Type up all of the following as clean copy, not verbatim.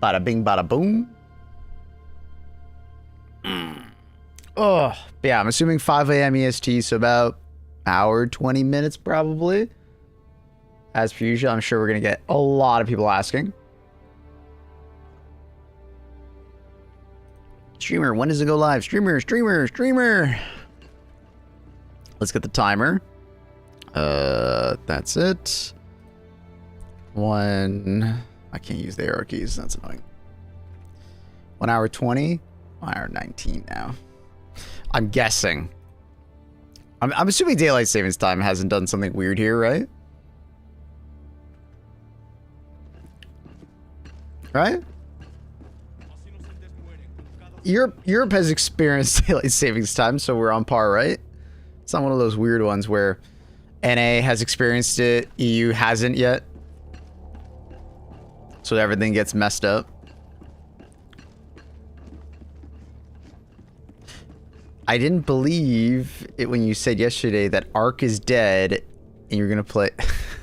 Bada bing, bada boom. Oh, yeah, I'm assuming 5 a.m. EST, so about hour, 20 minutes probably. As per usual, I'm sure we're going to get a lot of people asking. Streamer, when does it go live? Streamer, streamer, streamer. Let's get the timer. That's it. I can't use the arrow keys. That's annoying. 1 hour 20. 1 hour 19 now. I'm guessing. I'm assuming daylight savings time hasn't done something weird here, right? Right? Europe has experienced daylight savings time, so we're on par, right? It's not one of those weird ones where NA has experienced it, EU hasn't yet. So everything gets messed up. I didn't believe it when you said yesterday that Ark is dead and you're gonna play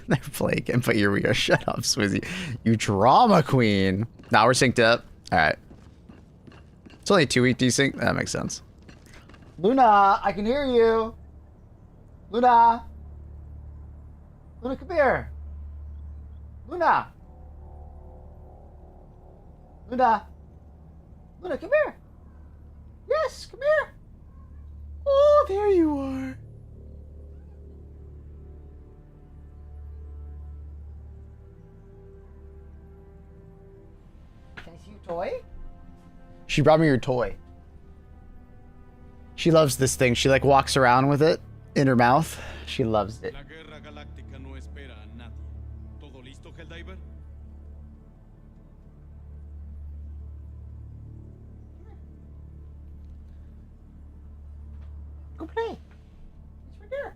never play again, but here we go. Shut up, Swizzy. You drama queen. Now we're synced up. Alright. It's only a 2-week desync. That makes sense. Luna, I can hear you. Luna. Luna, come here. Luna. Luna. Luna, come here. Yes, come here. Oh, there you are. Can I see your toy? She brought me your toy. She loves this thing. She like walks around with it in her mouth. She loves it. La guerra galáctica no espera a nadie. ¿Todo listo, Helldiver? Go play. It's right there.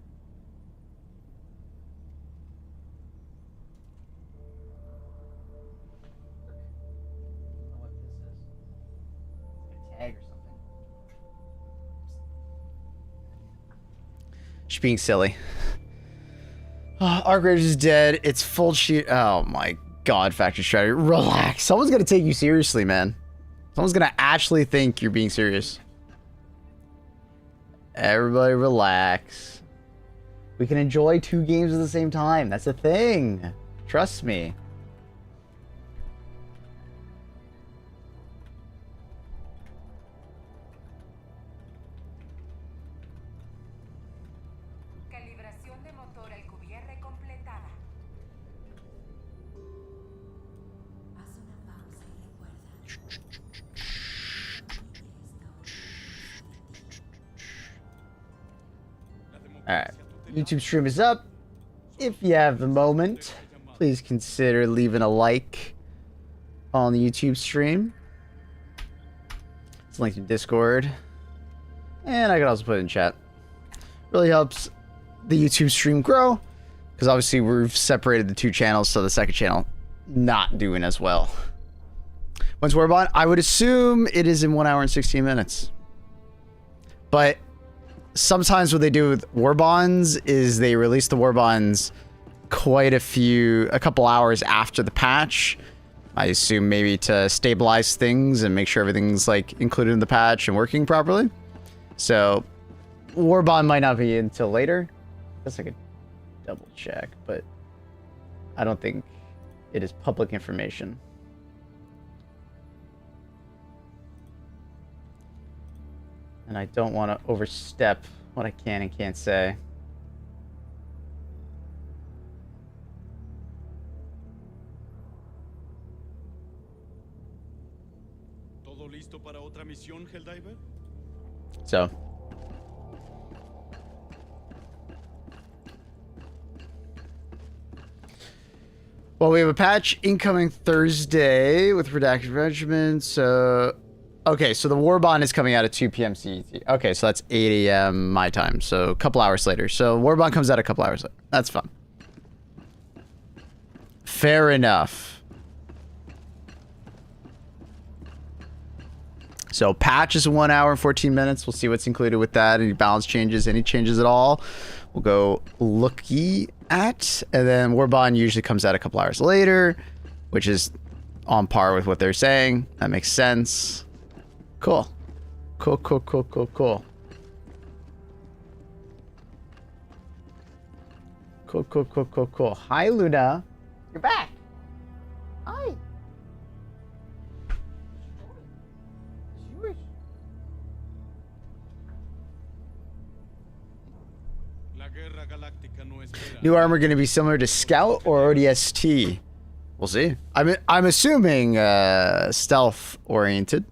I don't know what this is. A tag or something. She's being silly. Outriders is dead. It's full sheet. Oh my god, Factory Strategy. Relax. Someone's gonna take you seriously, man. Someone's gonna actually think you're being serious. Everybody relax. We can enjoy 2 games at the same time. That's a thing. Trust me. Calibración de motor al cubierre completada. Haz una pausa y recuerda. Alright, YouTube stream is up. If you have the moment, please consider leaving a like on the YouTube stream. It's linked in Discord. And I can also put it in chat. Really helps the YouTube stream grow, because obviously we've separated the 2 channels, so the second channel not doing as well. When's Warbond? I would assume it is in 1 hour and 16 minutes. But sometimes what they do with Warbonds is they release the Warbonds a couple hours after the patch. I assume maybe to stabilize things and make sure everything's like included in the patch and working properly. So Warbond might not be until later. I guess I could double check, but I don't think it is public information. And I don't want to overstep what I can and can't say. ¿Todo listo para otra misión, Helldiver? So. Well, we have a patch incoming Thursday with redacted regiments. Okay, so the Warbond is coming out at 2 p.m. CET. Okay, so that's 8 a.m. my time. So a couple hours later. So Warbond comes out a couple hours later. That's fun. Fair enough. So patch is 1 hour and 14 minutes. We'll see what's included with that. Any balance changes, any changes at all. We'll go looky at. And then Warbond usually comes out a couple hours later, which is on par with what they're saying. That makes sense. Cool. Cool, cool, cool, cool, cool. Cool, cool, cool, cool, cool. Hi, Luna. You're back. Hi. La guerra galáctica no espera. New armor going to be similar to Scout or ODST? We'll see. I'm assuming stealth oriented,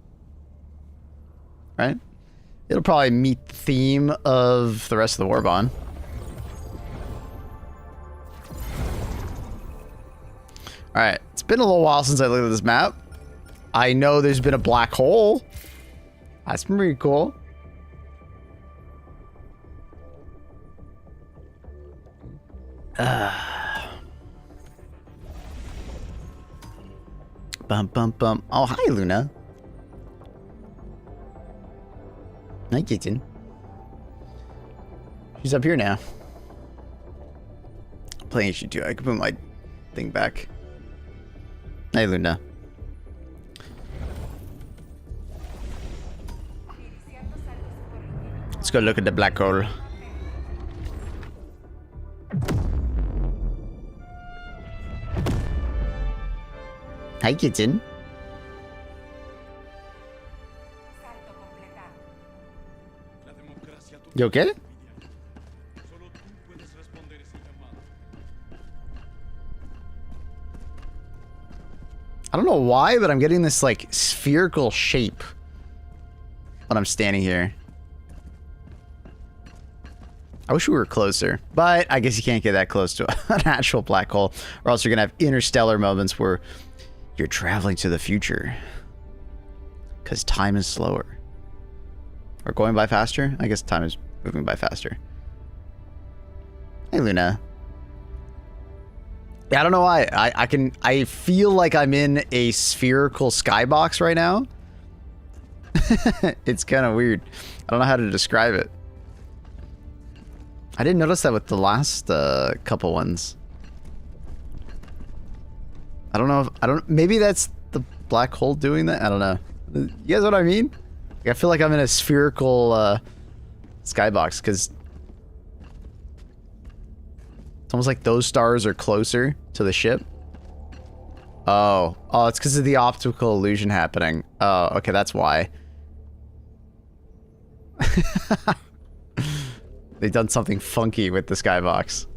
right? It'll probably meet the theme of the rest of the Warbond. All right, it's been a little while since I looked at this map. I know there's been a black hole. That's been pretty cool. Bum, bum, bum. Oh, hi, Luna. Hi, kitten. She's up here now. Playing issue 2. I can put my thing back. Hi, Luna. Let's go look at the black hole. Hi, kitten. Salto completado. La democracia You okay? Solo tú puedes responder ese llamado. I don't know why, but I'm getting this, like, spherical shape when I'm standing here. I wish we were closer, but I guess you can't get that close to an actual black hole, or else you're gonna have interstellar moments where you're traveling to the future. Because time is slower. Or going by faster? I guess time is moving by faster. Hey, Luna. Yeah, I don't know why. I feel like I'm in a spherical skybox right now. It's kind of weird. I don't know how to describe it. I didn't notice that with the last couple ones. I don't know if maybe that's the black hole doing that. I don't know. You guys know what I mean? Like, I feel like I'm in a spherical skybox because it's almost like those stars are closer to the ship. Oh, it's because of the optical illusion happening. Oh, okay, that's why. They've done something funky with the skybox.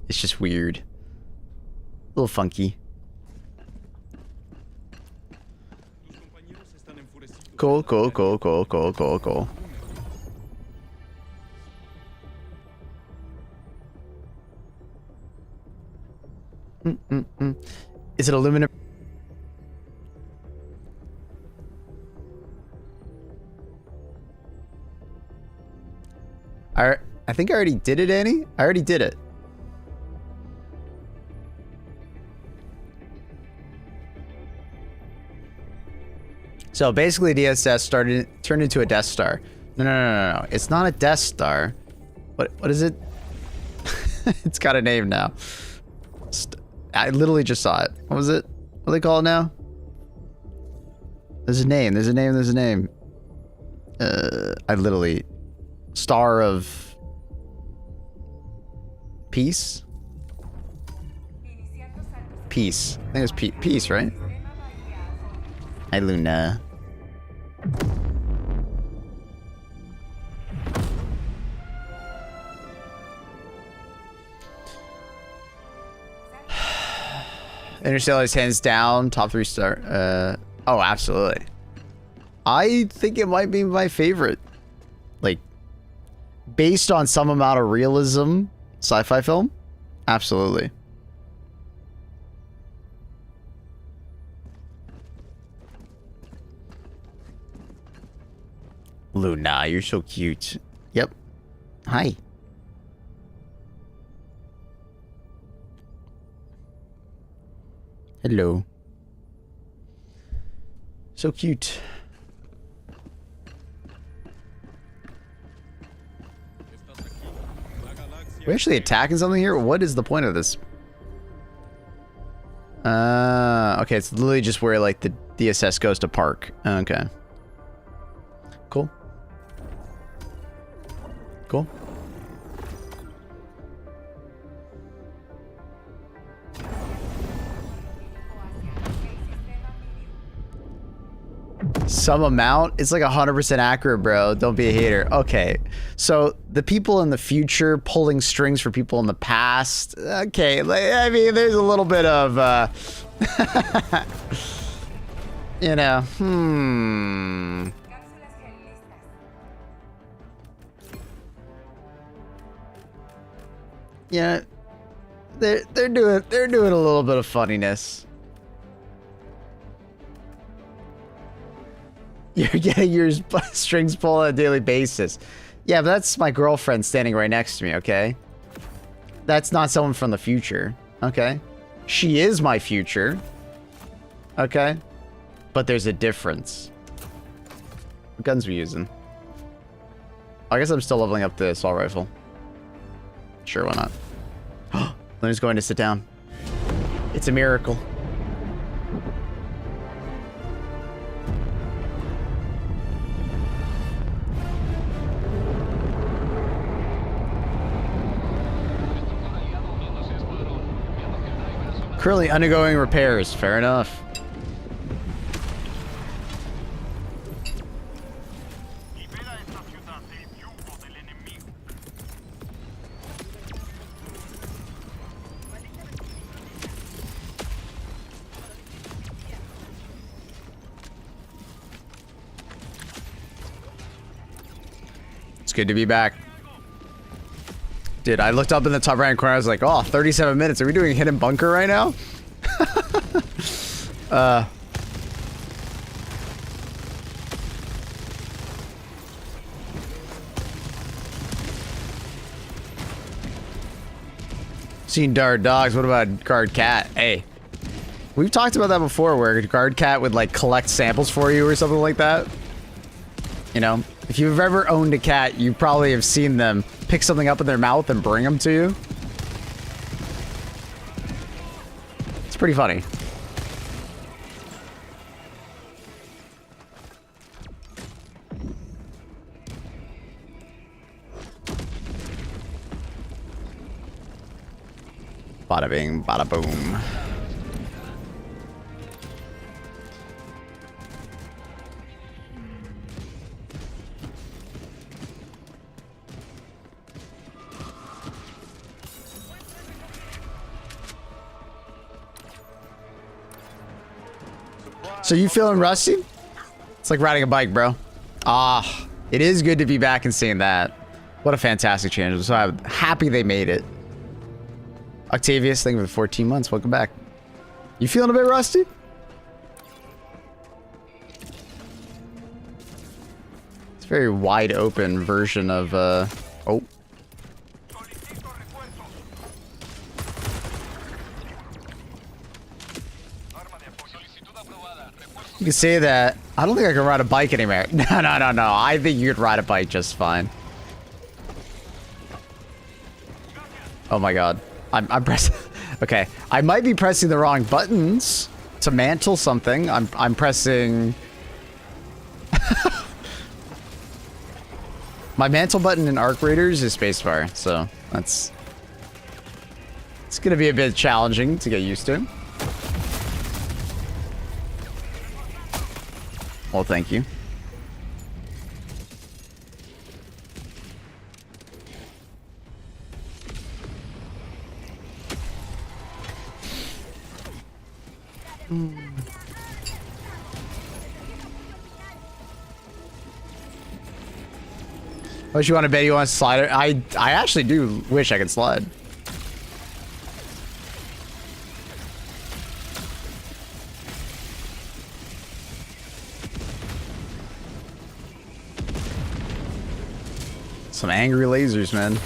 It's just weird. A little funky. Tus compañeros están enfurecidos. Cool, cool, cool, cool, cool, cool, cool. Is it aluminum? I think I already did it, Annie. I already did it. So basically, DSS turned into a Death Star. No. It's not a Death Star. What is it? It's got a name now. I literally just saw it. What was it? What do they call it now? There's a name. There's a name. There's a name. I literally... Star of... Peace? Peace. I think it's peace, right? Hi, Luna. Interstellar is hands down top 3 star. Oh, absolutely. I think it might be my favorite. Like, based on some amount of realism, sci-fi film. Absolutely. Luna, you're so cute. Yep. Hi. Hello. So cute. We're actually attacking something here? What is the point of this? Okay, it's literally just where, like, the DSS goes to park. Okay. Cool. Cool. Some amount? It's like 100% accurate, bro. Don't be a hater. Okay. So, the people in the future pulling strings for people in the past. Okay. I mean, there's a little bit of, you know, Cápsulas gel listas. Yeah. They're doing a little bit of funniness. You're getting your strings pulled on a daily basis. Yeah, but that's my girlfriend standing right next to me, okay? That's not someone from the future, okay? She is my future, okay? But there's a difference. What guns are we using? I guess I'm still leveling up the assault rifle. Sure, why not? Leonard's going to sit down. It's a miracle. Currently undergoing repairs. Fair enough. It's good to be back. Dude, I looked up in the top right corner. I was like, oh, 37 minutes. Are we doing hidden bunker right now? Seen guard dogs. What about guard cat? Hey, we've talked about that before where guard cat would like collect samples for you or something like that. You know, if you've ever owned a cat, you probably have seen them pick something up in their mouth and bring them to you. It's pretty funny. Bada bing, bada boom. So you feeling rusty? It's like riding a bike, bro. Ah, it is good to be back and seeing that. What a fantastic change. So I'm happy they made it. Octavius, thank you for the 14 months. Welcome back. You feeling a bit rusty? It's a very wide open version of, oh. You can say that. I don't think I can ride a bike anymore. No. I think you could ride a bike just fine. Oh my god. I'm pressing. Okay, I might be pressing the wrong buttons to mantle something. I'm pressing. My mantle button in Outriders is spacebar, so that's. It's gonna be a bit challenging to get used to. Well, thank you. Oh, you want to bet you want to slide it? I actually do wish I could slide. Some angry lasers, man.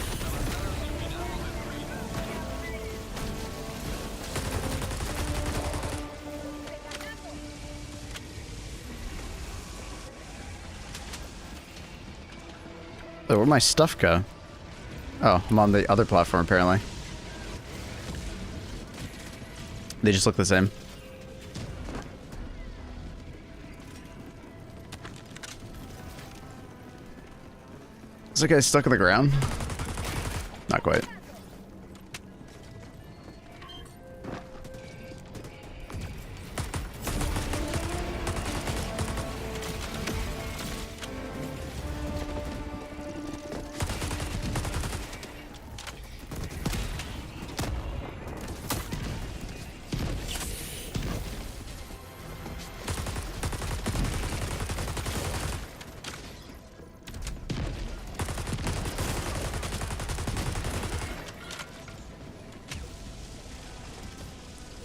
Oh, where'd my stuff go? Oh, I'm on the other platform, apparently. They just look the same. Is that guy stuck in the ground? Not quite.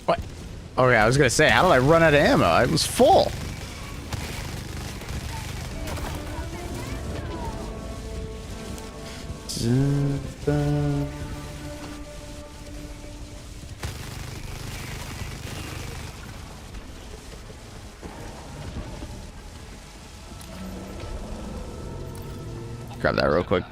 What? Okay, I was gonna say, how did I run out of ammo? I was full. Grab that real quick.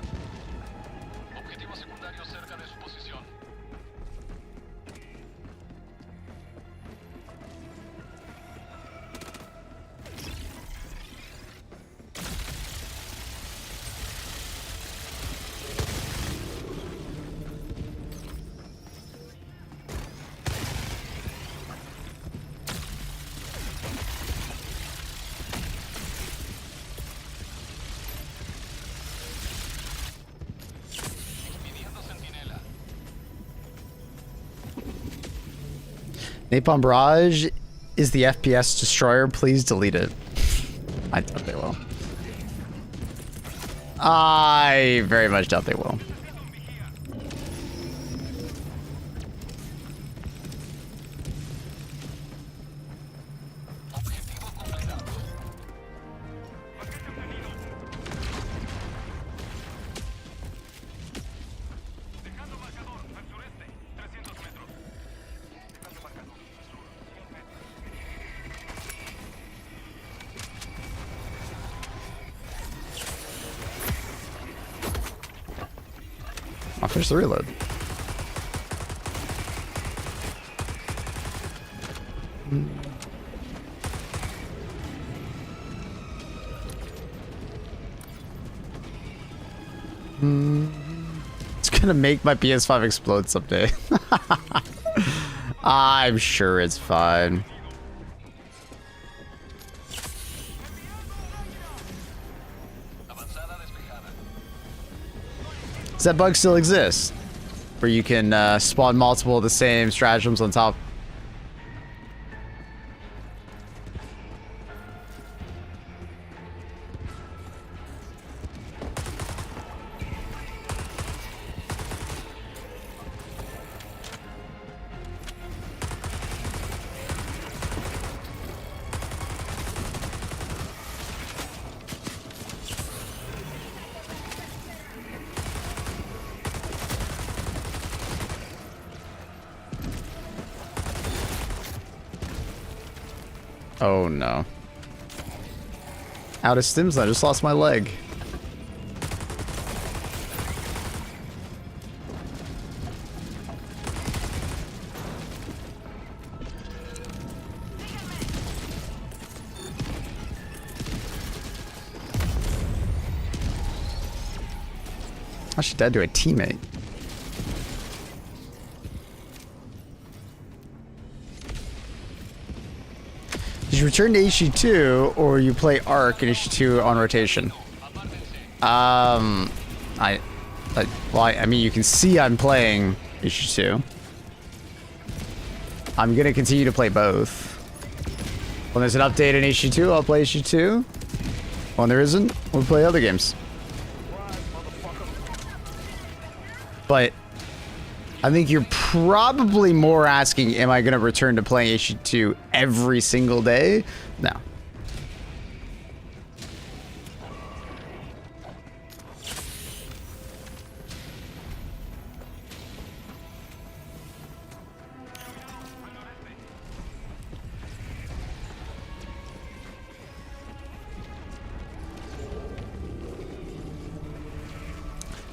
Napalm Barrage is the FPS destroyer. Please delete it. I doubt they will. I very much doubt they will. I'll finish the reload. It's gonna make my PS5 explode someday. I'm sure it's fine. Does that bug still exist? Where you can spawn multiple of the same stratagems on top? Oh no. Out of stims, I just lost my leg. I should dead to a teammate. Did you return to HG2 or you play Arc and HG2 on rotation? I mean, you can see I'm playing HG2. I'm gonna continue to play both. When there's an update in HG2, I'll play HG2. When there isn't, we'll play other games. But I think you're probably more asking, am I going to return to playing HG2 every single day? No.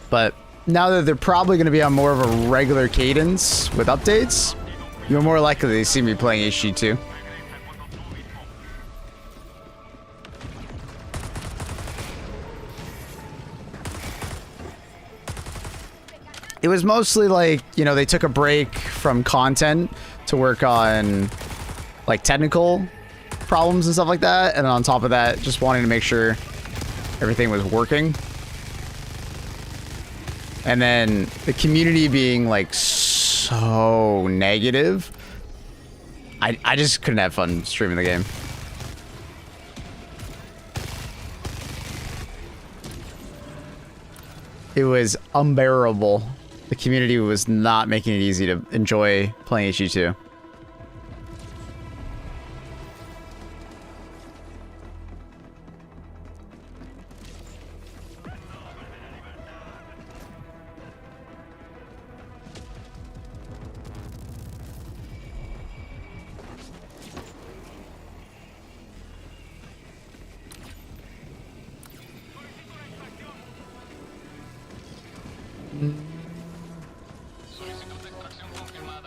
But now that they're probably going to be on more of a regular cadence with updates, you're more likely to see me playing HG2. It was mostly like, you know, they took a break from content to work on like technical problems and stuff like that. And on top of that, just wanting to make sure everything was working. And then the community being like so negative. I just couldn't have fun streaming the game. It was unbearable. The community was not making it easy to enjoy playing HG2.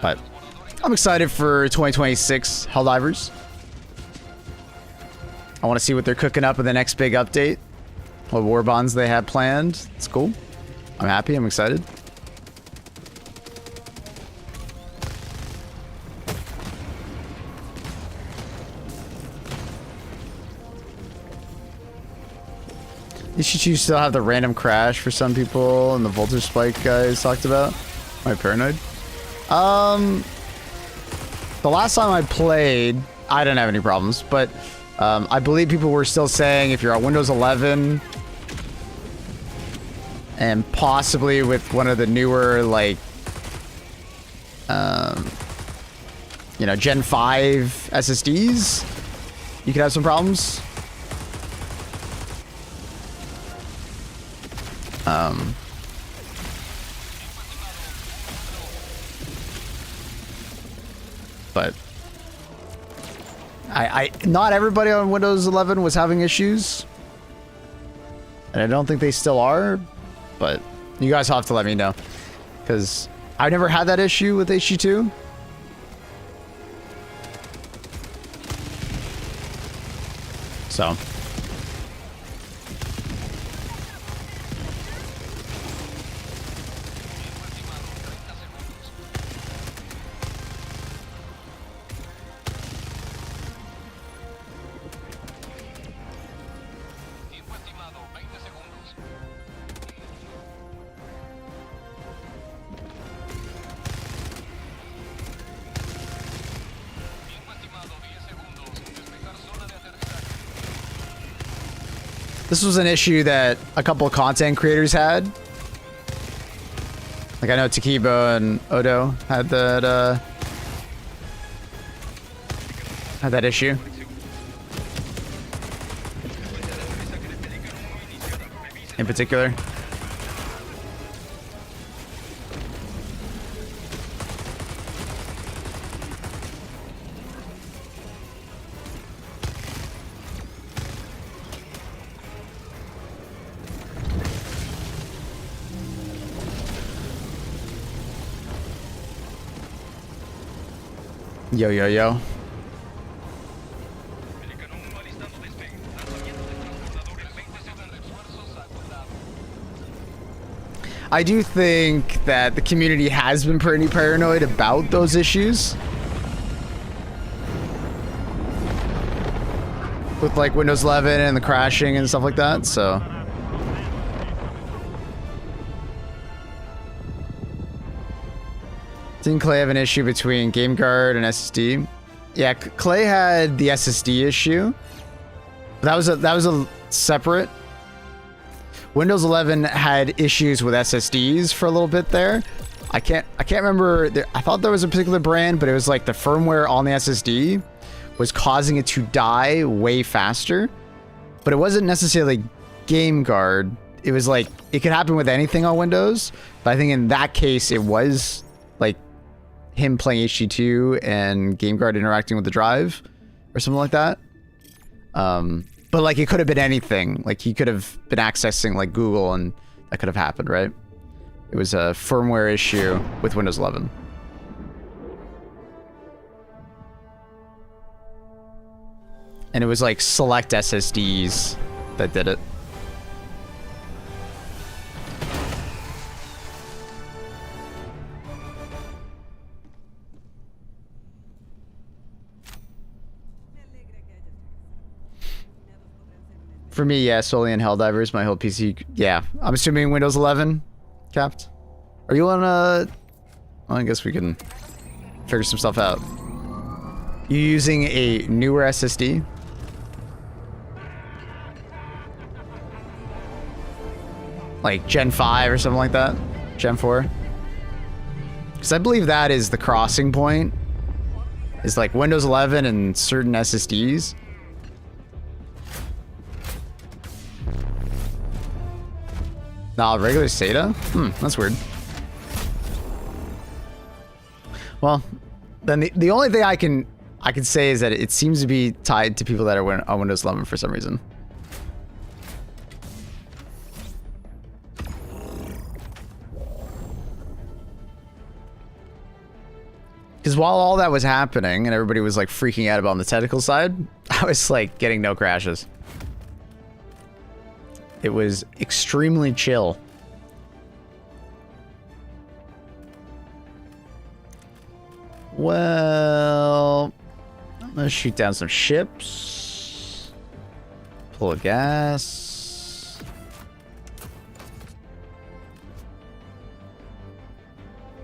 But I'm excited for 2026 Helldivers. I want to see what they're cooking up in the next big update. What Warbonds they have planned. It's cool. I'm happy. I'm excited. You still have the random crash for some people and the voltage spike guys talked about. Am I paranoid? The last time I played, I didn't have any problems, but I believe people were still saying if you're on Windows 11 and possibly with one of the newer, like, you know, Gen 5 SSDs, you could have some problems. But not everybody on Windows 11 was having issues, and I don't think they still are, but you guys have to let me know, because I've never had that issue with HG2. So this was an issue that a couple of content creators had. Like, I know Takibo and Odo had that issue. In particular. Yo, yo, yo. I do think that the community has been pretty paranoid about those issues. With like Windows 11 and the crashing and stuff like that, so. Didn't Clay have an issue between GameGuard and SSD? Yeah, Clay had the SSD issue. That was a separate. Windows 11 had issues with SSDs for a little bit there. I can't remember. I thought there was a particular brand, but it was like the firmware on the SSD was causing it to die way faster. But it wasn't necessarily GameGuard. It was like it could happen with anything on Windows. But I think in that case, it was like him playing HG2 and GameGuard interacting with the drive or something like that. But like it could have been anything. Like he could have been accessing like Google and that could have happened, right? It was a firmware issue with Windows 11. And it was like select SSDs that did it. For me, yeah, solely in Helldivers, my whole PC. Yeah, I'm assuming Windows 11, Capped. Are you on a? Well, I guess we can figure some stuff out. You using a newer SSD? Like Gen 5 or something like that? Gen 4? Because I believe that is the crossing point. Is like Windows 11 and certain SSDs. Nah, regular SATA? That's weird. Well, then the only thing I can say is that it seems to be tied to people that are on Windows 11 for some reason. Because while all that was happening and everybody was like freaking out about on the technical side, I was like getting no crashes. It was extremely chill. Well, I'm gonna shoot down some ships. Pull a gas.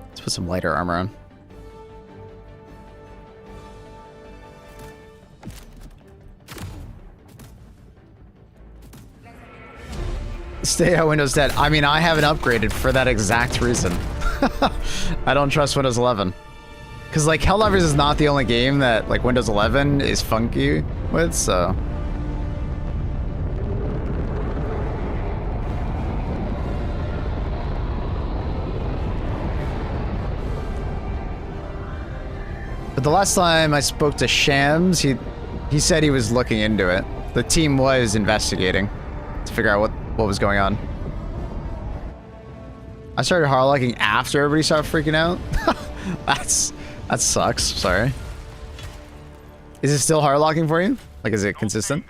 Let's put some lighter armor on. Stay at Windows 10. I mean, I haven't upgraded for that exact reason. I don't trust Windows 11. Because, like, Helldivers is not the only game that, like, Windows 11 is funky with, so... But the last time I spoke to Shams, he said he was looking into it. The team was investigating to figure out what was going on. I started hardlocking after everybody started freaking out. That sucks. Sorry. Is it still hardlocking for you? Like, is it consistent?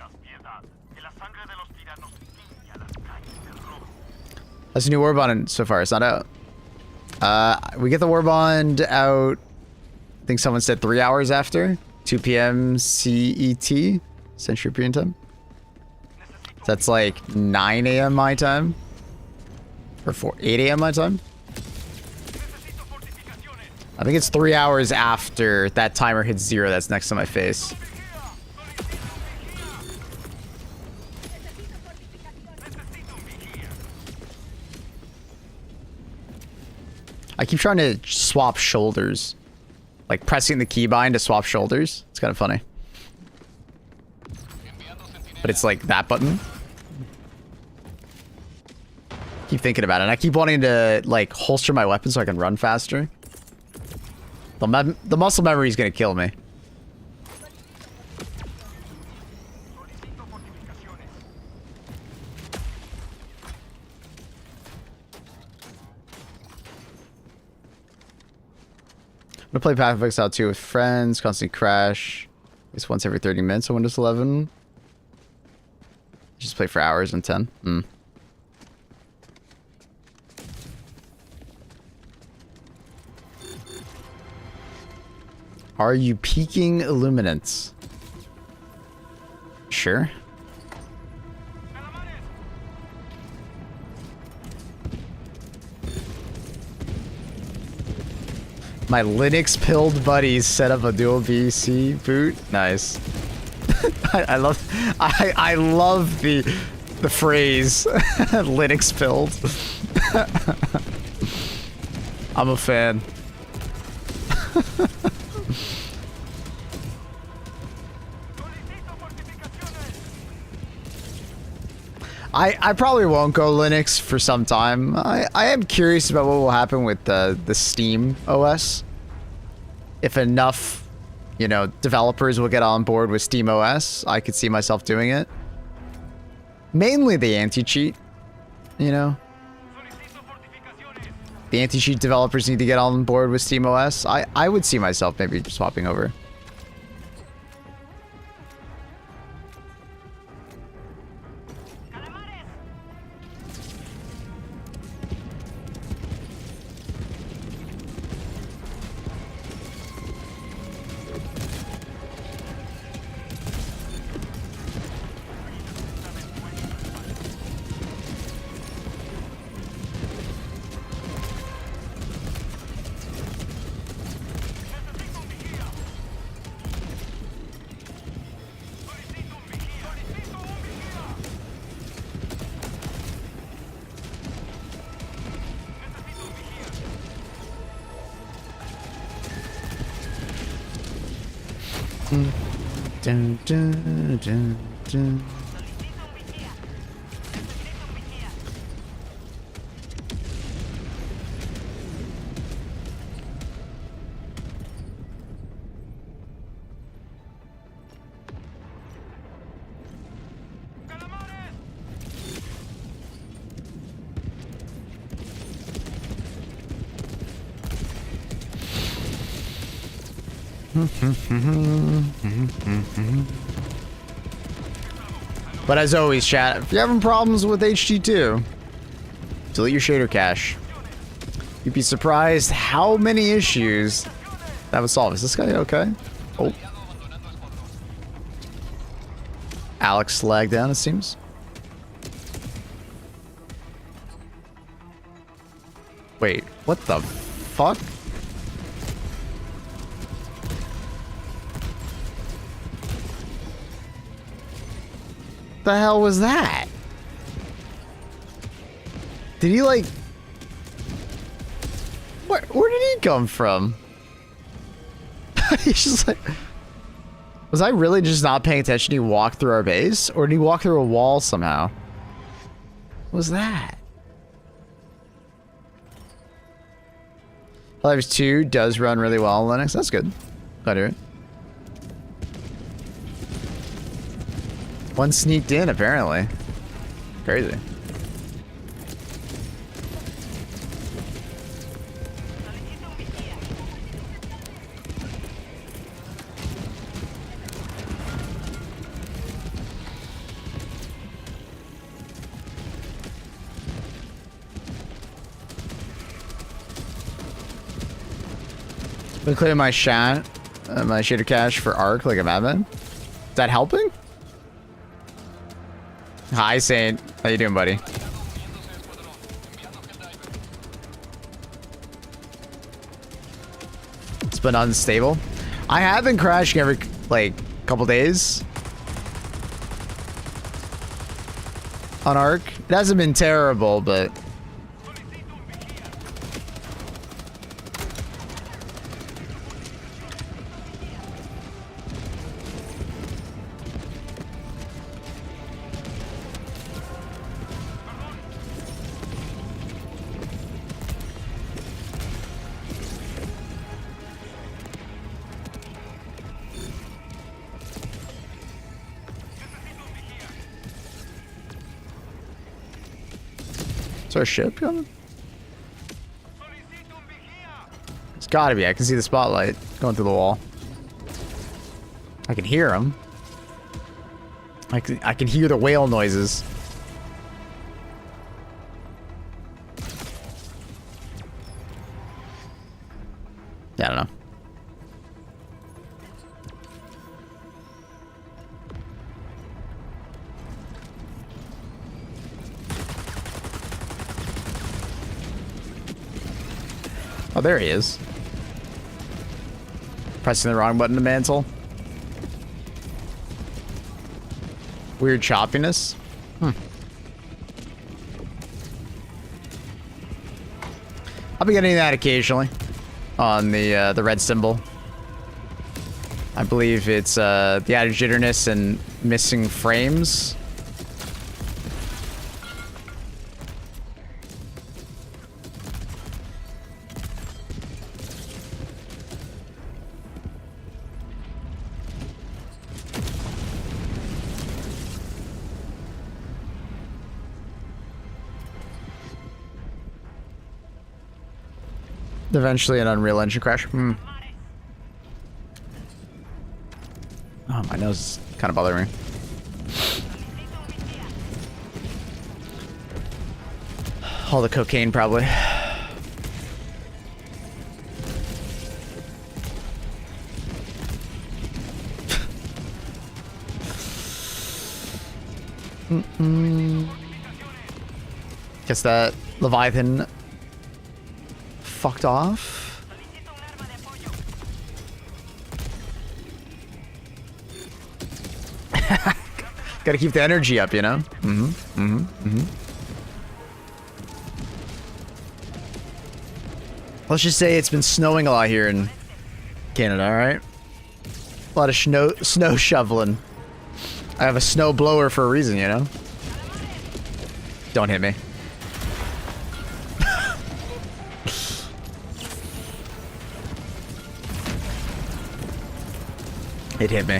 That's a new Warbond so far. It's not out. We get the Warbond out. I think someone said 3 hours after 2 p.m. CET, Central European time. So that's like 9 a.m. my time, or 8 a.m. my time. I think it's 3 hours after that timer hits 0 that's next to my face. I keep trying to swap shoulders. Like pressing the keybind to swap shoulders. It's kind of funny. But it's like that button. Keep thinking about it. And I keep wanting to like holster my weapon so I can run faster. The muscle memory is going to kill me. I'm gonna play Path of Exile 2 with friends, constantly crash. It's once every 30 minutes on Windows 11. Just play for hours on 10. Are you peaking illuminance? Sure. My Linux pilled buddies set up a dual BC boot. Nice. I love the phrase Linux pilled. I'm a fan. I probably won't go Linux for some time. I am curious about what will happen with the Steam OS. If enough, you know, developers will get on board with Steam OS, I could see myself doing it. Mainly the anti-cheat, you know. The anti-cheat developers need to get on board with Steam OS. I would see myself maybe swapping over. Dun, dun, dun, dun. But as always, chat, if you're having problems with HT2, delete your shader cache. You'd be surprised how many issues that would solve. Is this guy okay? Oh. Alex lagged down, it seems. Wait, what the fuck? The hell was that? Did he like... Where did he come from? He's just like... Was I really just not paying attention? He walked through our base? Or did he walk through a wall somehow? What was that? Helldivers 2 does run really well on Linux. That's good. Glad to hear it. One sneaked in, apparently. Crazy. Been clearing my my shader cache for Arc like a madman. Is that helping? Hi, Saint. How you doing, buddy? It's been unstable. I have been crashing every, like, couple days. On Arc. It hasn't been terrible, but... Is our ship coming? It's gotta be. I can see the spotlight going through the wall. I can hear them. I can hear the whale noises. Yeah, I don't know. Oh, there he is. Pressing the wrong button to mantle. Weird choppiness. I'll be getting that occasionally on the red symbol. I believe it's the added jitterness and missing frames. Eventually an Unreal Engine crash. Oh, my nose is kind of bothering me. All the cocaine, probably. Guess that Leviathan fucked off. Gotta keep the energy up, you know? Let's just say it's been snowing a lot here in Canada, alright? A lot of snow shoveling. I have a snow blower for a reason, you know? Don't hit me. It hit me.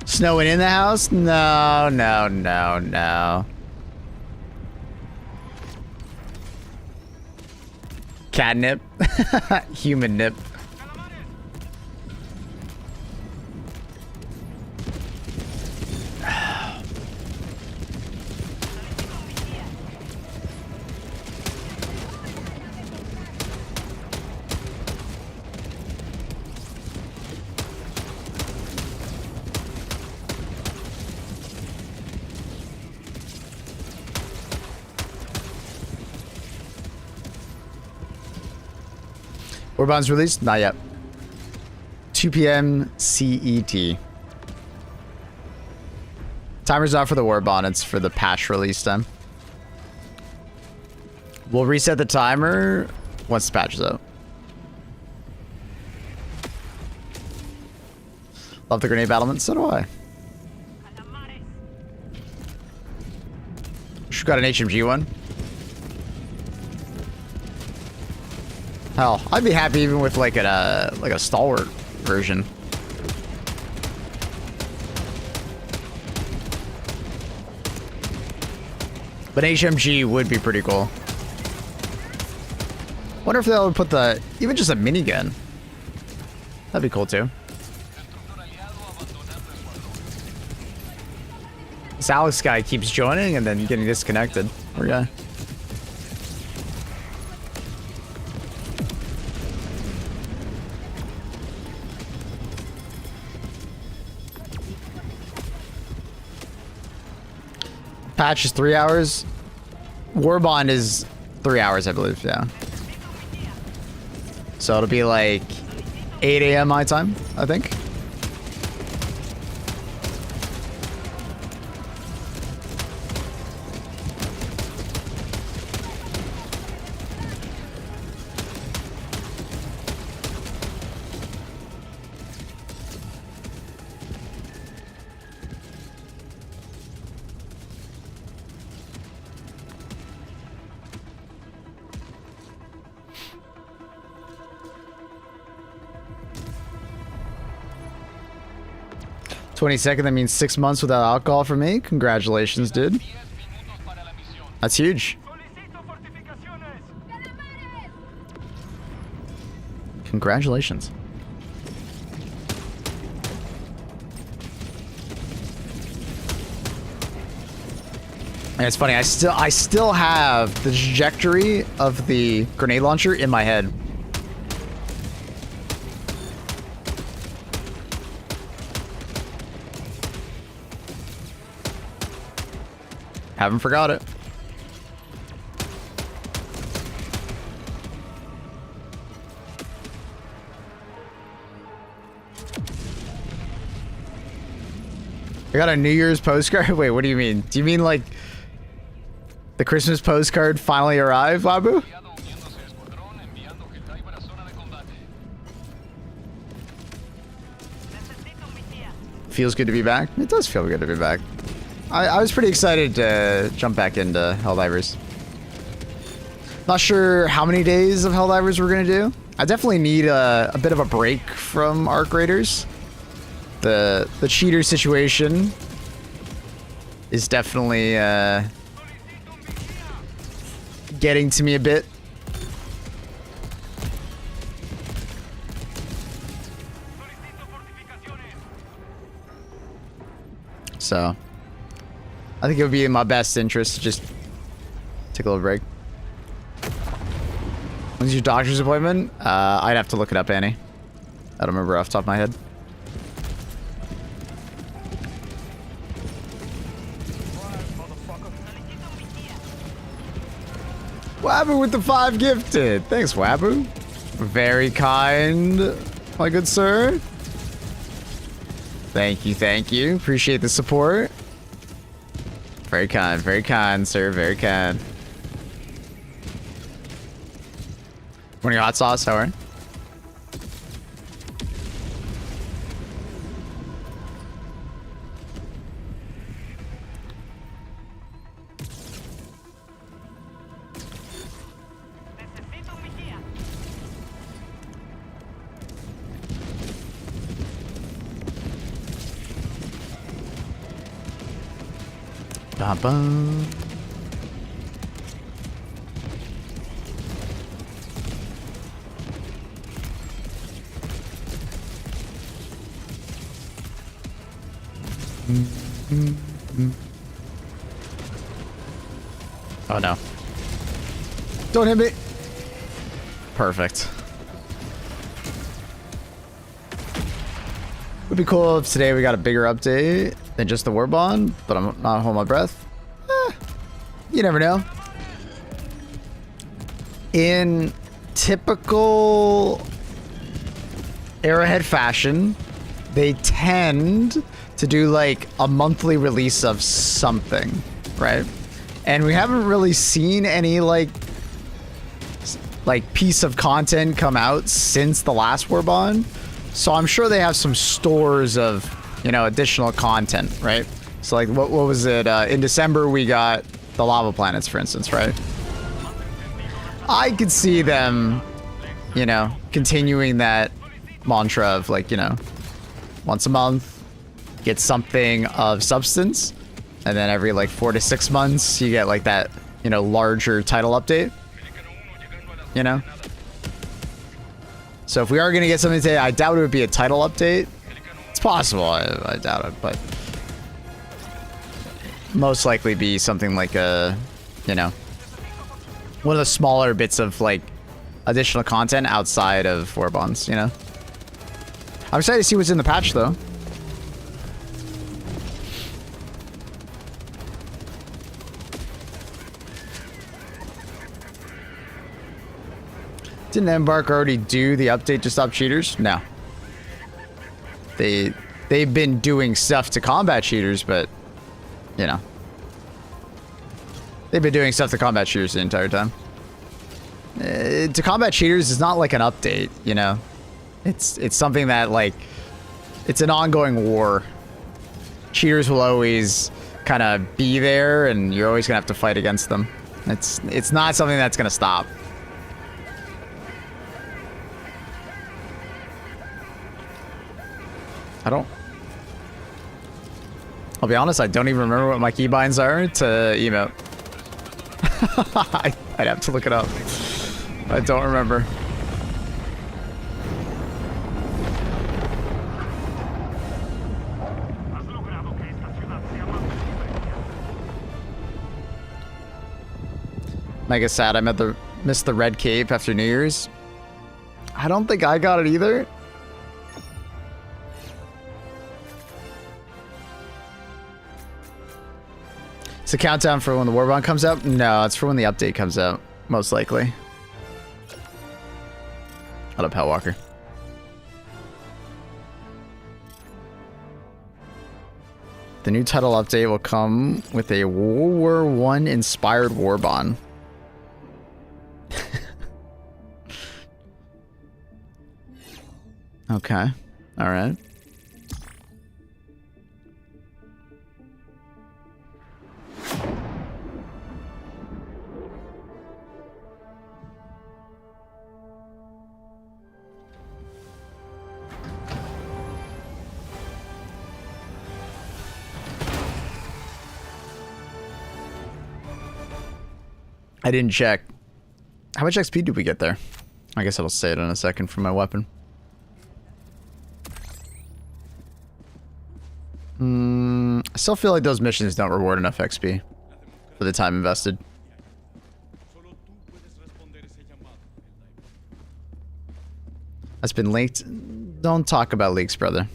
Snowing in the house? No, no, no, no. Catnip. Human nip. Warbond's released? Not yet. 2 p.m. CET. Timer's not for the Warbond, it's for the patch release time. We'll reset the timer once the patch is out. Love the grenade battlement, so do I. She's got an HMG one. Hell, I'd be happy even with like a stalwart version. But HMG would be pretty cool. Wonder if they'll put the even just a minigun. That'd be cool too. This Alex guy keeps joining and then getting disconnected. Poor guy. Patch is 3 hours. Warbond is 3 hours, I believe, yeah. So it'll be like 8 a.m. my time, I think. $22nd, that means 6 months without alcohol for me. Congratulations, dude. That's huge. Congratulations. And it's funny, I still have the trajectory of the grenade launcher in my head. Haven't forgot it. I got a New Year's postcard. Wait, what do you mean? Do you mean like the Christmas postcard finally arrived, Babu? Feels good to be back. It does feel good to be back. I was pretty excited to jump back into Helldivers. Not sure how many days of Helldivers we're gonna do. I definitely need a bit of a break from Arc Raiders. The cheater situation is definitely getting to me a bit. So I think it would be in my best interest to just take a little break. When's your doctor's appointment? I'd have to look it up, Annie. I don't remember off the top of my head. Wabu with the 5 gifted. Thanks, Wabu. Very kind, my good sir. Thank you, thank you. Appreciate the support. Very kind, sir. Very kind. Morning, hot sauce. How are you? Ba-bum. Oh no. Don't hit me. Perfect. Would be cool if today we got a bigger update than just the Warbond, but I'm not holding my breath. You never know. In typical Arrowhead fashion, they tend to do like a monthly release of something, right? And we haven't really seen any like piece of content come out since the last Warbond. So I'm sure they have some stores of, you know, additional content, right? So like what was it? In December we got the lava planets, for instance, right? I could see them, you know, continuing that mantra of like, you know, once a month, get something of substance, and then every like 4 to 6 months you get like that, you know, larger title update, you know? So if we are going to get something today, I doubt it would be a title update. It's possible, I doubt it, but most likely be something like a, you know, one of the smaller bits of like additional content outside of Warbonds, you know? I'm excited to see what's in the patch though. Didn't Embark already do the update to stop cheaters? No. They've been doing stuff to combat cheaters, but you know, they've been doing stuff to combat cheaters the entire time. To combat cheaters is not like an update, you know. It's something that like it's an ongoing war. Cheaters will always kind of be there, and you're always gonna have to fight against them. It's not something that's gonna stop. I'll be honest, I don't even remember what my keybinds are to emote. I'd have to look it up. I don't remember. Mega sad I missed the red cape after New Year's. I don't think I got it either. It's a countdown for when the Warbond comes out? No, it's for when the update comes out, most likely. What up, Hellwalker? The new title update will come with a World War I inspired Warbond. Okay, alright. I didn't check. How much XP did we get there? I guess I'll say it in a second for my weapon. I still feel like those missions don't reward enough XP for the time invested. That's been leaked. Don't talk about leaks, brother.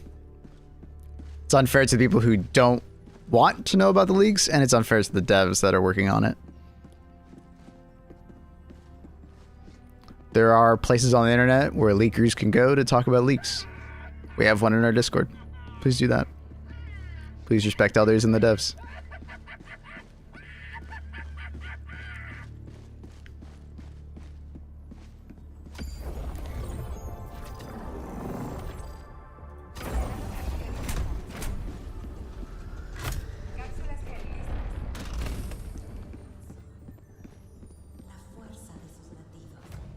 It's unfair to the people who don't want to know about the leaks, and it's unfair to the devs that are working on it. there are places on the internet where leakers can go to talk about leaks. We have one in our Discord. Please do that. Please respect others in the devs. Cápsulas G listas. La fuerza de sus latidos.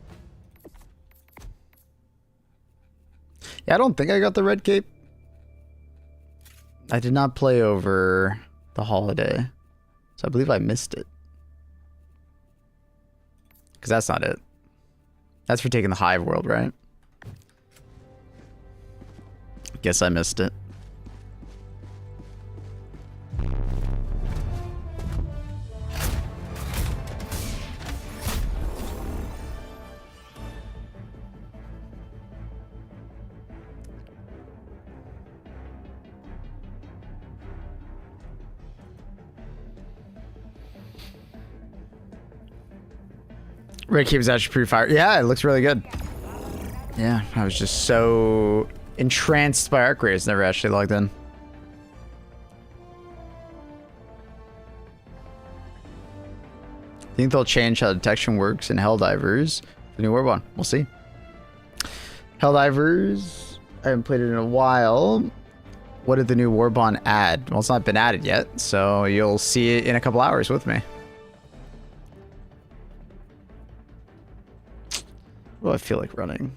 Yeah, I don't think I got the red cape. I did not play over the holiday, so I believe I missed it. Because that's not it. That's for taking the Hive world, right? Guess I missed it. Red Cape is actually pretty fire. Yeah, it looks really good. Yeah, I was just so entranced by Arc Raiders, never actually logged in. I think they'll change how detection works in Helldivers for the new Warbond. We'll see. Helldivers, I haven't played it in a while. What did the new Warbond add? Well, it's not been added yet, so you'll see it in a couple hours with me. What do I feel like running?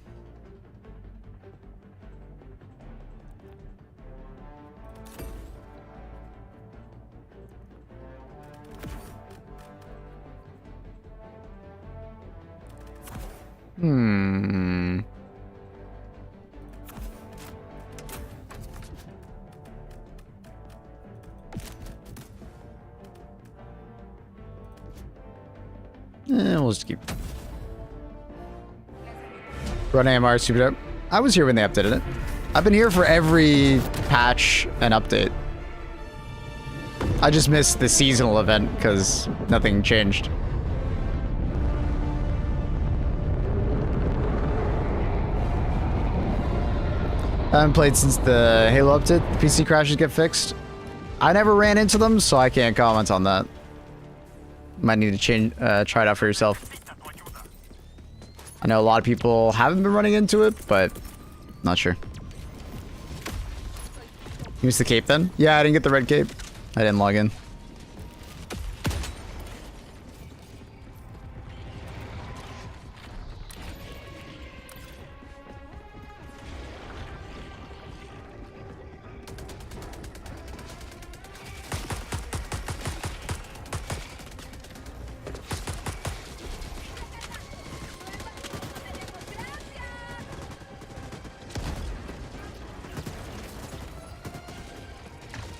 We'll just keep running MR super dope. I was here when they updated it. I've been here for every patch and update. I just missed the seasonal event because nothing changed. I haven't played since the Halo update. The PC crashes get fixed. I never ran into them, so I can't comment on that. Might need to change, try it out for yourself. I know a lot of people haven't been running into it, but not sure. You missed the cape then? Yeah, I didn't get the red cape. I didn't log in.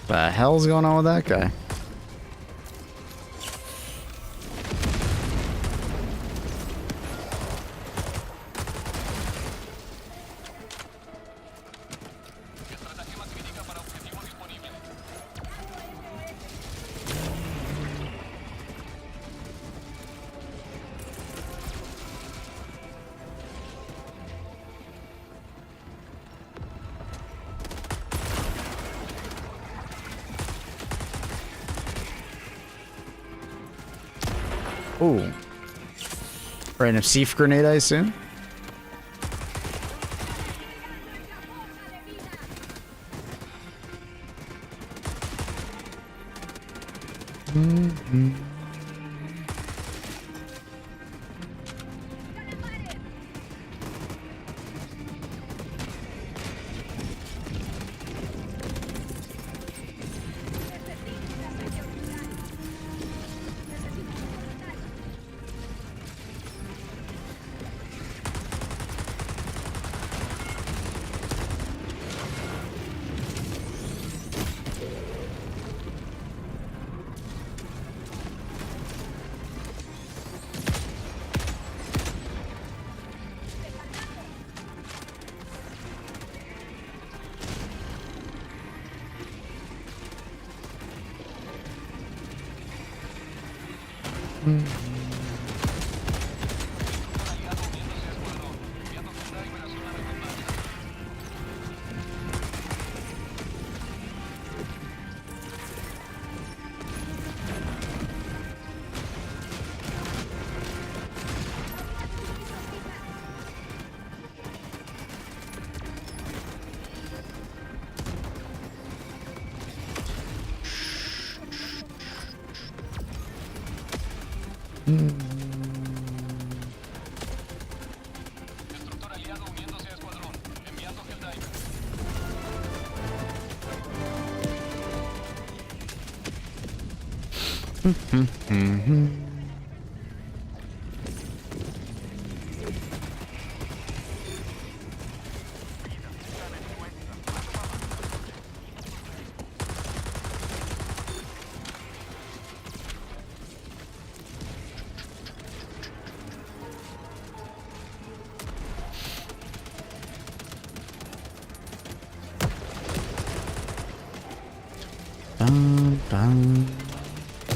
The hell's going on with that guy? Ooh. Random Seif grenade, I assume. Destructor aliado uniéndose a escuadrón. Enviando Helldivers.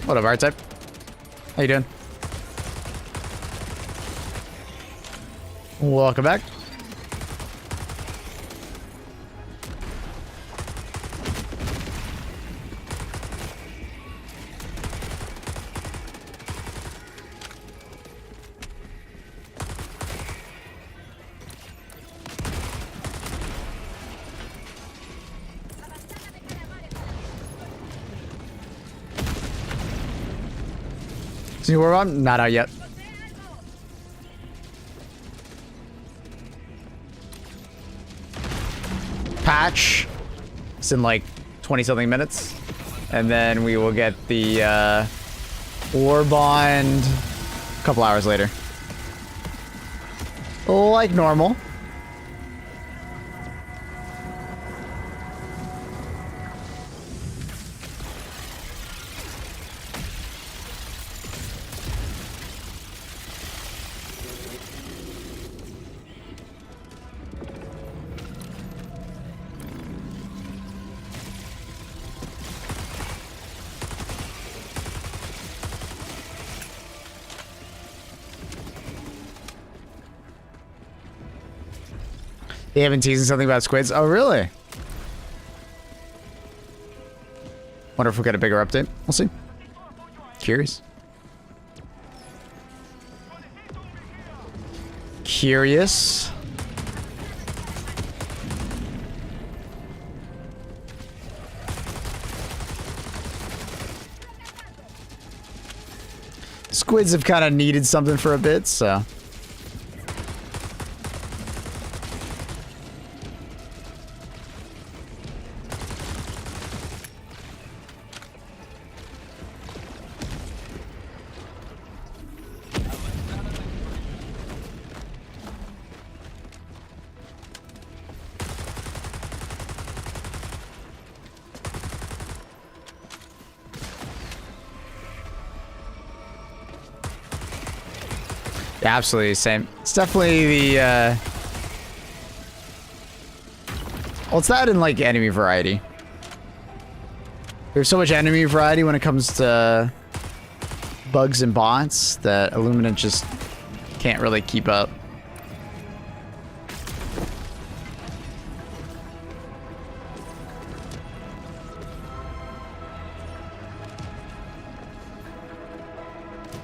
What up, R-Type? How you doing? Welcome back. See where I'm? Not out yet. Patch. It's in like 20-something minutes. And then we will get the Warbond a couple hours later. Like normal. They haven't teased something about squids. Oh, really? Wonder if we'll get a bigger update. We'll see. Curious. Curious. Squids have kind of needed something for a bit, so. Yeah, absolutely same. It's definitely the well, it's that in like enemy variety. There's so much enemy variety when it comes to bugs and bots that Illuminant just can't really keep up.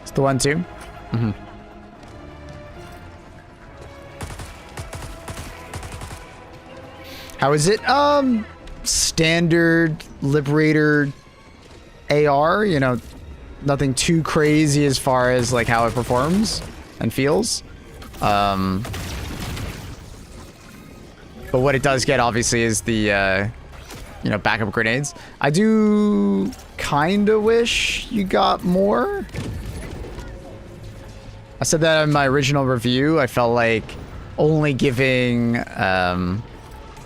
It's the one too. Mm-hmm. How is it? Standard Liberator AR, you know, nothing too crazy as far as like how it performs and feels. But what it does get obviously is the, you know, backup grenades. I do kind of wish you got more. I said that in my original review. I felt like only giving,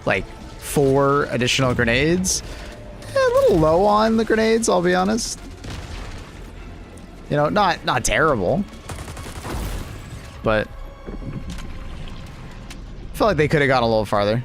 like 4 additional grenades. A little low on the grenades, I'll be honest. You know, not terrible. But I feel like they could have gone a little farther.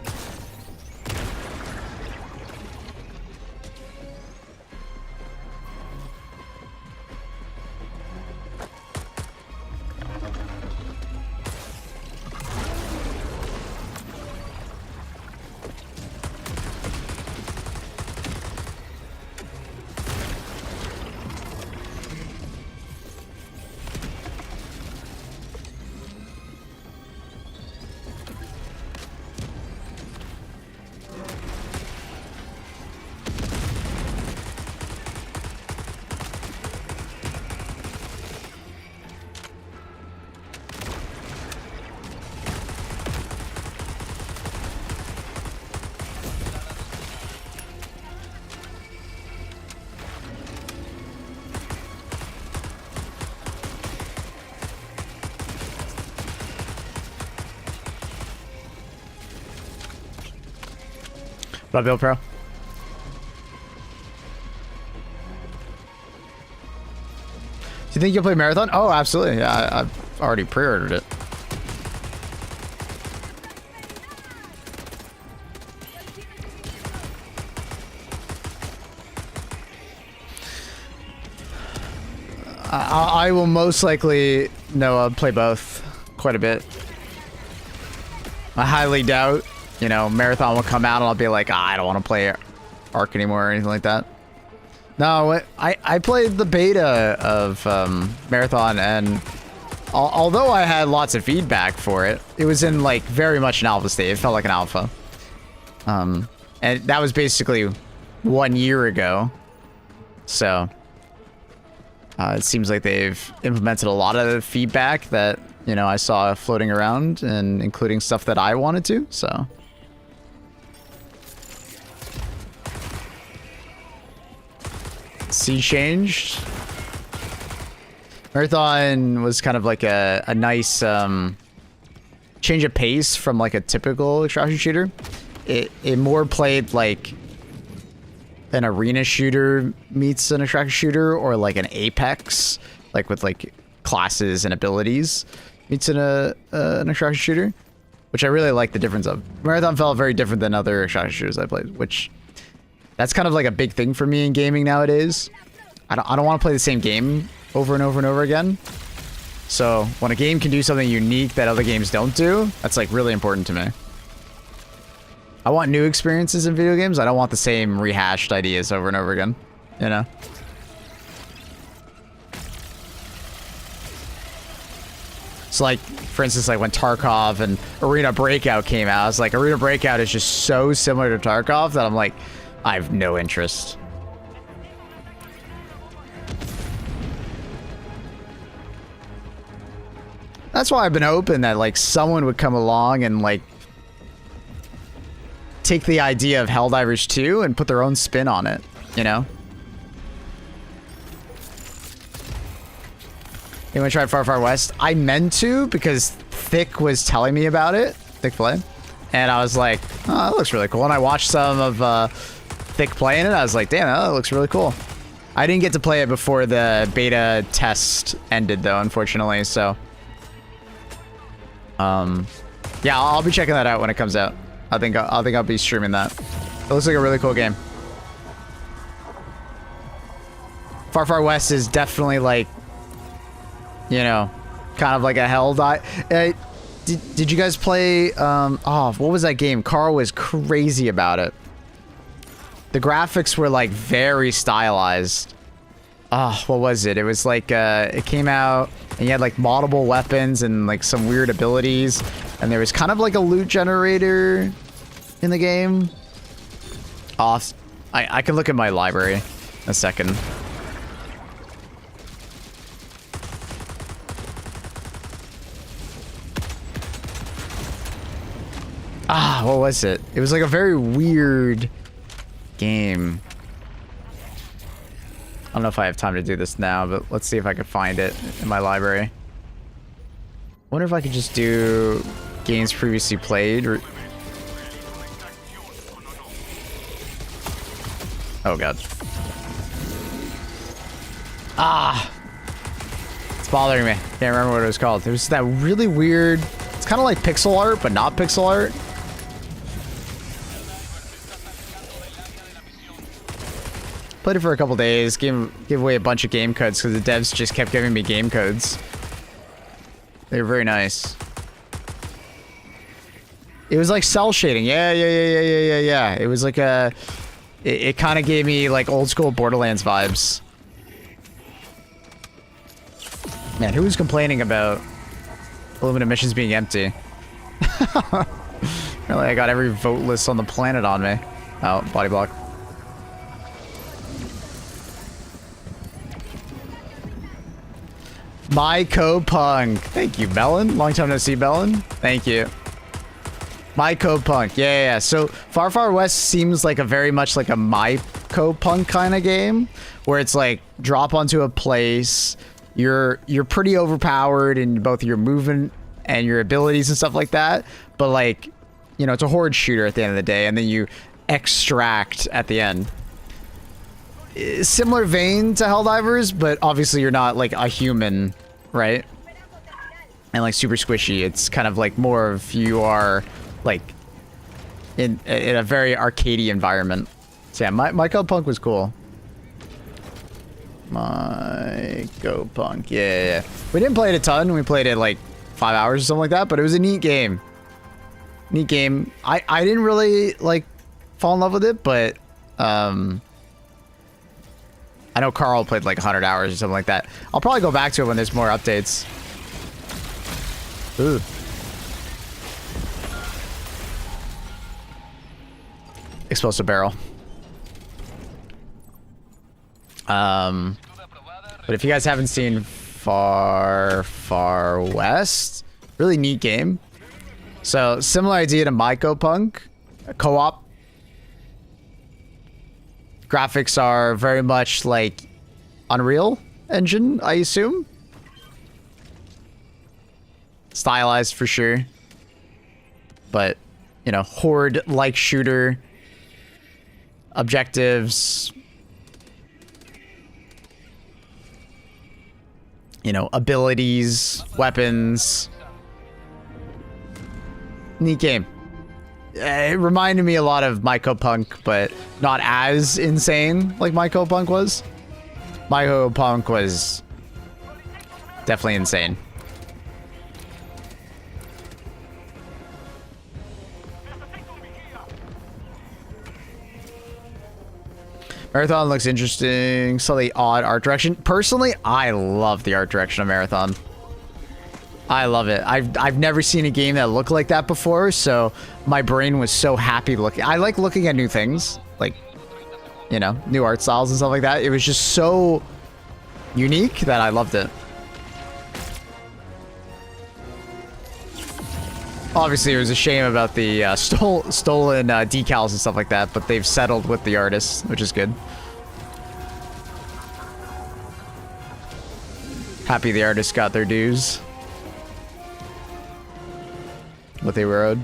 What up, Bill Pro? Do you think you'll play Marathon? Oh, absolutely. Yeah, I've already pre-ordered it. I will most likely play both quite a bit. I highly doubt, Marathon will come out and I'll be like, I don't want to play Arc anymore or anything like that. No, I played the beta of Marathon, and although I had lots of feedback for it, it was in like very much an alpha state. It felt like an alpha. And that was basically 1 year ago. So it seems like they've implemented a lot of the feedback that, I saw floating around, and including stuff that I wanted to, so. Sea changed. Marathon was kind of like a nice change of pace from like a typical extraction shooter. It more played like an arena shooter meets an extraction shooter, or like an Apex, like with like classes and abilities meets an extraction shooter, which I really like the difference of. Marathon felt very different than other extraction shooters I played, which that's kind of like a big thing for me in gaming nowadays. I don't want to play the same game over and over and over again. So when a game can do something unique that other games don't do, that's like really important to me. I want new experiences in video games. I don't want the same rehashed ideas over and over again, So like, for instance, like when Tarkov and Arena Breakout came out, I was like, Arena Breakout is just so similar to Tarkov that I'm like, I have no interest. That's why I've been hoping that like someone would come along and like take the idea of Helldivers 2 and put their own spin on it, Anyone tried Far Far West? I meant to, because Thick was telling me about it, Thick Play, and I was like, oh, that looks really cool. And I watched some of Thick playing it. I was like, damn, that looks really cool. I didn't get to play it before the beta test ended, though, unfortunately. So, yeah, I'll be checking that out when it comes out. I think I'll be streaming that. It looks like a really cool game. Far Far West is definitely like, kind of like a Helldivers. Did you guys play, what was that game? Carl was crazy about it. The graphics were like very stylized. What was it? It was like, it came out and you had like multiple weapons and like some weird abilities. And there was kind of like a loot generator in the game. I can look at my library in a second. What was it? It was like a very weird game. I don't know if I have time to do this now, but let's see if I can find it in my library. I wonder if I could just do games previously played. Or... Oh god. It's bothering me. Can't remember what it was called. It was that really weird... It's kind of like pixel art, but not pixel art. Played it for a couple days, gave away a bunch of game codes because the devs just kept giving me game codes. They were very nice. It was like cell shading. Yeah. It was like a... It kind of gave me like old school Borderlands vibes. Man, who was complaining about Illuminate missions being empty? Really, I got every vote list on the planet on me. Oh, body block. My co-punk. Thank you, Bellin. Long time no see, Bellin. Thank you. My co-punk. Yeah. So Far Far West seems like a very much like a my co-punk kind of game, where it's like drop onto a place. You're pretty overpowered in both your movement and your abilities and stuff like that. But like, it's a horde shooter at the end of the day, and then you extract at the end. Similar vein to Helldivers, but obviously you're not like a human, right? And like super squishy. It's kind of like more of you are like in a very arcadey environment. So yeah, Myco Punk was cool. Myco Punk, yeah. We didn't play it a ton. We played it like 5 hours or something like that, but it was a neat game. Neat game. I didn't really like fall in love with it, but I know Carl played like 100 hours or something like that. I'll probably go back to it when there's more updates. Ooh. Explosive barrel. But if you guys haven't seen Far West, really neat game. So similar idea to Myco Punk, co-op. Graphics are very much like Unreal Engine, I assume. Stylized for sure. But, you know, horde-like shooter. Objectives. You know, abilities, weapons. Neat game. It reminded me a lot of Myco Punk, but not as insane like Myco Punk was. Myco Punk was definitely insane. Marathon looks interesting. Slightly odd art direction. Personally, I love the art direction of Marathon. I love it. I've never seen a game that looked like that before, so my brain was so happy looking. I like looking at new things, like, you know, new art styles and stuff like that. It was just so unique that I loved it. Obviously, it was a shame about the stolen decals and stuff like that, but they've settled with the artists, which is good. Happy the artists got their dues. What they were owed.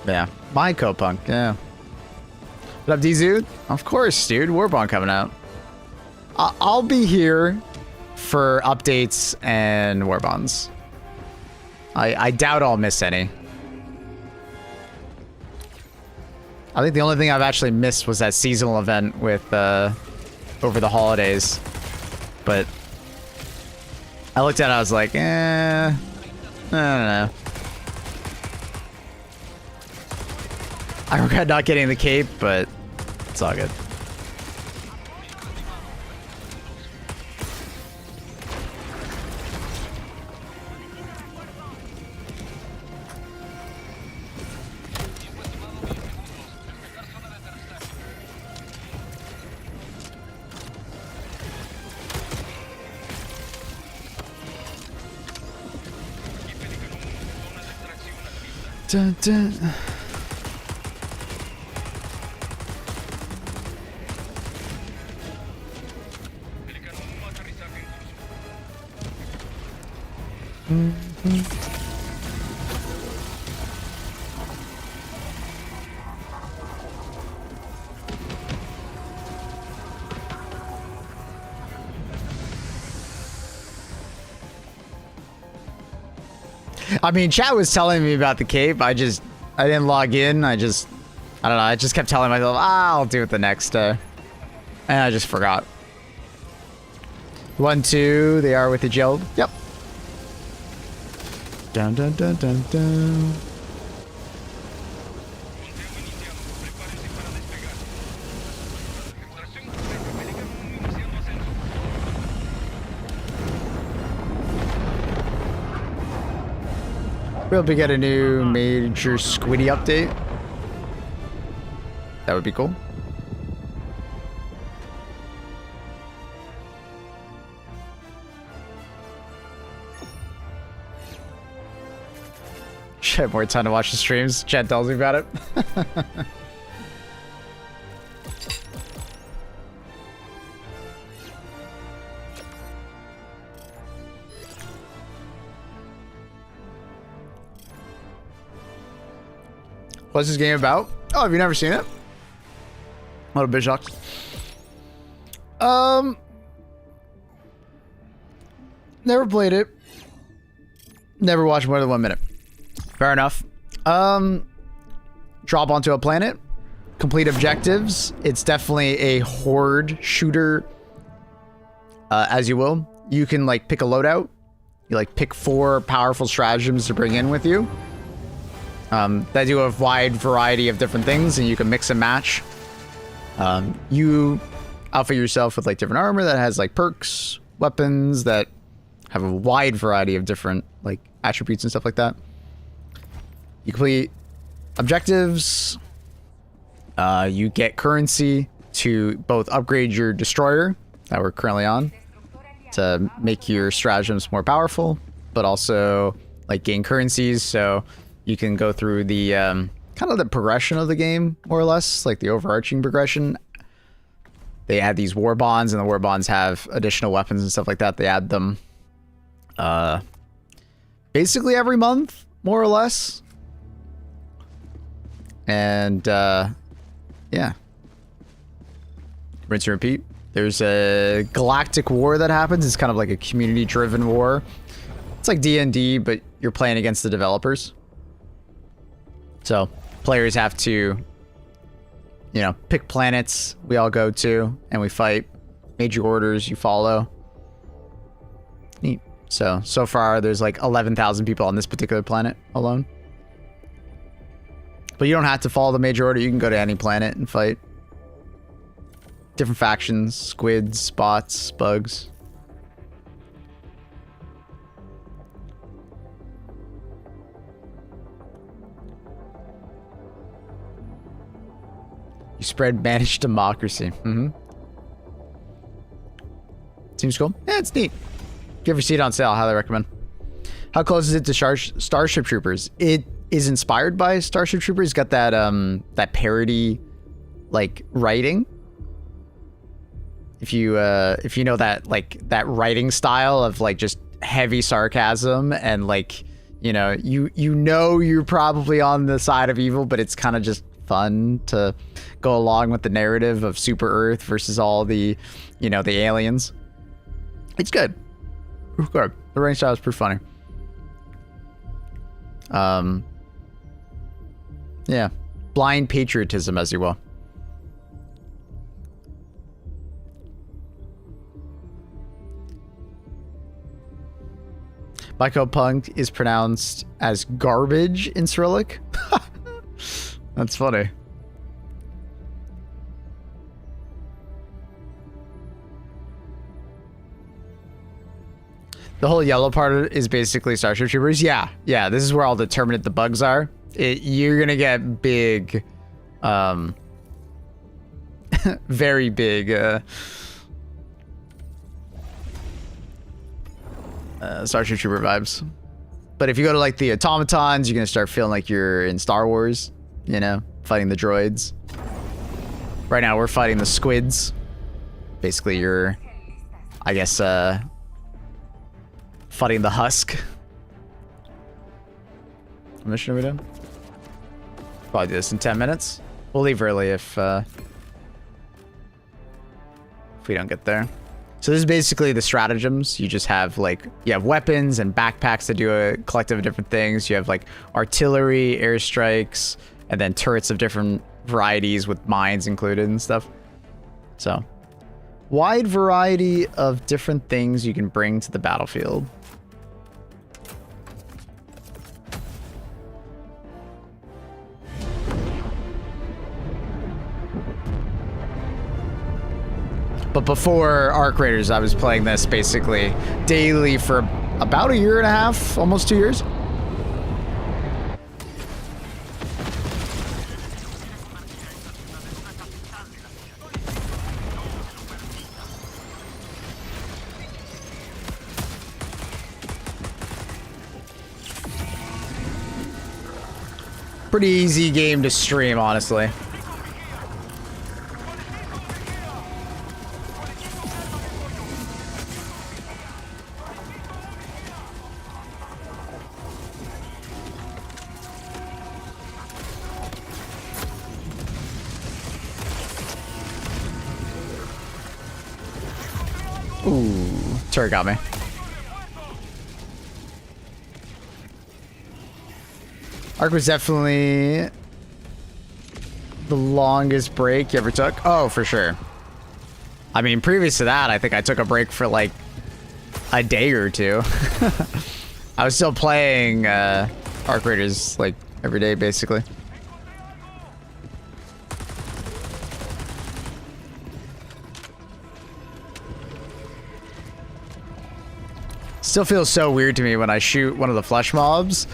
Yeah, Myco Punk, yeah. What up, D-Zoot? Of course, dude. Warbond coming out. I'll be here for updates and Warbonds. I doubt I'll miss any. I think the only thing I've actually missed was that seasonal event with over the holidays. But I looked at it, I was like, I don't know. I regret not getting the cape, but it's all good. Dun, dun. I mean, chat was telling me about the cape. I didn't log in. I don't know. I just kept telling myself, I'll do it the next day. And I just forgot. 1, 2, they are with the gel. Yep. Dun dun dun dun dun. We'll be getting a new major squiddy update. That would be cool. Should have more time to watch the streams. Chat tells me about it. What's this game about? Oh, have you never seen it? A little bit shocked. Never played it. Never watched more than 1 minute. Fair enough. Drop onto a planet. Complete objectives. It's definitely a horde shooter. As you will. You can like pick a loadout. You like pick 4 powerful stratagems to bring in with you. They do a wide variety of different things, and you can mix and match. You outfit yourself with like different armor that has like perks, weapons that have a wide variety of different like attributes and stuff like that. You complete objectives. You get currency to both upgrade your destroyer that we're currently on to make your stratagems more powerful, but also like gain currencies, so you can go through the kind of the progression of the game, more or less, like the overarching progression. They add these war bonds, and the war bonds have additional weapons and stuff like that. They add them basically every month, more or less. And yeah, rinse and repeat. There's a galactic war that happens. It's kind of like a community-driven war. It's like D&D, but you're playing against the developers. So players have to, you know, pick planets we all go to, and we fight. Major orders you follow. Neat. So far there's like 11,000 people on this particular planet alone. But you don't have to follow the major order. You can go to any planet and fight. Different factions, squids, bots, bugs. You spread managed democracy. Seems cool. Yeah, it's neat. If you ever see it on sale, I highly recommend. How close is it to Starship Troopers? It is inspired by Starship Troopers. It's got that that parody like writing. If you know that like that writing style of like just heavy sarcasm and like, you know you're probably on the side of evil, but it's kind of just fun to go along with the narrative of Super Earth versus all the, you know, the aliens. It's good. It's good. The writing style is pretty funny. Yeah, blind patriotism, as you will. Mycopunk is pronounced as garbage in Cyrillic. That's funny. The whole yellow part is basically Starship Troopers. Yeah, this is where all the Terminate the bugs are. You're gonna get big, very big, Starship Trooper vibes. But if you go to like the automatons, you're gonna start feeling like you're in Star Wars, you know, fighting the droids. Right now we're fighting the squids. Basically you're, I guess, fighting the husk. What mission are we doing? Probably do this in 10 minutes. We'll leave early if we don't get there. So this is basically the stratagems. You just have like, you have weapons and backpacks that do a collective of different things. You have like artillery, airstrikes, and then turrets of different varieties with mines included and stuff. So, wide variety of different things you can bring to the battlefield. But before Outriders, I was playing this basically daily for about a year and a half, almost 2 years. Pretty easy game to stream, honestly. Ooh, turret got me. Arc was definitely the longest break you ever took. Oh, for sure. I mean, previous to that, I think I took a break for like a day or two. I was still playing Outriders like every day, basically. Still feels so weird to me when I shoot one of the flesh mobs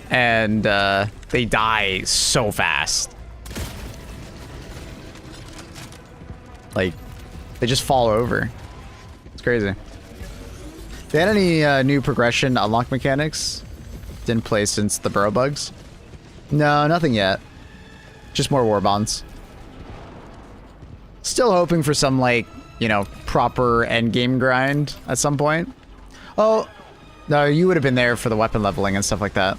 and they die so fast. Like, they just fall over. It's crazy. They had any new progression unlock mechanics? Didn't play since the burrow bugs? No, nothing yet. Just more Warbonds. Still hoping for some, like, you know, proper endgame grind at some point. Oh, no, you would have been there for the weapon leveling and stuff like that.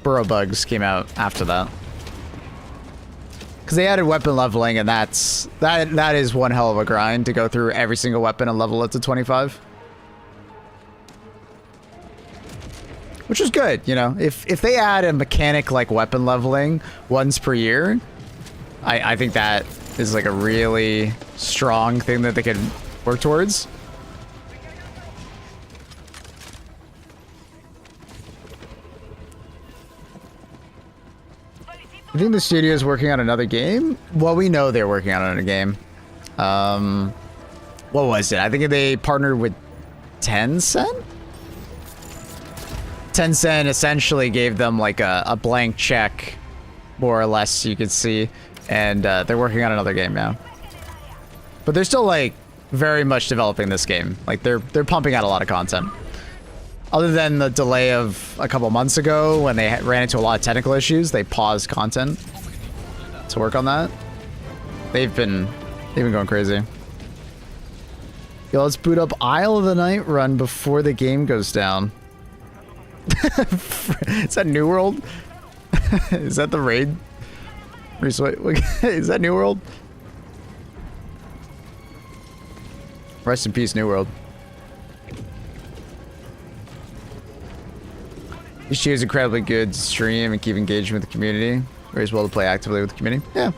Burrow bugs came out after that. Because they added weapon leveling, and that is one hell of a grind to go through every single weapon and level it to 25. Which is good, you know. If they add a mechanic like weapon leveling once per year, I think that is like a really strong thing that they could work towards. I think the studio is working on another game. Well, we know they're working on another game. What was it? I think they partnered with Tencent? Tencent essentially gave them like a blank check, more or less, you could see. And they're working on another game now. But they're still like very much developing this game. Like they're pumping out a lot of content. Other than the delay of a couple months ago when they ran into a lot of technical issues, they paused content to work on that. They've been going crazy. Yo, let's boot up Isle of the Night Run before the game goes down. Is that New World? Is that the raid? Is that New World? Rest in peace, New World. H2 is incredibly good to stream and keep engaging with the community. Very well to play actively with the community. Yeah,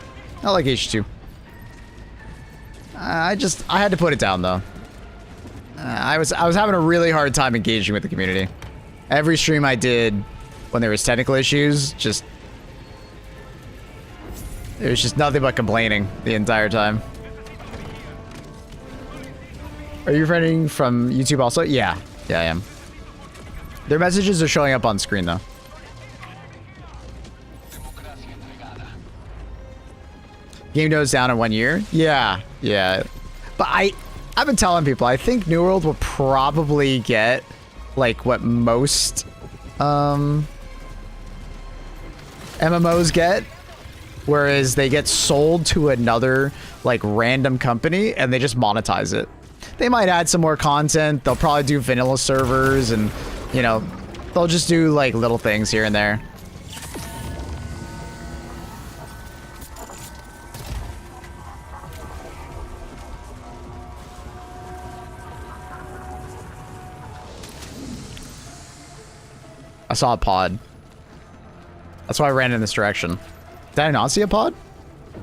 I like H2. I had to put it down though. I was having a really hard time engaging with the community. Every stream I did when there was technical issues, it was just nothing but complaining the entire time. Are you friending from YouTube also? Yeah, I am. Their messages are showing up on screen though. Game goes down in 1 year? Yeah. But I've been telling people, I think New World will probably get like what most MMOs get, whereas they get sold to another like random company and they just monetize it. They might add some more content. They'll probably do vanilla servers and, you know, they'll just do like little things here and there. I saw a pod. That's why I ran in this direction. Did I not see a pod? Am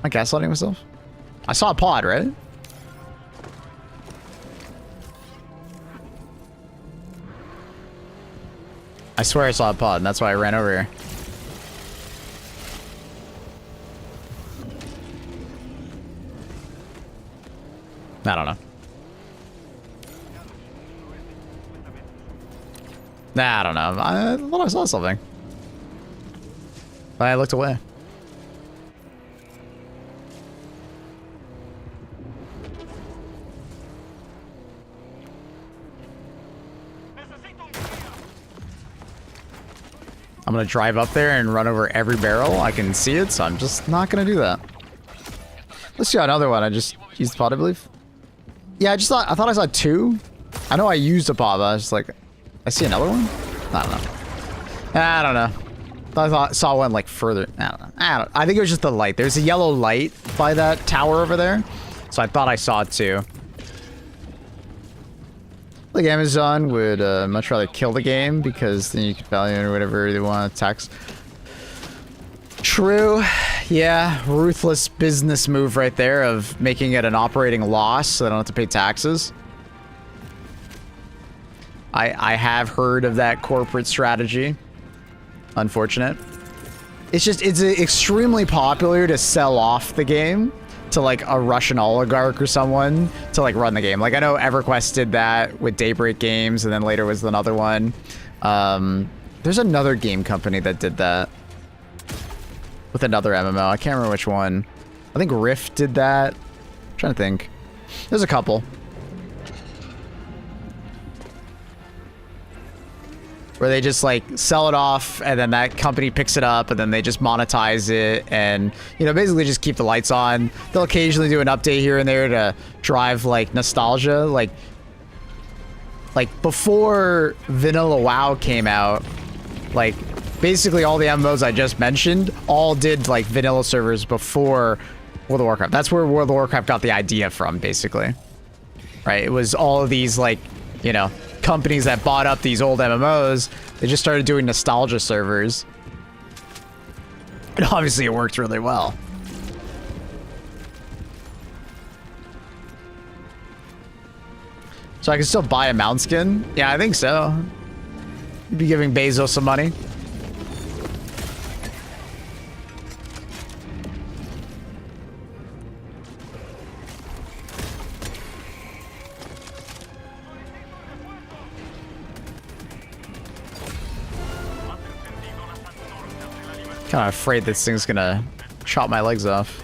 I gaslighting myself? I saw a pod, right? I swear I saw a pod, and that's why I ran over here. I don't know. Nah, I don't know. I thought I saw something. But I looked away. I'm gonna drive up there and run over every barrel. I can see it, so I'm just not gonna do that. Let's do another one. I just used the pod, I believe. Yeah, I thought I saw two. I know I used a pod, but I was just like, I see another one? I don't know. I saw one like further. I don't know. I think it was just the light. There's a yellow light by that tower over there. So I thought I saw it too. Like Amazon would much rather kill the game because then you could value it or whatever they want to tax. True. Yeah, ruthless business move right there of making it an operating loss so they don't have to pay taxes. I have heard of that corporate strategy. Unfortunate. It's just, it's extremely popular to sell off the game to like a Russian oligarch or someone to like run the game. Like I know EverQuest did that with Daybreak Games and then later was another one. There's another game company that did that with another MMO. I can't remember which one. I think Rift did that. I'm trying to think. There's a couple. Where they just like sell it off and then that company picks it up and then they just monetize it and, you know, basically just keep the lights on. They'll occasionally do an update here and there to drive like nostalgia. Like before Vanilla WoW came out, like basically all the MMOs I just mentioned all did like vanilla servers before World of Warcraft. That's where World of Warcraft got the idea from, basically. Right? It was all of these like, you know, companies that bought up these old MMOs, they just started doing nostalgia servers. And obviously it worked really well. So I can still buy a mount skin? Yeah, I think so. You'd be giving Bezos some money. Kind of afraid this thing's gonna chop my legs off.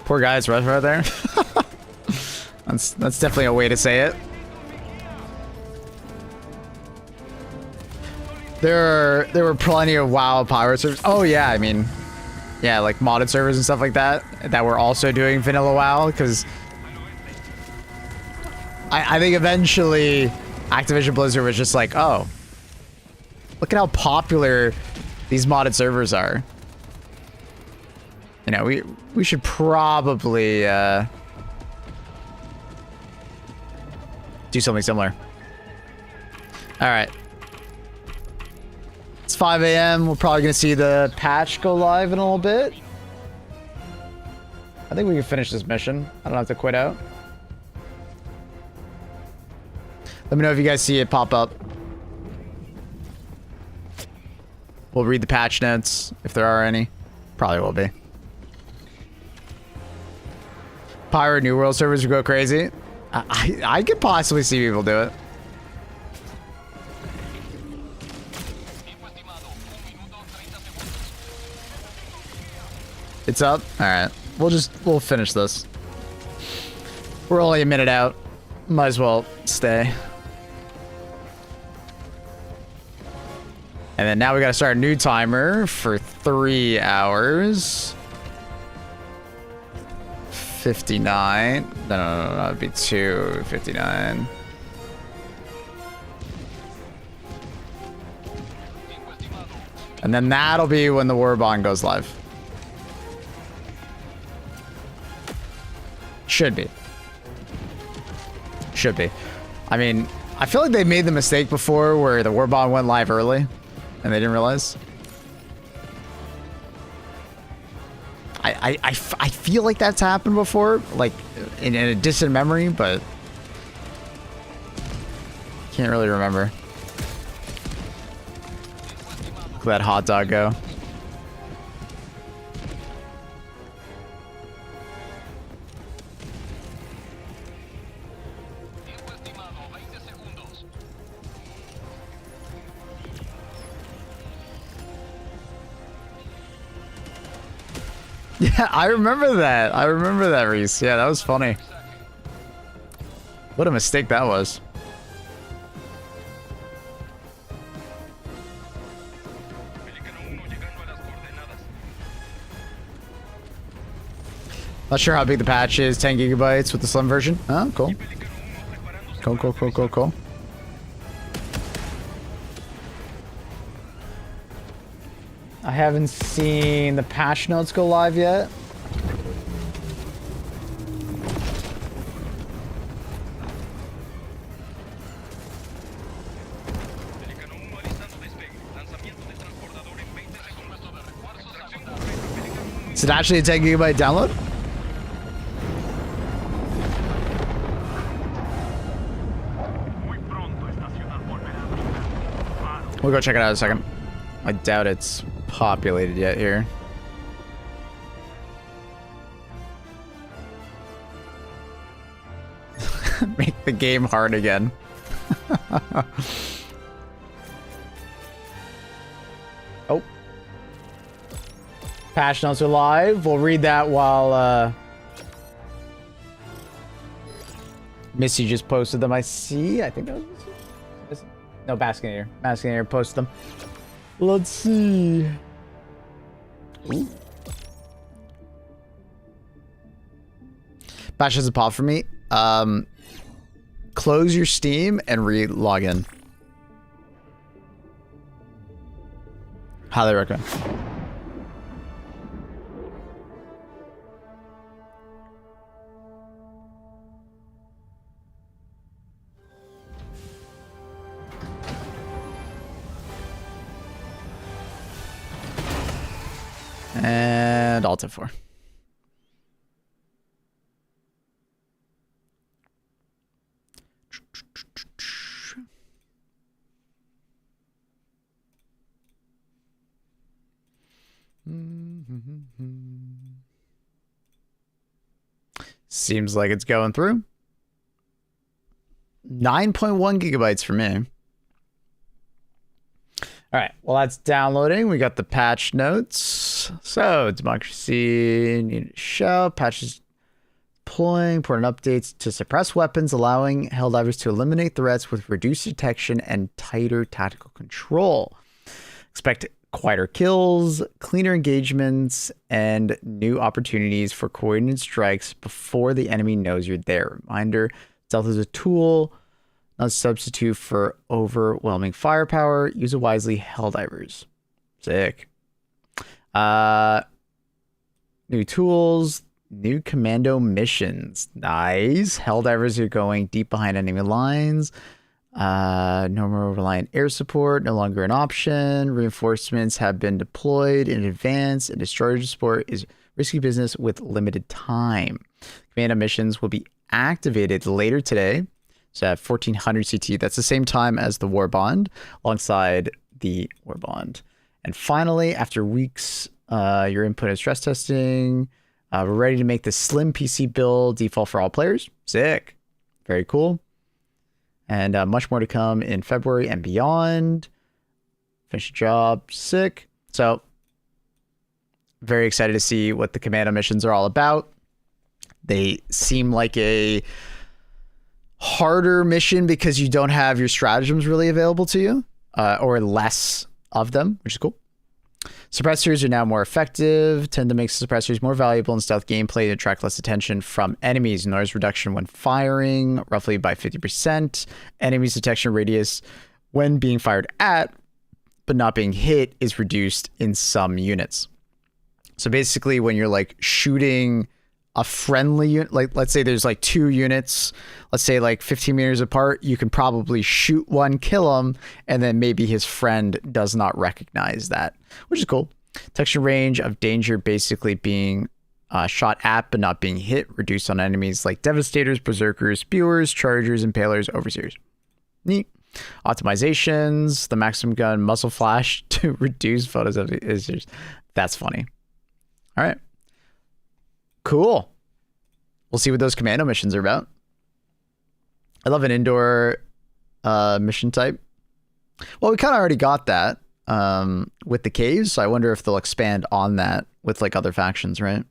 Poor guy's right there. That's definitely a way to say it. There were plenty of WoW power servers. Oh yeah, I mean, yeah, like modded servers and stuff like that that were also doing vanilla WoW because I think eventually Activision Blizzard was just like, oh, look at how popular these modded servers are. You know, we should probably do something similar. All right. It's 5 a.m. We're probably going to see the patch go live in a little bit. I think we can finish this mission. I don't have to quit out. Let me know if you guys see it pop up. We'll read the patch notes if there are any. Probably will be. Pirate New World servers will go crazy. I could possibly see people do it. It's up? Alright. We'll finish this. We're only a minute out. Might as well stay. And then now we gotta start a new timer for 3 hours. 59. No, it'd be 2:59. And then that'll be when the Warbond goes live. Should be. Should be. I mean, I feel like they made the mistake before where the Warbond went live early and they didn't realize. I feel like that's happened before, like in a distant memory, but can't really remember. Look at that hot dog go. Yeah, I remember that. I remember that, Reese. Yeah, that was funny. What a mistake that was. Not sure how big the patch is. 10 gigabytes with the slim version. Oh, cool. Cool. I haven't seen the patch notes go live yet. Is it actually a 10 gigabyte download? We'll go check it out in a second. I doubt it's populated yet here. Make the game hard again. Oh. Patch notes are live. We'll read that while Missy just posted them. I see. I think that was Missy. No, Baskinator. Baskinator posted them. Let's see. Ooh. Patch doesn't pop for me. Close your Steam and re-log in. Highly recommend. And Alt F4. Seems like it's going through. 9.1 gigabytes for me. All right, well, that's downloading. We got the patch notes. So, democracy needed to show. Patches deploying. Important updates to suppress weapons, allowing Helldivers to eliminate threats with reduced detection and tighter tactical control. Expect quieter kills, cleaner engagements, and new opportunities for coordinated strikes before the enemy knows you're there. Reminder, stealth is a tool, not a substitute for overwhelming firepower. Use it wisely, Helldivers. Sick. New tools, new Commando missions. Nice. Helldivers are going deep behind enemy lines. No more reliant air support, no longer an option. Reinforcements have been deployed in advance, and destroyer support is risky business with limited time. Commando missions will be activated later today. So at 1400 CT, that's the same time as the Warbond, alongside the Warbond. And finally, after weeks, your input and stress testing, we're ready to make the slim PC build default for all players. Sick. Very cool. And much more to come in February and beyond. Finish the job. Sick. So, very excited to see what the Commando missions are all about. They seem like a harder mission because you don't have your stratagems really available to you, or less of them, which is cool. Suppressors are now more effective, tend to make suppressors more valuable in stealth gameplay to attract less attention from enemies. Noise reduction when firing, roughly by 50%. Enemies detection radius when being fired at, but not being hit, is reduced in some units. So basically, when you're like shooting a friendly unit, like let's say there's like two units, let's say like 15 meters apart, you can probably shoot one, kill him, and then maybe his friend does not recognize that, which is cool. Detection range of danger basically being shot at but not being hit, reduced on enemies like devastators, berserkers, spewers, chargers, impalers, overseers. Neat. Optimizations, the maximum gun muzzle flash to reduce photos of visitors. That's funny. All right. Cool. We'll see what those Commando missions are about. I love an indoor mission type. Well, we kind of already got that with the caves, so I wonder if they'll expand on that with like other factions, right?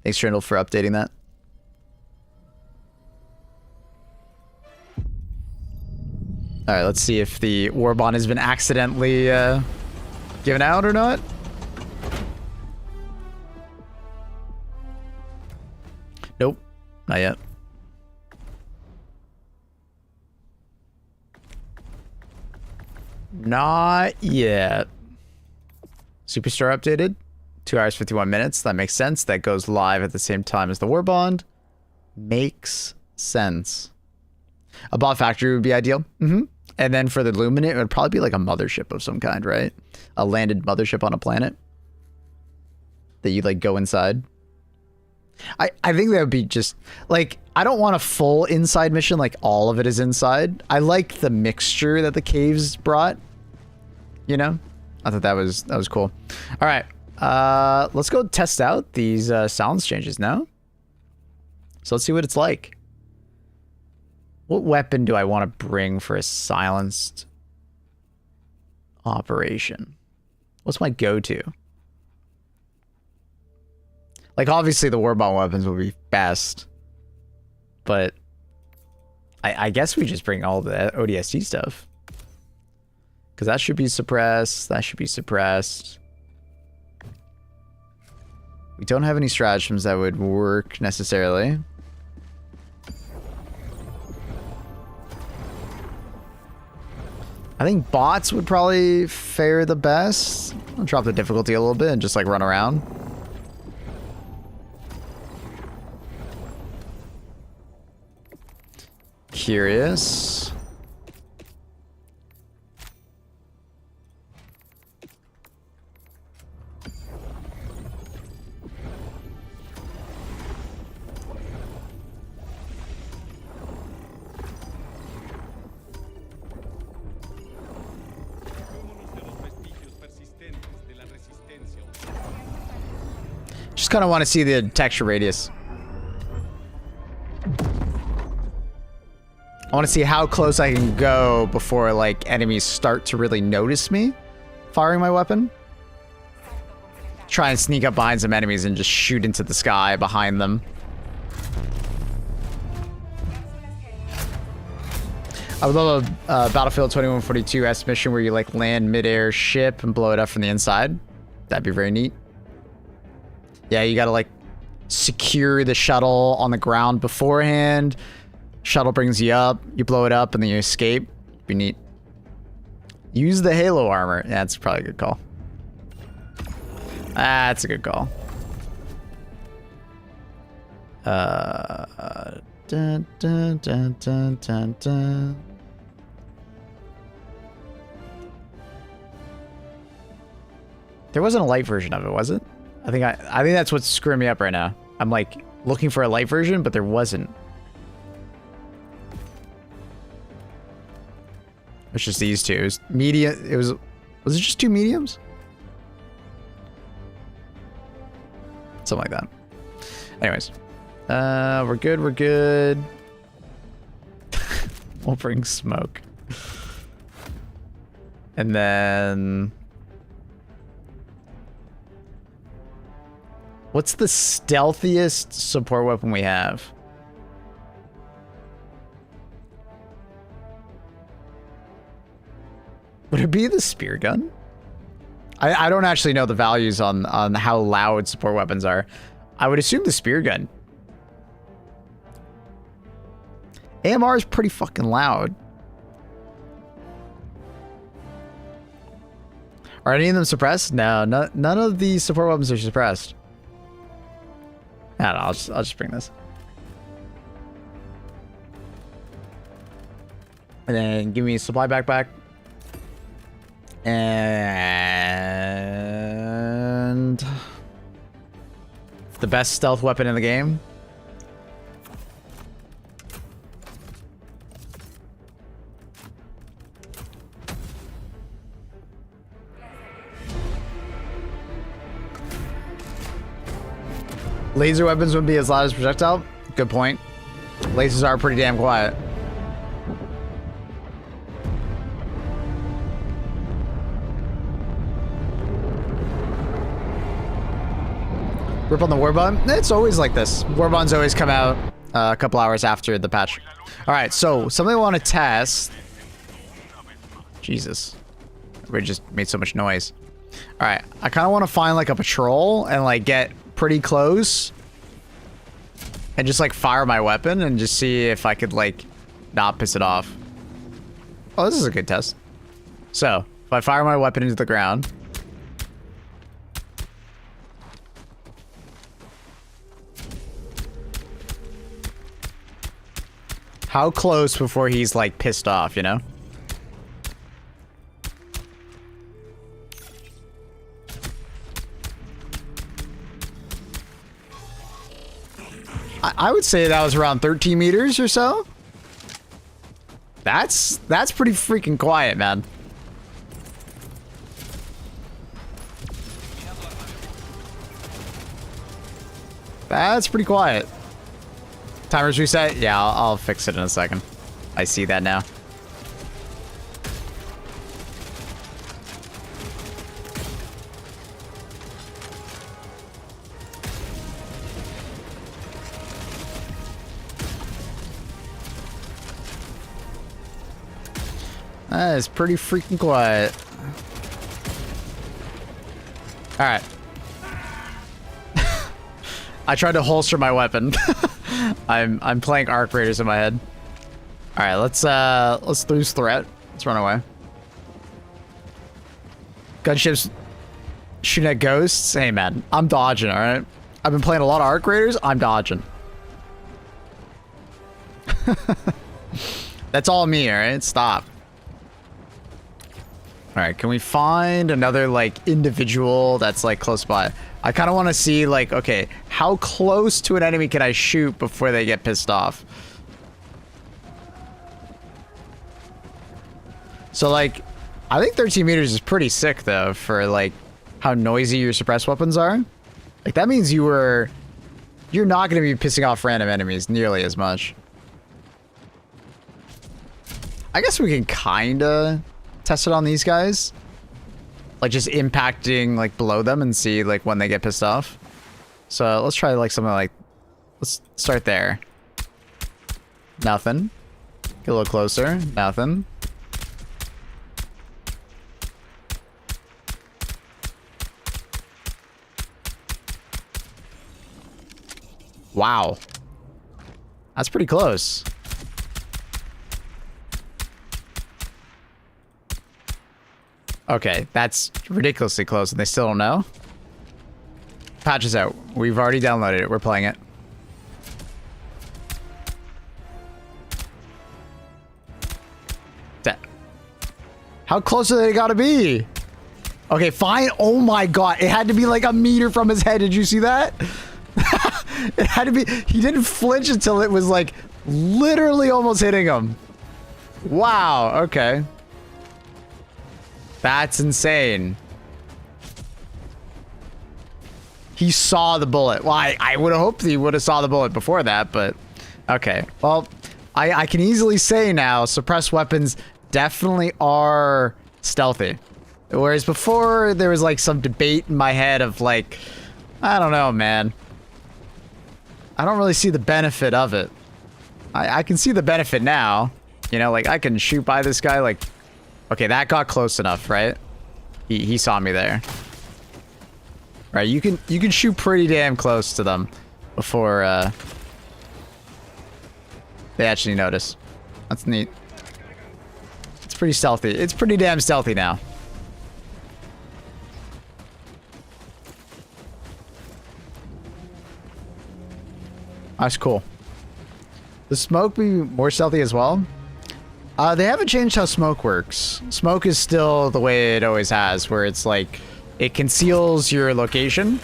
Thanks, Trindle, for updating that. All right, let's see if the Warbond has been accidentally given out or not. Nope, not yet. Not yet. Superstore updated. 2 hours, 51 minutes. That makes sense. That goes live at the same time as the Warbond. Makes sense. A bot factory would be ideal. And then for the Luminate, it would probably be like a mothership of some kind, right? A landed mothership on a planet that you'd like go inside. I think that would be just like, I don't want a full inside mission like all of it is inside. I like the mixture that the caves brought, you know? I thought that was cool. All right, let's go test out these sounds changes now. So let's see what it's like. What weapon do I want to bring for a silenced operation? What's my go-to? Like, obviously, the Warbond weapons will be best. But I guess we just bring all the ODST stuff. Because that should be suppressed. That should be suppressed. We don't have any stratagems that would work necessarily. I think bots would probably fare the best. I'll drop the difficulty a little bit and just like run around. Curious. Just kind of want to see the texture radius. I want to see how close I can go before like enemies start to really notice me firing my weapon. Try and sneak up behind some enemies and just shoot into the sky behind them. I would love a Battlefield 2142 mission where you like land mid-air ship and blow it up from the inside. That'd be very neat. Yeah, you gotta like secure the shuttle on the ground beforehand. Shuttle brings you up, you blow it up, and then you escape. Be neat. Use the Halo armor. Yeah, that's probably a good call. That's a good call. Dun, dun, dun, dun, dun, dun. There wasn't a light version of it, was it? I think that's what's screwing me up right now. I'm like looking for a light version, but there wasn't. It's just these two. It was medium. Was it just 2 mediums? Something like that. Anyways, we're good. We're good. We'll bring smoke, and then. What's the stealthiest support weapon we have? Would it be the spear gun? I don't actually know the values on how loud support weapons are. I would assume the spear gun. AMR is pretty fucking loud. Are any of them suppressed? No, none of the support weapons are suppressed. I don't know, I'll just bring this. And then give me a supply backpack. And the best stealth weapon in the game. Laser weapons wouldn't be as loud as projectile. Good point. Lasers are pretty damn quiet. Rip on the Warbond? It's always like this. Warbonds always come out a couple hours after the patch. Alright, so something I want to test. Jesus. Everybody just made so much noise. Alright, I kind of want to find like a patrol and like get pretty close. And just like fire my weapon and just see if I could like not piss it off. Oh, this is a good test. So, if I fire my weapon into the ground... How close before he's, like, pissed off, you know? I would say that was around 13 meters or so. That's pretty freaking quiet, man. That's pretty quiet. Timer's reset? Yeah, I'll fix it in a second. I see that now. That is pretty freaking quiet. Alright. I tried to holster my weapon. I'm playing Outriders in my head. All right, let's lose threat. Let's run away. Gunships shooting at ghosts. Hey man, I'm dodging. All right, I've been playing a lot of Outriders. I'm dodging. That's all me. All right, stop. All right, can we find another like individual that's like close by? I kind of want to see like, okay, how close to an enemy can I shoot before they get pissed off? So like, I think 13 meters is pretty sick though for like how noisy your suppressed weapons are. Like that means you're not going to be pissing off random enemies nearly as much. I guess we can kind of test it on these guys. Like just impacting like below them and see like when they get pissed off. So let's try like something like, let's start there. Nothing. Get a little closer. Nothing. Wow. That's pretty close. Okay, that's ridiculously close and they still don't know. Patch is out. We've already downloaded it. We're playing it. How close do they gotta be? Okay, fine. Oh my god. It had to be like a meter from his head. Did you see that? It had to be. He didn't flinch until it was like literally almost hitting him. Wow. Okay. That's insane. He saw the bullet. Well, I would have hoped he would have saw the bullet before that, but okay. Well, I can easily say now, suppressed weapons definitely are stealthy. Whereas before, there was like some debate in my head of like, I don't know, man. I don't really see the benefit of it. I can see the benefit now. You know, like I can shoot by this guy like... Okay, that got close enough, right? He saw me there. Right, you can shoot pretty damn close to them before they actually notice. That's neat. It's pretty stealthy. It's pretty damn stealthy now. That's cool. The smoke be more stealthy as well? They haven't changed how smoke works. Smoke is still the way it always has, where it's like, it conceals your location.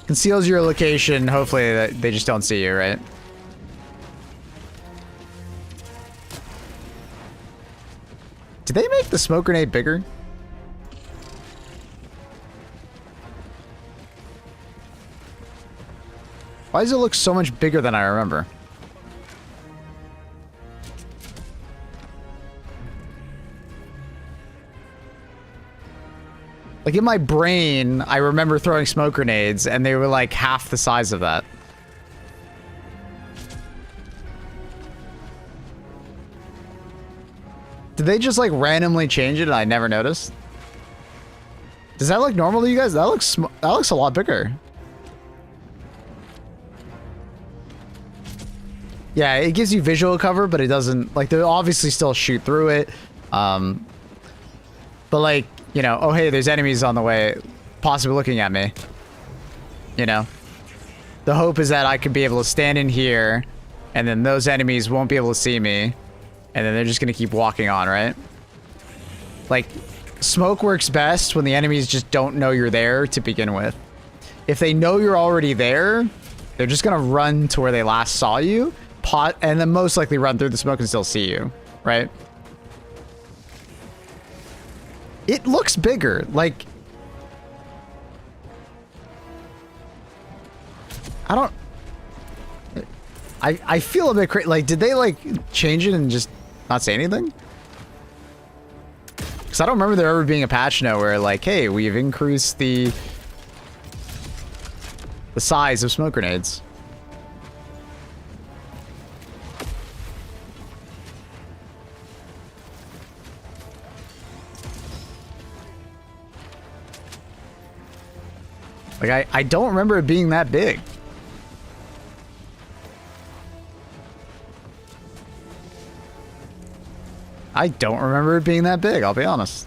Conceals your location, hopefully they just don't see you, right? Did they make the smoke grenade bigger? Why does it look so much bigger than I remember? Like in my brain, I remember throwing smoke grenades and they were like half the size of that. Did they just like randomly change it and I never noticed? Does that look normal to you guys? That looks a lot bigger. Yeah, it gives you visual cover, but it doesn't, like, they'll obviously still shoot through it. But like, you know, oh hey, there's enemies on the way, possibly looking at me. You know? The hope is that I could be able to stand in here, and then those enemies won't be able to see me, and then they're just gonna keep walking on, right? Like, smoke works best when the enemies just don't know you're there to begin with. If they know you're already there, they're just gonna run to where they last saw you, and then most likely run through the smoke and still see you, right? It looks bigger, like... I don't... I feel a bit crazy. Like, did they, like, change it and just not say anything? Because I don't remember there ever being a patch note where, like, hey, we've increased the size of smoke grenades. Like, I don't remember it being that big. I don't remember it being that big, I'll be honest.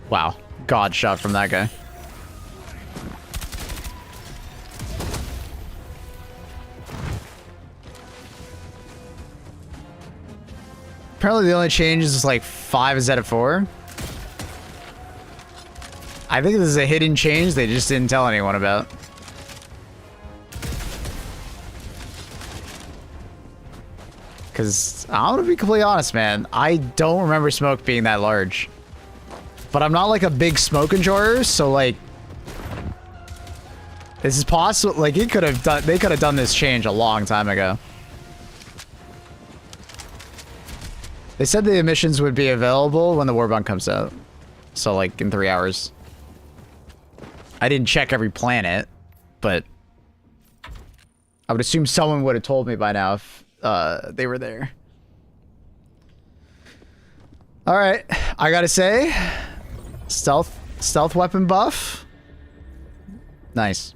Wow. God shot from that guy. Apparently the only change is like 5 instead of 4. I think this is a hidden change they just didn't tell anyone about. Because I'm gonna be completely honest, man. I don't remember smoke being that large. But I'm not like a big smoke enjoyer, so like... This is possible. Like, they could have done this change a long time ago. They said the emissions would be available when the Warbond comes out. So, like, in 3 hours. I didn't check every planet, but I would assume someone would have told me by now if they were there. Alright, I gotta say, stealth weapon buff. Nice.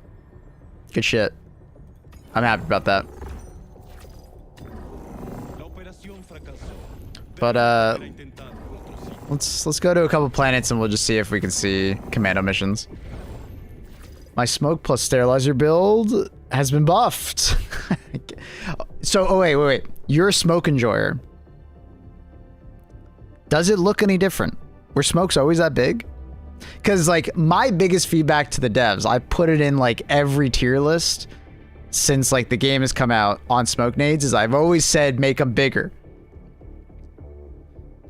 Good shit. I'm happy about that. But let's go to a couple planets and we'll just see if we can see commando missions. My smoke plus sterilizer build has been buffed. So, oh wait. You're a smoke enjoyer. Does it look any different? Were smokes always that big? Because, like, my biggest feedback to the devs, I put it in, like, every tier list since, like, the game has come out on smoke nades, is I've always said make them bigger.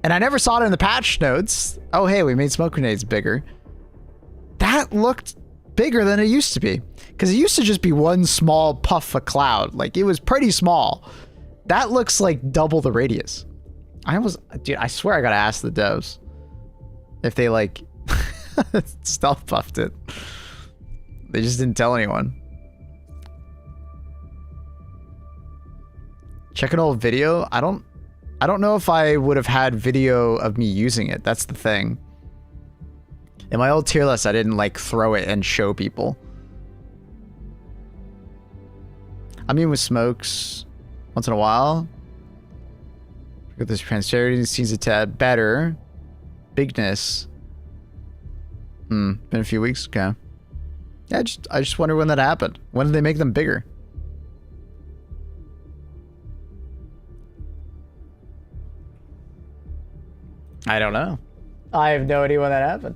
And I never saw it in the patch notes. Oh, hey, we made smoke grenades bigger. That looked bigger than it used to be. Because it used to just be one small puff of cloud. Like, it was pretty small. That looks like double the radius. Dude, I swear I gotta ask the devs if they, like, stealth buffed it. They just didn't tell anyone. Check an old video. I don't know if I would have had video of me using it. That's the thing. In my old tier list, I didn't, like, throw it and show people. I mean, with smokes once in a while. Look at this transparency, seems a tad better. Bigness. Been a few weeks. Okay. Yeah, I just wonder when that happened. When did they make them bigger? I don't know. I have no idea when that happened.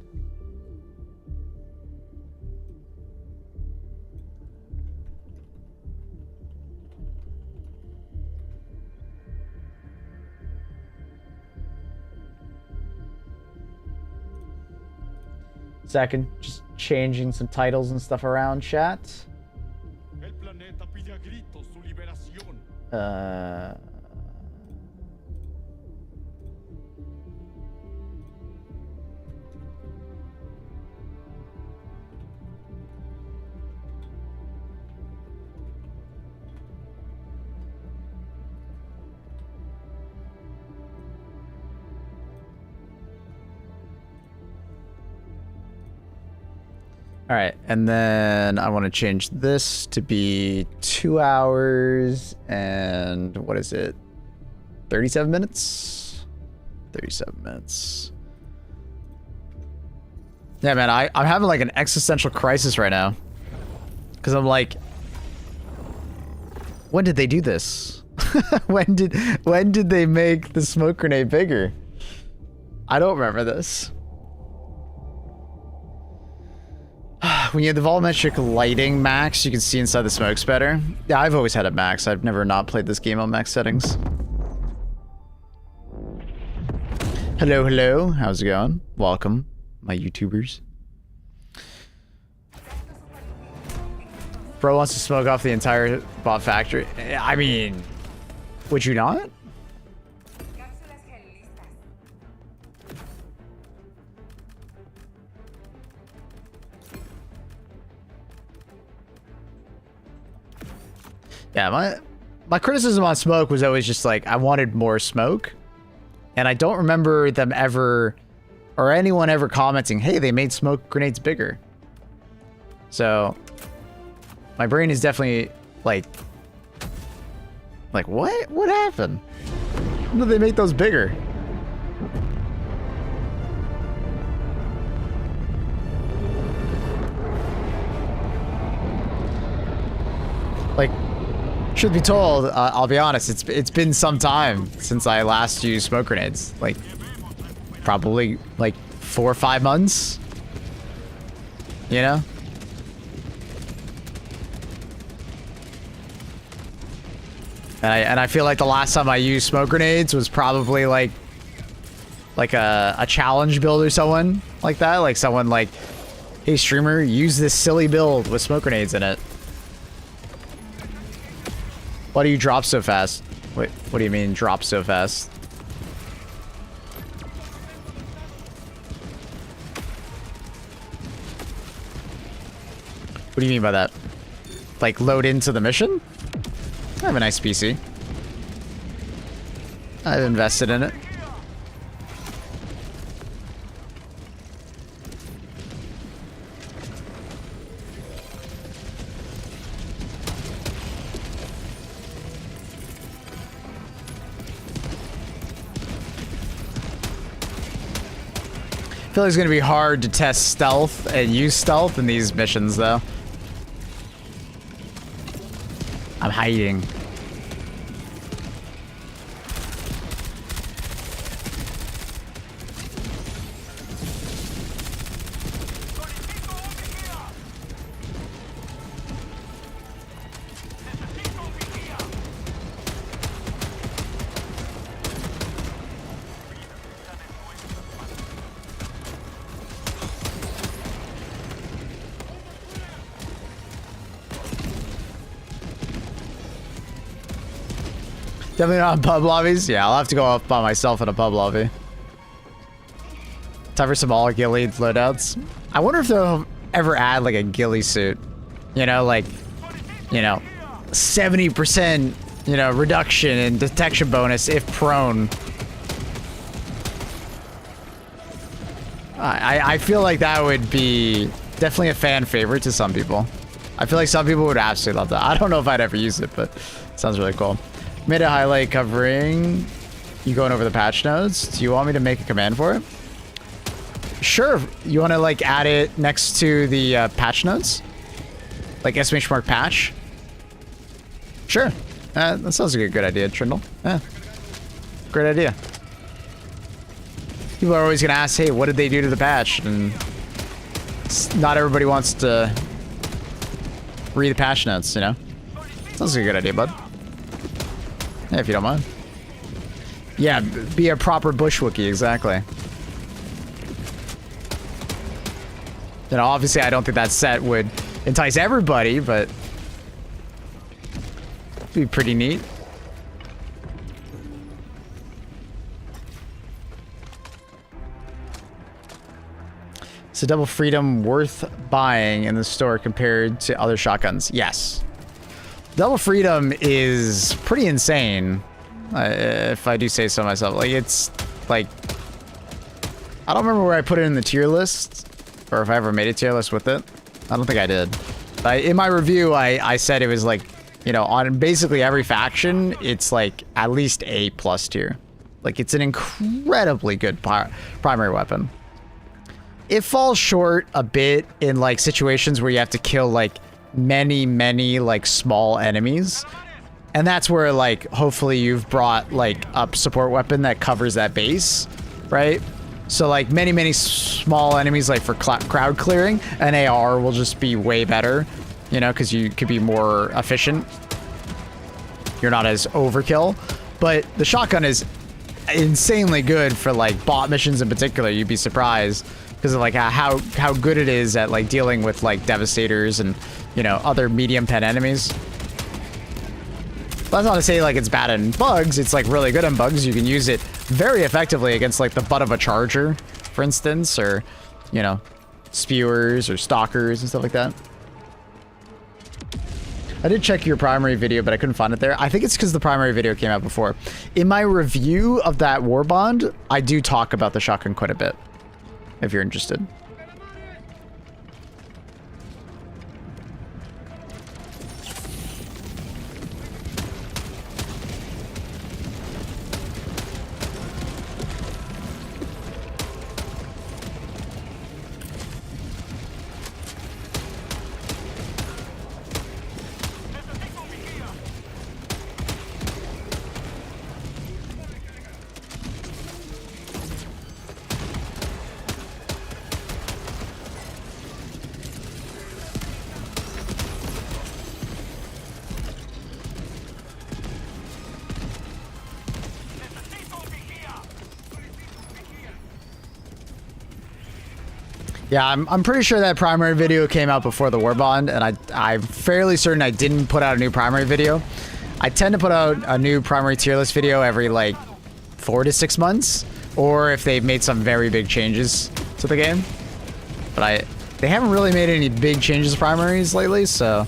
Second, just changing some titles and stuff around, chat. All right, and then I want to change this to be 2 hours and what is it? 37 minutes? 37 minutes. Yeah, man, I'm having like an existential crisis right now. Because I'm like, when did they do this? when did they make the smoke grenade bigger? I don't remember this. When you have the volumetric lighting max, you can see inside the smokes better. Yeah, I've always had it max. I've never not played this game on max settings. Hello, hello. How's it going? Welcome, my YouTubers. Bro wants to smoke off the entire bot factory. I mean, would you not? Cápsulas gel listas. Yeah, my criticism on smoke was always just like, I wanted more smoke. And I don't remember them ever, or anyone ever commenting, hey, they made smoke grenades bigger. So, my brain is definitely like what? What happened? When did they make those bigger? Like, truth be told, I'll be honest, it's been some time since I last used smoke grenades. Like, probably like 4 or 5 months. You know? And I feel like the last time I used smoke grenades was probably like a challenge build or someone like that. Like someone like, hey streamer, use this silly build with smoke grenades in it. Why do you drop so fast? Wait, what do you mean drop so fast? What do you mean by that? Like load into the mission? I have a nice PC. I've invested in it. I feel like it's gonna be hard to test stealth and use stealth in these missions, though. I'm hiding. Definitely not in pub lobbies. Yeah, I'll have to go up by myself in a pub lobby. Time for some all ghillie loadouts. I wonder if they'll ever add like a ghillie suit. You know, like, you know, 70%, you know, reduction in detection bonus if prone. I feel like that would be definitely a fan favorite to some people. I feel like some people would absolutely love that. I don't know if I'd ever use it, but it sounds really cool. Made a highlight covering you going over the patch notes. Do you want me to make a command for it? Sure. You want to like add it next to the patch notes? Like exclamation mark patch? Sure. That sounds like a good idea, Trindle. Yeah. Great idea. People are always going to ask, hey, what did they do to the patch? And not everybody wants to read the patch notes, you know? Sounds like a good idea, bud. Yeah, if you don't mind. Yeah, be a proper bush Wookiee, exactly. You know, obviously I don't think that set would entice everybody, but it'd be pretty neat. Is a double freedom worth buying in the store compared to other shotguns? Yes. Double freedom is pretty insane, if I do say so myself. Like, it's like, I don't remember where I put it in the tier list, or if I ever made a tier list with it. I don't think I did. In my review, I said it was like, you know, on basically every faction, it's like at least A+ tier. Like, it's an incredibly good primary weapon. It falls short a bit in like situations where you have to kill like many like small enemies. And that's where like hopefully you've brought like up support weapon that covers that base, right? So like many small enemies like for crowd clearing, an AR will just be way better, you know, because you could be more efficient. You're not as overkill, but the shotgun is insanely good for like bot missions in particular. You'd be surprised because of like how good it is at like dealing with like devastators and, you know, other medium pen enemies. That's not to say like it's bad in bugs. It's like really good in bugs. You can use it very effectively against like the butt of a charger, for instance, or, you know, spewers or stalkers and stuff like that. I did check your primary video, but I couldn't find it there. I think it's because the primary video came out before. In my review of that Warbond, I do talk about the shotgun quite a bit, if you're interested. Yeah, I'm pretty sure that primary video came out before the Warbond, and I'm fairly certain I didn't put out a new primary video. I tend to put out a new primary tier list video every like 4 to 6 months, or if they've made some very big changes to the game. But they haven't really made any big changes to primaries lately, so.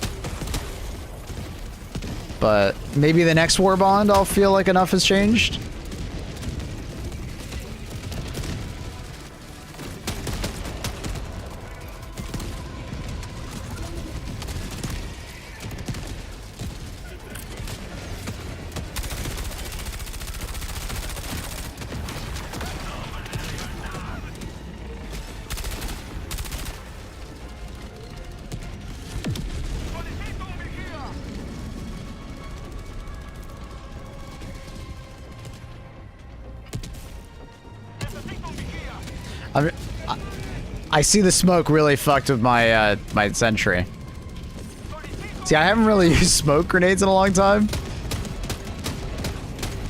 But maybe the next Warbond I'll feel like enough has changed. I see the smoke really fucked with my my sentry. See, I haven't really used smoke grenades in a long time.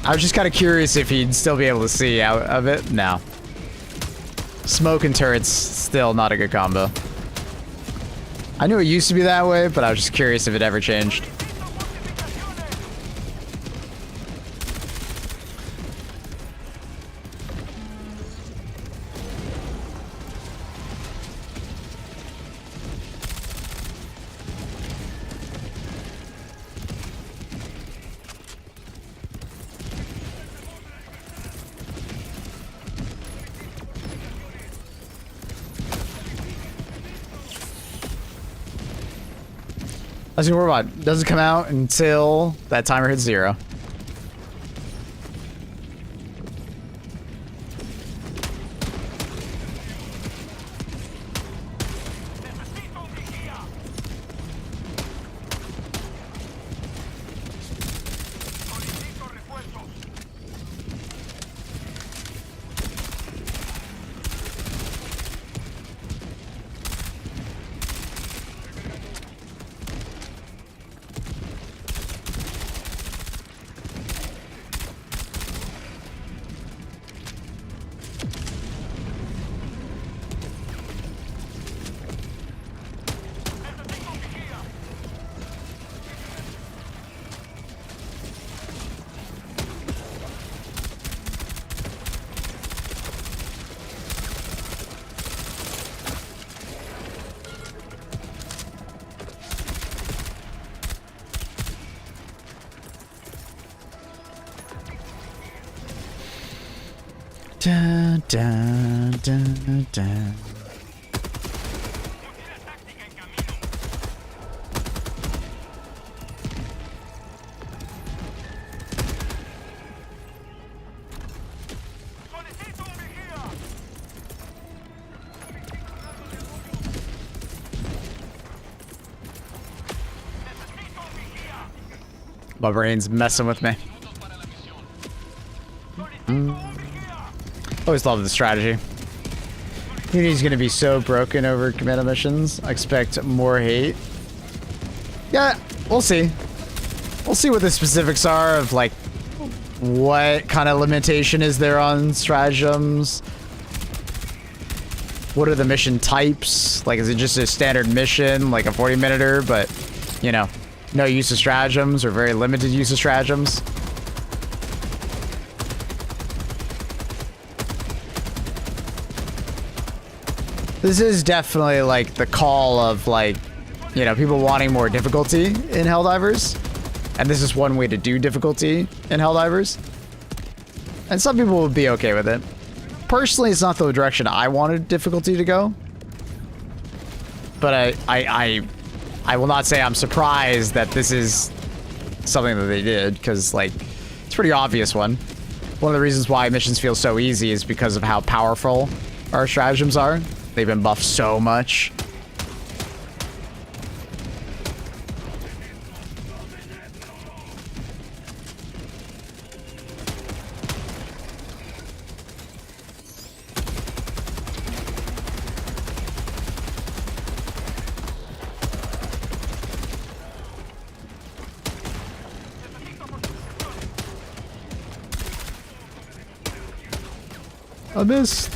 I was just kind of curious if he'd still be able to see out of it. No. Smoke and turrets, still not a good combo. I knew it used to be that way, but I was just curious if it ever changed. Let's see, Warbond doesn't come out until that timer hits 0. Dun, dun, dun, dun. My brain's messing with me. Always love the strategy. Unity's gonna be so broken over Commando missions. I expect more hate. Yeah, we'll see. We'll see what the specifics are of like what kind of limitation is there on stratagems. What are the mission types? Like, is it just a standard mission, like a 40-minuter, but, you know, no use of stratagems or very limited use of stratagems? This is definitely, like, the call of, like, you know, people wanting more difficulty in Helldivers. And this is one way to do difficulty in Helldivers. And some people would be okay with it. Personally, it's not the direction I wanted difficulty to go. But I will not say I'm surprised that this is something that they did, because, like, it's a pretty obvious one. One of the reasons why missions feel so easy is because of how powerful our stratagems are. They've been buffed so much. I missed.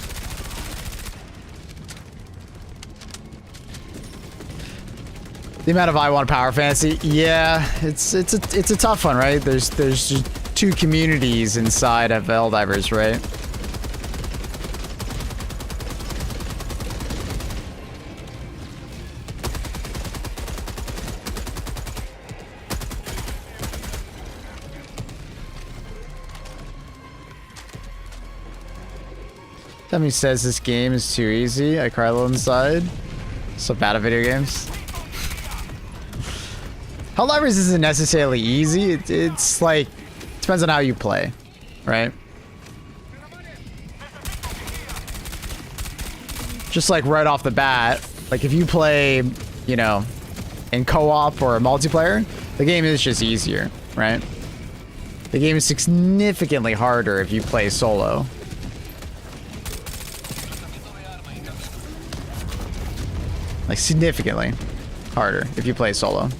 The amount of I want power fantasy, yeah, it's a tough one, right? There's just two communities inside of Helldivers, right? Somebody says this game is too easy. I cry a little inside. So bad at video games. Helldivers isn't necessarily easy. It's like, depends on how you play, right? Just like right off the bat, like if you play, you know, in co-op or multiplayer, the game is just easier, right? The game is significantly harder if you play solo. Like, significantly harder if you play solo. And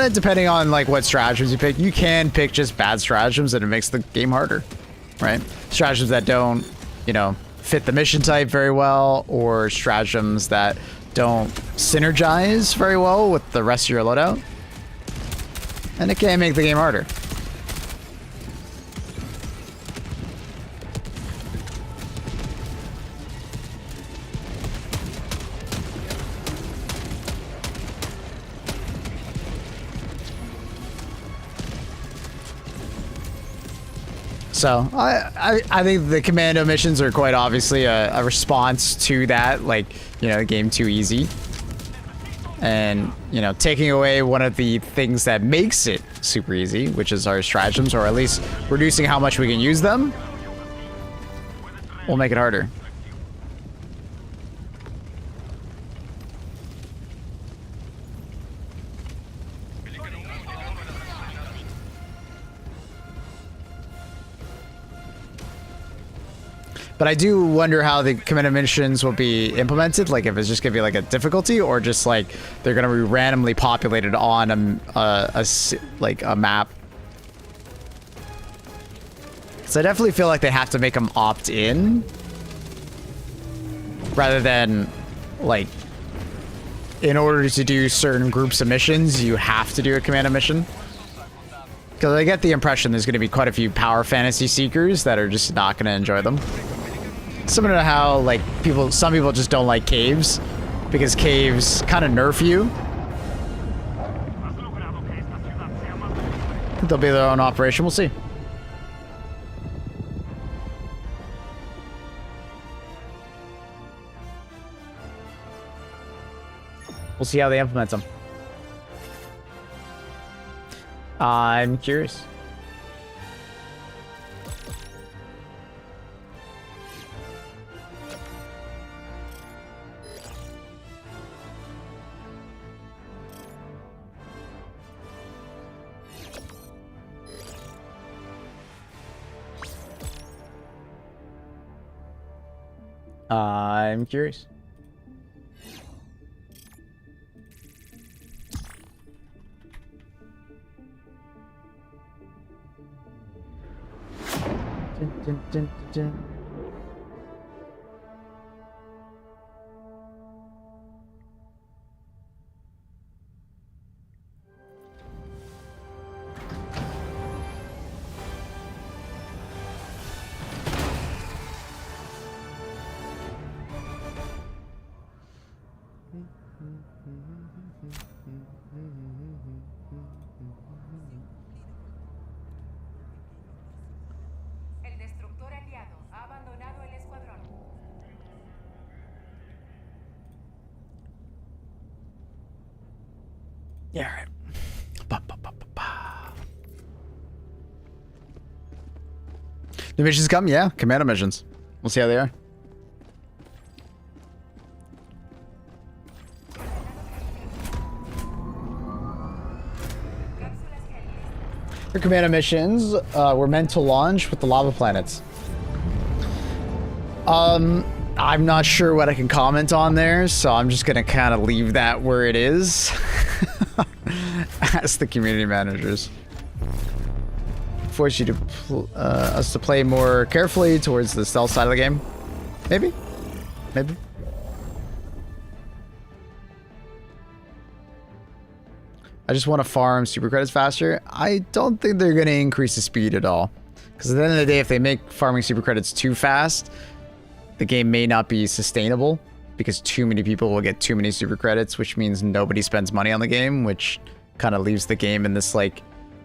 then depending on, like, what stratagems you pick, you can pick just bad stratagems and it makes the game harder, right? Stratagems that don't, you know, fit the mission type very well, or stratagems that don't synergize very well with the rest of your loadout. And it can make the game harder. So I think the Commando missions are quite obviously a response to that, like, you know, the game too easy. And, you know, taking away one of the things that makes it super easy, which is our stratagems, or at least reducing how much we can use them, will make it harder. But I do wonder how the Commando missions will be implemented. Like, if it's just gonna be like a difficulty, or just like they're gonna be randomly populated on a map. So I definitely feel like they have to make them opt in, rather than like, in order to do certain groups of missions, you have to do a Commando mission. Because I get the impression there's gonna be quite a few power fantasy seekers that are just not gonna enjoy them. Similar to how, like, some people just don't like caves, because caves kind of nerf you. I think they'll be their own operation. We'll see. We'll see how they implement them. I'm curious. I'm curious. Dun, dun, dun, dun, dun. El destructor aliado ha abandonado el escuadrón. Yeah, all right. Ba, ba, ba, ba, ba. The missions come? Yeah, Commando missions. We'll see how they are. The Commando missions were meant to launch with the lava planets. I'm not sure what I can comment on there, so I'm just gonna kind of leave that where it is. Ask the community managers. Force you to us to play more carefully towards the stealth side of the game. Maybe, maybe. I just want to farm super credits faster. I don't think they're going to increase the speed at all. Because at the end of the day, if they make farming super credits too fast, the game may not be sustainable. Because too many people will get too many super credits, which means nobody spends money on the game, which kind of leaves the game in this like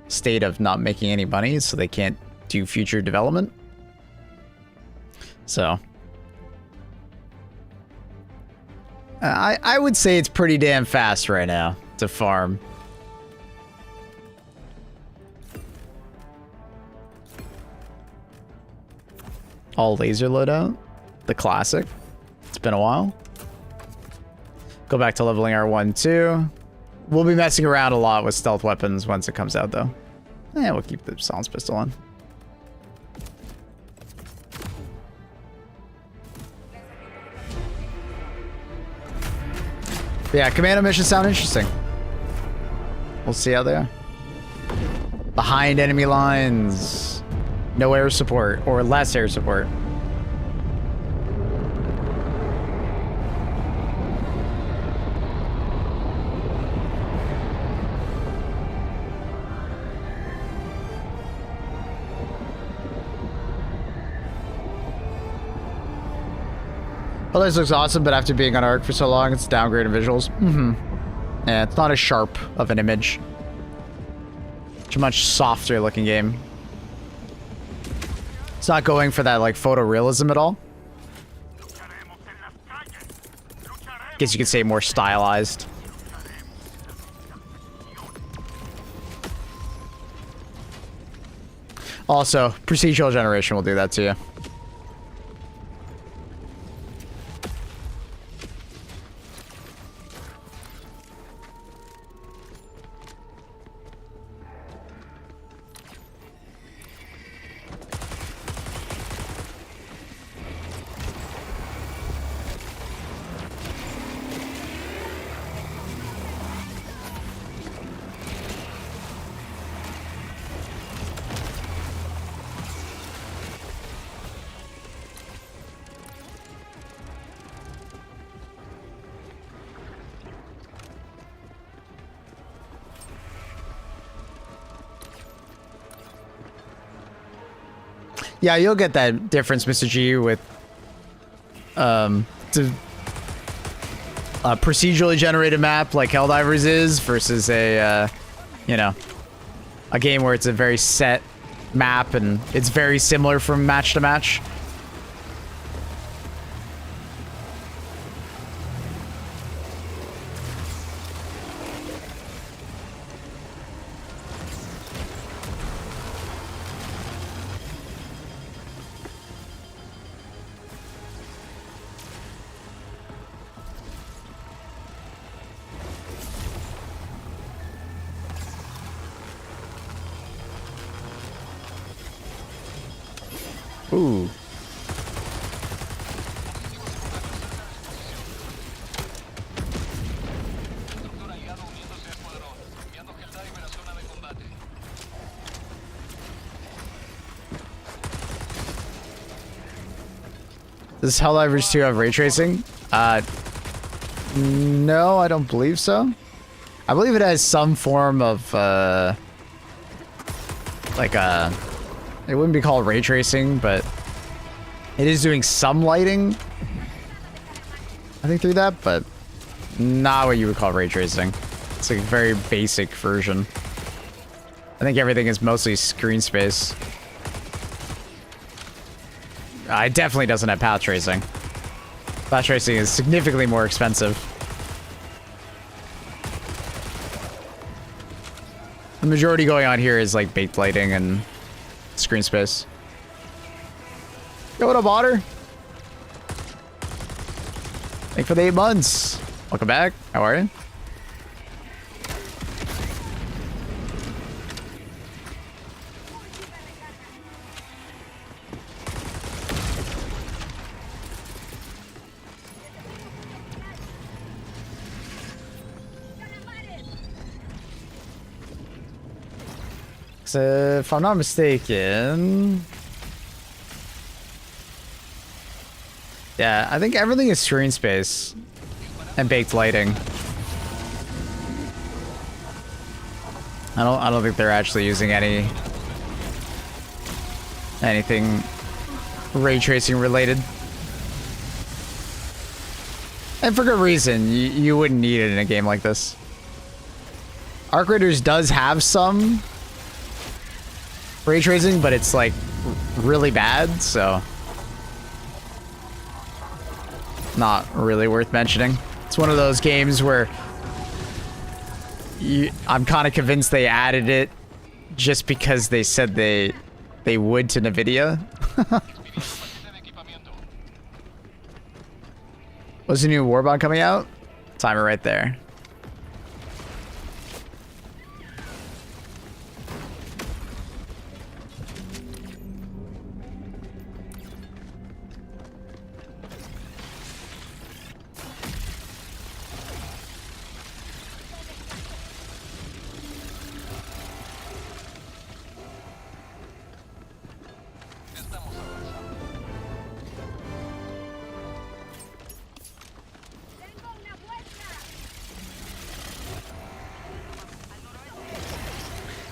state of not making any money, so they can't do future development. So I would say it's pretty damn fast right now to farm. All laser loadout, the classic. It's been a while. Go back to leveling our 1-2. We'll be messing around a lot with stealth weapons once it comes out, though. Yeah, we'll keep the silence pistol on. But yeah, Commando missions sound interesting. We'll see how they are. Behind enemy lines. No air support, or less air support. Well, this looks awesome, but after being on Arc for so long, it's a downgrade in visuals. Yeah, it's not as sharp of an image. It's a much softer looking game. It's not going for that, like, photorealism at all. Guess you could say more stylized. Also, procedural generation will do that to you. Yeah, you'll get that difference, Mr. G, with a procedurally generated map like Helldivers is versus a, you know, a game where it's a very set map and it's very similar from match to match. Ooh. Does Helldivers 2 have ray tracing? No, I don't believe so. I believe it has some form of, like a... It wouldn't be called ray tracing, but it is doing some lighting, I think, through that, but not what you would call ray tracing. It's like a very basic version. I think everything is mostly screen space. It definitely doesn't have path tracing. Path tracing is significantly more expensive. The majority going on here is like baked lighting and screen space. Yo, what up, Otter? Thanks for the 8 months. Welcome back. How are you? So, if I'm not mistaken... Yeah, I think everything is screen space and baked lighting. I don't think they're actually using anything ray tracing related. And for good reason. You wouldn't need it in a game like this. Outriders does have some ray tracing, but it's like really bad, so not really worth mentioning. It's one of those games where I'm kind of convinced they added it just because they said they would to NVIDIA. What's the new Warbond coming out? Timer right there.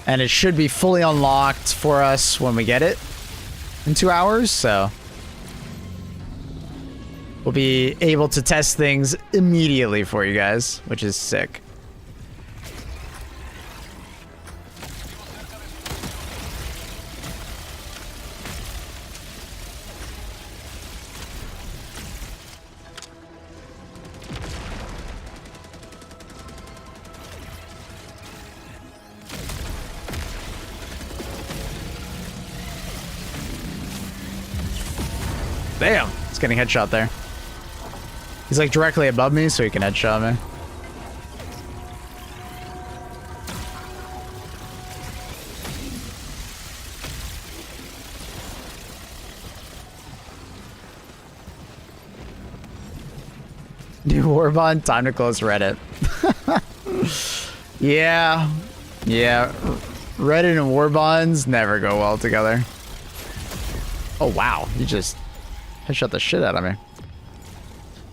And it should be fully unlocked for us when we get it in 2 hours, so we'll be able to test things immediately for you guys, which is sick. Damn, he's getting headshot there. He's like directly above me, so he can headshot me. New Warbond, time to close Reddit. Yeah. Reddit and Warbonds never go well together. Oh wow, you just headshot the shit out of me. You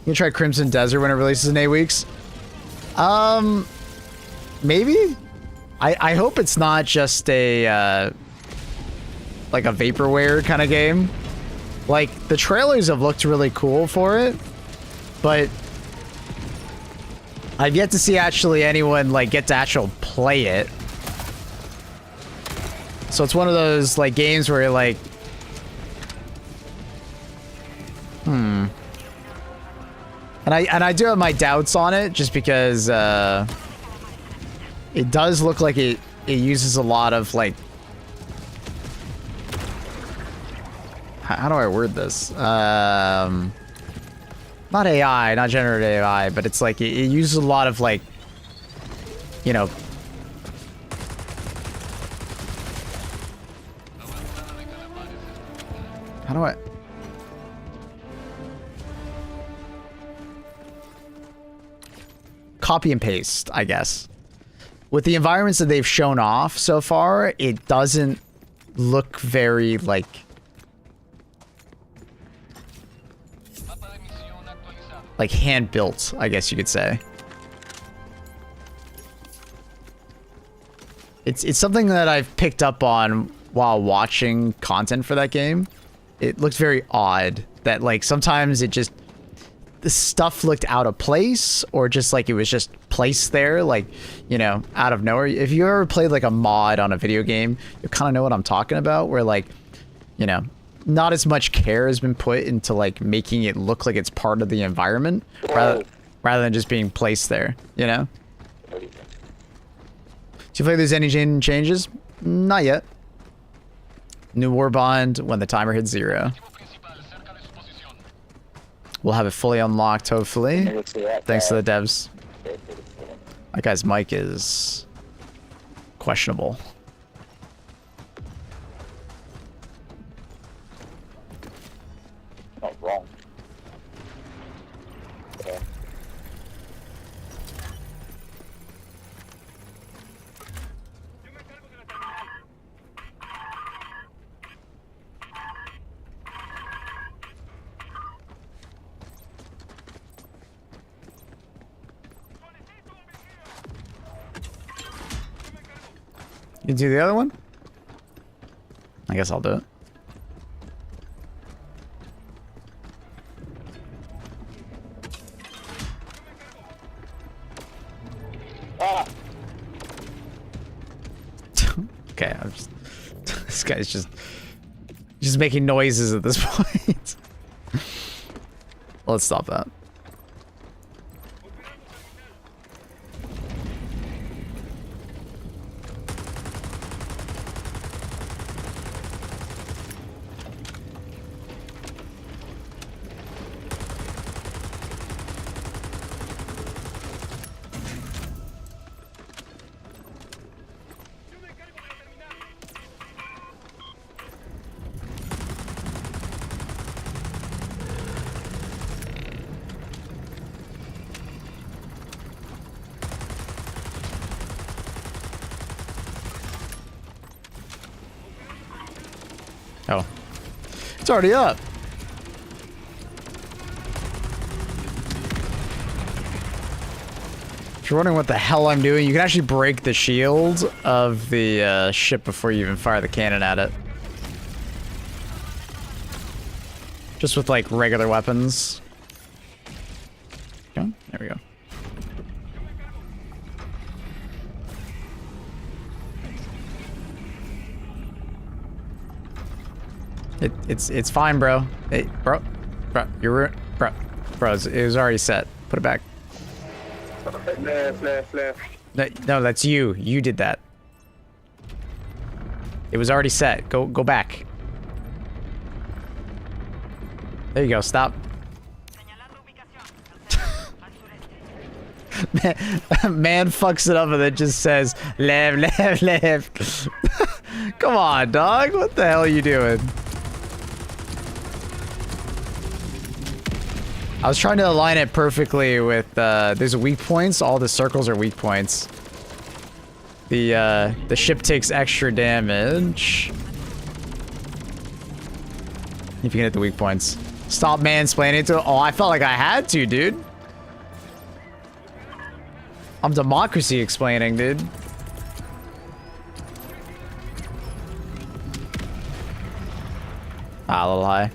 gonna try Crimson Desert when it releases in 8 weeks? Maybe? I hope it's not just a, like a vaporware kind of game. Like, the trailers have looked really cool for it, but I've yet to see actually anyone, like, get to actually play it. So it's one of those, like, games where you're like, And I do have my doubts on it, just because it does look like it uses a lot of, like, how do I word this? Not AI, not generative AI, but it's like it uses a lot of, like, you know, how do I? Copy and paste, I guess. With the environments that they've shown off so far, it doesn't look very, like, like hand built, I guess you could say. It's something that I've picked up on while watching content for that game. It looked very odd that like sometimes it just, the stuff looked out of place, or just like it was just placed there, like, you know, out of nowhere. If you ever played like a mod on a video game, you kind of know what I'm talking about, where like, you know, not as much care has been put into like making it look like it's part of the environment rather than just being placed there, you know? Do you feel like there's any changes? Not yet. New Warbond when the timer hits 0. We'll have it fully unlocked, hopefully. Thanks to the devs. That guy's mic is questionable. Not wrong. Okay. You do the other one? I guess I'll do it. Ah! Okay, I'm just... This guy's just making noises at this point. Let's stop that. Oh. It's already up. If you're wondering what the hell I'm doing, you can actually break the shield of the ship before you even fire the cannon at it. Just with like regular weapons. Okay, there we go. It's fine, bro. Hey, bro, you're bro, it was already set. Put it back. Left. No, that's you. You did that. It was already set. Go back. There you go. Stop. Man fucks it up and then just says left. Come on, dog. What the hell are you doing? I was trying to align it perfectly with, there's weak points. All the circles are weak points. The ship takes extra damage if you can hit the weak points. Stop mansplaining to it. Oh, I felt like I had to, dude. I'm democracy explaining, dude. Ah, a little high.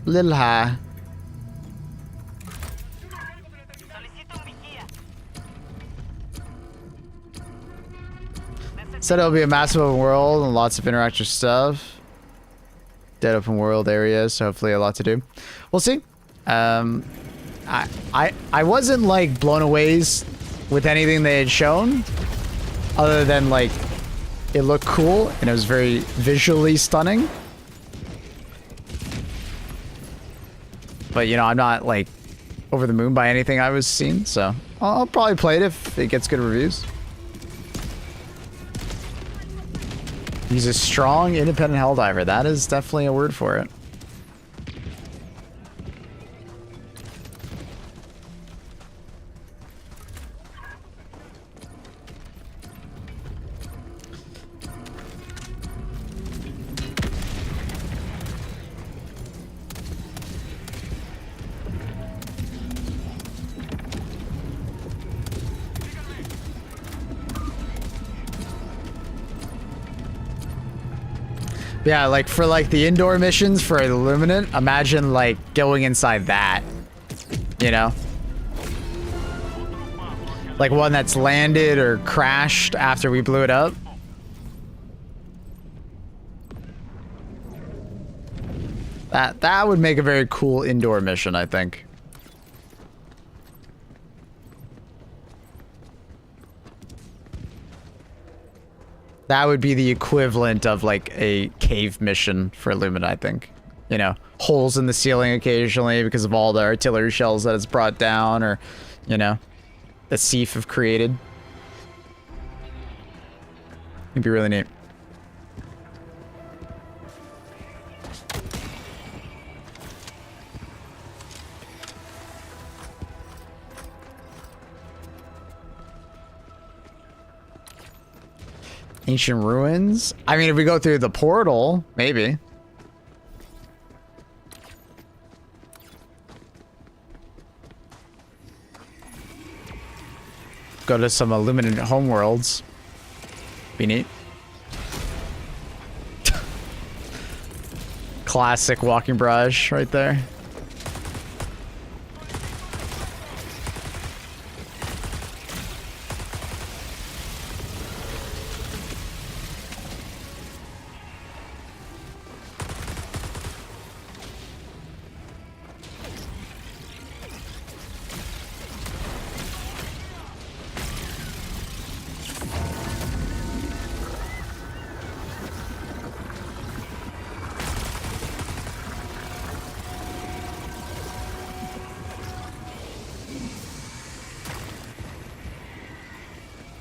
Little high. Said it'll be a massive open world and lots of interactive stuff. Dead open world areas, so hopefully a lot to do. We'll see. I wasn't like blown away with anything they had shown, other than like it looked cool and it was very visually stunning. But, you know, I'm not, like, over the moon by anything I was seeing, so I'll probably play it if it gets good reviews. He's a strong, independent Helldiver. That is definitely a word for it. Yeah, like for like the indoor missions for Illuminant, imagine like going inside that, you know? Like one that's landed or crashed after we blew it up. That would make a very cool indoor mission, I think. That would be the equivalent of like a cave mission for Illumina, I think. You know, holes in the ceiling occasionally because of all the artillery shells that it's brought down, or, you know, the Seaf have created. It'd be really neat. Ancient ruins? I mean, if we go through the portal, maybe. Go to some Illuminant homeworlds. Be neat. Classic walking barrage right there.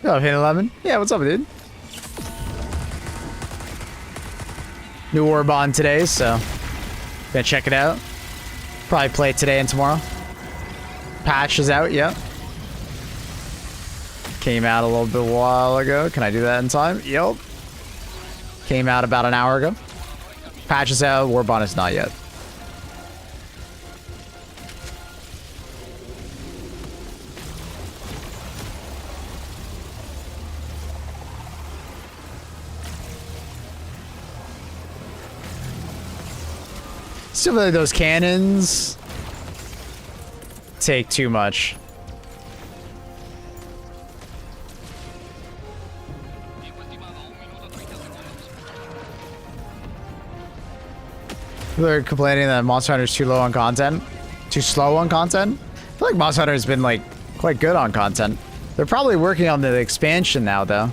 Oh, Hidden 11? Yeah, what's up, dude? New Warbond today, so gonna check it out. Probably play it today and tomorrow. Patch is out, yep. Came out a little bit while ago. Can I do that in time? Yep. Came out about an hour ago. Patch is out, Warbond is not yet. Still feel like those cannons take too much. People are complaining that Monster Hunter's too low on content. Too slow on content? I feel like Monster Hunter's been like quite good on content. They're probably working on the expansion now though.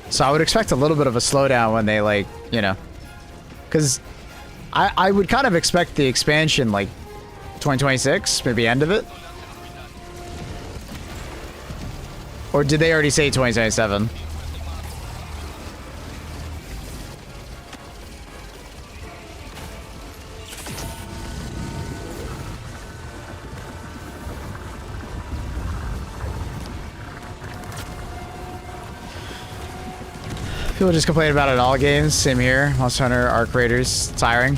So I would expect a little bit of a slowdown when they like, you know, because I would kind of expect the expansion like 2026, maybe end of it. Or did they already say 2027? People just complain about it in all games. Same here. Monster Hunter, Arc Raiders, tiring.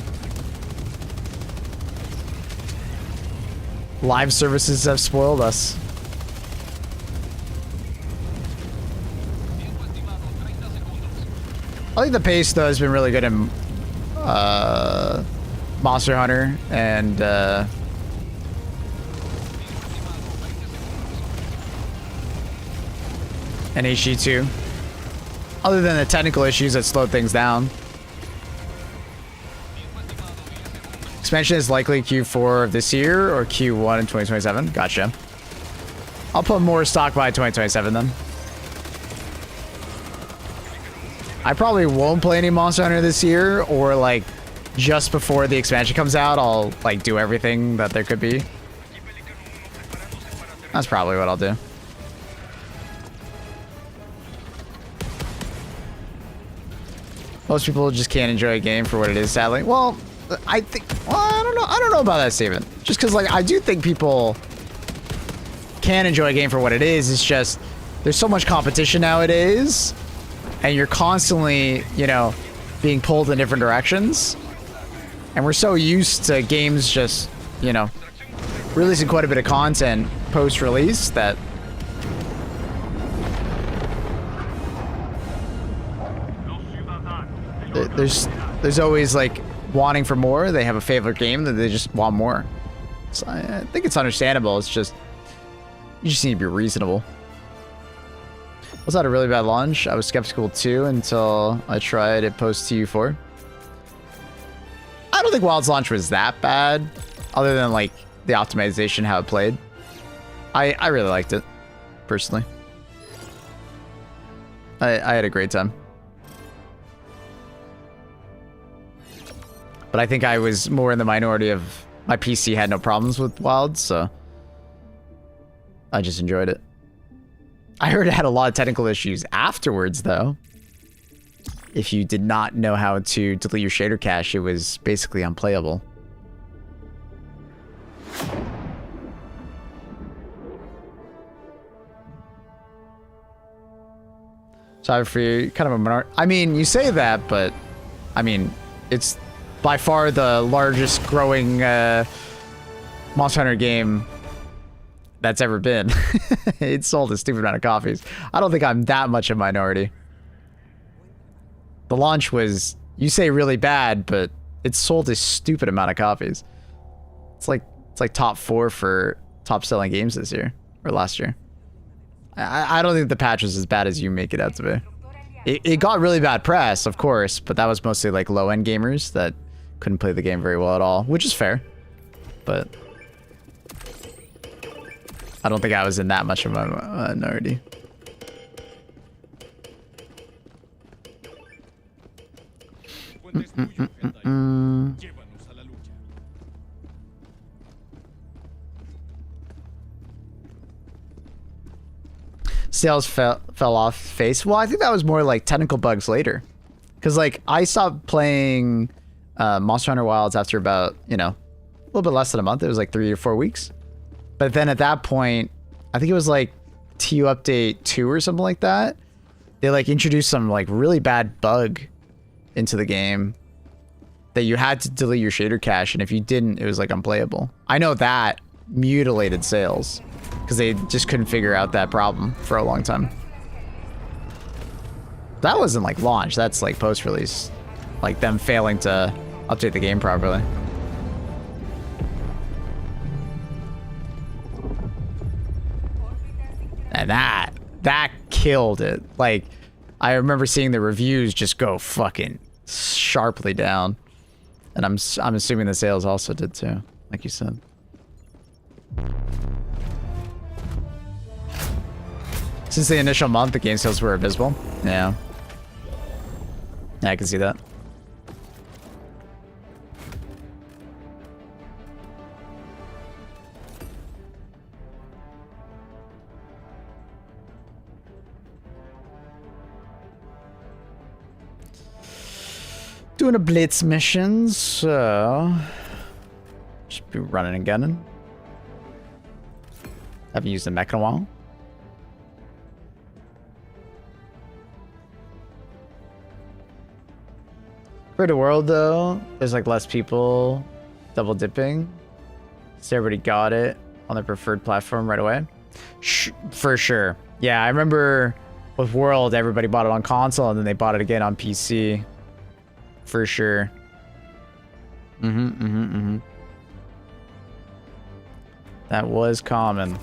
Live services have spoiled us. I think the pace though has been really good in Monster Hunter and HG2. Other than the technical issues that slowed things down. Expansion is likely Q4 of this year or Q1 in 2027. Gotcha. I'll put more stock by 2027 then. I probably won't play any Monster Hunter this year, or like just before the expansion comes out, I'll like do everything that there could be. That's probably what I'll do. Most people just can't enjoy a game for what it is, sadly. Well, I think, well, I don't know about that statement. Just because, like, I do think people can enjoy a game for what it is. It's just, there's so much competition nowadays, and you're constantly, you know, being pulled in different directions. And we're so used to games just, you know, releasing quite a bit of content post-release that there's always like wanting for more. They have a favorite game that they just want more. So I think it's understandable. It's just you just need to be reasonable. Was that a really bad launch? I was skeptical too until I tried it post TU4. I don't think WoW's launch was that bad, other than like the optimization, how it played. I really liked it, personally. I had a great time. But I think I was more in the minority of my PC had no problems with Wild, so I just enjoyed it. I heard it had a lot of technical issues afterwards, though. If you did not know how to delete your shader cache, it was basically unplayable. Sorry for you, kind of a minority. I mean, you say that, but I mean, it's by far the largest growing Monster Hunter game that's ever been. It sold a stupid amount of copies. I don't think I'm that much a minority. The launch was, you say really bad, but it sold a stupid amount of copies. It's like top 4 for top selling games this year or last year. I don't think the patch was as bad as you make it out to be. It got really bad press, of course, but that was mostly like low-end gamers that couldn't play the game very well at all, which is fair. But I don't think I was in that much of a minority. Sales fell off face. Well, I think that was more like technical bugs later. Because like I stopped playing Monster Hunter Wilds after about, you know, a little bit less than a month. It was like 3 or 4 weeks. But then at that point, I think it was like TU Update 2 or something like that. They like introduced some like really bad bug into the game that you had to delete your shader cache, and if you didn't, it was like unplayable. I know that mutilated sales because they just couldn't figure out that problem for a long time. That wasn't like launch, that's like post-release. Like them failing to update the game properly. And that killed it. Like, I remember seeing the reviews just go fucking sharply down. And I'm assuming the sales also did too, like you said. Since the initial month, the game sales were abysmal. Yeah. Yeah, I can see that. Doing a blitz mission, so just be running and gunning. Haven't used the mech in a while. For the world though, there's like less people double dipping, so everybody got it on their preferred platform right away. For sure. Yeah, I remember with World, everybody bought it on console and then they bought it again on PC. For sure. That was common.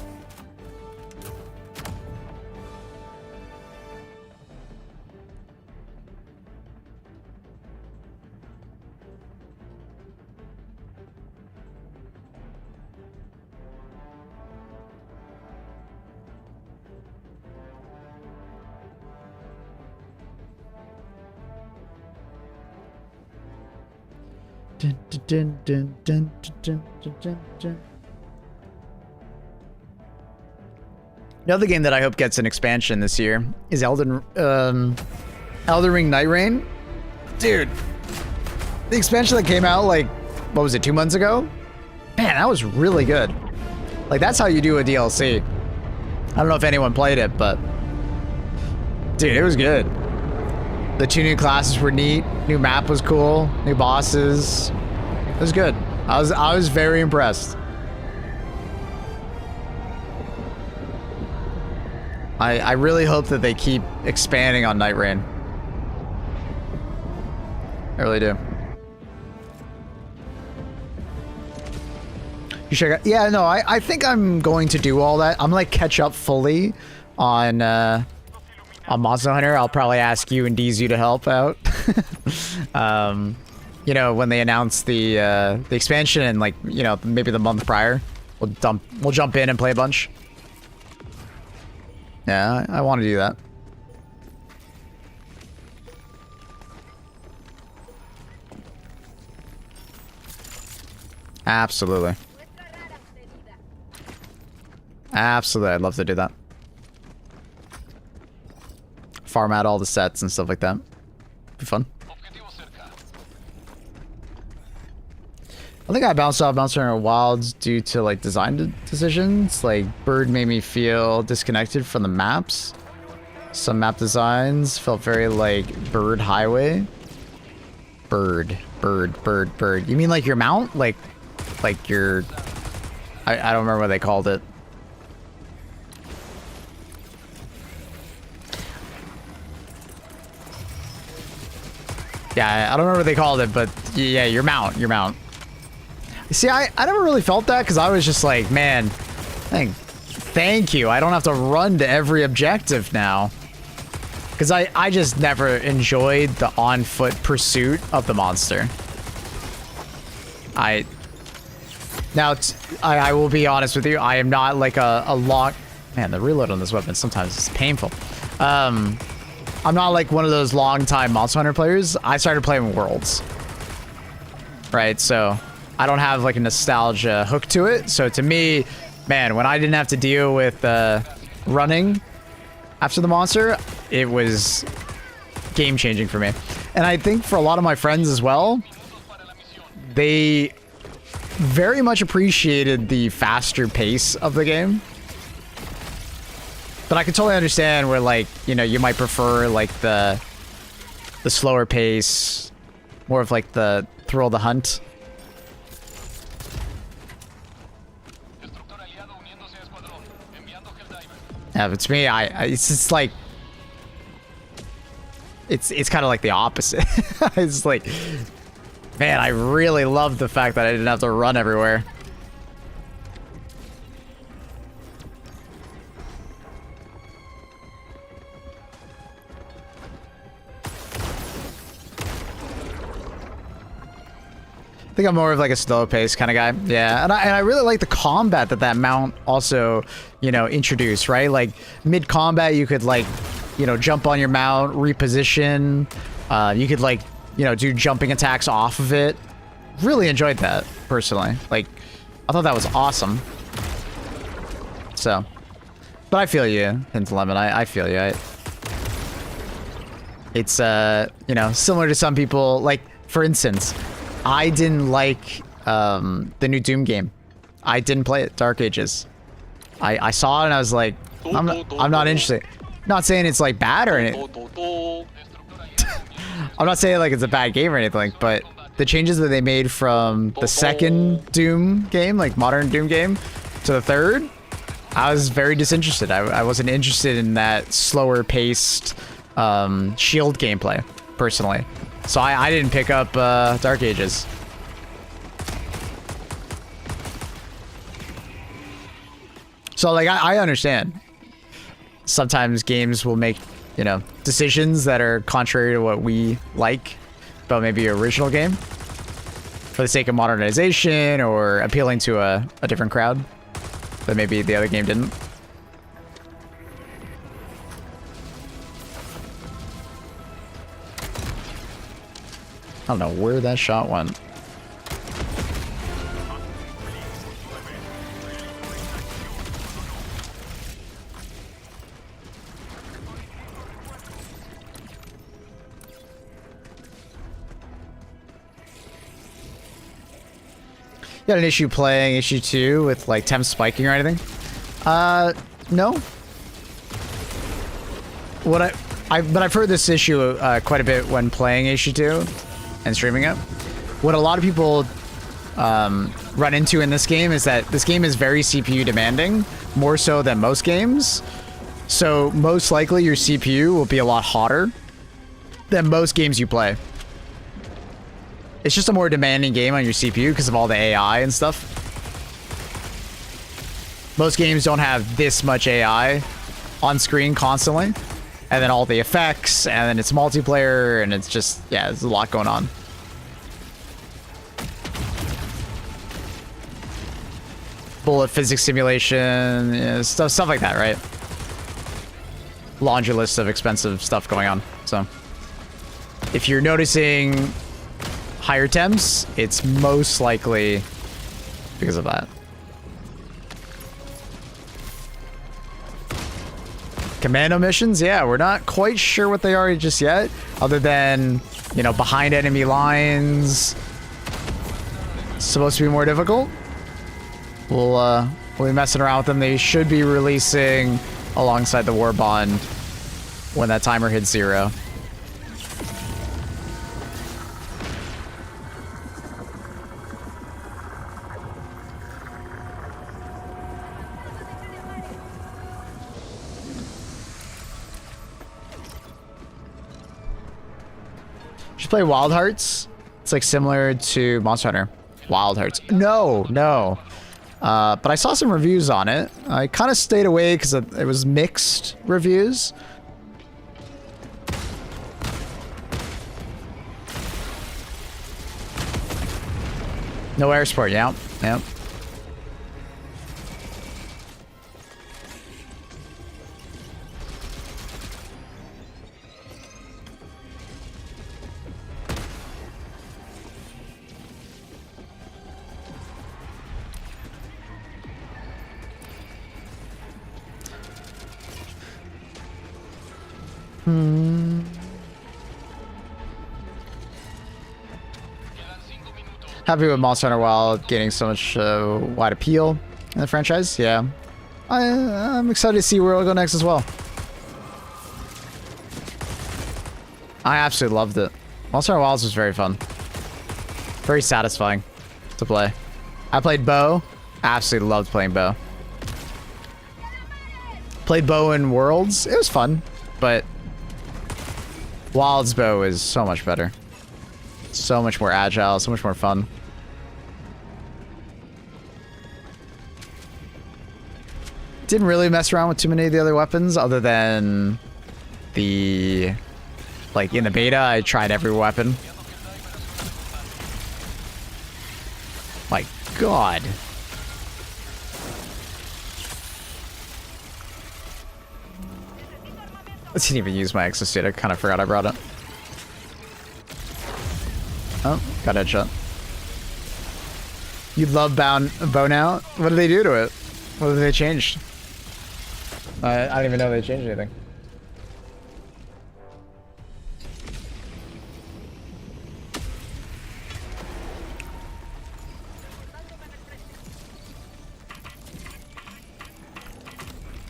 Another game that I hope gets an expansion this year is Elden Ring Night Rain. Dude, the expansion that came out like, what was it, 2 months ago? Man, that was really good. Like, that's how you do a DLC. I don't know if anyone played it, but dude, it was good. The 2 new classes were neat. New map was cool. New bosses. It was good. I was very impressed. I really hope that they keep expanding on Night Rain. I really do. You should. Yeah, no, I think I'm going to do all that. I'm like catch up fully on Monster Hunter. I'll probably ask you and Dzu to help out. You know, when they announce the expansion and like, you know, maybe the month prior, we'll jump in and play a bunch. Yeah, I want to do that. Absolutely. Absolutely, I'd love to do that. Farm out all the sets and stuff like that. Be fun. I think I bounced off Monster Hunter Wilds due to like design decisions. Like Bird made me feel disconnected from the maps. Some map designs felt very like Bird Highway. Bird. You mean like your mount? Like your... I don't remember what they called it. Yeah, I don't remember what they called it, but yeah, your mount. See, I never really felt that because I was just like, man, thank you. I don't have to run to every objective now. Because I just never enjoyed the on-foot pursuit of the monster. I will be honest with you, I am not like a long... Man, the reload on this weapon sometimes is painful. I'm not like one of those long-time Monster Hunter players. I started playing Worlds. Right, so... I don't have like a nostalgia hook to it. So to me, man, when I didn't have to deal with running after the monster, it was game changing for me. And I think for a lot of my friends as well, they very much appreciated the faster pace of the game. But I can totally understand where like, you know, you might prefer like the slower pace, more of like the thrill of the hunt. Yeah, but to me, it's just like, it's kind of like the opposite. It's like, man, I really love the fact that I didn't have to run everywhere. I think I'm more of like a slow pace kind of guy. Yeah, and I really like the combat that mount also, you know, introduced, right? Like mid combat, you could like, you know, jump on your mount, reposition. You could like, you know, do jumping attacks off of it. Really enjoyed that personally. Like, I thought that was awesome. So, but I feel you, Hint Lemon. I feel you. It's you know, similar to some people. Like, for instance, I didn't like the new Doom game. I didn't play it, Dark Ages. I saw it and I was like, I'm not interested. Not saying it's like bad or anything. I'm not saying like it's a bad game or anything, but the changes that they made from the second Doom game, like modern Doom game, to the third, I was very disinterested. I wasn't interested in that slower paced shield gameplay, personally. So I didn't pick up Dark Ages. So like I understand. Sometimes games will make, you know, decisions that are contrary to what we like about maybe your original game for the sake of modernization or appealing to a different crowd that maybe the other game didn't. I don't know where that shot went. You got an issue playing issue 2 with like temp spiking or anything? No. But I've heard this issue quite a bit when playing issue 2 and streaming it. What a lot of people run into in this game is that this game is very CPU demanding, more so than most games. So most likely your CPU will be a lot hotter than most games you play. It's just a more demanding game on your CPU because of all the AI and stuff. Most games don't have this much AI on screen constantly. And then all the effects, and then it's multiplayer, and it's just, yeah, there's a lot going on. Bullet physics simulation, yeah, stuff like that, right? Laundry list of expensive stuff going on. So if you're noticing higher temps, it's most likely because of that. Commando missions, yeah, we're not quite sure what they are just yet, other than, you know, behind enemy lines. It's supposed to be more difficult. We'll be messing around with them. They should be releasing alongside the Warbond when that timer hits 0. Should play Wild Hearts. It's like similar to Monster Hunter. Wild Hearts. No. But I saw some reviews on it. I kind of stayed away because it was mixed reviews. No air support. Yeah. Happy with Monster Hunter Wild gaining so much wide appeal in the franchise. Yeah, I'm excited to see where it'll go next as well. I absolutely loved it. Monster Hunter Wilds was very fun, very satisfying to play. I played bow. Absolutely loved playing bow. Played bow in Worlds. It was fun, but Wild's bow is so much better. So much more agile, so much more fun. Didn't really mess around with too many of the other weapons other than the... Like, in the beta, I tried every weapon. My God. I didn't even use my exosuit. I kind of forgot I brought it. Oh, got a headshot. You love bow now? What did they do to it? What did they change? I don't even know they changed anything.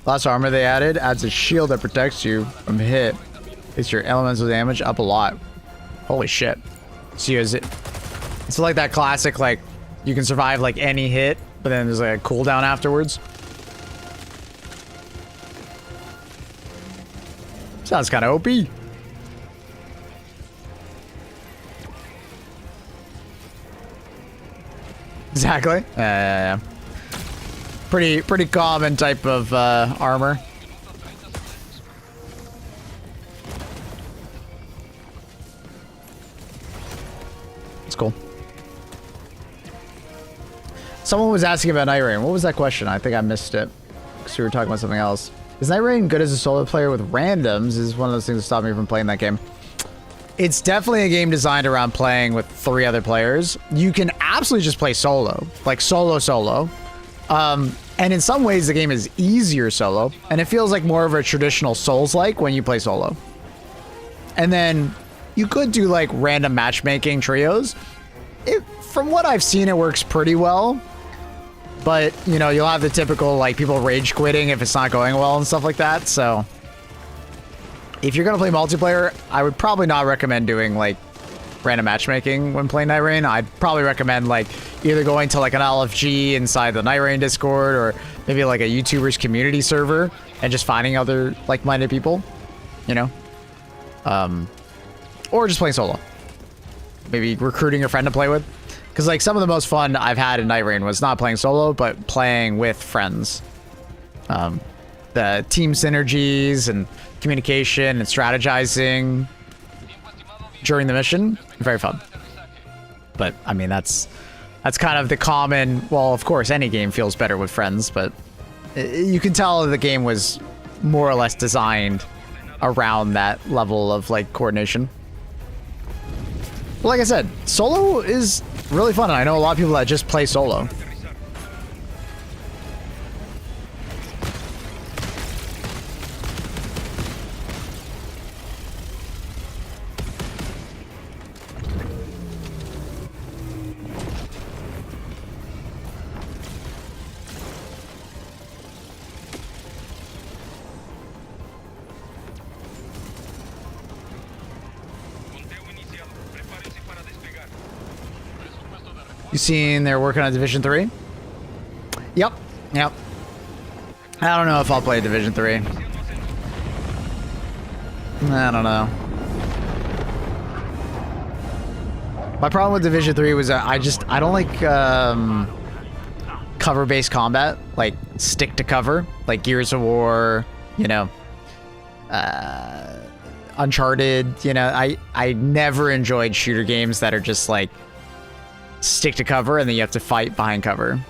Last armor they added adds a shield that protects you from hit. It's your elemental damage up a lot. Holy shit. So it's like that classic, like, you can survive like any hit, but then there's like a cooldown afterwards. Sounds kind of OP. Exactly. Yeah. Pretty common type of armor. It's cool. Someone was asking about Night Rain. What was that question? I think I missed it because we were talking about something else. Is Night Rain good as a solo player with randoms? Is one of those things that stopped me from playing that game. It's definitely a game designed around playing with 3 other players. You can absolutely just play solo, like solo. And in some ways, the game is easier solo, and it feels like more of a traditional Souls-like when you play solo. And then you could do like random matchmaking trios. From what I've seen, it works pretty well. But, you know, you'll have the typical, like, people rage quitting if it's not going well and stuff like that. So, if you're going to play multiplayer, I would probably not recommend doing, like, random matchmaking when playing Night Rain. I'd probably recommend, like, either going to, like, an LFG inside the Night Rain Discord or maybe, like, a YouTuber's community server and just finding other like-minded people, you know? Or just playing solo. maybe recruiting a friend to play with. Because like some of the most fun I've had in Night Rain was not playing solo, but playing with friends. The team synergies and communication and strategizing during the mission, very fun. But I mean, that's kind of the common. Well, of course, any game feels better with friends, but you can tell the game was more or less designed around that level of like coordination. But like I said, solo is really fun, and I know a lot of people that just play solo. You seen they're working on Division 3? Yep. I don't know if I'll play Division 3. I don't know. My problem with Division 3 was that I don't like cover-based combat, like stick to cover, like Gears of War, you know, Uncharted, you know, I never enjoyed shooter games that are just like stick to cover and then you have to fight behind cover.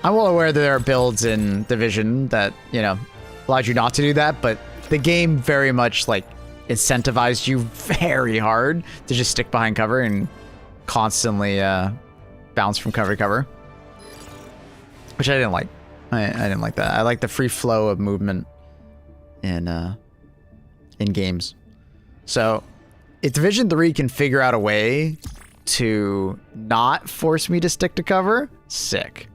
I'm well aware that there are builds in Division that, you know, allowed you not to do that, but the game very much like incentivized you very hard to just stick behind cover and constantly bounce from cover to cover, which I didn't like. I didn't like that. I like the free flow of movement in games. So if Division 3 can figure out a way to not force me to stick to cover, sick.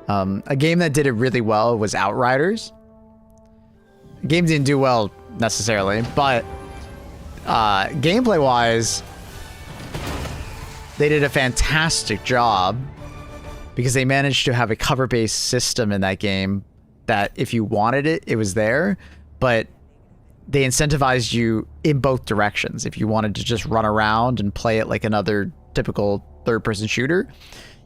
A game that did it really well was Outriders. The game didn't do well necessarily, but gameplay wise, they did a fantastic job because they managed to have a cover-based system in that game that if you wanted it, it was there, but they incentivized you in both directions. If you wanted to just run around and play it like another typical third-person shooter,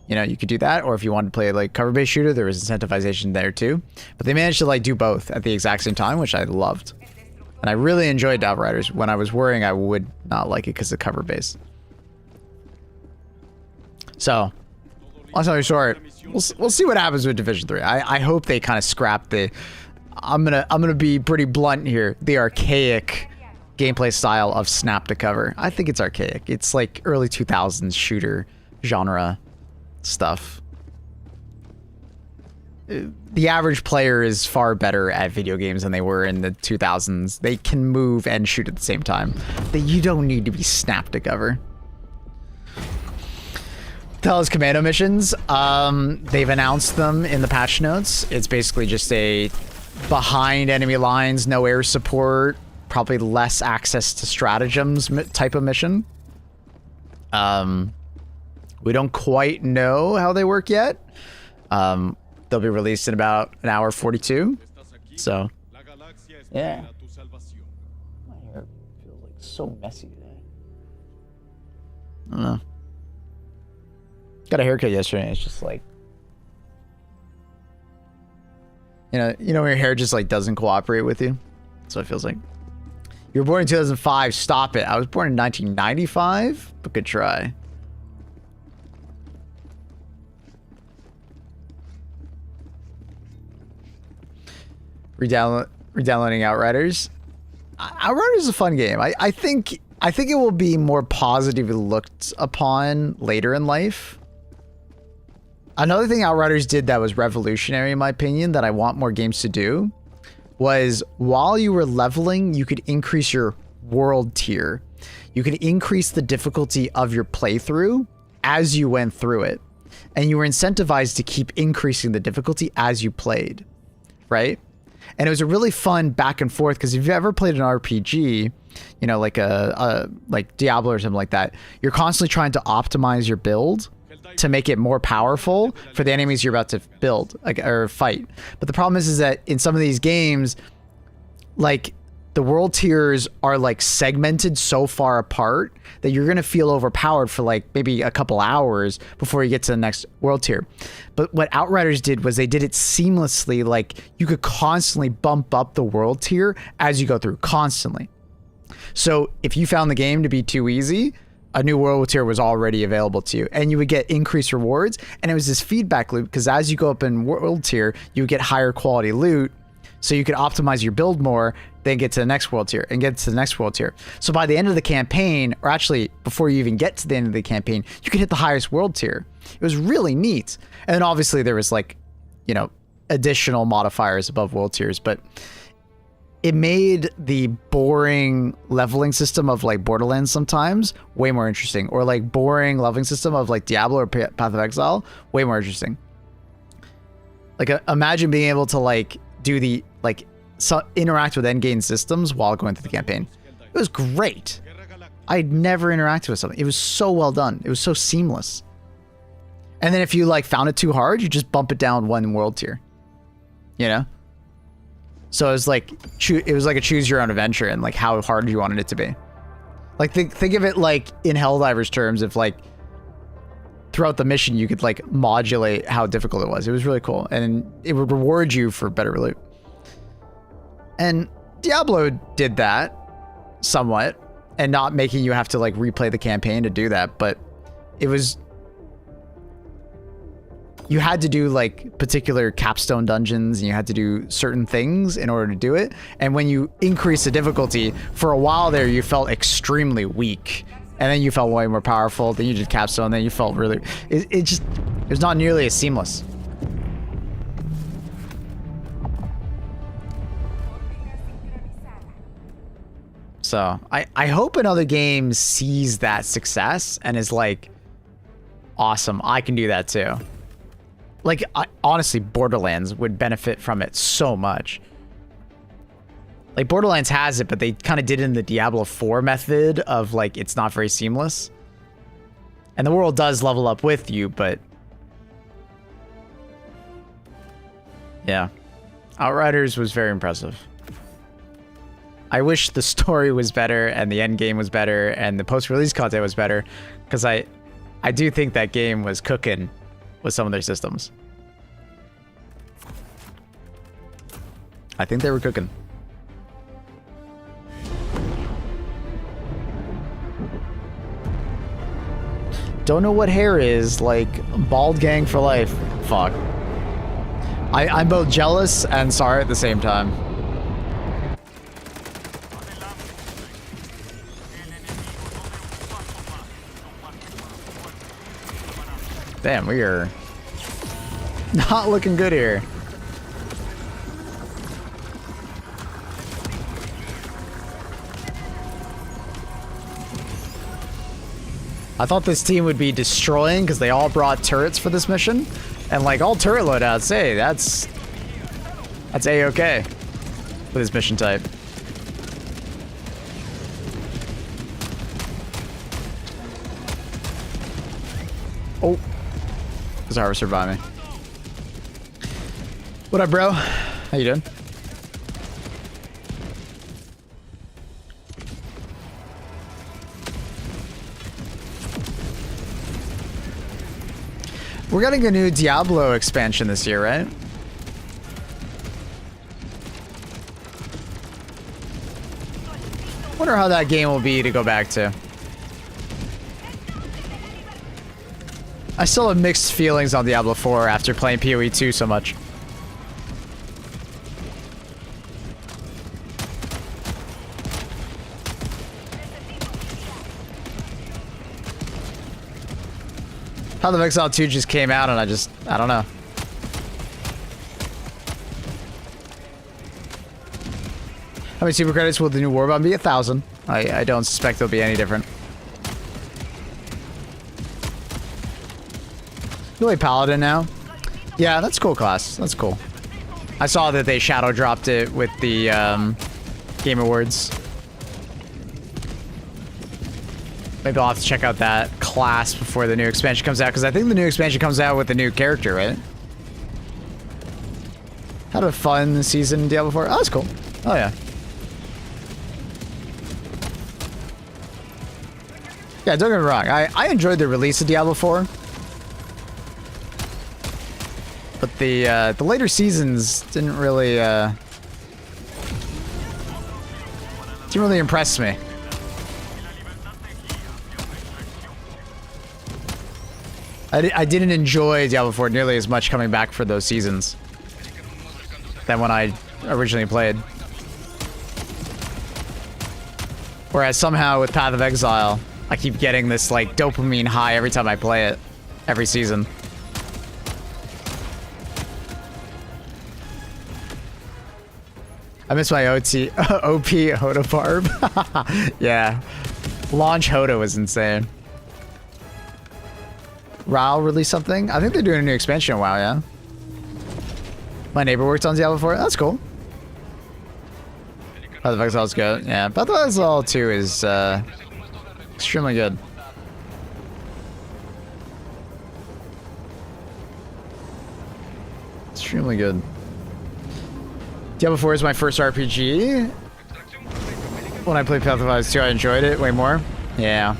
you know, you could do that. Or if you wanted to play like cover-based shooter, there was incentivization there too. But they managed to like do both at the exact same time, which I loved. And I really enjoyed Outriders. When I was worrying I would not like it because of cover-based. So, long story short, we'll see what happens with Division 3. I hope they kind of scrap the... I'm gonna be pretty blunt here. The archaic gameplay style of snap to cover. I think it's archaic. It's like early 2000s shooter genre stuff. The average player is far better at video games than they were in the 2000s. They can move and shoot at the same time. You don't need to be snap to cover. Tell us Commando missions. They've announced them in the patch notes. It's basically just a behind enemy lines, no air support, probably less access to stratagems type of mission. We don't quite know how they work yet. They'll be released in about an hour 42. So, yeah. My hair feels like so messy today. I don't know. Got a haircut yesterday and it's just like, you know when your hair just like doesn't cooperate with you? That's what it feels like. You were born in 2005, stop it. I was born in 1995, but good try. Redownloading Outriders. Outriders is a fun game. I think it will be more positively looked upon later in life. Another thing Outriders did that was revolutionary in my opinion that I want more games to do was while you were leveling, you could increase your world tier. You could increase the difficulty of your playthrough as you went through it. And you were incentivized to keep increasing the difficulty as you played, right? And it was a really fun back and forth because if you've ever played an RPG, you know, like like Diablo or something like that, you're constantly trying to optimize your build to make it more powerful for the enemies you're about to build or fight. But the problem is that in some of these games, like the world tiers are like segmented so far apart that you're going to feel overpowered for like maybe a couple hours before you get to the next world tier. But what Outriders did was they did it seamlessly. Like you could constantly bump up the world tier as you go through, constantly. So if you found the game to be too easy, a new world tier was already available to you, and you would get increased rewards. And it was this feedback loop, because as you go up in world tier, you would get higher quality loot, so you could optimize your build more, then get to the next world tier and get to the next world tier. So by the end of the campaign, or actually before you even get to the end of the campaign, you could hit the highest world tier. It was really neat. And then obviously there was like, you know, additional modifiers above world tiers, but it made the boring leveling system of like Borderlands sometimes way more interesting, or like boring leveling system of like Diablo or Path of Exile way more interesting. Like imagine being able to like do the like interact with endgame systems while going through the campaign. It was great. I'd never interacted with something. It was so well done. It was so seamless. And then if you like found it too hard, you just bump it down one world tier. You know? So it was like a choose your own adventure, and like how hard you wanted it to be. Like think of it like in Helldivers terms, if like throughout the mission you could like modulate how difficult it was. It was really cool, and it would reward you for better loot. And Diablo did that somewhat, and not making you have to like replay the campaign to do that, but it was, you had to do like particular capstone dungeons, and you had to do certain things in order to do it. And when you increase the difficulty, for a while there you felt extremely weak, and then you felt way more powerful. Then you did capstone, then you felt really, it was not nearly as seamless. So I hope another game sees that success and is like, awesome, I can do that too. Like, honestly, Borderlands would benefit from it so much. Like, Borderlands has it, but they kind of did it in the Diablo 4 method of, like, it's not very seamless. And the world does level up with you, but... yeah. Outriders was very impressive. I wish the story was better, and the end game was better, and the post-release content was better, because I do think that game was cooking with some of their systems. I think they were cooking. Don't know what hair is, like bald gang for life. Fuck. I'm both jealous and sorry at the same time. Damn, we are not looking good here. I thought this team would be destroying because they all brought turrets for this mission. And like all turret loadouts, hey, that's A-okay for this mission type. Oh. There's a harvester by me. What up, bro? How you doing? We're getting a new Diablo expansion this year, right? Wonder how that game will be to go back to. I still have mixed feelings on Diablo 4 after playing PoE 2 so much. Path of Exile 2 just came out and I don't know. How many super credits will the new Warbond be? 1,000. I don't suspect they'll be any different. You play Paladin now? Yeah, that's a cool class. That's cool. I saw that they shadow dropped it with the Game Awards. Maybe I'll have to check out that class before the new expansion comes out, because I think the new expansion comes out with a new character, right? Had a fun season in Diablo 4. Oh, that's cool. Oh, yeah. Yeah, don't get me wrong. I enjoyed the release of Diablo 4. But the later seasons didn't really impress me. I didn't enjoy Diablo 4 nearly as much coming back for those seasons than when I originally played. Whereas somehow with Path of Exile, I keep getting this like dopamine high every time I play it, every season. I miss my OP Hoda Barb. Yeah. Launch Hoda was insane. WoW released something? I think they're doing a new expansion on WoW, yeah. My neighbor worked on Diablo 4. That's cool. Path of Exile is good. Yeah, Path of Exile 2 is extremely good. Extremely good. Diablo 4 is my first RPG. When I played Path of Exile 2, I enjoyed it way more. Yeah.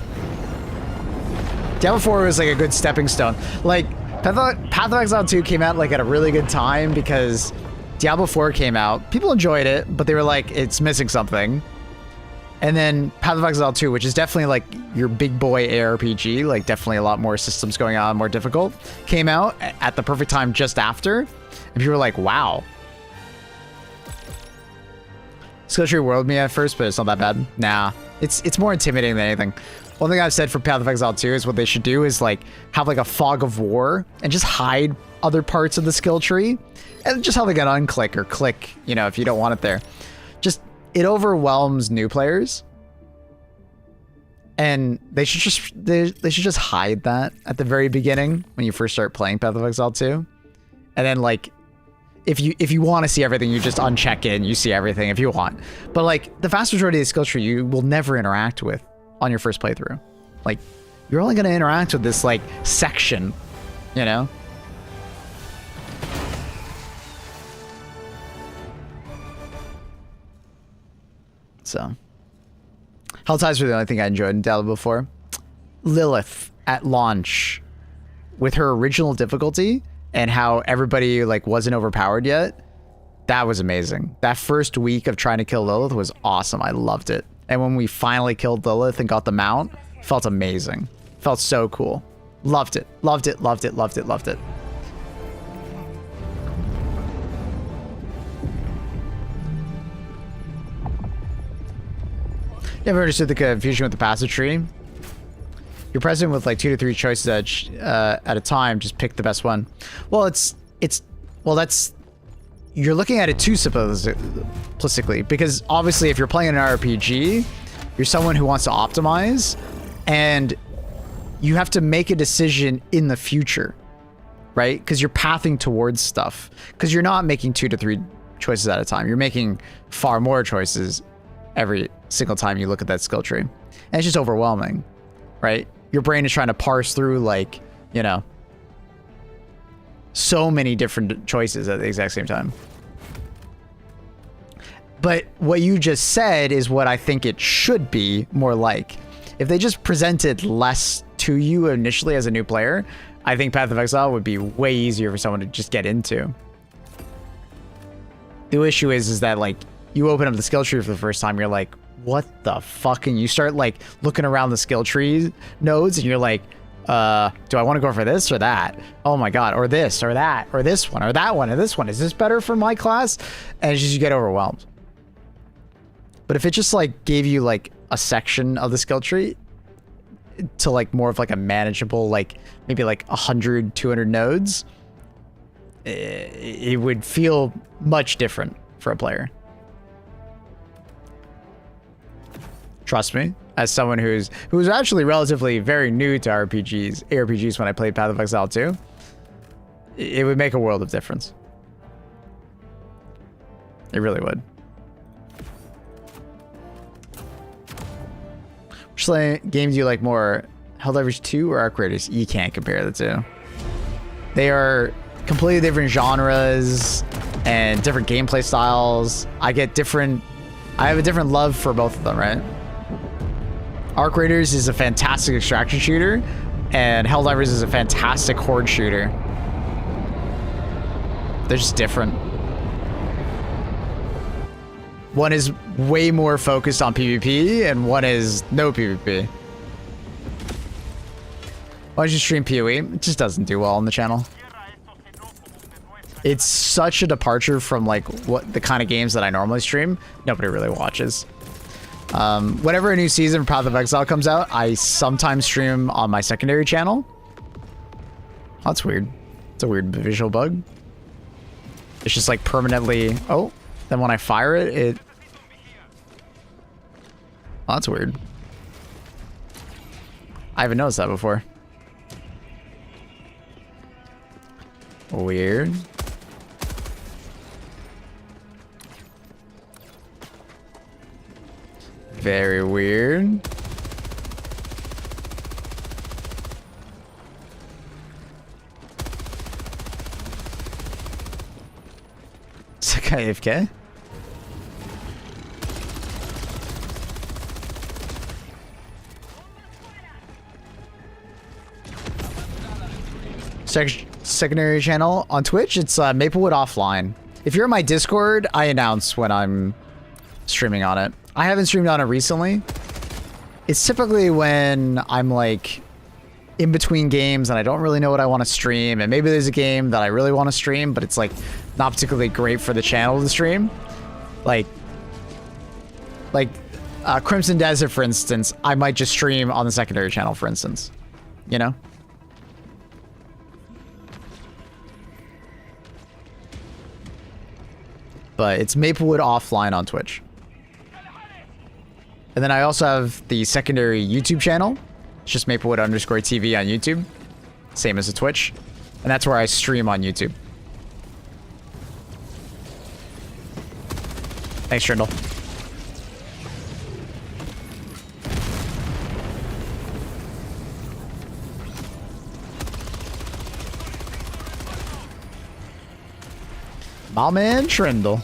Diablo 4 was like a good stepping stone. Like, Path of Exile 2 came out like at a really good time because Diablo 4 came out. People enjoyed it, but they were like, it's missing something. And then Path of Exile 2, which is definitely like your big boy ARPG, like definitely a lot more systems going on, more difficult, came out at the perfect time just after. And people were like, wow. Skill tree world me at first, but it's not that bad. Nah, it's more intimidating than anything. One thing I've said for Path of Exile 2 is what they should do is like have like a fog of war and just hide other parts of the skill tree and just have like an unclick or click, you know, if you don't want it there. Just, it overwhelms new players. And they should just hide that at the very beginning when you first start playing Path of Exile 2. And then like if you want to see everything, you just uncheck it and you see everything if you want. But like the vast majority of the skill tree you will never interact with on your first playthrough. Like you're only going to interact with this like section, you know? So Helldivers were the only thing I enjoyed in Diablo before. Lilith at launch with her original difficulty and how everybody like wasn't overpowered yet. That was amazing. That first week of trying to kill Lilith was awesome. I loved it. And when we finally killed Lilith and got the mount, felt amazing. Felt so cool. Loved it. Loved it. Loved it. Loved it. Loved it. You ever understood the confusion with the passage tree? You're present with like 2 to 3 choices at a time. Just pick the best one. Well, that's you're looking at it too simplistically, because obviously if you're playing an RPG, you're someone who wants to optimize, and you have to make a decision in the future, right? Because you're pathing towards stuff. Because you're not making 2 to 3 choices at a time. You're making far more choices every single time you look at that skill tree. And it's just overwhelming, right? Your brain is trying to parse through, like, you know, so many different choices at the exact same time. But what you just said is what I think it should be more like. If they just presented less to you initially as a new player, I think Path of Exile would be way easier for someone to just get into. The issue is that, like, you open up the skill tree for the first time, you're like, what the fuck? And you start like looking around the skill tree nodes and you're like, do I want to go for this or that? Oh my God. Or this or that or this one or that one or this one. Is this better for my class? And it's just, you get overwhelmed. But if it just like gave you like a section of the skill tree to like more of like a manageable, like maybe like 100, 200 nodes, it would feel much different for a player. Trust me, as someone who's actually relatively very new to ARPGs when I played Path of Exile 2, it would make a world of difference. It really would. Which games do you like more, Helldivers 2 or Outriders? You can't compare the two. They are completely different genres and different gameplay styles. I have a different love for both of them, right? Outriders is a fantastic extraction shooter, and Helldivers is a fantastic horde shooter. They're just different. One is way more focused on PvP, and one is no PvP. Why don't you stream PoE? It just doesn't do well on the channel. It's such a departure from like what the kind of games that I normally stream. Nobody really watches. Whenever a new season of Path of Exile comes out, I sometimes stream on my secondary channel. That's weird. It's a weird visual bug. It's just like permanently... Oh, then when I fire it, it... Oh, that's weird. I haven't noticed that before. Weird. Very weird. Is that guy AFK? Secondary channel on Twitch, it's Maplewood Offline. If you're in my Discord, I announce when I'm streaming on it. I haven't streamed on it recently. It's typically when I'm like in between games and I don't really know what I want to stream, and maybe there's a game that I really want to stream, but it's like not particularly great for the channel to stream. Like Crimson Desert, for instance, I might just stream on the secondary channel, for instance. You know? But it's Maplewood Offline on Twitch. And then I also have the secondary YouTube channel. It's just Maplewood_TV on YouTube. Same as the Twitch. And that's where I stream on YouTube. Thanks, Trindle. My man Trindle.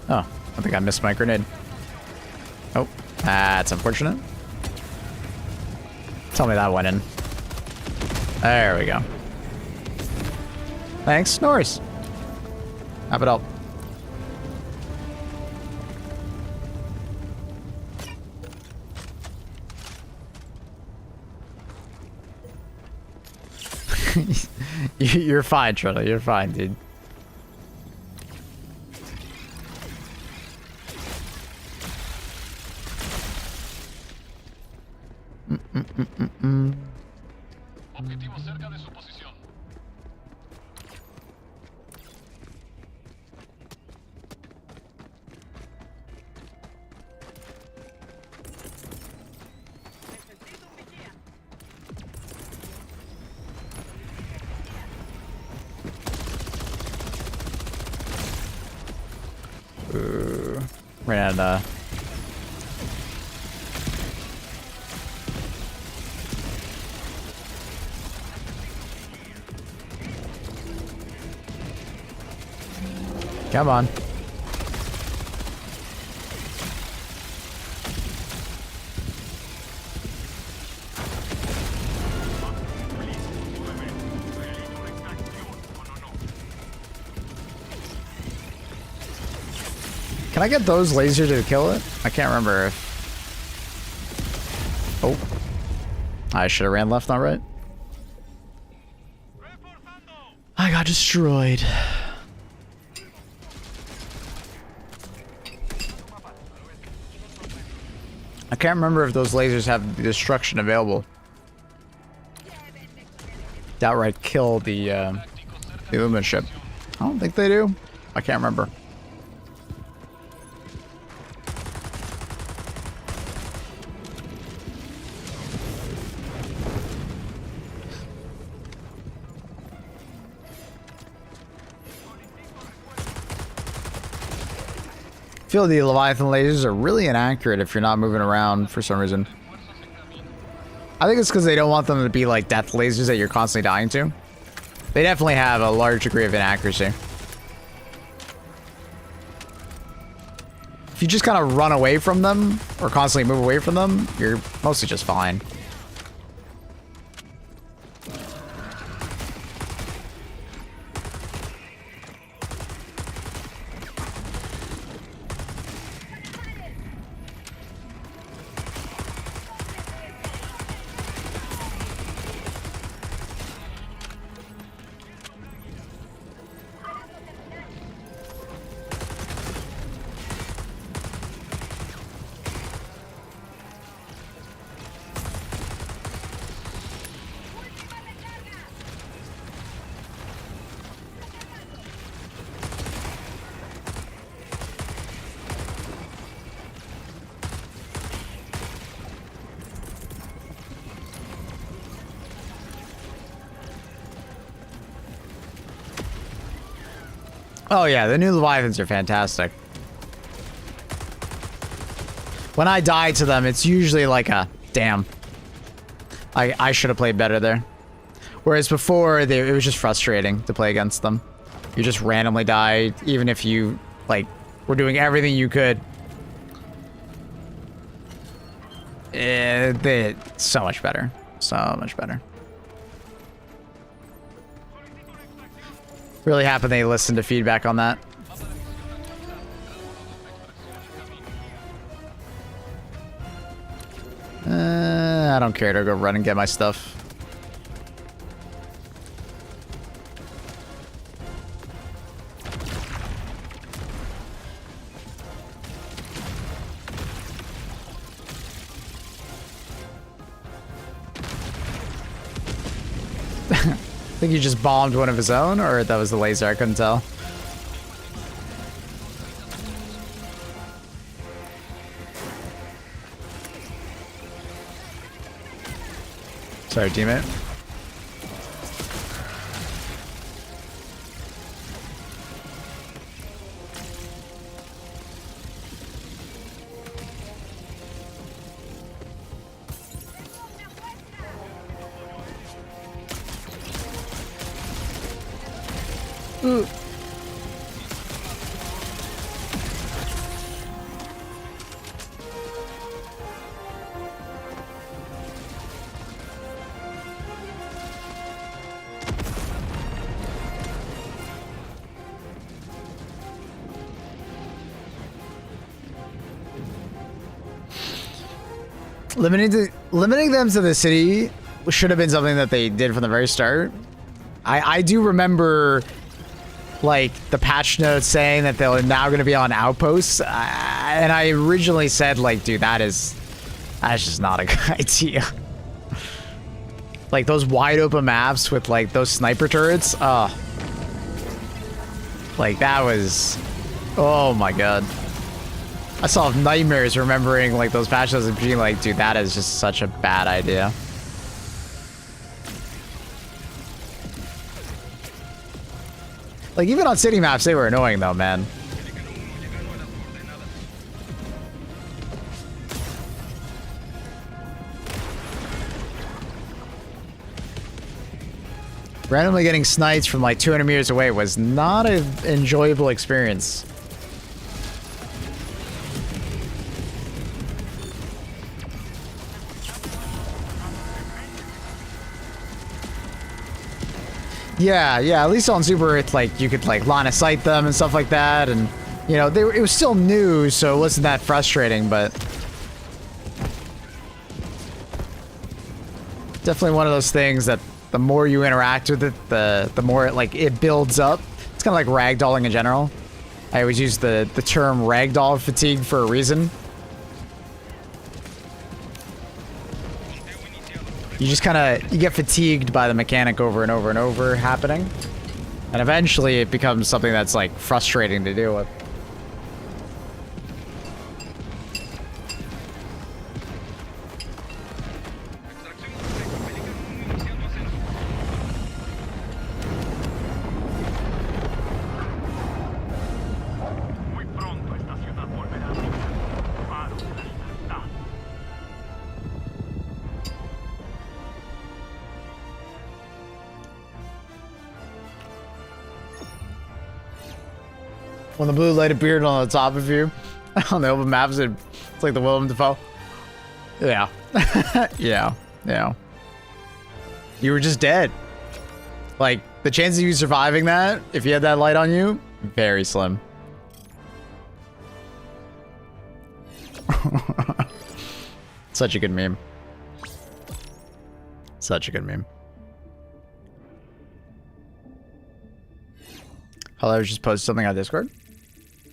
Oh, I think I missed my grenade. Oh, that's unfortunate. Tell me that went in. There we go. Thanks, Norris. Have it up. You're fine, Trilla. You're fine, dude. Objetivo cerca de su posición. Ran out of Come on. Can I get those lasers to kill it? I can't remember if... Oh. I should have ran left, not right. I got destroyed. I can't remember if those lasers have the destruction available. Outright kill the Illumina ship. I don't think they do. I can't remember. I feel the Leviathan lasers are really inaccurate if you're not moving around for some reason. I think it's because they don't want them to be like death lasers that you're constantly dying to. They definitely have a large degree of inaccuracy. If you just kind of run away from them, or constantly move away from them, you're mostly just fine. Oh yeah, the new Leviathans are fantastic. When I die to them, it's usually like a, damn. I should have played better there. Whereas before, it was just frustrating to play against them. You just randomly die, even if you, like, were doing everything you could. So much better. So much better. Really happy they listened to feedback on that. I don't care to go run and get my stuff. I think he just bombed one of his own, or that was the laser, I couldn't tell. Sorry, teammate. Limiting them to the city should have been something that they did from the very start. I do remember, like, the patch notes saying that they're now going to be on outposts, and I originally said, like, dude, that's just not a good idea. Like, those wide open maps with, like, those sniper turrets, like, that was, oh my god. I still have nightmares remembering, like, those patch notes and being like, dude, that is just such a bad idea. Like, even on city maps, they were annoying, though, man. Randomly getting snipes from, like, 200 meters away was not an enjoyable experience. Yeah, at least on Super, it's like you could like line of sight them and stuff like that, and you know it was still new, so it wasn't that frustrating, but definitely one of those things that the more you interact with it, the more it builds up. It's kind of like ragdolling in general. I always use the term ragdoll fatigue for a reason. You just you get fatigued by the mechanic over and over and over happening. And eventually it becomes something that's like frustrating to deal with. When the blue light appeared on the top of you on the open maps, it's like the Willem Dafoe. Yeah. Yeah. Yeah. You were just dead. Like, the chances of you surviving that, if you had that light on you, very slim. Such a good meme. Such a good meme. Hello, just posted something on Discord.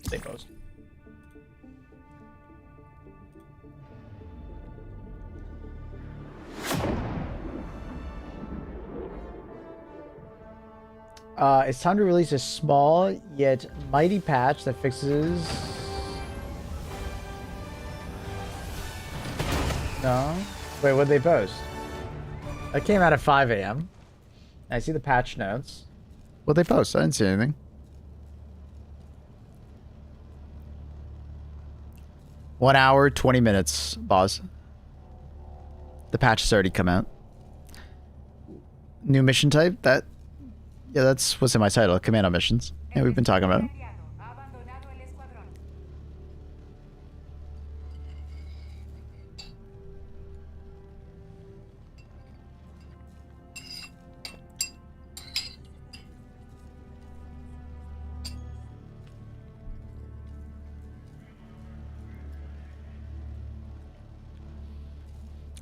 Stay post. It's time to release a small yet mighty patch that fixes... No? Wait, what'd they post? That came out at 5 a.m. I see the patch notes. What'd they post? I didn't see anything. 1 hour, 20 minutes, boss. The patch has already come out. New mission type? That... Yeah, that's what's in my title. Commando missions. Yeah, we've been talking about it.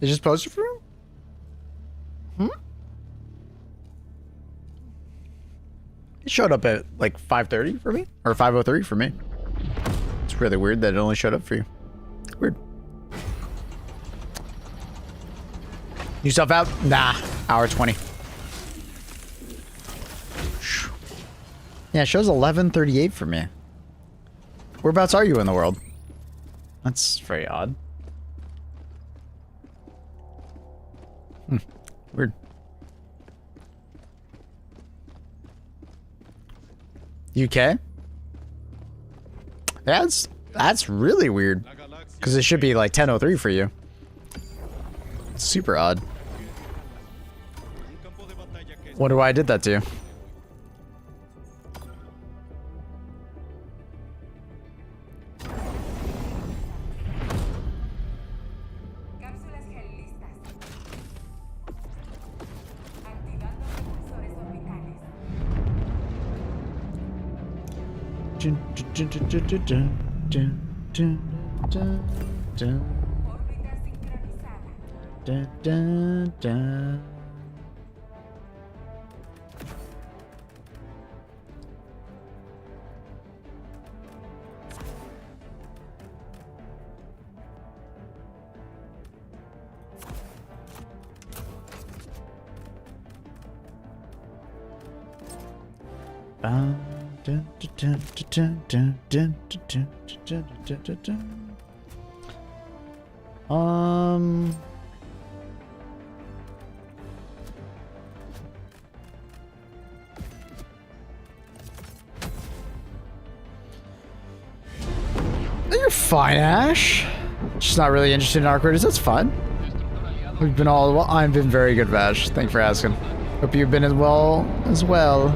Is just posted for him? Hmm? It showed up at like 5:30 for me, or 5:03 for me. It's really weird that it only showed up for you. Weird. New stuff out? Nah, hour 20. Yeah, it shows 11:38 for me. Whereabouts are you in the world? That's very odd. Weird. UK? That's really weird. Because it should be like 10:03 for you. Super odd. Wonder why I did that to you. Cápsulas gel listas. Activando propulsores orbitales. Órbita sincronizada. You're fine, Ash. Just not really interested in Outriders. That's fine. We've been all well. I've been very good, Vash. Thank you for asking. Hope you've been as well as well.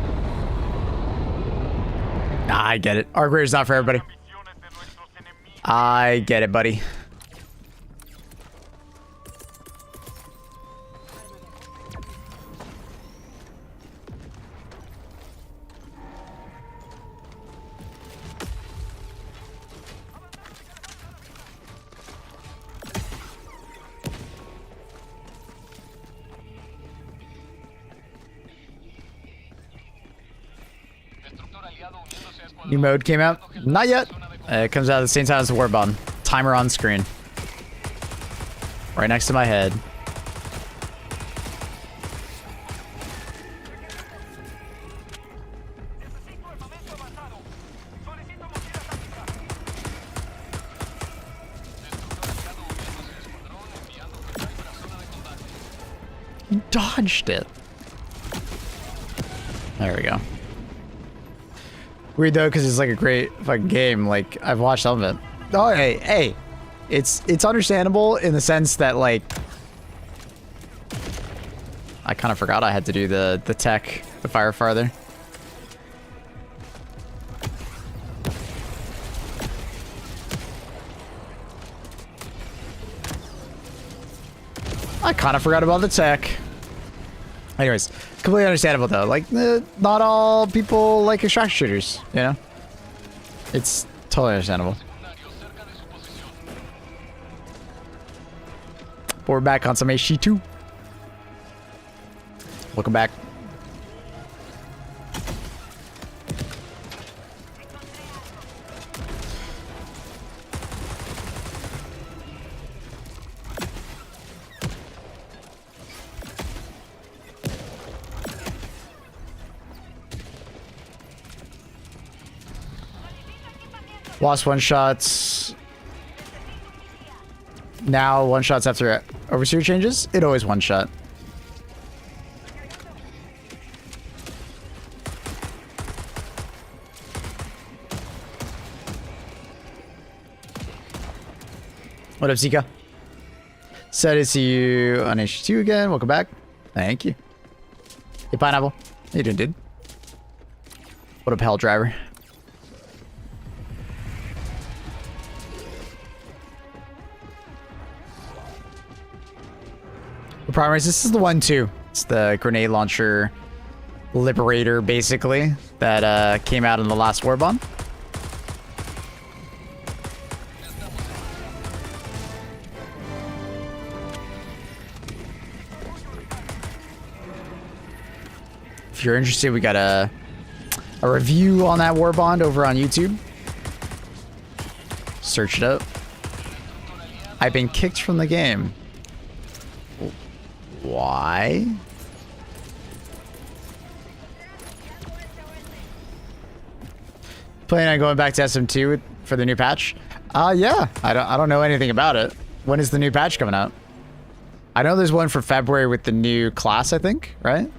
Nah, I get it. Outriders not for everybody. I get it, buddy. New mode came out? Not yet. It comes out at the same time as the Warbond. Timer on screen. Right next to my head. You dodged it. There we go. Weird though, because it's like a great fucking game. Like, I've watched some of it. Oh, hey. It's understandable in the sense that, like, I kind of forgot I had to do the tech, the fire farther. I kind of forgot about the tech. Anyways, completely understandable though. Like, not all people like extraction shooters, you know? It's totally understandable. But we're back on some HC2. Welcome back. Lost one shots. Now one shots after overseer changes. It always one shot. What up, Zika? Sad to see you on H2 again. Welcome back. Thank you. Hey, Pineapple. How you doing, dude? What up, Hell Driver? The problem is this is the one too. It's the grenade launcher liberator, basically, that came out in the last Warbond. If you're interested, we got a review on that Warbond over on YouTube. Search it up. I've been kicked from the game. Why? Planning on going back to SM2 for the new patch? Yeah. I don't know anything about it. When is the new patch coming out? I know there's one for February with the new class, I think, right?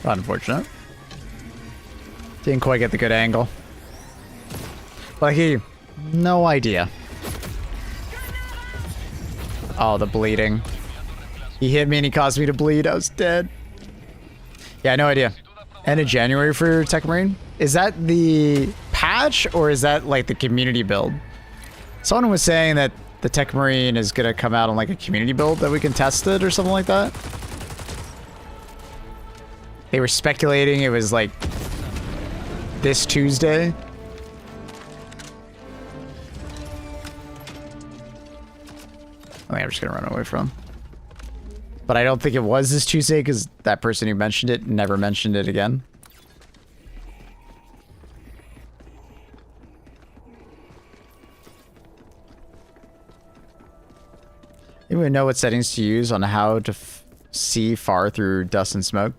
Unfortunate. Didn't quite get the good angle. Like no idea. Oh, the bleeding. He hit me and he caused me to bleed. I was dead. Yeah, no idea. End of January for Tech Marine? Is that the patch or is that like the community build? Someone was saying that the Tech Marine is gonna come out on like a community build that we can test it or something like that. They were speculating it was like this Tuesday. I think I'm just gonna run away from. But I don't think it was this Tuesday because that person who mentioned it never mentioned it again. Anyone know what settings to use on how to see far through dust and smoke?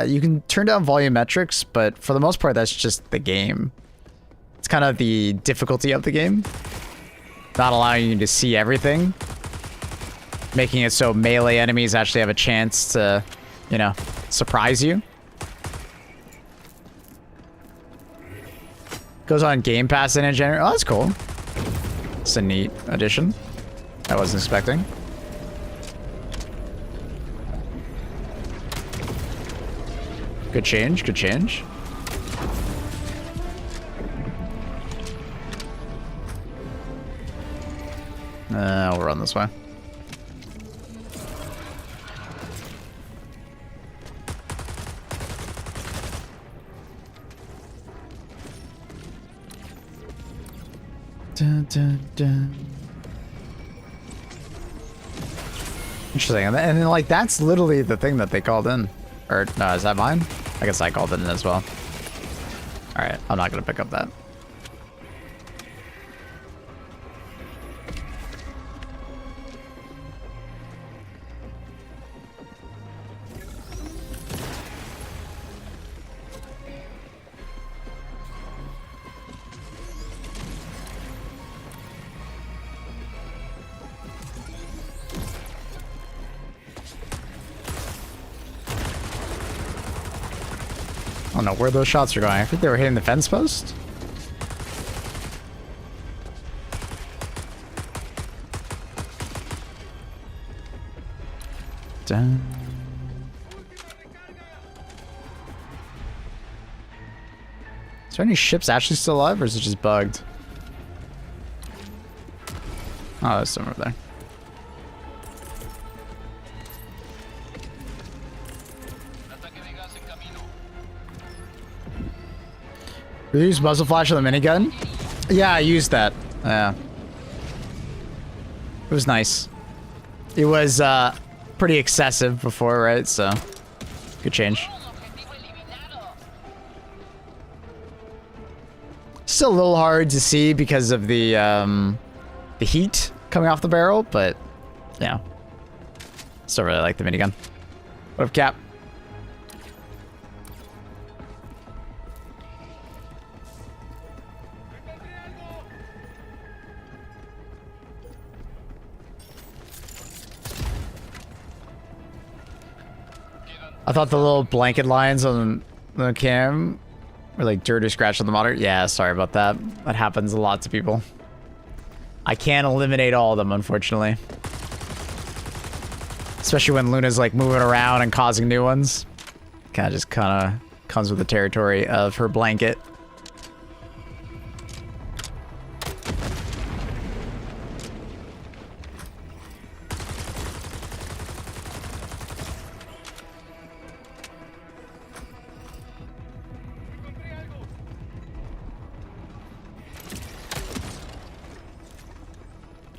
You can turn down volumetrics, but for the most part, that's just the game. It's kind of the difficulty of the game. Not allowing you to see everything. Making it so melee enemies actually have a chance to, you know, surprise you. Goes on Game Pass in January. Oh, that's cool. It's a neat addition. I wasn't expecting. Good change, good change. We'll run this way. Dun, dun, dun. Interesting. And then, like, that's literally the thing that they called in. Or, no, is that mine? I guess I called it in as well. Alright, I'm not going to pick up that. I don't know where those shots are going. I think they were hitting the fence post. Dun. Is there any ships actually still alive, or is it just bugged? Oh, there's some over there. Did you use muzzle flash on the minigun? Yeah, I used that. Yeah. It was nice. It was pretty excessive before, right? So, good change. Still a little hard to see because of the heat coming off the barrel, but yeah. Still really like the minigun. What up, Cap? I thought the little blanket lines on the cam were like dirt or scratch on the monitor. Yeah, sorry about that. That happens a lot to people. I can't eliminate all of them, unfortunately. Especially when Luna's like moving around and causing new ones. Kind of comes with the territory of her blanket.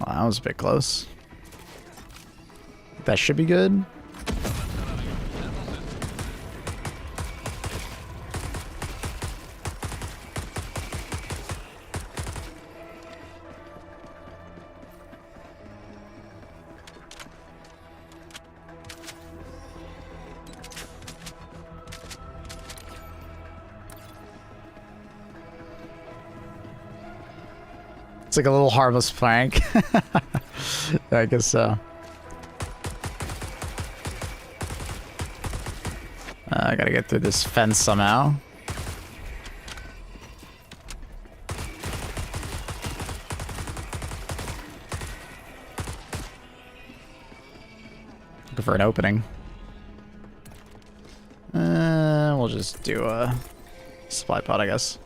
Well, that was a bit close. That should be good. It's like a little harmless prank. I guess so. I gotta get through this fence somehow. Looking for an opening. We'll just do a supply pod, I guess.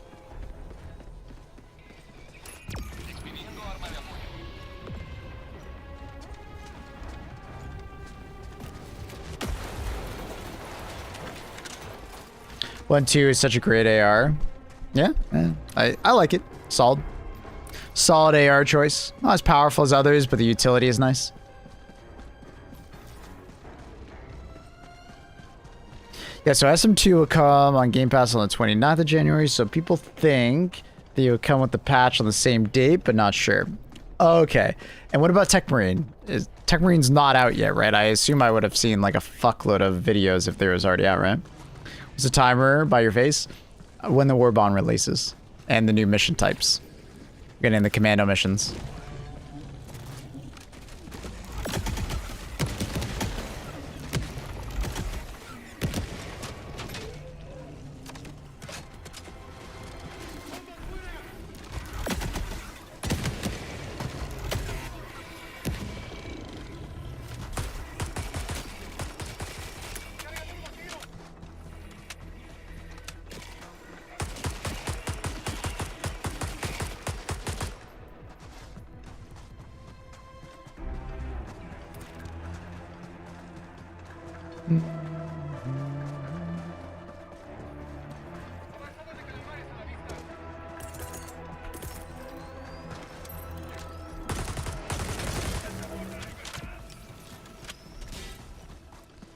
One, two is such a great AR. Yeah, I like it. Solid. Solid AR choice. Not as powerful as others, but the utility is nice. Yeah, so SM2 will come on Game Pass on the 29th of January, so people think that it will come with the patch on the same date, but not sure. Okay. And what about Tech Marine? Tech Marine's not out yet, right? I assume I would have seen like a fuckload of videos if there was already out, right? There's a timer by your face when the Warbond releases and the new mission types. Getting the Commando missions.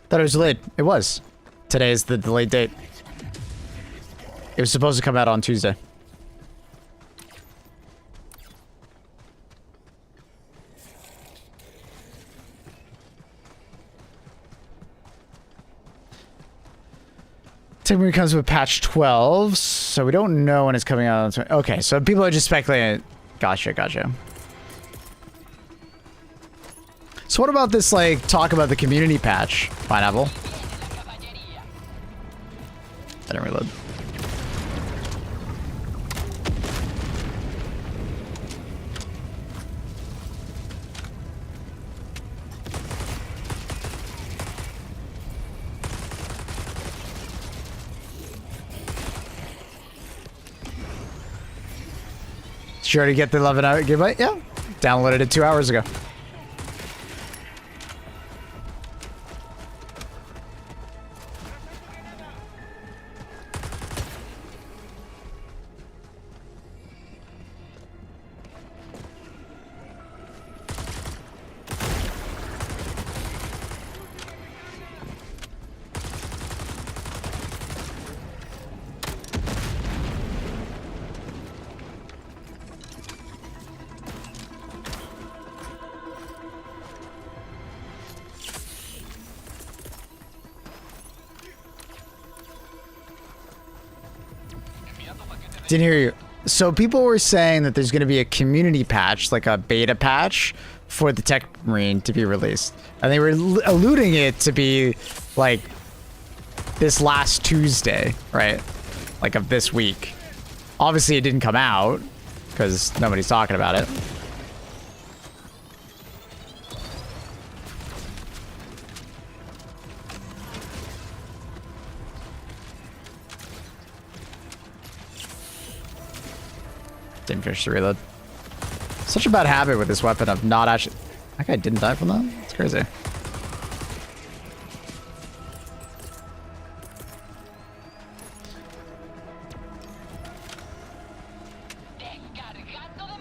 Thought it was delayed. It was. Today is the delayed date. It was supposed to come out on Tuesday. Typically comes with patch 12, so we don't know when it's coming out. Okay, so people are just speculating. Gotcha. So what about this, like, talk about the community patch, Pineapple? I didn't reload. Sure to get the 11-hour giveaway? Yeah. Downloaded it 2 hours ago. Didn't hear you. So people were saying that there's going to be a community patch, like a beta patch, for the Tech Marine to be released. And they were alluding it to be, like, this last Tuesday, right? Like, of this week. Obviously, it didn't come out, because nobody's talking about it. Didn't finish the reload. Such a bad habit with this weapon of not actually... That guy didn't die from that? It's crazy.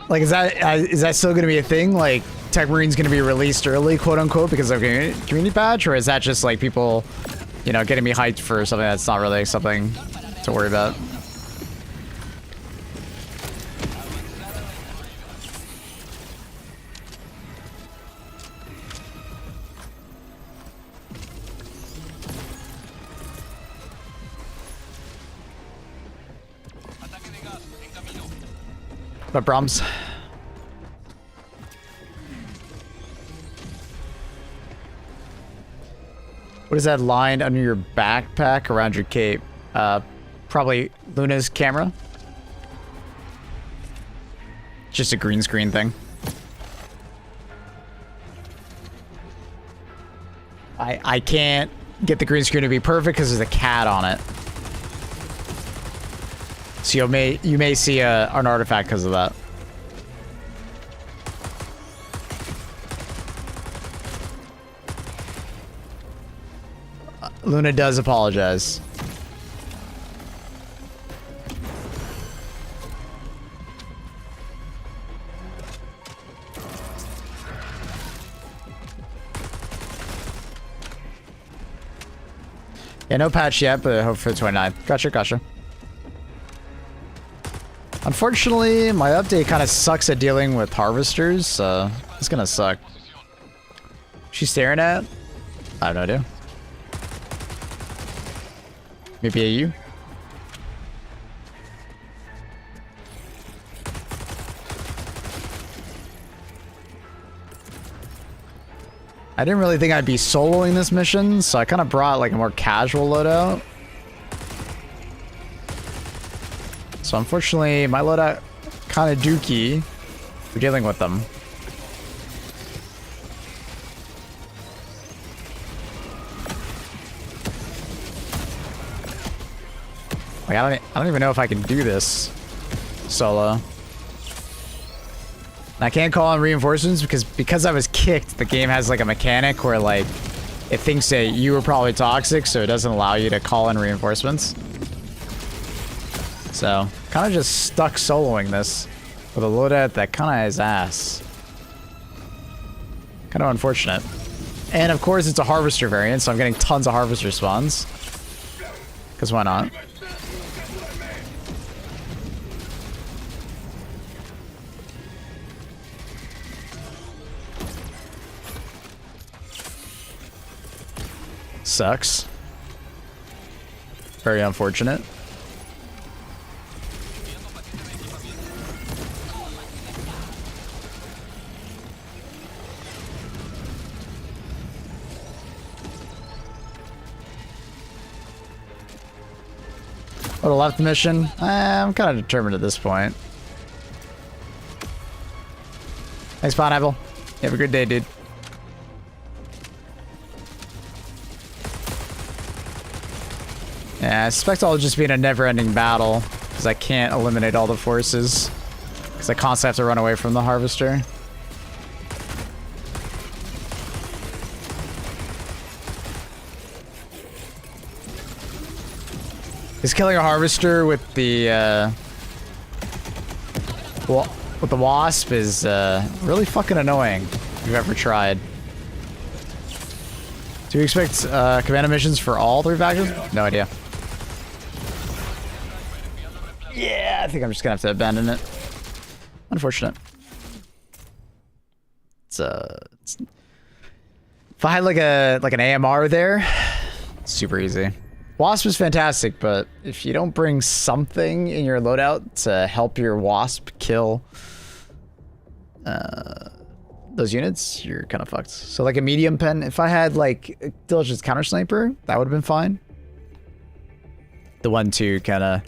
Like, is that still going to be a thing? Like, Tech Marine's going to be released early, quote unquote, because of community patch? Or is that just, like, people, you know, getting me hyped for something that's not really something to worry about? But Brahms. What is that line under your backpack around your cape? Probably Luna's camera. Just a green screen thing. I can't get the green screen to be perfect because there's a cat on it. So you may see an artifact because of that. Luna does apologize. Yeah, no patch yet, but I hope for the 29th. Gotcha. Unfortunately, my update kind of sucks at dealing with harvesters, so it's gonna suck. She's staring at? I have no idea. Maybe a you? I didn't really think I'd be soloing this mission, so I kind of brought like a more casual loadout. So unfortunately, my loadout kind of dookie for dealing with them. Like I don't even know if I can do this solo. And I can't call on reinforcements because I was kicked. The game has like a mechanic where like it thinks that you were probably toxic, so it doesn't allow you to call in reinforcements. So, kind of just stuck soloing this with a loadout that kind of is ass. Kind of unfortunate. And of course, it's a harvester variant, so I'm getting tons of harvester spawns. Because why not? Sucks. Very unfortunate. Would have left the mission. I'm kind of determined at this point. Thanks, Pineapple. You have a good day, dude. Yeah, I suspect I'll just be in a never-ending battle because I can't eliminate all the forces. Because Because I constantly have to run away from the harvester. Is killing a harvester with the wasp is really fucking annoying if you've ever tried. Do you expect commando missions for all 3 factions? No idea. Yeah, I think I'm just gonna have to abandon it. Unfortunate. It's if I had like an AMR there, super easy. Wasp is fantastic, but if you don't bring something in your loadout to help your wasp kill those units, you're kind of fucked. So like a medium pen, if I had like a diligence counter sniper, that would have been fine. The 1-2 kind of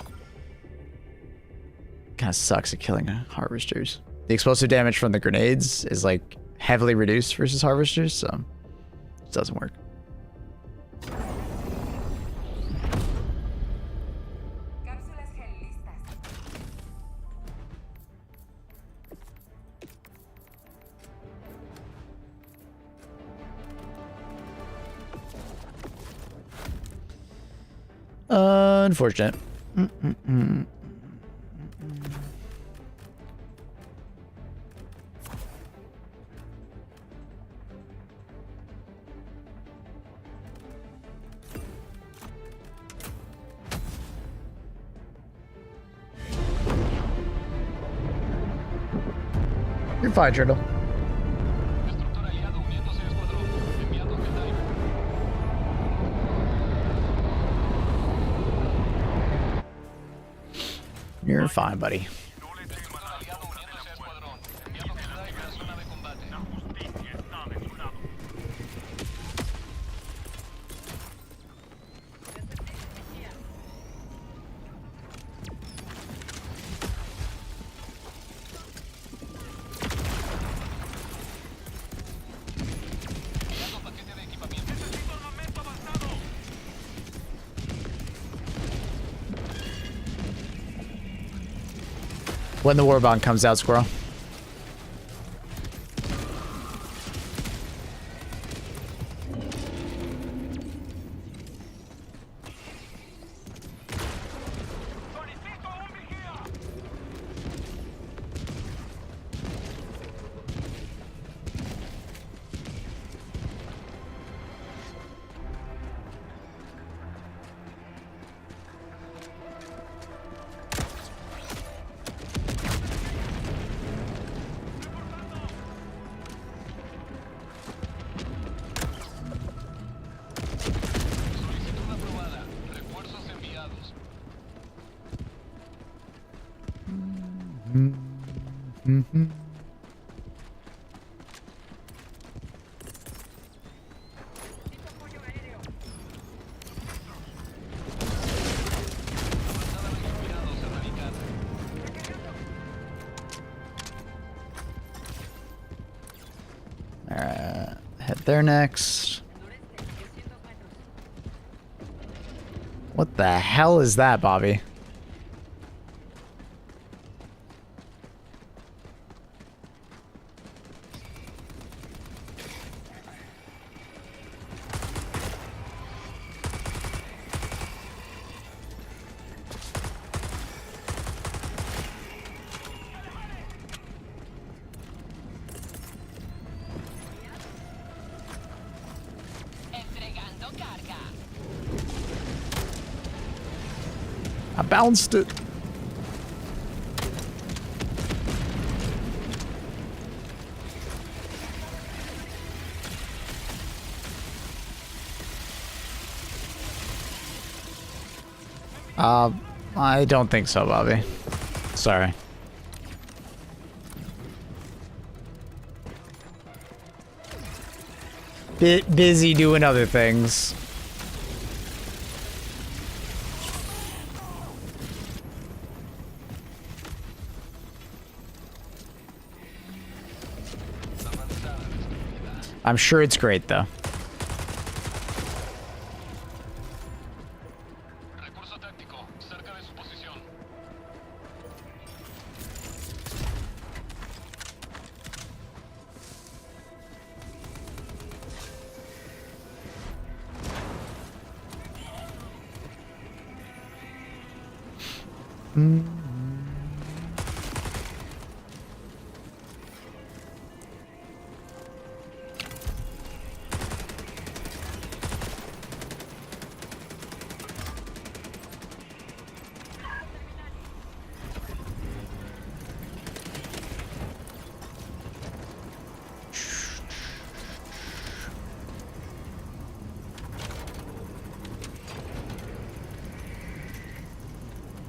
sucks at killing harvesters. The explosive damage from the grenades is like heavily reduced versus harvesters, so it doesn't work. Cápsulas gel listas. Unfortunate. You're fine, Turtle. You're fine, buddy. When the Warbond comes out, Squirrel. Head there next. What the hell is that, Bobby? I bounced it. I don't think so, Bobby. Sorry. Bit busy doing other things. I'm sure it's great, though.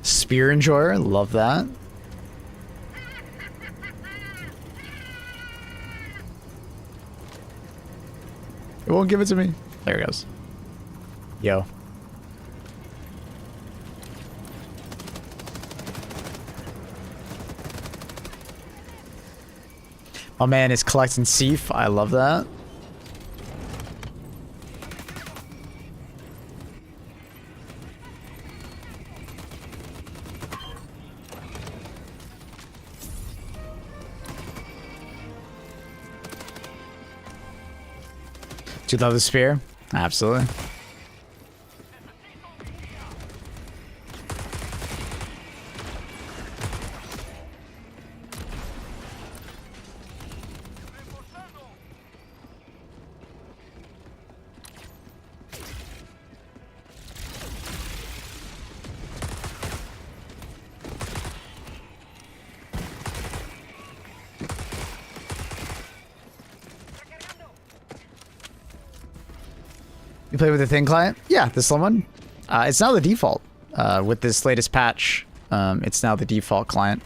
Spear enjoyer, love that. It won't give it to me. There it goes. Yo. My man is collecting Sci-fi. I love that. Do you love the spear? Absolutely. You play with the thin client? Yeah, this one. It's now the default. With this latest patch, it's now the default client.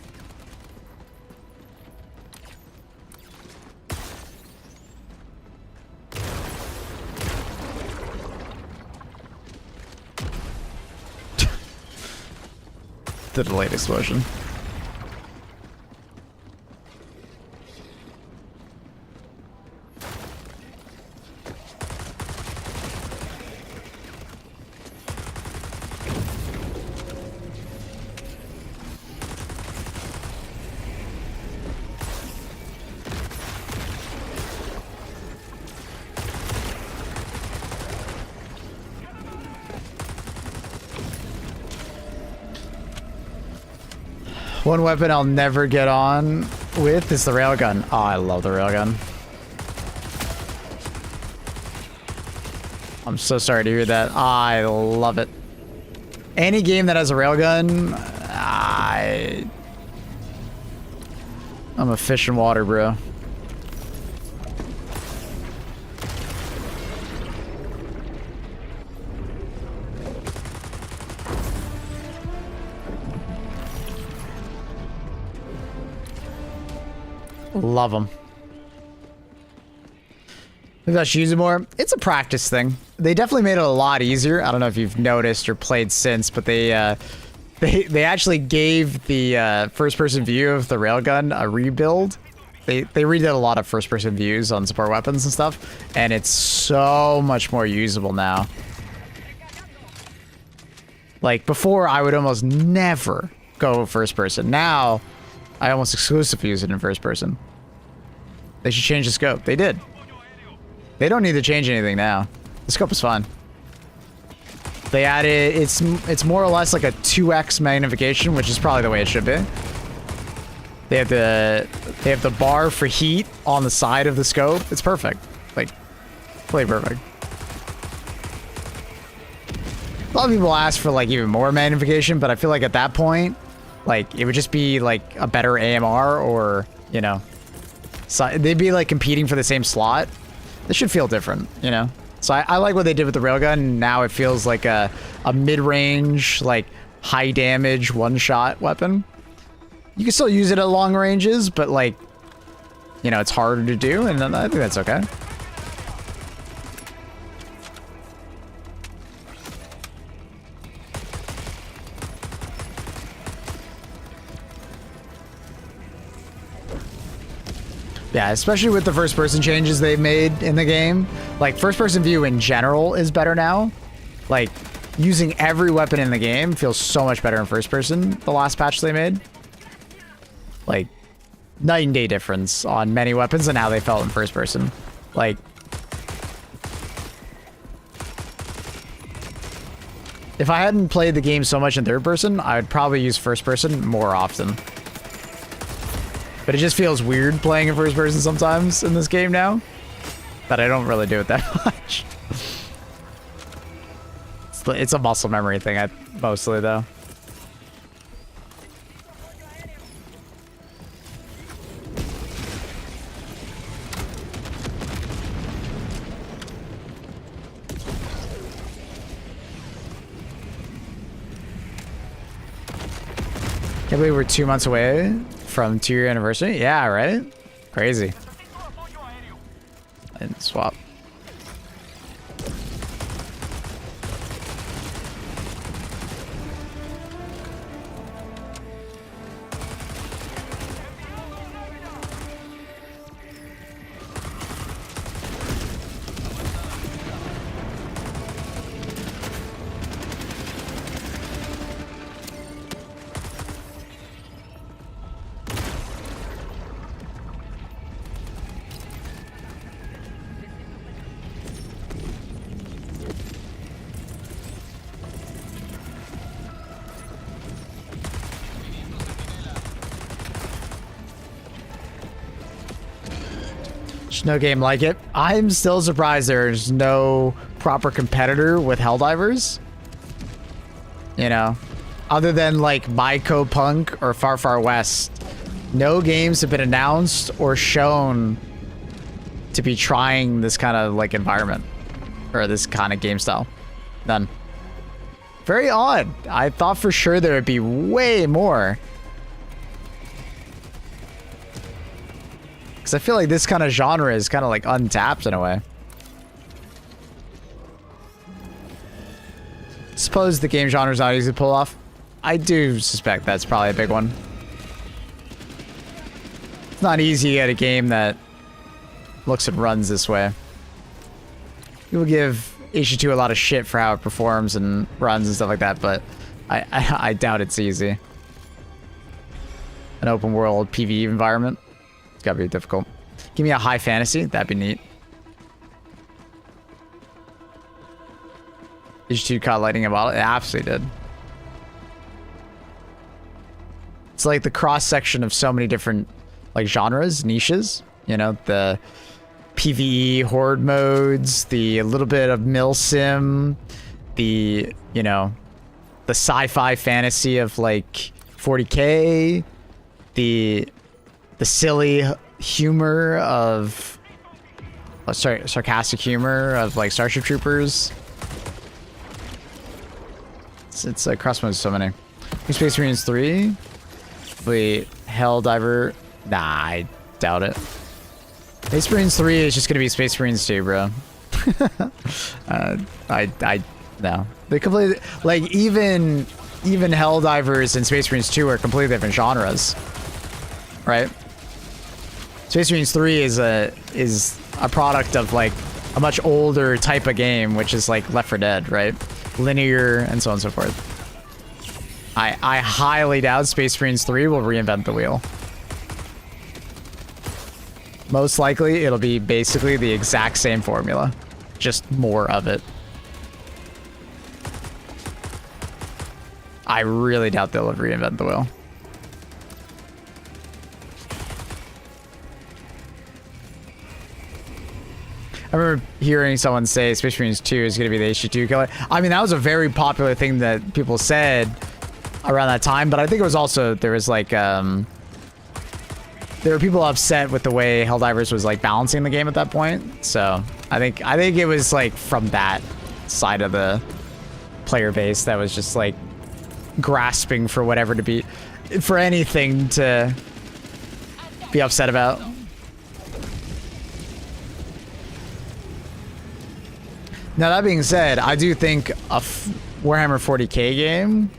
The delayed explosion. One weapon I'll never get on with is the railgun. Oh, I love the railgun. I'm so sorry to hear that. I love it. Any game that has a railgun, I'm a fish in water, bro. Love them. Maybe I should use it more. It's a practice thing. They definitely made it a lot easier. I don't know if you've noticed or played since, but they actually gave the first-person view of the railgun a rebuild. They redid a lot of first-person views on support weapons and stuff, and it's so much more usable now. Like before, I would almost never go first-person. Now, I almost exclusively use it in first-person. They should change the scope. They did. They don't need to change anything now. The scope is fine. They added, it's more or less like a 2x magnification, which is probably the way it should be. They have the bar for heat on the side of the scope. It's perfect. Like, play perfect. A lot of people ask for like even more magnification, but I feel like at that point, like it would just be like a better AMR or, you know, so they'd be like competing for the same slot. This should feel different, you know? So I like what they did with the railgun. Now it feels like a mid-range, like high damage one-shot weapon. You can still use it at long ranges, but like, you know, it's harder to do, and I think that's okay. Yeah, especially with the first-person changes they've made in the game. Like, first-person view in general is better now. Like, using every weapon in the game feels so much better in first-person, the last patch they made. Like, night and day difference on many weapons and how they felt in first-person. Like, If I hadn't played the game so much in third person, I would probably use first person more often. But it just feels weird playing in first person sometimes in this game now. That I don't really do it that much. It's a muscle memory thing, mostly though. Can't believe we're 2 months away from 2-year anniversary. Yeah, right? Crazy. And swap. There's no game like it. I'm still surprised there's no proper competitor with Helldivers. You know, other than like Myco Punk or Far Far West, no games have been announced or shown to be trying this kind of like environment or this kind of game style. None. Very odd. I thought for sure there would be way more. Because I feel like this kind of genre is kind of like untapped in a way. Suppose the game genre is not easy to pull off. I do suspect that's probably a big one. It's not easy to get a game that looks and runs this way. People give H2 a lot of shit for how it performs and runs and stuff like that, but I doubt it's easy. An open world PvE environment. It's gotta be difficult. Give me a high fantasy. That'd be neat. H2 caught lightning about it. It absolutely did. It's like the cross section of so many different like genres, niches. You know, the PvE horde modes, the little bit of milsim, the, you know, the sci-fi fantasy of like 40k, the silly humor of sarcastic humor of like Starship Troopers. It's a cross mode, so many. Space Marines 3. Wait, Helldiver. Nah, I doubt it. Space Marines 3 is just gonna be Space Marines 2, bro. No. They completely, like, even Helldivers and Space Marines 2 are completely different genres, right? Space Marines 3 is a product of like a much older type of game, which is like Left 4 Dead, right? Linear and so on and so forth. I highly doubt Space Marines 3 will reinvent the wheel. Most likely, it'll be basically the exact same formula, just more of it. I really doubt they'll reinvent the wheel. I remember hearing someone say Space Marines 2 is going to be the HG2 killer. I mean, that was a very popular thing that people said around that time, but I think it was also, there was like, there were people upset with the way Helldivers was like balancing the game at that point. So I think it was like from that side of the player base that was just like grasping for whatever to be, for anything to be upset about. Now, that being said, I do think a Warhammer 40k game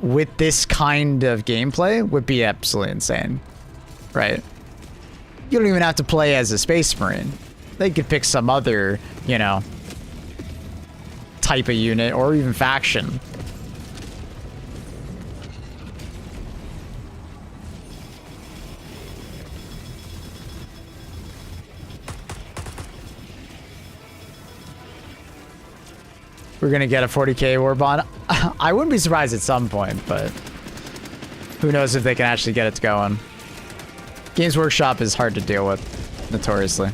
with this kind of gameplay would be absolutely insane, right? You don't even have to play as a Space Marine. They could pick some other, you know, type of unit or even faction. we're gonna get a 40k Warbond. I wouldn't be surprised at some point, but who knows if they can actually get it going. Games Workshop is hard to deal with, notoriously.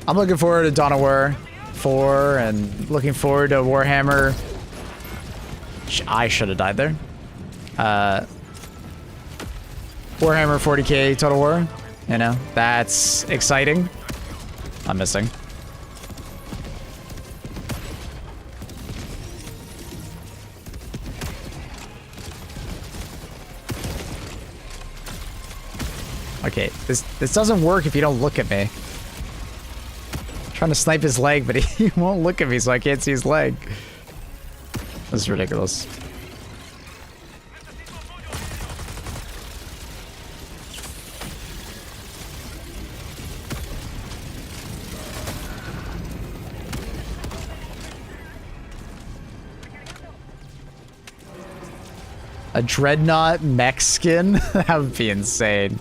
I'm looking forward to Dawn of War 4 and looking forward to Warhammer. I should have died there. Warhammer 40k Total War. You know, that's exciting. I'm missing. Okay, this doesn't work if you don't look at me. Trying to snipe his leg, but he won't look at me, so I can't see his leg. This is ridiculous. A Dreadnought mech skin? That would be insane.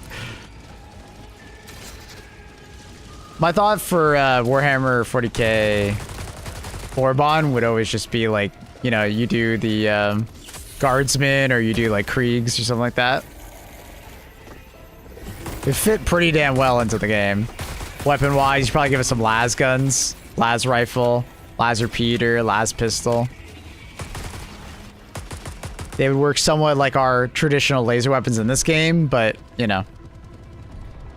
My thought for Warhammer 40k Warbond would always just be like, you know, you do the Guardsmen or you do like Kriegs or something like that. It fit pretty damn well into the game. Weapon-wise, you probably give us some las guns, las rifle, las repeater, las pistol. They would work somewhat like our traditional laser weapons in this game, but, you know,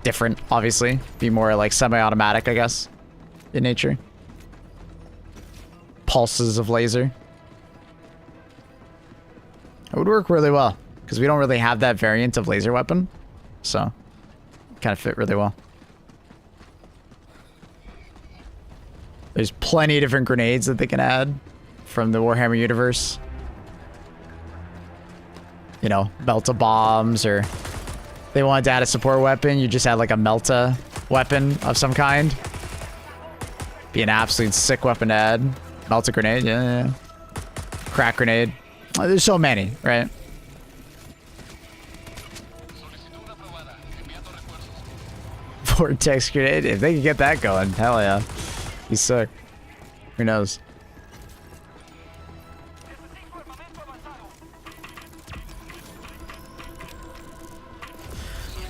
different, obviously. Be more like semi-automatic, I guess, in nature. Pulses of laser. It would work really well, because we don't really have that variant of laser weapon. So, kind of fit really well. There's plenty of different grenades that they can add from the Warhammer universe. You know, Melta bombs, or they wanted to add a support weapon, you just add like a Melta weapon of some kind. Be an absolute sick weapon to add. Melta grenade, yeah. Crack grenade. Oh, there's so many, right? Vortex grenade, if they could get that going, hell yeah. He's sick. Who knows?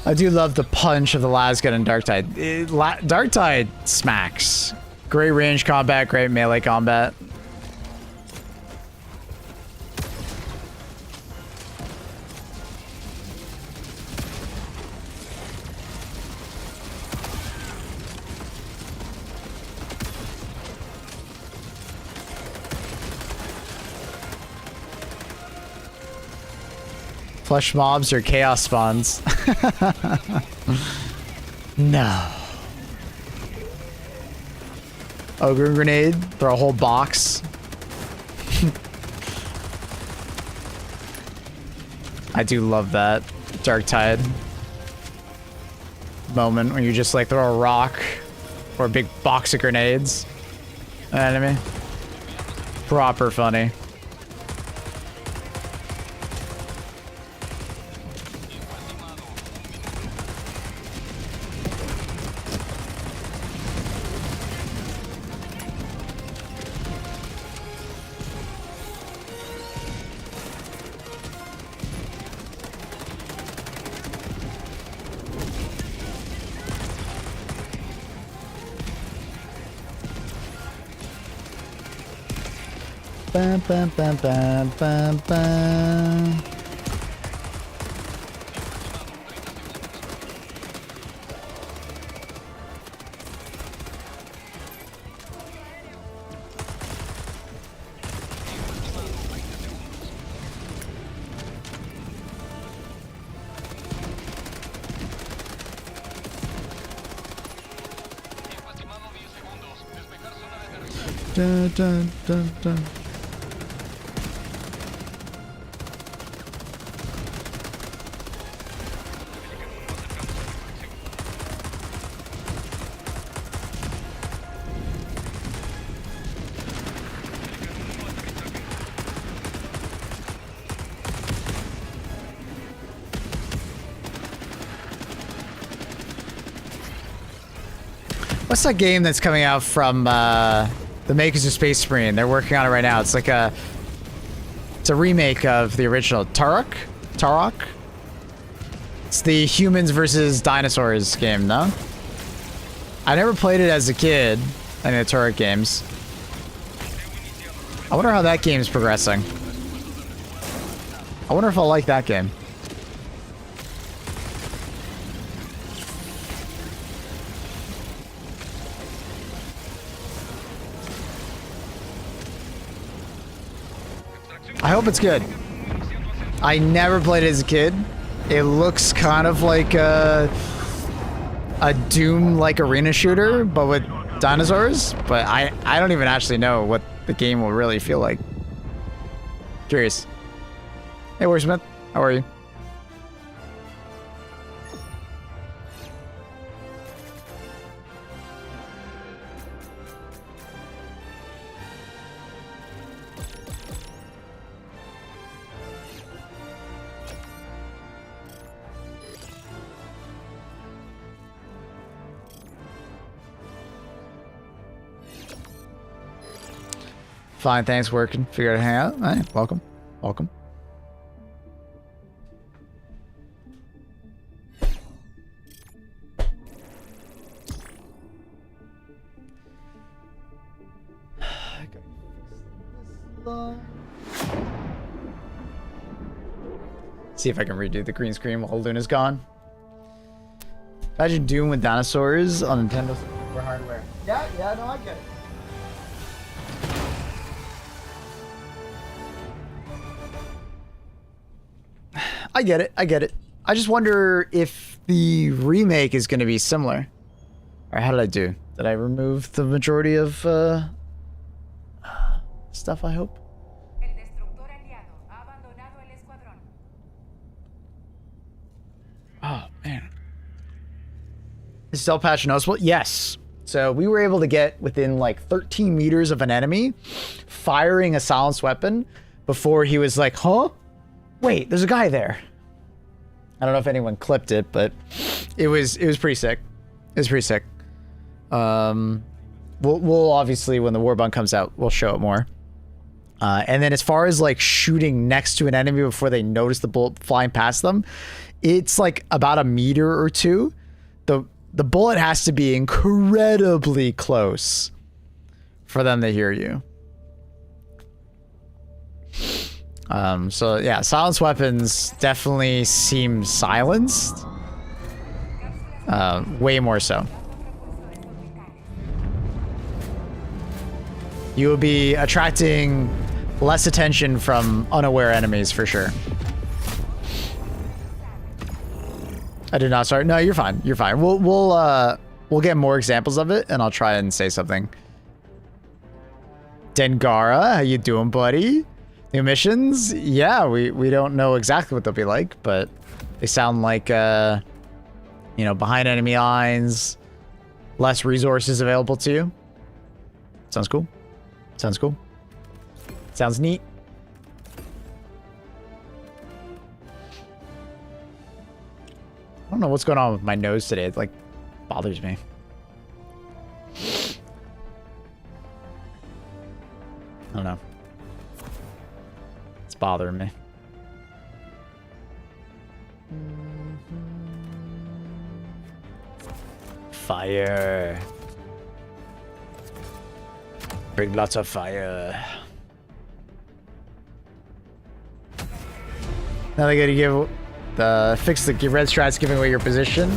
I do love the punch of the Lasgun and Darktide. Darktide smacks. Great range combat, great melee combat. Flush mobs or chaos spawns. No. Ogre grenade. Throw a whole box. I do love that Darktide moment when you just like throw a rock or a big box of grenades at an enemy. Proper funny. Bam, bam, bam, bam, bam, bam. Dun, dun, dun, dun. What's that game that's coming out from the makers of Space Marine? They're working on it right now. It's like it's a remake of the original Turok. It's the humans versus dinosaurs game, no? I never played it as a kid. Any of the Turok games. I wonder how that game's progressing. I wonder if I'll like that game. I hope it's good. I never played it as a kid. It looks kind of like a Doom-like arena shooter, but with dinosaurs. But I don't even actually know what the game will really feel like. Curious. Hey, Warsmith. How are you? Fine, thanks, working. Figured out to hang out. All right, welcome. Welcome. See if I can redo the green screen while Luna's gone. Imagine Doom with dinosaurs on Nintendo hardware. Yeah, no, I get it. I get it. I just wonder if the remake is going to be similar. Alright, how did I do? Did I remove the majority of stuff, I hope? El destructor aliado ha abandonado el escuadrón. Oh, man. Is stealth patch noticeable? Yes. So we were able to get within like 13 meters of an enemy, firing a silenced weapon before he was like, huh? Wait, there's a guy there. I don't know if anyone clipped it, but it was pretty sick. It was pretty sick. We'll obviously, when the Warbond comes out, we'll show it more. And then as far as like shooting next to an enemy before they notice the bullet flying past them, it's like about a meter or two. The bullet has to be incredibly close for them to hear you. So yeah, silenced weapons definitely seem silenced. Way more so. You will be attracting less attention from unaware enemies for sure. I did not start. No, you're fine. You're fine. We'll get more examples of it, and I'll try and say something. Dengara, how you doing, buddy? New missions? Yeah, we don't know exactly what they'll be like, but they sound like, you know, behind enemy lines, less resources available to you. Sounds cool. Sounds cool. Sounds neat. I don't know what's going on with my nose today. It, like, bothers me. I don't know. It's bothering me. Fire. Bring lots of fire. Now they gotta give fix the red strats giving away your position.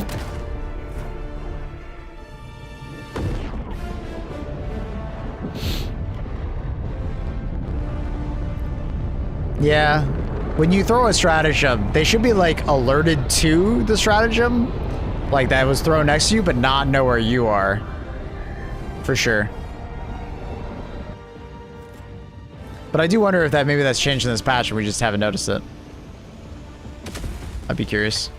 Yeah, when you throw a stratagem, they should be like alerted to the stratagem, like that was thrown next to you, but not know where you are. For sure. But I do wonder if maybe that's changed in this patch and we just haven't noticed it. I'd be curious.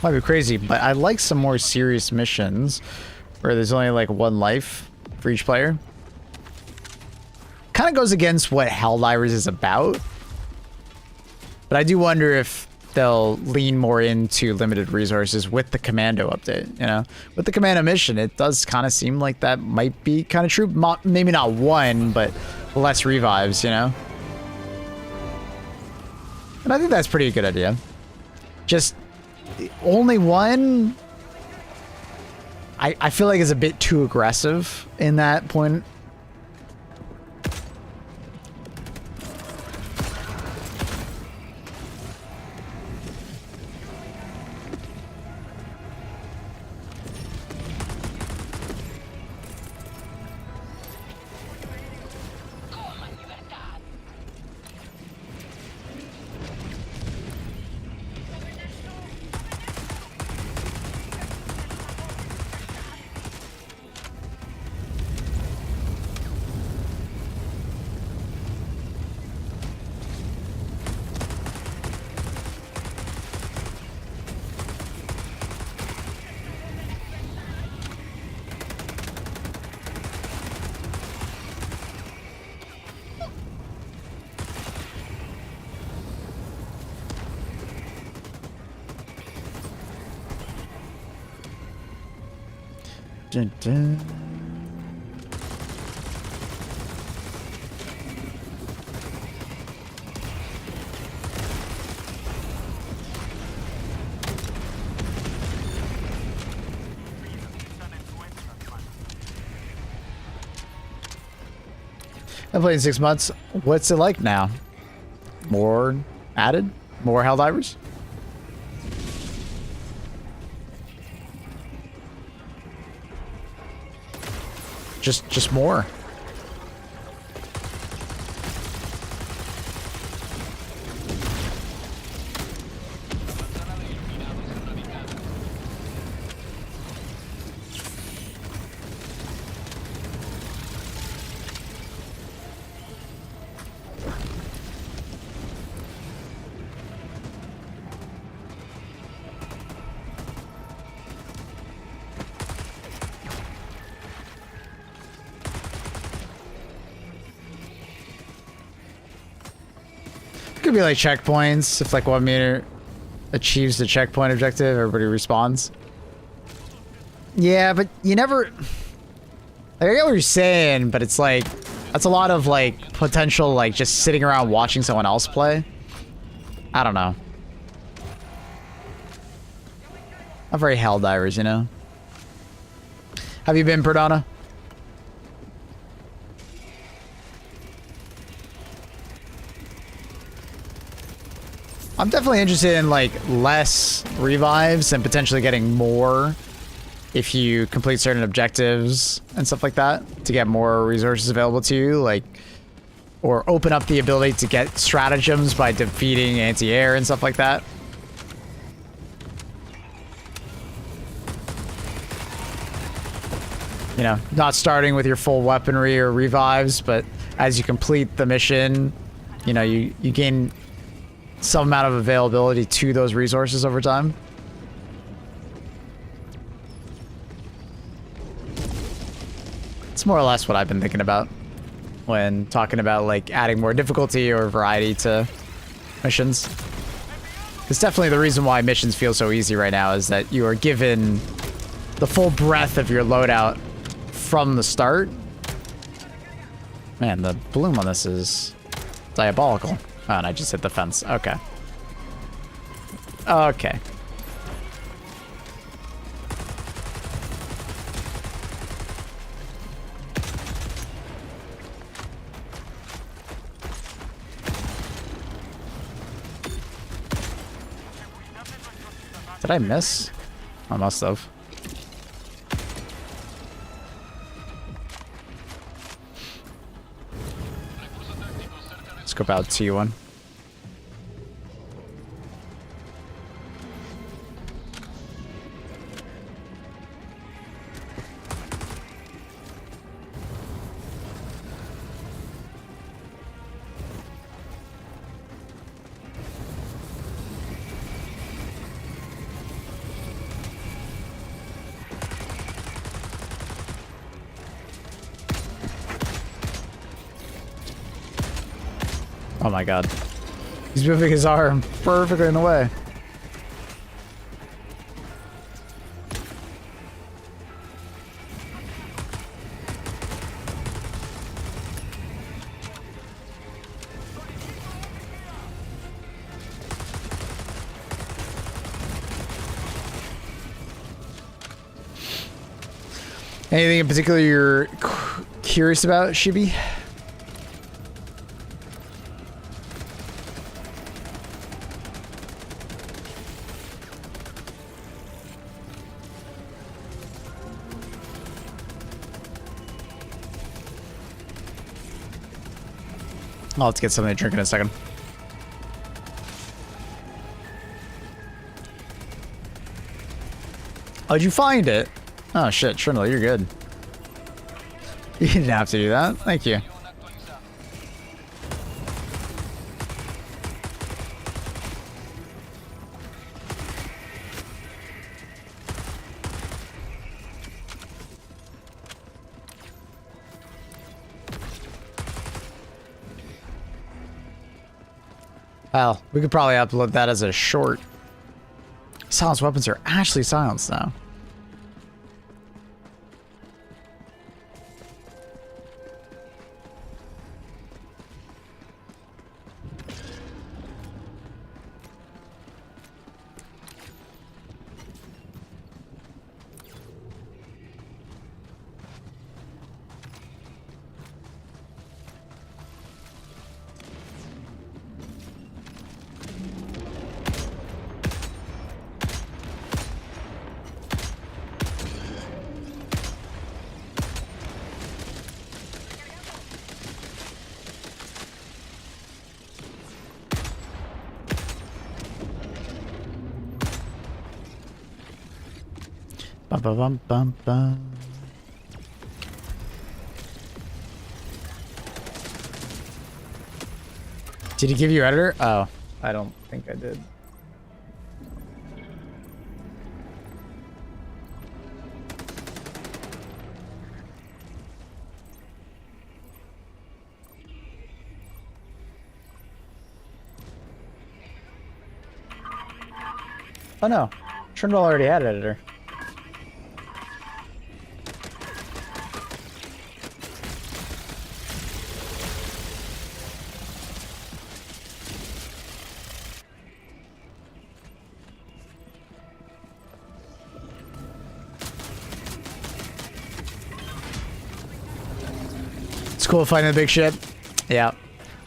Might be crazy, but I like some more serious missions where there's only like one life for each player. Kind kind of goes against what Helldivers is about. But I do wonder if they'll lean more into limited resources with the Commando update, you know? With the Commando mission, it does kind of seem like that might be kind of true. Maybe not one, but less revives, you know? And I think that's pretty good idea. Just only one, I feel like is a bit too aggressive in that point. Dun, dun. I've played in 6 months. What's it like now? More added? More Helldivers? Just more. Could be like checkpoints. If like 1 meter achieves the checkpoint objective, everybody respawns. Yeah, but you never... Like, I get what you're saying, but it's like... That's a lot of like potential like just sitting around watching someone else play. I don't know. Not very Helldivers, you know? Have you been, Perdana? I'm definitely interested in like less revives and potentially getting more if you complete certain objectives and stuff like that to get more resources available to you, like, or open up the ability to get stratagems by defeating anti-air and stuff like that. You know, not starting with your full weaponry or revives, but as you complete the mission, you know, you gain some amount of availability to those resources over time. It's more or less what I've been thinking about when talking about like adding more difficulty or variety to missions. It's definitely the reason why missions feel so easy right now is that you are given the full breadth of your loadout from the start. Man, the bloom on this is diabolical. Oh, and I just hit the fence. Okay. Okay. Did I miss? I must have. Scope out T1. Oh my god. He's moving his arm perfectly in the way. Anything in particular you're curious about, Shibi? I'll have to get something to drink in a second. Oh, did you find it? Oh shit, Trindle, you're good. You didn't have to do that. Thank you. Well, we could probably upload that as a short. Silenced weapons are actually silenced now. Bum, bum, bum, bum, bum. Did he give you editor? Oh, I don't think I did. Oh no, Trindle already had editor. Cool finding the big ship. Yeah.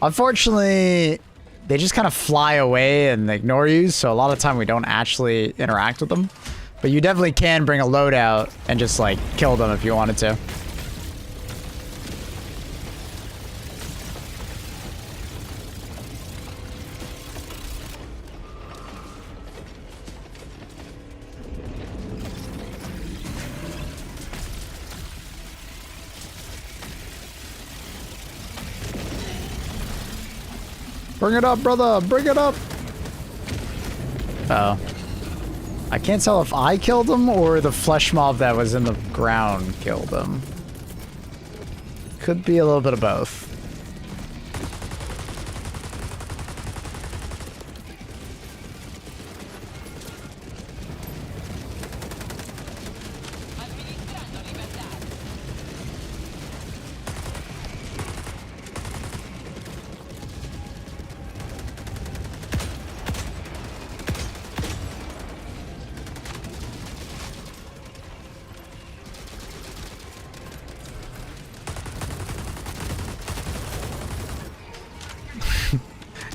Unfortunately, they just kind of fly away and ignore you, so a lot of the time we don't actually interact with them. But you definitely can bring a loadout and just, like, kill them if you wanted to. Bring it up, brother! Bring it up! Uh oh. I can't tell if I killed him or the flesh mob that was in the ground killed him. Could be a little bit of both.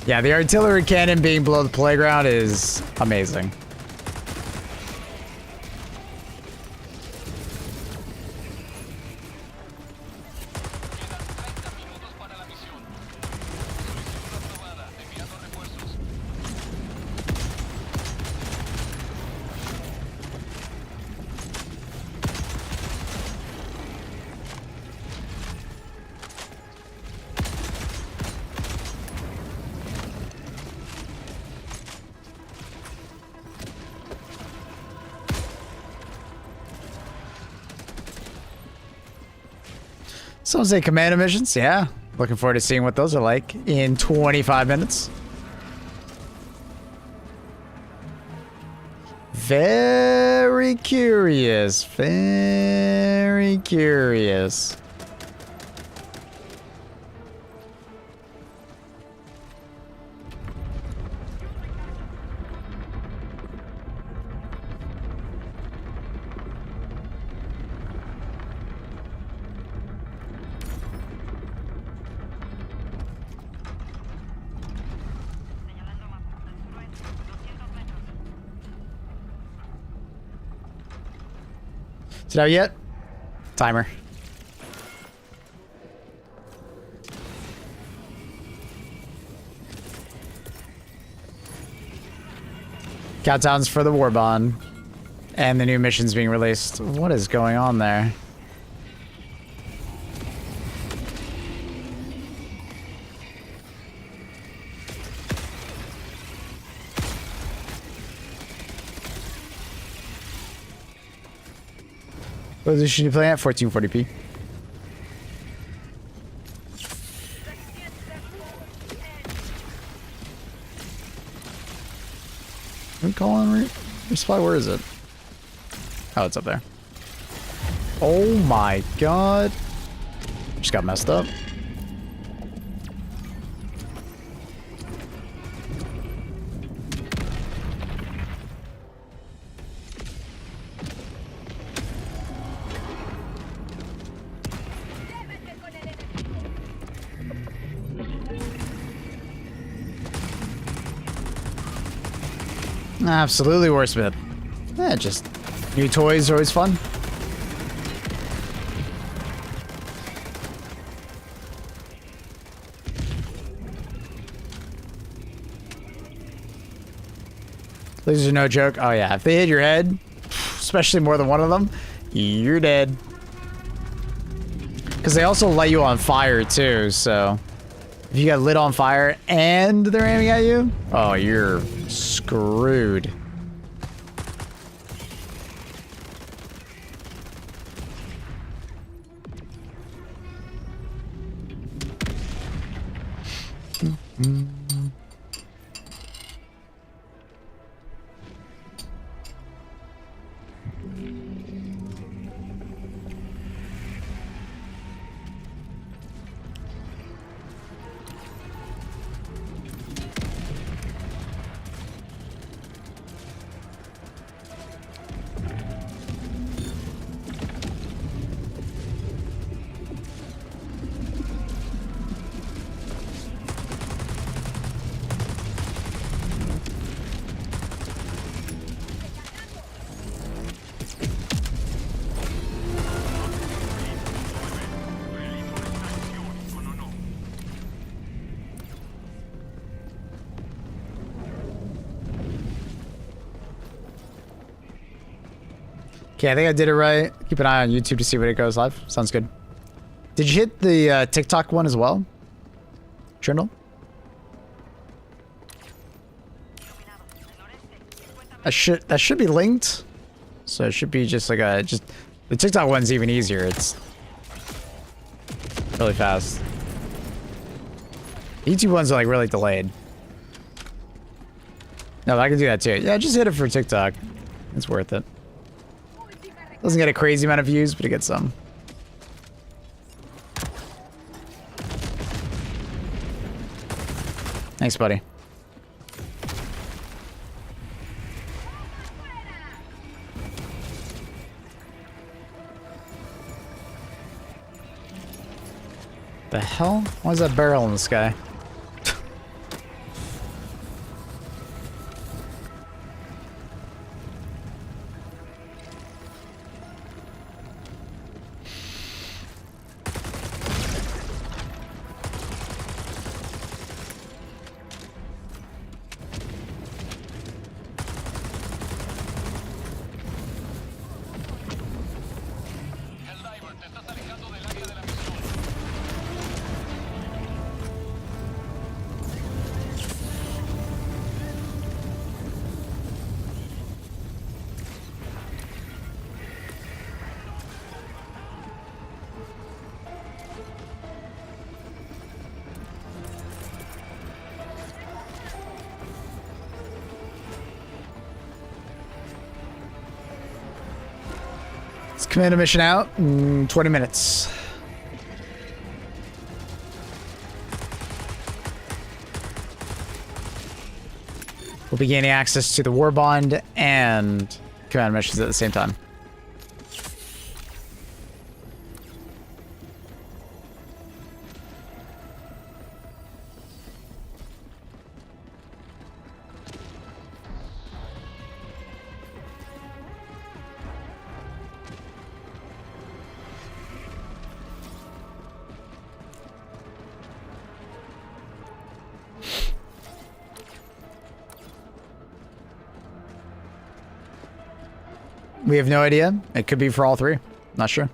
Yeah, the artillery cannon being below the playground is amazing. Some say commando missions, yeah. Looking forward to seeing what those are like in 25 minutes. Very curious. Very curious. Is it out yet? Timer. Countdowns for the Warbond. And the new missions being released. What is going on there? What resolution you playing at? 1440p. Are we calling resupply? Where is it? Oh, it's up there. Oh my god. Just got messed up. Absolutely, Warsmith. Yeah, just new toys are always fun. Lasers are no joke. Oh yeah, if they hit your head, especially more than one of them, you're dead. Because they also light you on fire too, so if you got lit on fire and they're aiming at you, oh, you're screwed. Okay, I think I did it right. Keep an eye on YouTube to see when it goes live. Sounds good. Did you hit the TikTok one as well? Trindle? That should be linked. So it should be just like the TikTok one's even easier. It's really fast. The YouTube ones are like really delayed. No, I can do that too. Yeah, just hit it for TikTok. It's worth it. Doesn't get a crazy amount of views, but it gets some. Thanks, buddy. The hell? Why is that barrel in the sky? Commando mission out in 20 minutes. We'll be gaining access to the Warbond and Commando missions at the same time. We have no idea. It could be for all three. Not sure.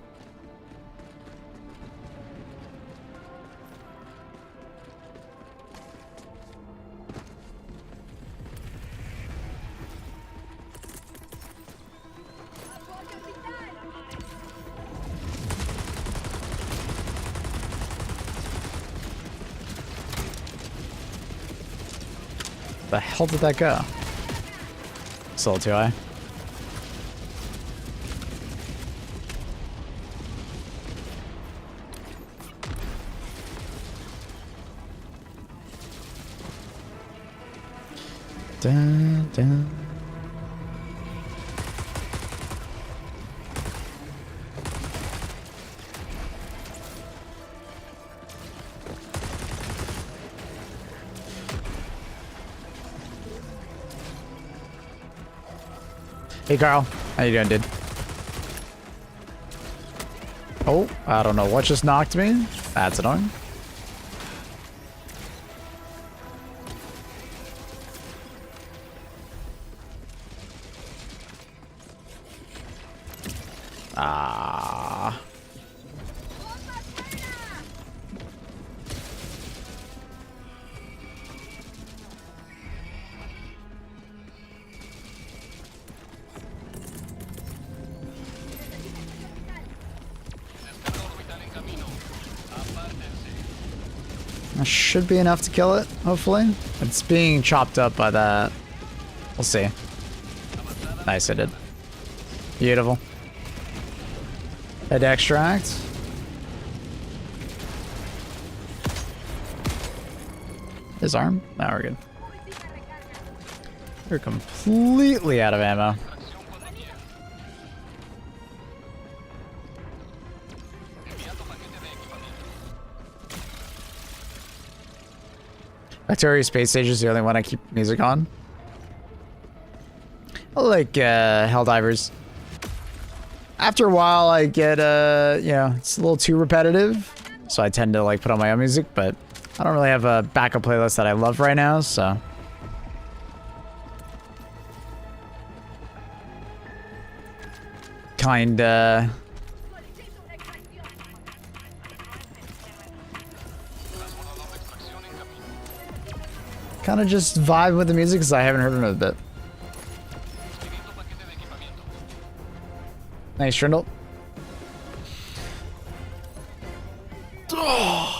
The hell did that go? Still too high. Dun, dun. Hey Carl, how you doing, dude? Oh, I don't know what just knocked me. That's annoying. Ah. That should be enough to kill it, hopefully. It's being chopped up by that. We'll see. Nice, I did. Beautiful. Head extract. His arm? Now we're good. We're completely out of ammo. Victoria Space Station is the only one I keep music on. I like Helldivers. After a while, I get, you know, it's a little too repetitive. So I tend to, like, put on my own music, but I don't really have a backup playlist that I love right now, so. Kinda. Kinda just vibe with the music because I haven't heard it in a bit. Nice, Trindle. Oh.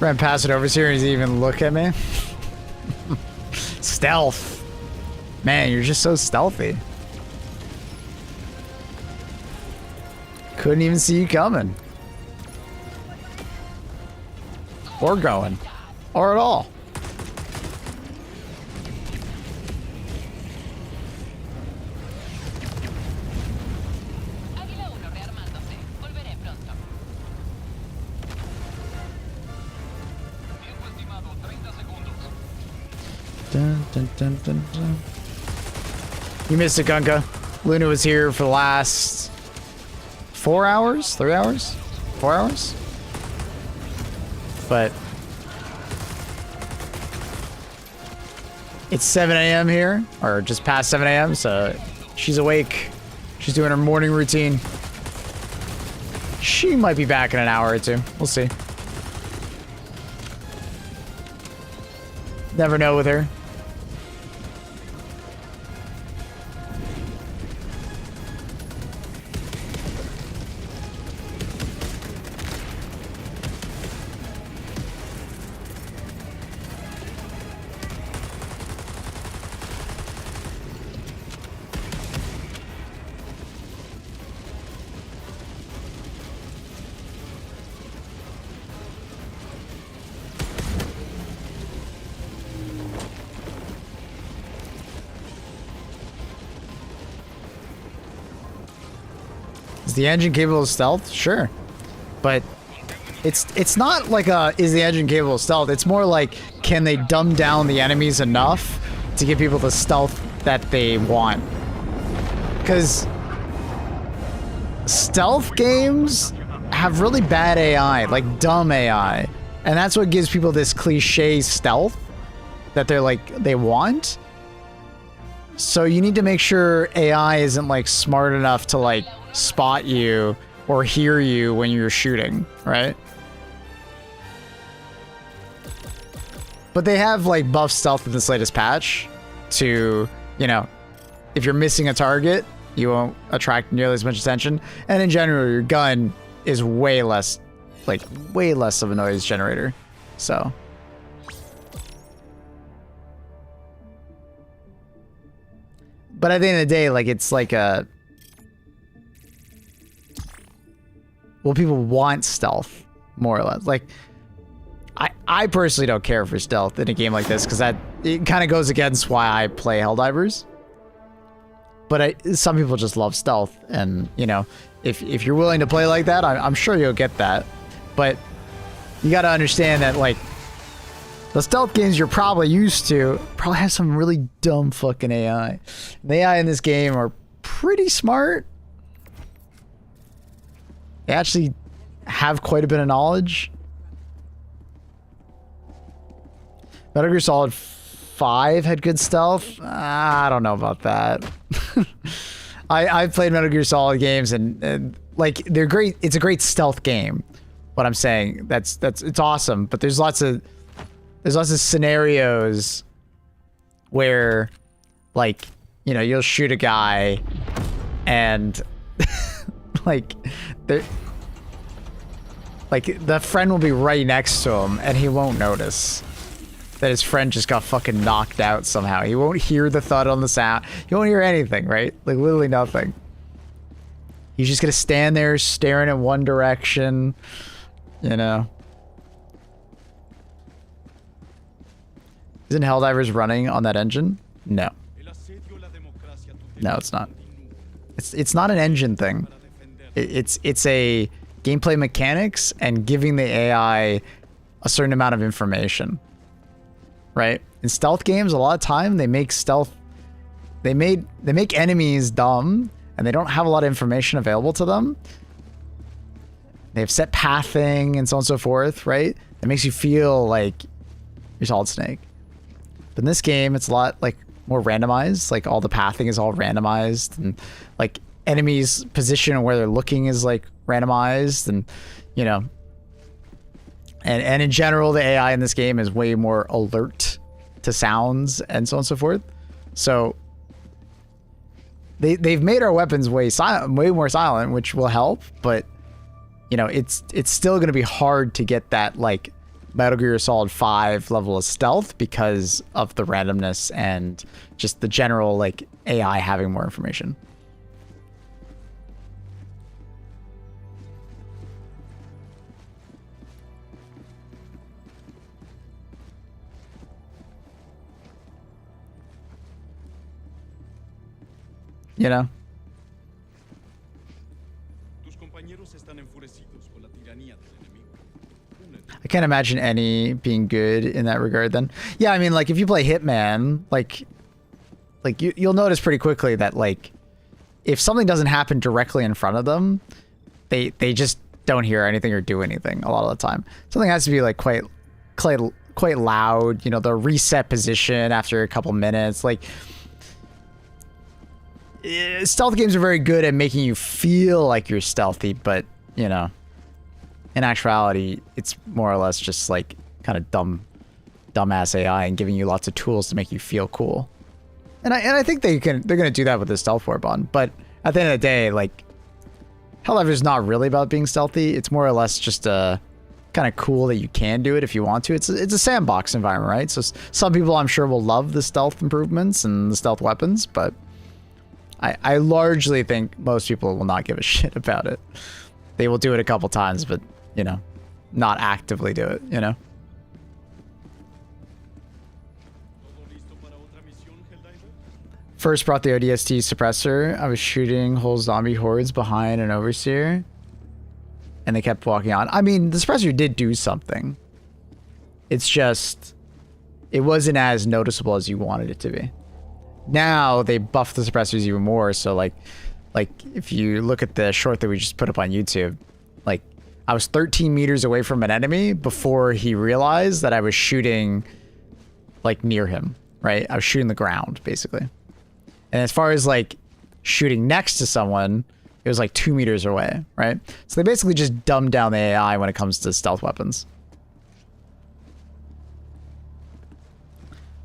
Ran past it over here, he's even look at me. Stealth. Man, you're just so stealthy. Couldn't even see you coming. Or going. Or at all. Dun, dun, dun, dun, dun. You missed it, Gunka. Luna was here for the last 4 hours? 3 hours? 4 hours? But it's 7 a.m. here, or just past 7 a.m., so she's awake. She's doing her morning routine. She might be back in an hour or two. We'll see. Never know with her. Is the engine capable of stealth? Sure. But it's not like is the engine capable of stealth? It's more like, can they dumb down the enemies enough to give people the stealth that they want? Because stealth games have really bad AI, like dumb AI. And that's what gives people this cliche stealth that they're like, they want. So you need to make sure AI isn't like smart enough to like spot you or hear you when you're shooting, right? But they have like buff stealth in this latest patch to, you know, if you're missing a target, you won't attract nearly as much attention. And in general, your gun is way less of a noise generator. So but at the end of the day, like, it's like a... Well, people want stealth, more or less. Like, I personally don't care for stealth in a game like this, because it kind of goes against why I play Helldivers. But some people just love stealth, and, you know, if you're willing to play like that, I'm sure you'll get that. But you got to understand that, like, the stealth games you're probably used to probably have some really dumb fucking AI. The AI in this game are pretty smart. They actually have quite a bit of knowledge. Metal Gear Solid 5 had good stealth. I don't know about that. I've played Metal Gear Solid games and like, they're great. It's a great stealth game. What I'm saying, it's awesome. But there's lots of scenarios where, like, you know, you'll shoot a guy and like the friend will be right next to him and he won't notice that his friend just got fucking knocked out somehow. He won't hear the thud on the sound. He won't hear anything, right? Like, literally nothing. He's just gonna stand there staring in one direction, you know. Isn't Helldivers running on that engine? No. No, it's not. It's not an engine thing. It's a gameplay mechanics and giving the AI a certain amount of information. Right? In stealth games, a lot of time they make stealth, they make enemies dumb and they don't have a lot of information available to them. They have set pathing and so on and so forth, right? It makes you feel like you're Solid Snake. But in this game, it's a lot like more randomized. Like, all the pathing is all randomized, and like enemies' position and where they're looking is like randomized, and you know. And in general, the AI in this game is way more alert to sounds and so on and so forth. So they've made our weapons way more silent, which will help. But you know, it's still going to be hard to get that like Metal Gear Solid 5 level of stealth because of the randomness and just the general like AI having more information. You know? I can't imagine any being good in that regard then. Yeah, I mean, like, if you play Hitman, like you'll notice pretty quickly that, like, if something doesn't happen directly in front of them, they just don't hear anything or do anything a lot of the time. Something has to be like quite loud. You know, the reset position after a couple minutes. Like, stealth games are very good at making you feel like you're stealthy, but you know, in actuality, it's more or less just like kind of dumbass AI and giving you lots of tools to make you feel cool. And I think they're gonna do that with the stealth Warbond. But at the end of the day, like, Helldivers is not really about being stealthy. It's more or less just kind of cool that you can do it if you want to. It's a sandbox environment, right? So some people I'm sure will love the stealth improvements and the stealth weapons, but I largely think most people will not give a shit about it. They will do it a couple times, but you know, not actively do it, you know? First brought the ODST suppressor. I was shooting whole zombie hordes behind an overseer, and they kept walking on. I mean, the suppressor did do something. It's just, it wasn't as noticeable as you wanted it to be. Now they buffed the suppressors even more, so like if you look at the short that we just put up on YouTube, like I was 13 meters away from an enemy before he realized that I was shooting like near him, right? I was shooting the ground basically. And as far as like shooting next to someone, it was like 2 meters away, right? So they basically just dumbed down the AI when it comes to stealth weapons.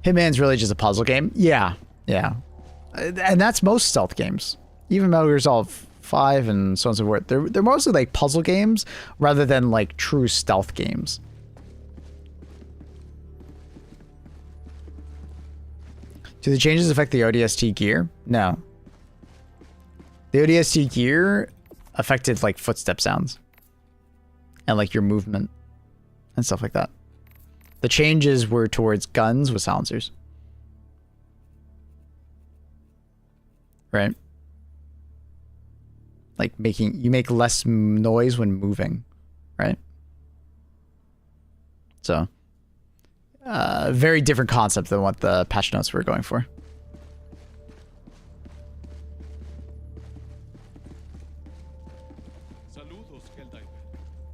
Hitman's really just a puzzle game. Yeah. And that's most stealth games. Even Metal Gear Solid 5 and so on and so forth. They're mostly like puzzle games rather than like true stealth games. Do the changes affect the ODST gear? No. The ODST gear affected like footstep sounds and like your movement and stuff like that. The changes were towards guns with silencers. Right? Like you make less noise when moving, right? So, very different concept than what the patch notes were going for. Saludos, Helldiver.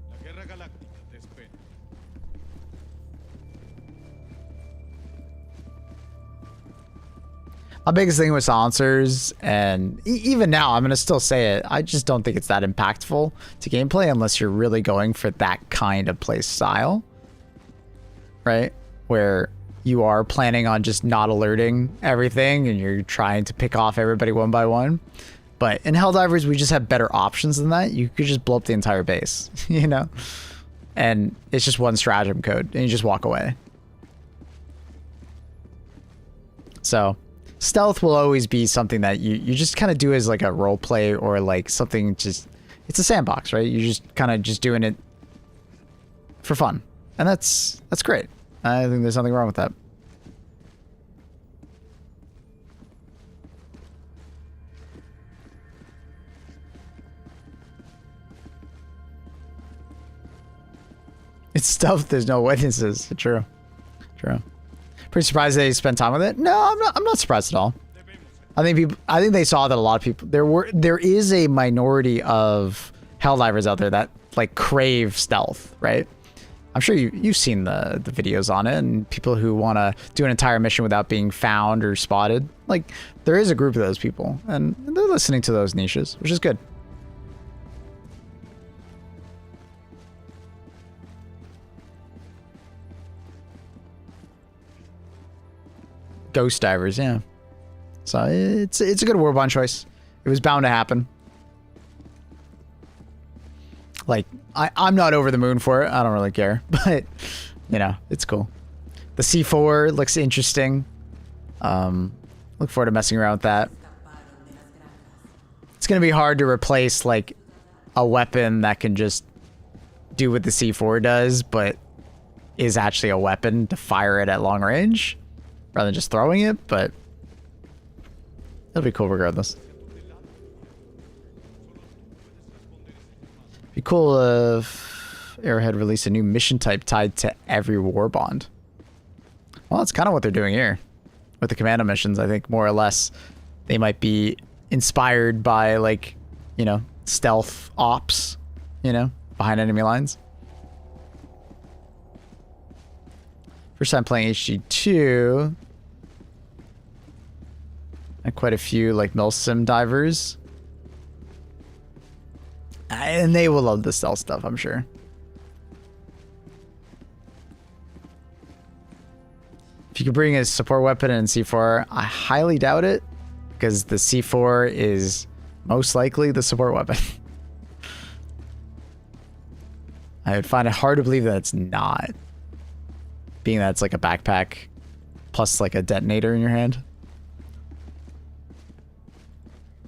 La guerra galáctica te espera. My biggest thing with silencers, and even now, I'm going to still say it, I just don't think it's that impactful to gameplay unless you're really going for that kind of play style. Right? Where you are planning on just not alerting everything and you're trying to pick off everybody one by one. But in Helldivers, we just have better options than that. You could just blow up the entire base, you know? And it's just one stratagem code and you just walk away. So stealth will always be something that you just kind of do as like a role play or like something just, it's a sandbox, right? You're just kind of just doing it for fun. And that's great. I think there's nothing wrong with that. It's stuff. There's no witnesses. True. Pretty surprised they spent time with it. No, I'm not surprised at all. I think they saw that a lot of people, there is a minority of Helldivers out there that like crave stealth, right? I'm sure you've seen the videos on it, and people who want to do an entire mission without being found or spotted. Like, there is a group of those people, and they're listening to those niches, which is good. Ghost divers, yeah. So it's a good Warbond choice. It was bound to happen. Like, I'm not over the moon for it. I don't really care. But, you know, it's cool. The C4 looks interesting. Look forward to messing around with that. It's going to be hard to replace, like, a weapon that can just do what the C4 does, but is actually a weapon to fire it at long range, rather than just throwing it, but it'll be cool regardless. Be cool if Arrowhead released a new mission type tied to every Warbond. Well, that's kind of what they're doing here. With the Commando missions, I think more or less they might be inspired by, like, you know, stealth ops, you know, behind enemy lines. First time playing HG2. And quite a few like milsim divers. And they will love the stealth stuff, I'm sure. If you could bring a support weapon and C4, I highly doubt it. Because the C4 is most likely the support weapon. I would find it hard to believe that it's not. Being that it's like a backpack plus like a detonator in your hand.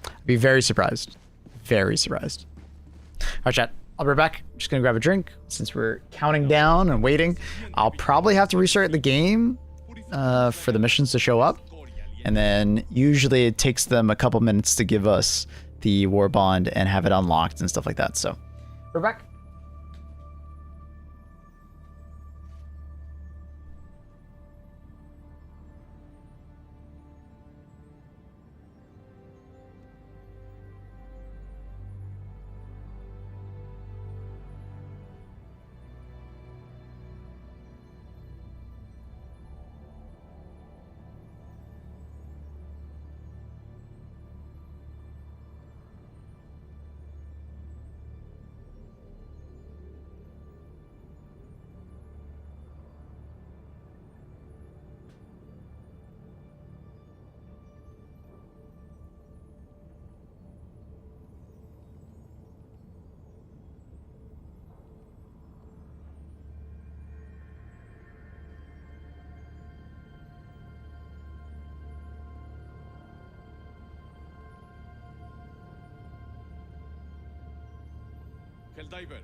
I'd be very surprised. Very surprised. Alright, chat. I'll be right back. I'm just gonna grab a drink since we're counting down and waiting. I'll probably have to restart the game for the missions to show up. And then usually it takes them a couple minutes to give us the Warbond and have it unlocked and stuff like that. So, we're back. Helldiver,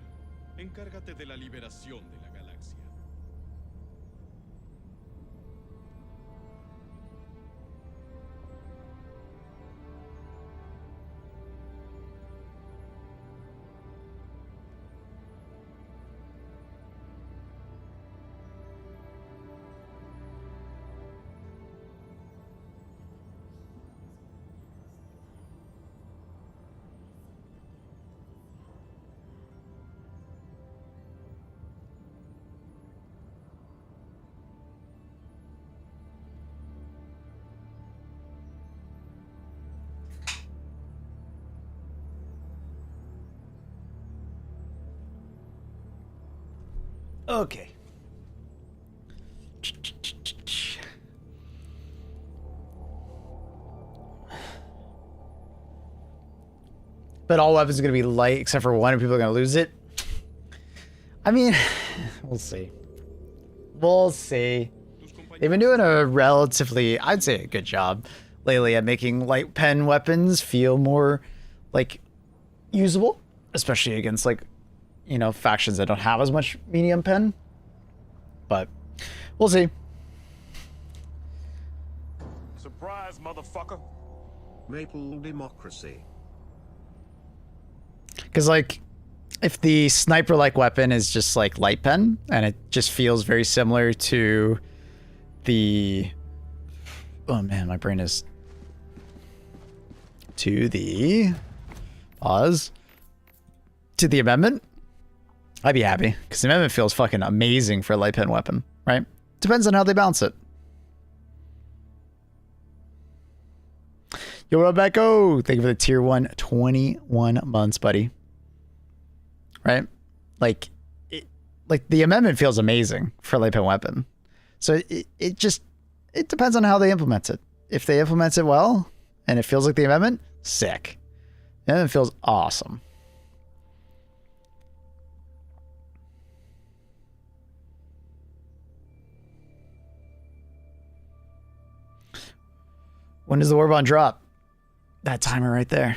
encárgate de la liberación de la galaxia. Okay. But all weapons are going to be light except for one and people are going to lose it. I mean, we'll see. We'll see. They've been doing a relatively, I'd say a good job lately at making light pen weapons feel more like usable, especially against like, you know, factions that don't have as much medium pen. But we'll see. Surprise, motherfucker. Maple democracy. Because like, if the sniper-like weapon is just like light pen, and it just feels very similar to the, oh man, my brain is, to the, pause, to the amendment, I'd be happy, because the amendment feels fucking amazing for a light pen weapon, right? Depends on how they balance it. Yo, Rebecca, thank you for the tier 1, 21 months, buddy. Right? Like, the amendment feels amazing for a light pen weapon. So it just depends on how they implement it. If they implement it well, and it feels like the amendment, sick. The amendment feels awesome. When does the Warbond drop? That timer right there.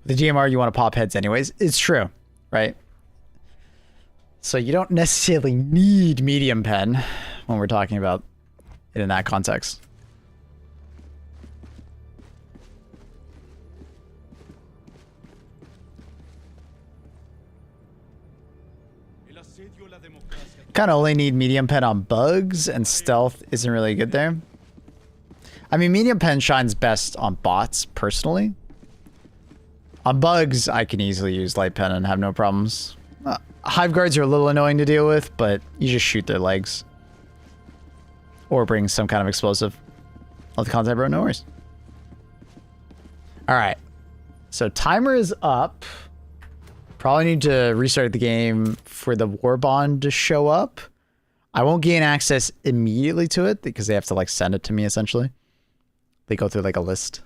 With the GMR, you want to pop heads anyways. It's true, right? So you don't necessarily need medium pen when we're talking about it in that context. El El asedio a la democracia. Kind of only need medium pen on bugs, and stealth isn't really good there. I mean, medium pen shines best on bots, personally. On bugs, I can easily use light pen and have no problems. Hive guards are a little annoying to deal with, but you just shoot their legs. Or bring some kind of explosive. Love the content, bro. No worries. Alright. So timer is up. Probably need to restart the game for the Warbond to show up. I won't gain access immediately to it because they have to like send it to me essentially. They go through like a list.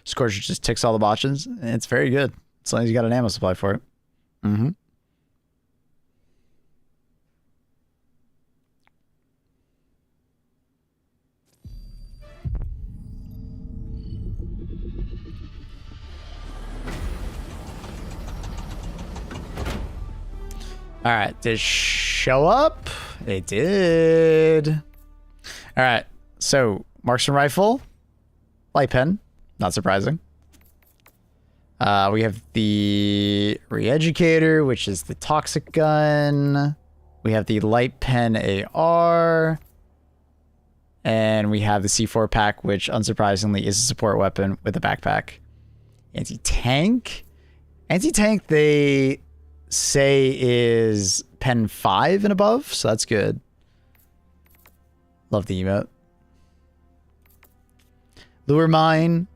Scorcher just ticks all the boxes. It's very good. As long as you got an ammo supply for it. Mm-hmm. All right, did it show up? It did. All right, so marksman rifle, light pen, not surprising. We have the re-educator, which is the toxic gun. We have the light pen AR. And we have the C4 pack, which unsurprisingly is a support weapon with a backpack. Anti-tank. Anti-tank, they say is pen 5 and above, so that's good. Love the emote. Lure mine,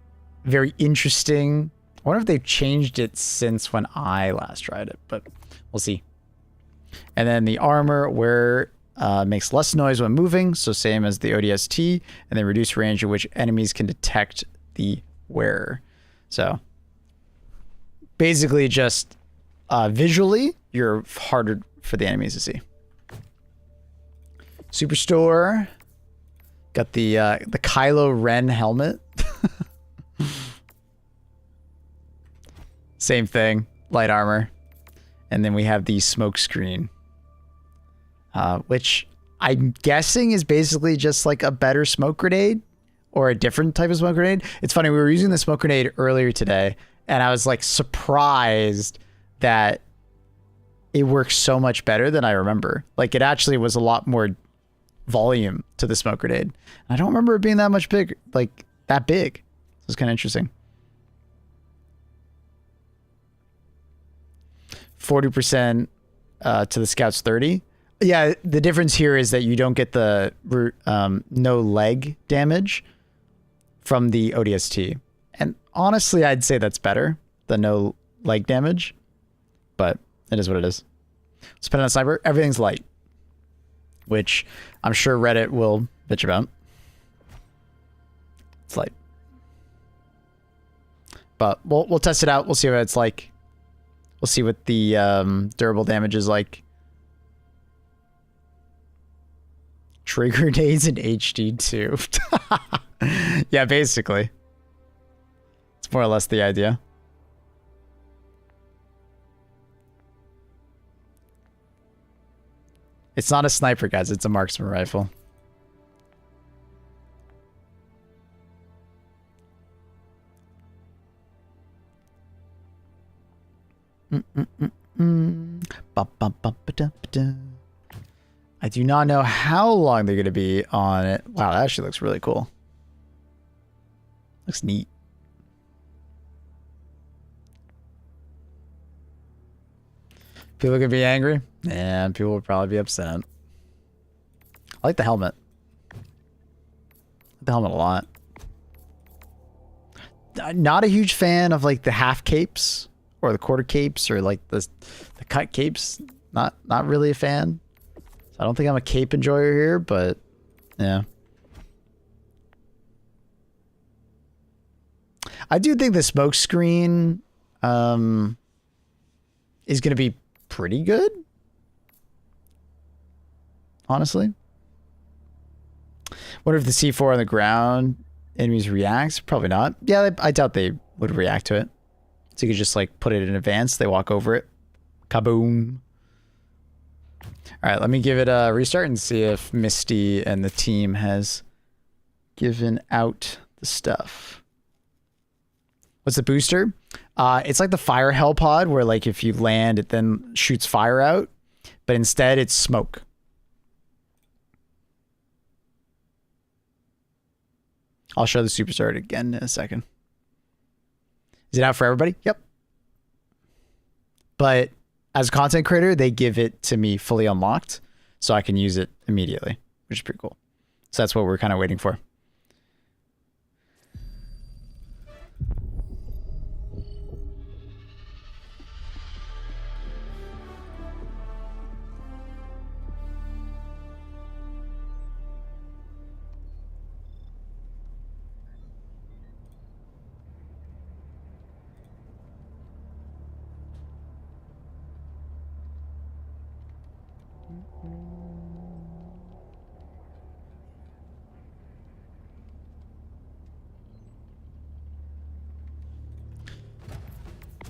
very interesting. I wonder if they've changed it since when I last tried it, but we'll see. And then the armor, where makes less noise when moving, so same as the ODST, and then reduce range at which enemies can detect the wearer. So basically just visually, you're harder for the enemies to see. Superstore. Got the Kylo Ren helmet. Same thing. Light armor. And then we have the smoke screen. Which I'm guessing is basically just like a better smoke grenade. Or a different type of smoke grenade. It's funny, we were using the smoke grenade earlier today. And I was like surprised that it works so much better than I remember. Like it actually was a lot more volume to the smoke grenade. I don't remember it being that much big, like that big. So it's kind of interesting. 40% to the Scouts 30. Yeah, the difference here is that you don't get the no leg damage from the ODST. And honestly, I'd say that's better than no leg damage. But it is what it is. Spin on a sniper, everything's light. Which I'm sure Reddit will bitch about. It's light. But we'll test it out. We'll see what it's like. We'll see what the durable damage is like. Trigger days in HD too. Yeah, basically. It's more or less the idea. It's not a sniper, guys. It's a marksman rifle. I do not know how long they're going to be on it. Wow, that actually looks really cool. Looks neat. People could be angry. Yeah, people would probably be upset. I like the helmet. I like the helmet a lot. Not a huge fan of like the half capes or the quarter capes or like the cut capes. Not really a fan. So I don't think I'm a cape enjoyer here, but yeah. I do think the smoke screen is going to be pretty good. Honestly. Wonder if the C4 on the ground enemies react? Probably not. Yeah, I doubt they would react to it. So you could just like put it in advance. They walk over it. Kaboom. All right, let me give it a restart and see if Misty and the team has giving out the stuff. What's the booster? It's like the fire hell pod where like if you land, it then shoots fire out, but instead it's smoke. I'll show the superstar again in a second. Is it out for everybody? Yep. But as a content creator, they give it to me fully unlocked so I can use it immediately, which is pretty cool. So that's what we're kind of waiting for.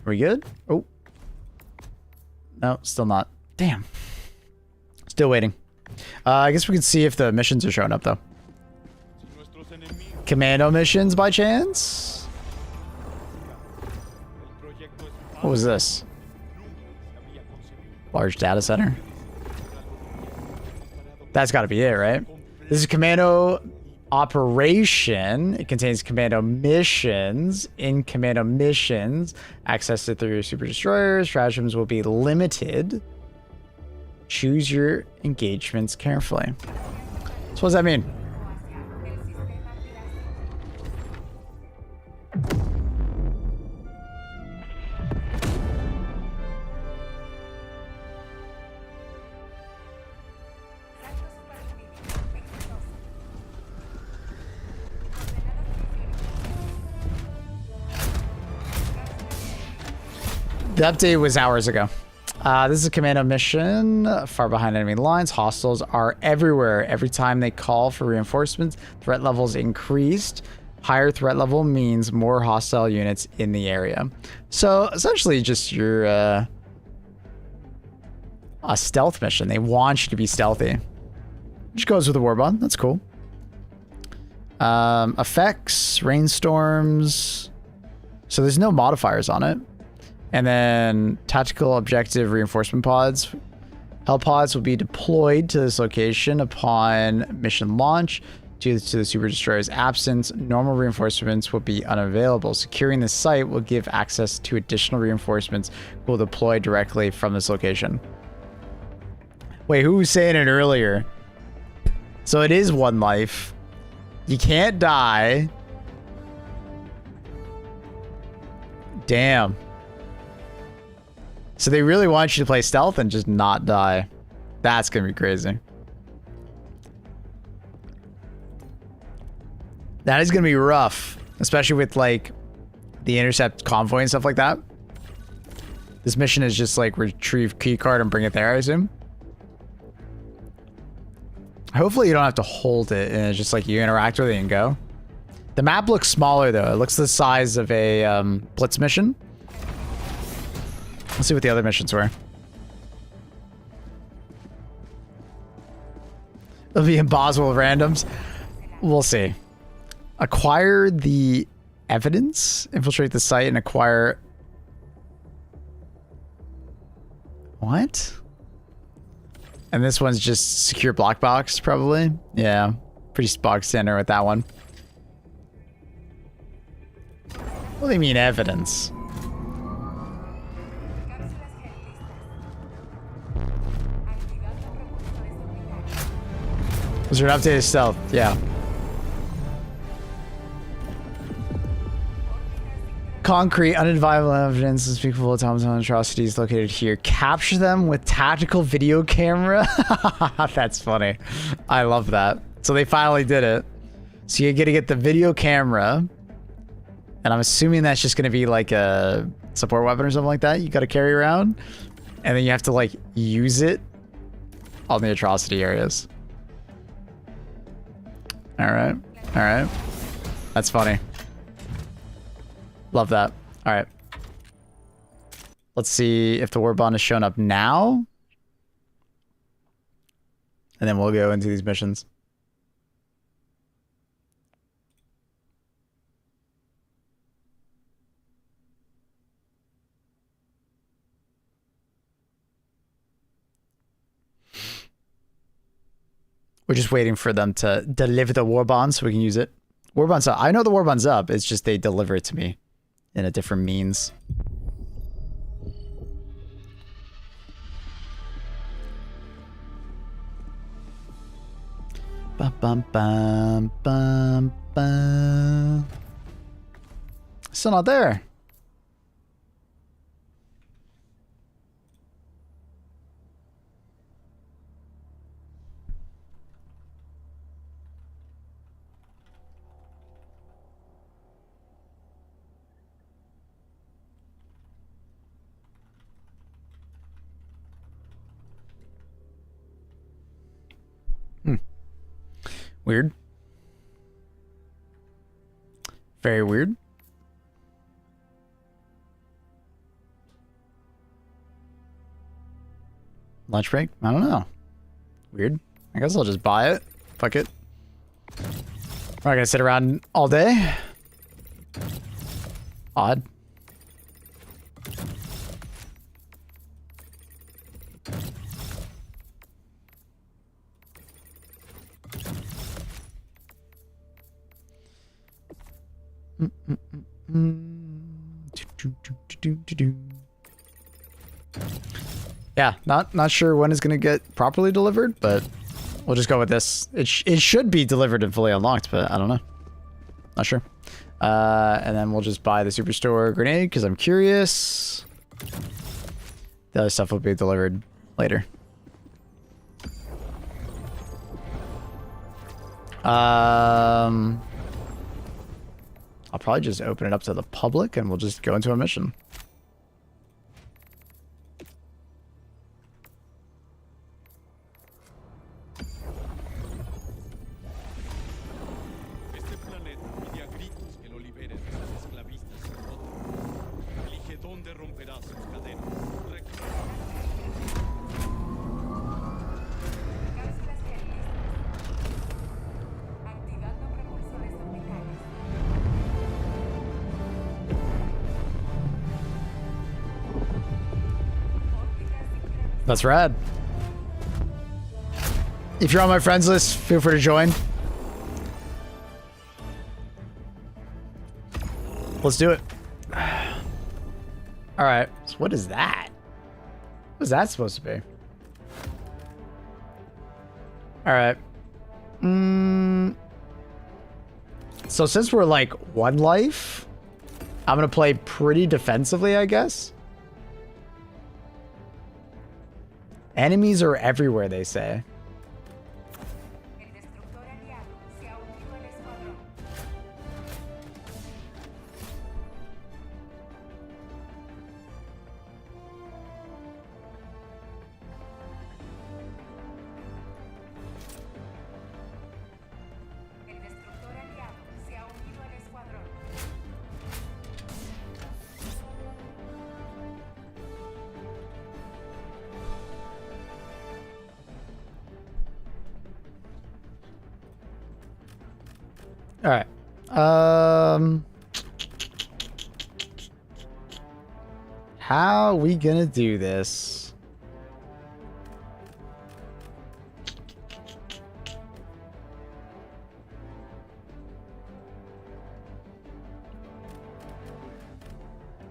Are we good? Oh. No, still not. Damn. Still waiting. I guess we can see if the missions are showing up, though. Commando missions, by chance? What was this? Large data center? That's got to be it, right? This is Commando operation. It contains Commando missions. In Commando missions, access to through super destroyers. Stratagems will be limited. Choose your engagements carefully. So what does that mean? The update was hours ago. This is a Commando mission. Far behind enemy lines. Hostiles are everywhere. Every time they call for reinforcements, threat levels increased. Higher threat level means more hostile units in the area. So essentially just your a stealth mission. They want you to be stealthy. Which goes with the Warbond. That's cool. Effects, rainstorms. So there's no modifiers on it. And then tactical objective reinforcement pods. Hell pods will be deployed to this location upon mission launch. Due to the super destroyer's absence, normal reinforcements will be unavailable. Securing the site will give access to additional reinforcements who will deploy directly from this location. Wait, who was saying it earlier? So it is one life. You can't die. Damn. So they really want you to play stealth and just not die. That's gonna be crazy. That is gonna be rough, especially with like the intercept convoy and stuff like that. This mission is just like retrieve keycard and bring it there, I assume. Hopefully you don't have to hold it and it's just like you interact with it and go. The map looks smaller though. It looks the size of a blitz mission. Let's see what the other missions were. It'll be impossible with randoms. We'll see. Acquire the evidence. Infiltrate the site and acquire... What? And this one's just secure block box, probably. Yeah. Pretty bog standard with that one. What do they mean evidence? Was there an updated stealth? Yeah. Concrete, unidentifiable evidence, unspeakable automaton atrocities located here. Capture them with tactical video camera. That's funny. I love that. So they finally did it. So you get to get the video camera. And I'm assuming that's just going to be like a support weapon or something like that you got to carry around. And then you have to like use it on the atrocity areas. All right. All right. That's funny. Love that. All right. Let's see if the Warbond has shown up now. And then we'll go into these missions. We're just waiting for them to deliver the Warbond so we can use it. Warbond's up. I know the Warbond's up. It's just they deliver it to me in a different means. Bum, bum, bum, bum, bum. Still not there. Weird. Very weird. Lunch break? I don't know. Weird. I guess I'll just buy it. Fuck it. I'm not gonna sit around all day. Odd. Yeah, not sure when it's gonna get properly delivered, but we'll just go with this. It should be delivered and fully unlocked, but I don't know. Not sure. And then we'll just buy the Superstore grenade because I'm curious. The other stuff will be delivered later. I'll probably just open it up to the public and we'll just go into a mission. Este planeta pide a gritos que lo liberen de sus esclavistas sin voto. Elige dónde romperá sus cadenas. Cápsulas terrestres. Activando propulsores orbitales. Ópticas sincronizadas. That's rad. If you're on my friends list, feel free to join. Let's do it. All right. So what is that? What is that supposed to be? All right. So since we're like one life, I'm gonna play pretty defensively, I guess. Enemies are everywhere, they say. El destructor aliado se ha unido al escuadrón. El destructor aliado se ha unido al escuadrón. All right. How are we gonna do this?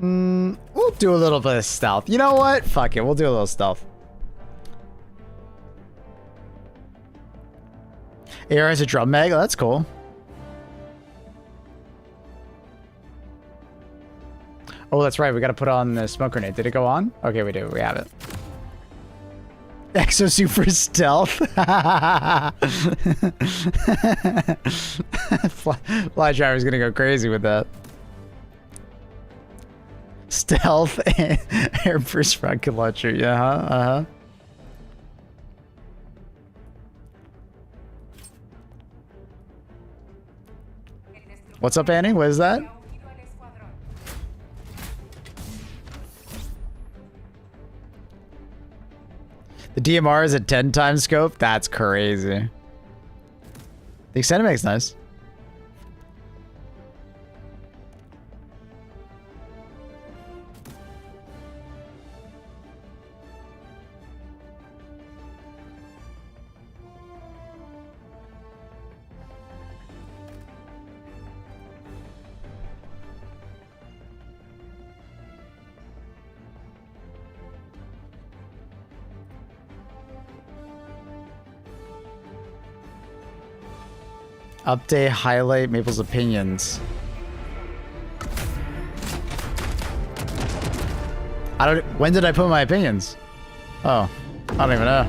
We'll do a little bit of stealth. You know what? Fuck it. We'll do a little stealth. Here is a drum mag. Oh, that's cool. Oh, that's right. We got to put on the smoke grenade. Did it go on? Okay, we do. We have it. Exosuit for stealth. Fly driver's gonna go crazy with that. Stealth and airburst rocket launcher. Yeah, What's up, Annie? What is that? Se ha unido al escuadrón. The DMR is a 10 times scope? That's crazy. The extended mag's nice. Update, highlight, Maple's opinions. When did I put my opinions? Oh, I don't even know.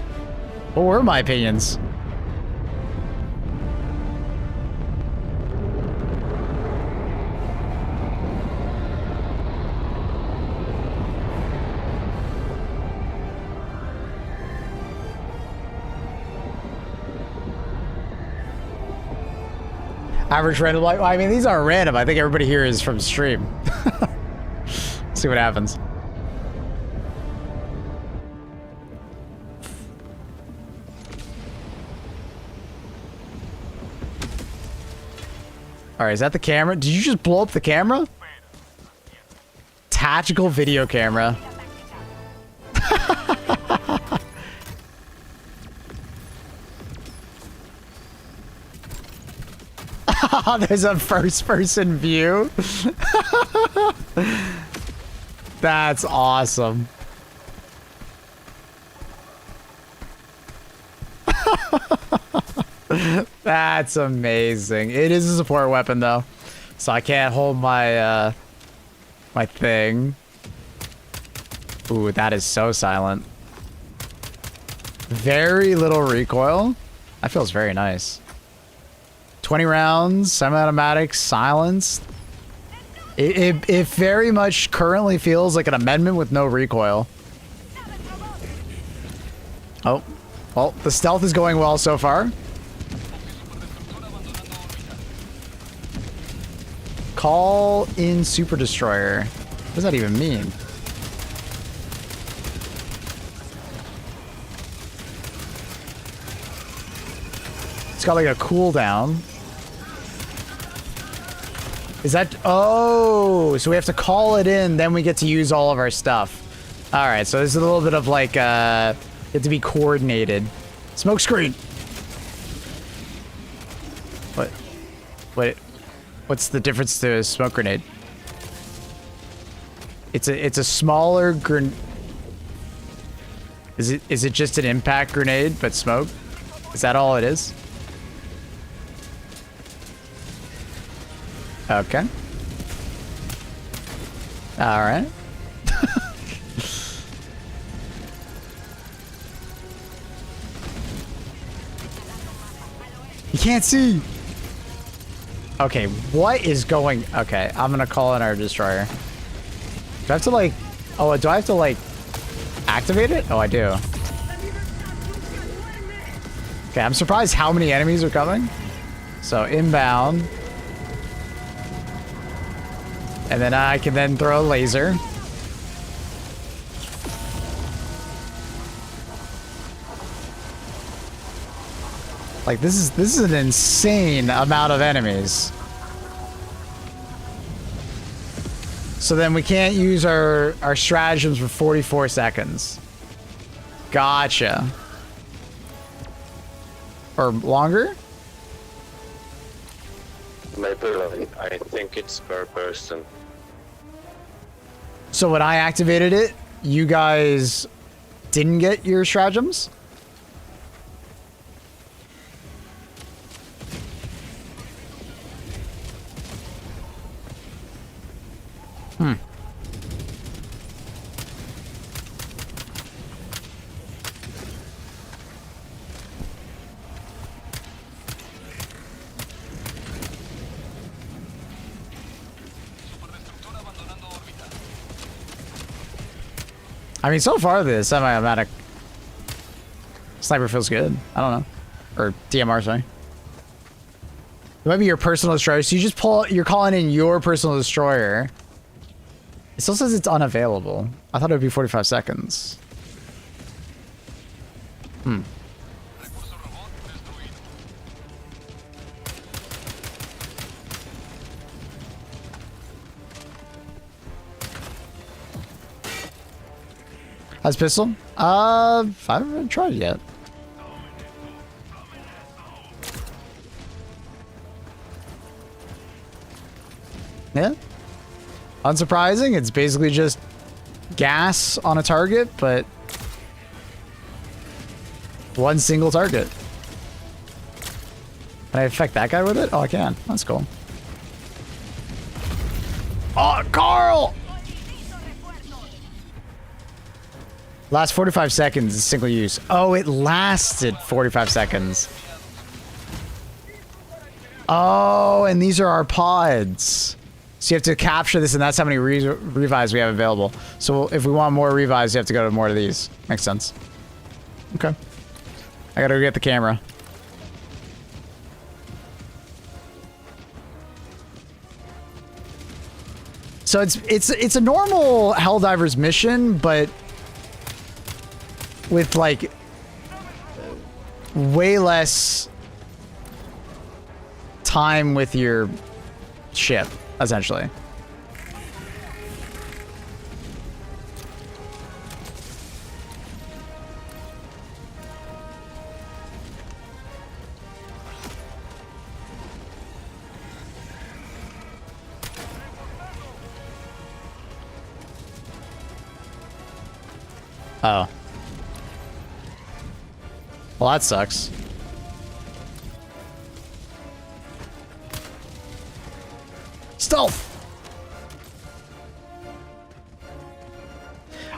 What were my opinions? Average random light. I mean, these aren't random. I think everybody here is from stream. See what happens. All right, is that the camera? Did you just blow up the camera? Tactical video camera. There's a first-person view. That's awesome. That's amazing. It is a support weapon though, so I can't hold my my thing. Ooh, that is so silent. Very little recoil. That feels very nice. 20 rounds, semi-automatic, silenced. It very much currently feels like an amendment with no recoil. Oh, well, the stealth is going well so far. Call in Super Destroyer. What does that even mean? It's got like a cooldown. Is that... Oh, so we have to call it in, then we get to use all of our stuff. All right, so there's a little bit of like, you have to be coordinated. Smoke screen. What's the difference to a smoke grenade? It's a smaller grenade. Is it just an impact grenade but smoke? Is that all it is? Okay. All right. You can't see. Okay, what is going... Okay, I'm gonna call in our destroyer. Do I have to like... Oh, do I have to like activate it? Oh, I do. Okay, I'm surprised how many enemies are coming. So inbound. And then I can then throw a laser. Like this is an insane amount of enemies. So then we can't use our stratagems for 44 seconds. Gotcha. Or longer? Maybe I think it's per person. So when I activated it, you guys didn't get your stratagems? I mean, so far the semi-automatic sniper feels good. I don't know. Or DMR, sorry. It might be your personal destroyer. So you just pull, you're calling in your personal destroyer. It still says it's unavailable. I thought it would be 45 seconds. How's pistol? I haven't tried it yet. Yeah. Unsurprising, it's basically just gas on a target, but one single target. Can I affect that guy with it? Oh, I can. That's cool. Oh, Carl! Last 45 seconds is single use. Oh, it lasted 45 seconds. Oh, and these are our pods. So you have to capture this, and that's how many revives we have available. So if we want more revives, you have to go to more of these. Makes sense. Okay. I gotta go get the camera. So it's a normal Helldivers mission, but with like way less time with your ship, essentially. Oh. Well, that sucks. Stealth!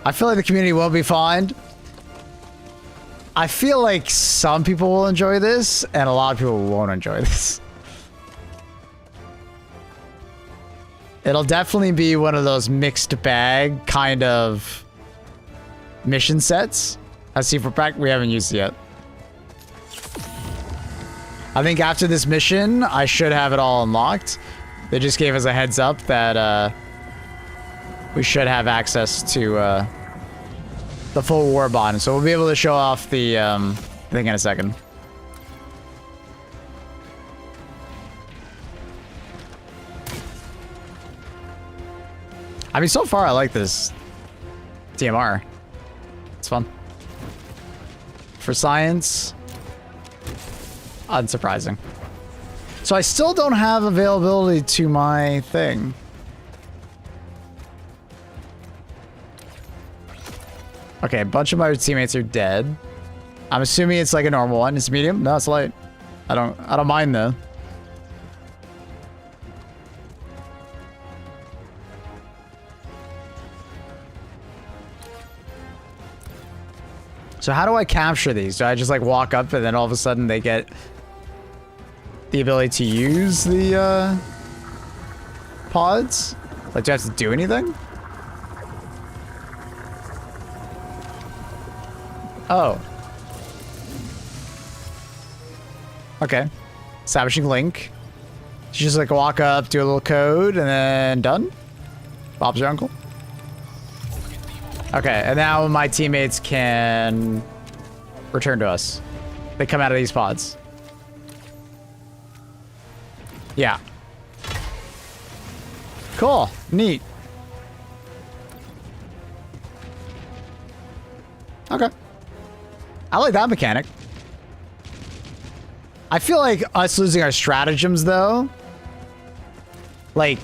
I feel like the community will be fine. I feel like some people will enjoy this, and a lot of people won't enjoy this. It'll definitely be one of those mixed bag kind of mission sets. Let's see, for practice, we haven't used it yet. I think after this mission, I should have it all unlocked. They just gave us a heads up that we should have access to the full Warbond, so we'll be able to show off the thing in a second. I mean, so far I like this DMR. It's fun. For science, unsurprising. So I still don't have availability to my thing. Okay, a bunch of my teammates are dead. I'm assuming it's like a normal one. It's medium? No, it's light. I don't mind though. So how do I capture these? Do I just like walk up and then all of a sudden they get the ability to use the pods? Like, do I have to do anything? Oh. Okay. Establishing link. You just like walk up, do a little code, and then done? Bob's your uncle? Okay, and now my teammates can return to us. They come out of these pods. Yeah. Cool. Neat. Okay. I like that mechanic. I feel like us losing our stratagems, though. Like,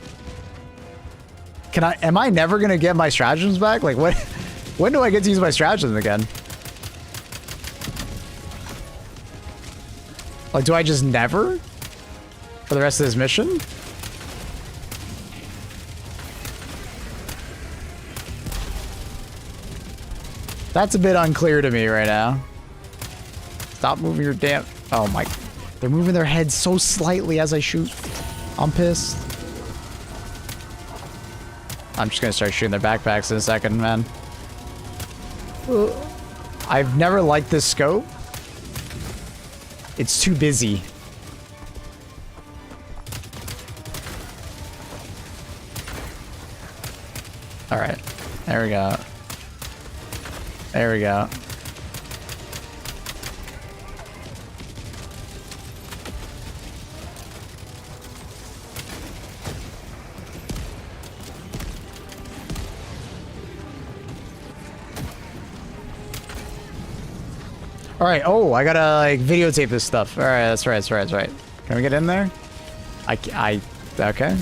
am I never gonna get my stratagems back? Like, what? When do I get to use my stratagems again? Like, do I just never? For the rest of this mission? That's a bit unclear to me right now. Stop moving your damn... Oh my... They're moving their heads so slightly as I shoot. I'm pissed. I'm just gonna start shooting their backpacks in a second, man. I've never liked this scope. It's too busy. Alright. There we go. There we go. All right. Oh, I gotta like videotape this stuff. All right. That's right. That's right. That's right. Can we get in there? Okay.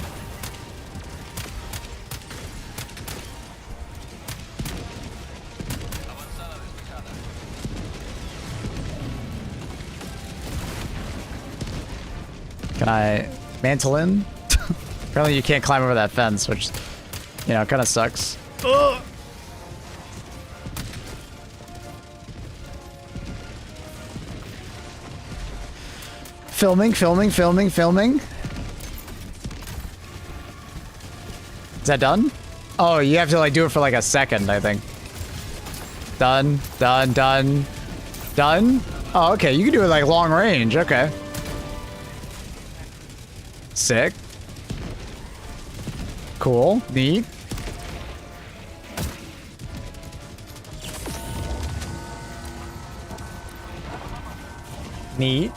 Can I mantle in? Apparently you can't climb over that fence, which, you know, kind of sucks. Ugh. Filming. Is that done? Oh, you have to like do it for like a second, I think. Done. Oh, okay. You can do it like long range. Okay. Sick. Cool. Neat. Neat.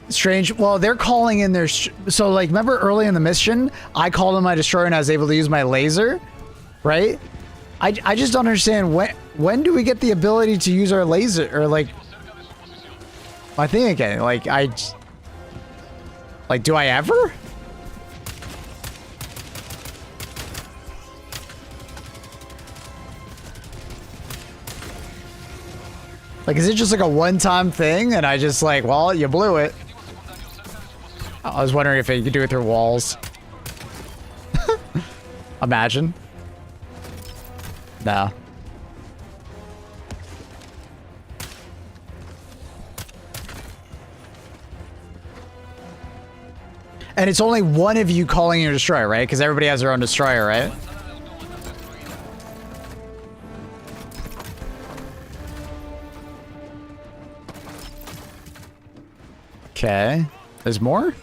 Strange. Well, they're calling in their... So, like, remember early in the mission, I called in my destroyer and I was able to use my laser? Right? I just don't understand when do we get the ability to use our laser? Or, like... My thing again. Like, Like, do I ever? Like, is it just like a one-time thing? And I just like, well, you blew it. I was wondering if you could do it through walls. Imagine. No. And it's only one of you calling your destroyer, right? Because everybody has their own destroyer, right? Okay. There's more?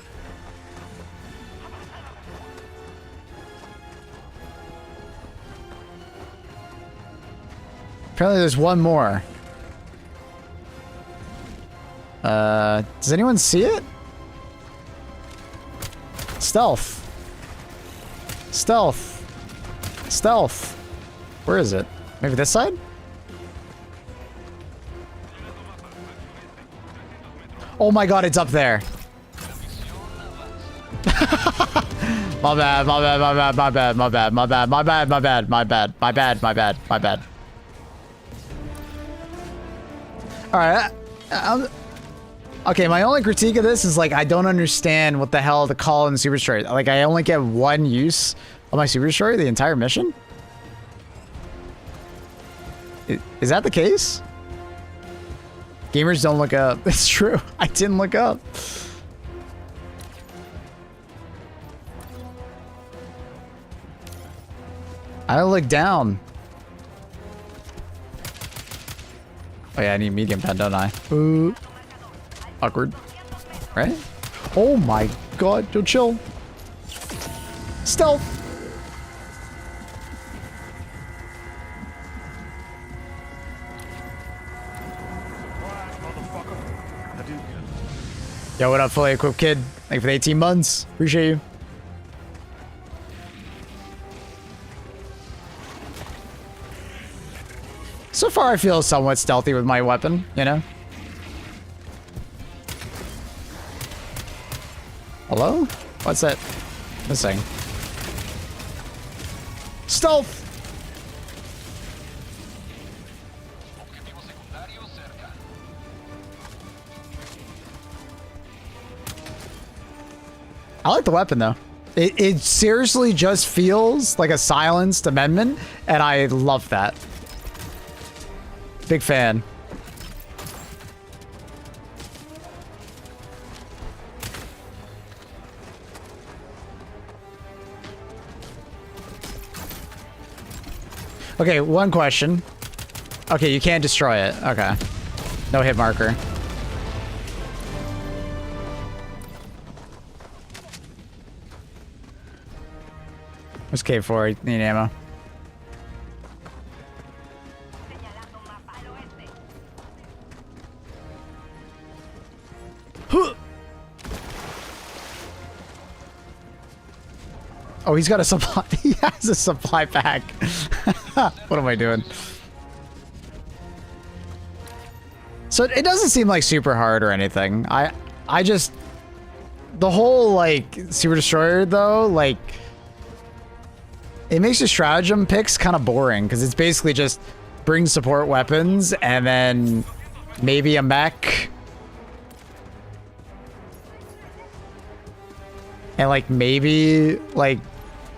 Apparently there's one more. Does anyone see it? Stealth. Stealth. Stealth. Where is it? Maybe this side? Oh my god, it's up there. My bad, my bad, my bad, my bad, my bad, my bad, my bad, my bad, my bad, my bad, my bad, my bad. Alright, okay, my only critique of this is like I don't understand what the hell the call in the Super Destroyer. Like I only get one use of my Super Destroyer the entire mission? Is that the case? Gamers don't look up. It's true. I didn't look up. I don't look down. Oh yeah, I need medium pen, don't I? Ooh. Awkward. Right? Oh my god, yo, chill. Stealth. Yo, what up, fully equipped kid? Thank you for the 18 months. Appreciate you. So far, I feel somewhat stealthy with my weapon, you know? Hello? What's that missing? Stealth! I like the weapon, though. It seriously just feels like a silenced amendment, and I love that. Big fan. Okay, one question. Okay, you can't destroy it. Okay. No hit marker. What's K4? Need ammo. Oh, he's got a supply. He has a supply pack. What am I doing? So it doesn't seem like super hard or anything. I just the whole like Super Destroyer though, like it makes your stratagem picks kind of boring because it's basically just bring support weapons and then maybe a mech. And like maybe like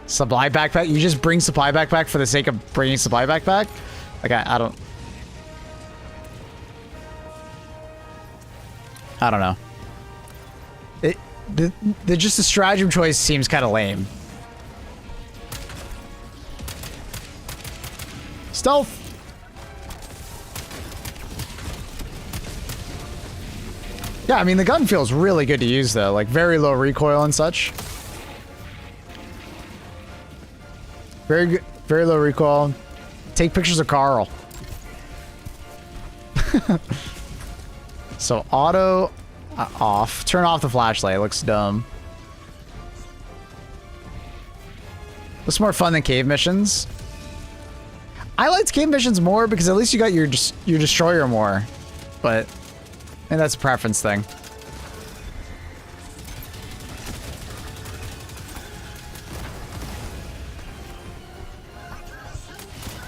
supply backpack. You just bring supply backpack for the sake of bringing supply backpack. Like I don't know. Just the stratagem choice seems kind of lame. Stealth. Yeah, I mean the gun feels really good to use though, like very low recoil and such. Very good, very low recoil. Take pictures of Carl. So auto off. Turn off the flashlight. It looks dumb. Looks more fun than cave missions. I liked cave missions more because at least you got your destroyer more, but I think that's a preference thing.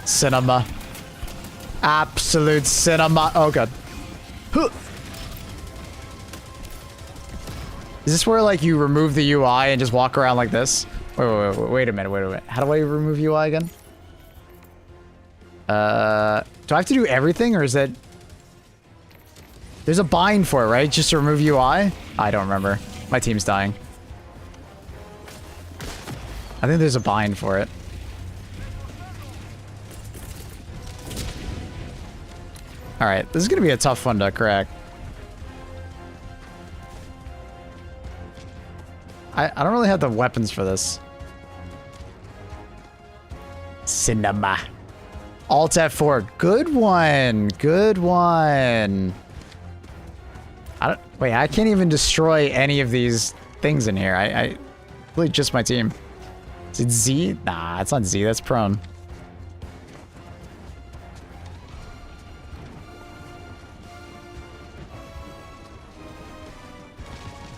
Cinema. Absolute cinema. Oh god. Huh. Is this where like you remove the UI and just walk around like this? Wait a minute. How do I remove UI again? Do I have to do everything or is that... There's a bind for it, right? Just to remove UI? I don't remember. My team's dying. I think there's a bind for it. Alright, this is gonna be a tough one to crack. I don't really have the weapons for this. Cinema. Alt F4. Good one. Good one. Wait, I can't even destroy any of these things in here. I really just my team. Is it Z? Nah, it's not Z. That's prone.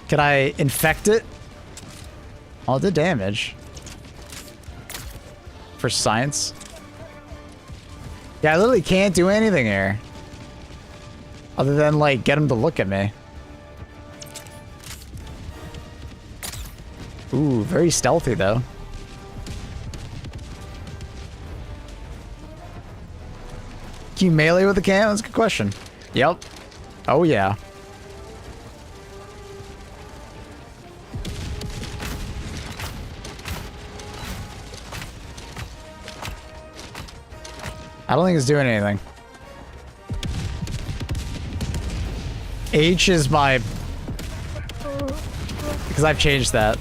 Can I infect it? All the damage. For science. Yeah, I literally can't do anything here. Other than, like, get him to look at me. Ooh, very stealthy, though. Can you melee with the cam? That's a good question. Yep. Oh, yeah. I don't think it's doing anything. H is my... Because I've changed that.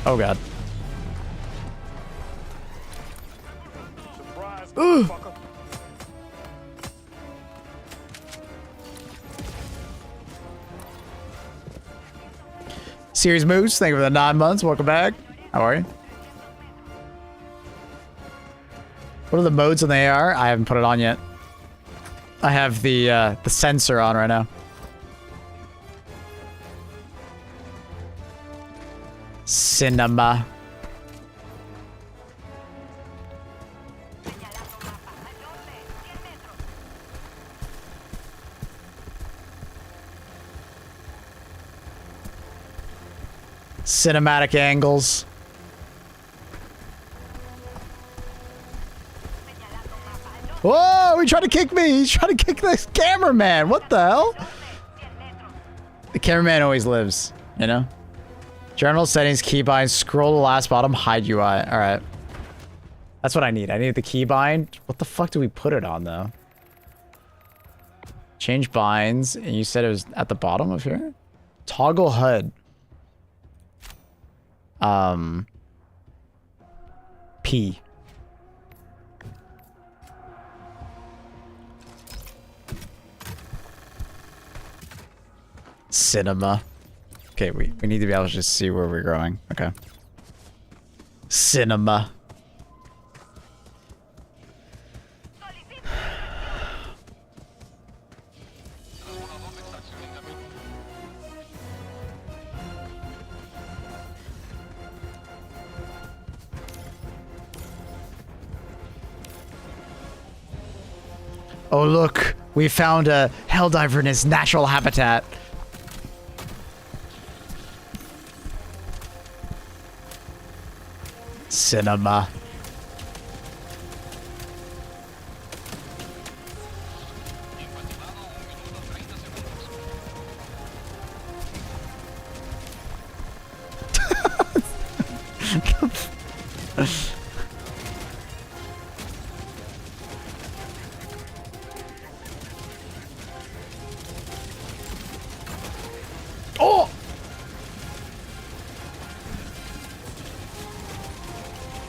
Oh god. Surprise, motherfucker. Series Moose, thank you for the 9 months. Welcome back. How are you? What are the modes on the AR? I haven't put it on yet. I have the sensor on right now. Cinema. Cinematic angles. Whoa, he tried to kick me. He's trying to kick this cameraman. What the hell? The cameraman always lives, you know? General settings, keybind, scroll to last bottom, hide UI. All right. That's what I need. I need the keybind. What the fuck do we put it on, though? Change binds. And you said it was at the bottom of here? Toggle HUD. P. Cinema. Okay, we need to be able to just see where we're going. Okay. Cinema. Oh look, we found a Helldiver in his natural habitat. Cinema. Oh!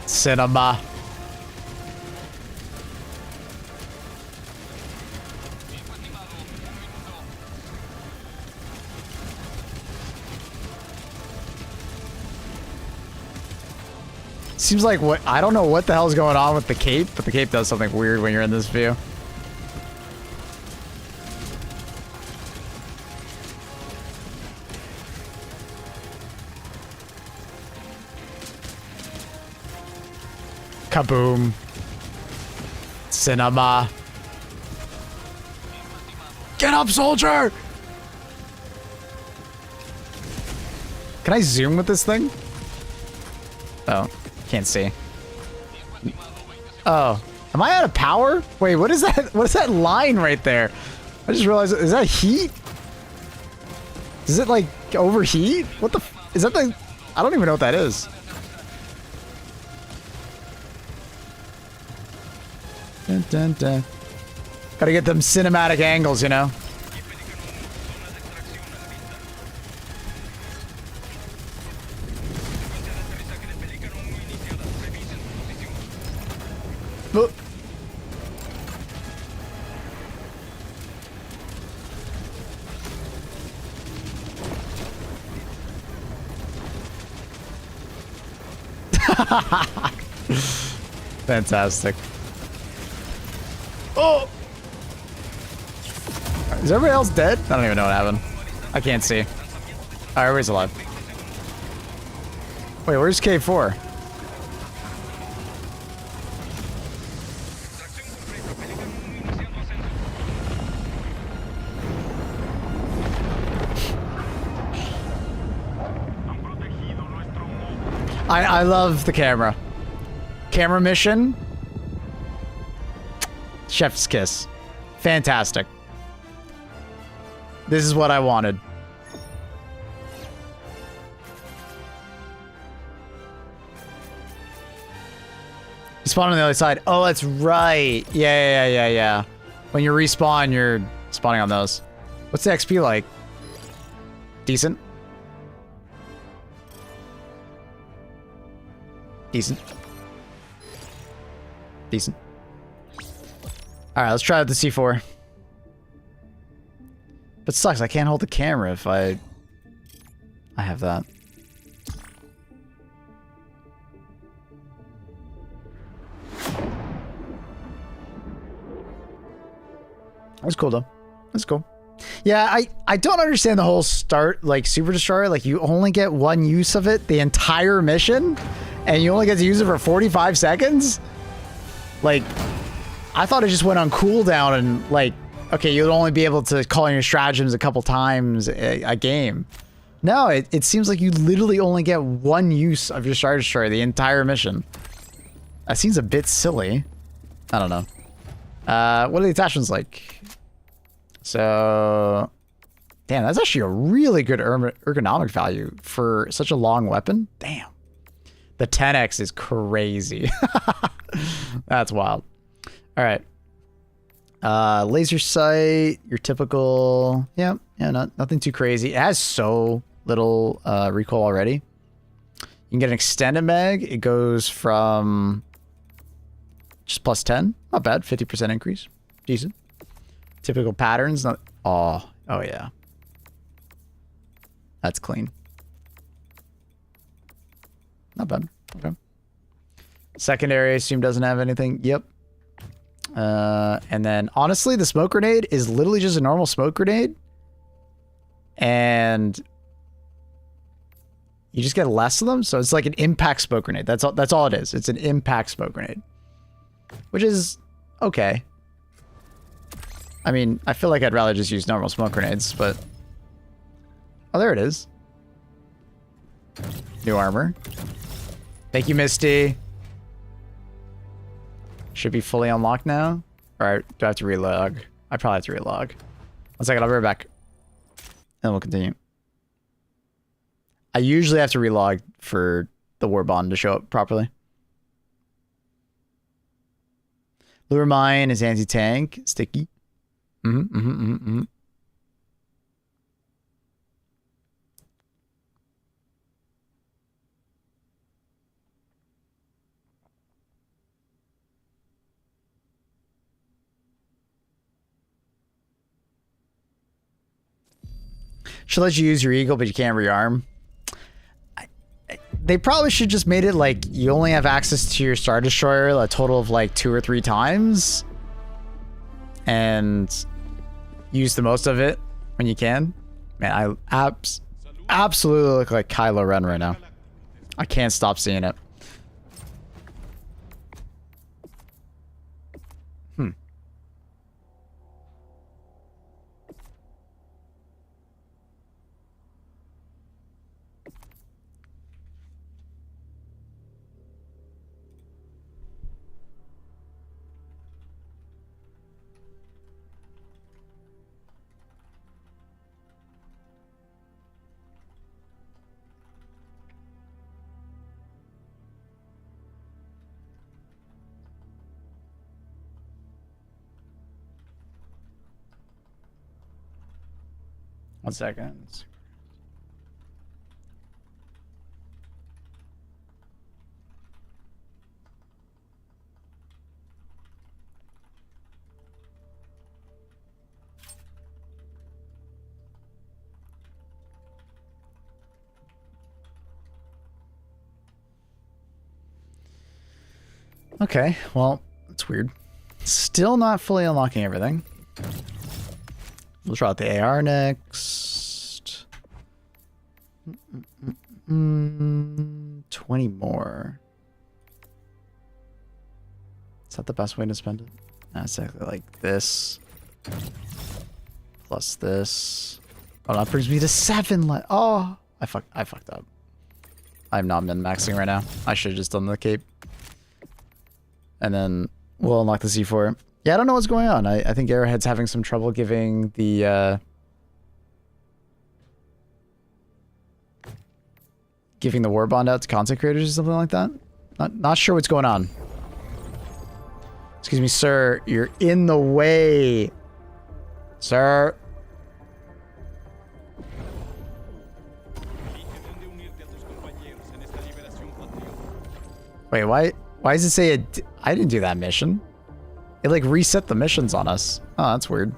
Cinema. Seems like what I don't know what the hell's going on with the cape, but the cape does something weird when you're in this view. Kaboom. Cinema. Get up, soldier! Can I zoom with this thing? Oh, can't see. Oh, am I out of power? Wait, what is that? What is that line right there? I just realized, is that heat? Does it like overheat? What the? Is that the? I don't even know what that is. Dun, dun, dun. Gotta get them cinematic angles, you know? Oh. Fantastic. Oh! Is everybody else dead? I don't even know what happened. I can't see. Alright, everybody's alive. Wait, where's K4? I love the camera. Camera mission. Chef's kiss. Fantastic. This is what I wanted. You spawn on the other side. Oh, that's right. Yeah. When you respawn, you're spawning on those. What's the XP like? Decent? Decent. Decent. Alright, let's try out the C4. But sucks, I can't hold the camera if I have that. That's cool though. That's cool. Yeah, I don't understand the whole start, like, Super Destroyer. Like, you only get one use of it the entire mission, and you only get to use it for 45 seconds? Like, I thought it just went on cooldown and, like, okay, you'll only be able to call in your stratagems a couple times a game. No, it seems like you literally only get one use of your Star Destroyer the entire mission. That seems a bit silly. I don't know. What are the attachments like? So, damn, that's actually a really good ergonomic value for such a long weapon. Damn. The 10x is crazy. That's wild. All right. Laser sight, your typical, yeah, nothing too crazy. It has so little recoil already. You can get an extended mag. It goes from just plus 10, not bad, 50% increase, decent. Typical patterns, not, oh yeah, that's clean. Not bad. Okay. Secondary, I assume doesn't have anything. Yep. And then honestly, the smoke grenade is literally just a normal smoke grenade, and you just get less of them. So it's like an impact smoke grenade. That's all it is. It's an impact smoke grenade, which is okay. I mean, I feel like I'd rather just use normal smoke grenades, but... Oh, there it is. New armor. Thank you, Misty. Should be fully unlocked now. Alright, do I have to relog? I probably have to relog. 1 second, I'll be right back. And we'll continue. I usually have to relog for the Warbond to show up properly. Lure mine is anti-tank. Sticky. Should let you use your eagle, but you can't rearm. They probably should just made it like you only have access to your Star Destroyer a total of like 2 or 3 times. And use the most of it when you can. Man, I absolutely look like Kylo Ren right now. I can't stop seeing it. One second. Okay, well, that's weird. Still not fully unlocking everything. We'll try out the AR next. 20 more. Is that the best way to spend it? That's exactly like this. Plus this. Oh, that brings me to 7. Oh, I fucked up. I'm not min-maxing right now. I should have just done the cape. And then we'll unlock the C4. Yeah, I don't know what's going on. I think Arrowhead's having some trouble giving the Warbond out to content creators or something like that. Not sure what's going on. Excuse me, sir. You're in the way. Sir. Wait, why does it say I didn't do that mission? It like reset the missions on us. Oh, that's weird.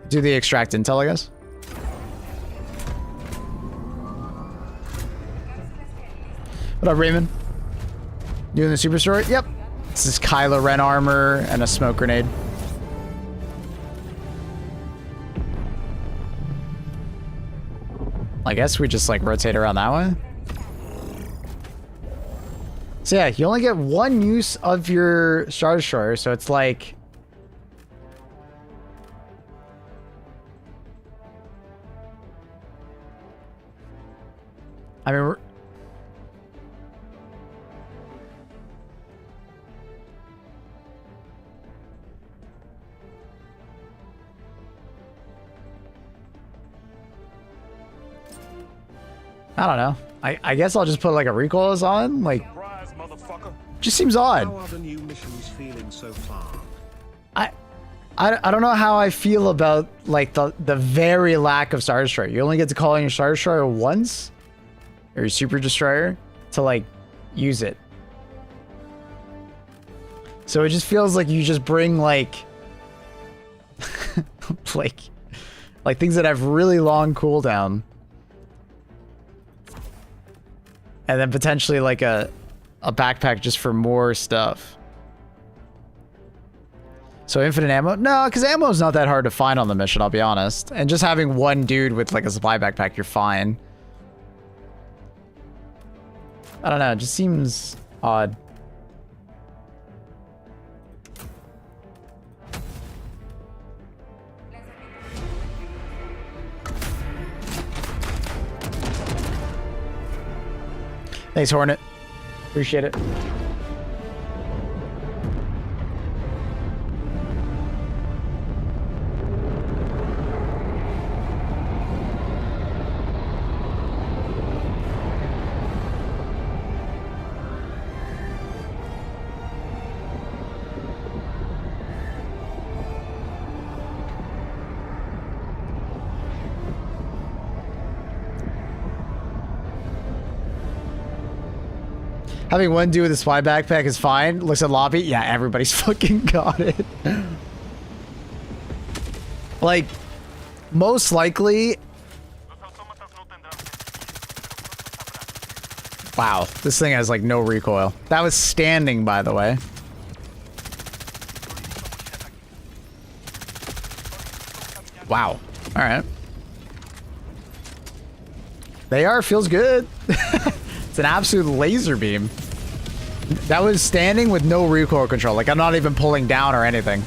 Do the extract intel, I guess. What up, Raymond? Doing the super story? Yep. This is Kylo Ren armor and a smoke grenade. I guess we just like rotate around that way. So yeah, you only get 1 use of your Star Destroyer, so it's like... I mean, I don't know. I guess I'll just put like a recoil on, like... Surprise, motherfucker. Just seems odd. How are the new missions feeling so far? I don't know how I feel about like the very lack of Star Destroyer. You only get to call in your Star Destroyer once, or your Super Destroyer, to like use it. So it just feels like you just bring like like things that have really long cooldown, and then potentially like a backpack just for more stuff. So infinite ammo? No, because ammo is not that hard to find on the mission, I'll be honest. And just having 1 dude with like a supply backpack, you're fine. I don't know, it just seems odd. Thanks, Hornet. Appreciate it. Having one dude with a spy backpack is fine. Looks at lobby. Yeah, everybody's fucking got it. Like, most likely... Wow, this thing has, like, no recoil. That was standing, by the way. Wow. Alright. They are. Feels good. It's an absolute laser beam. That was standing with no recoil control. Like, I'm not even pulling down or anything.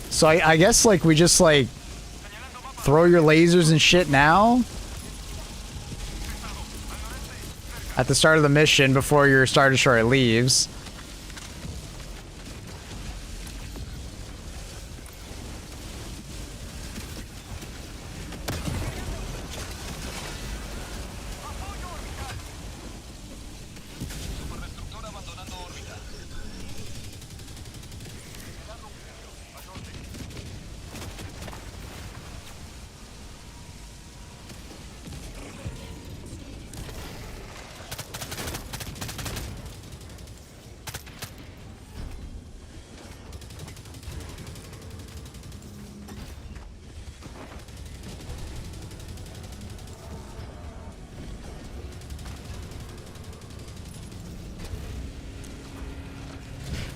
So I guess, like, we just, like, throw your lasers and shit now? At the start of the mission before your Star Destroyer leaves.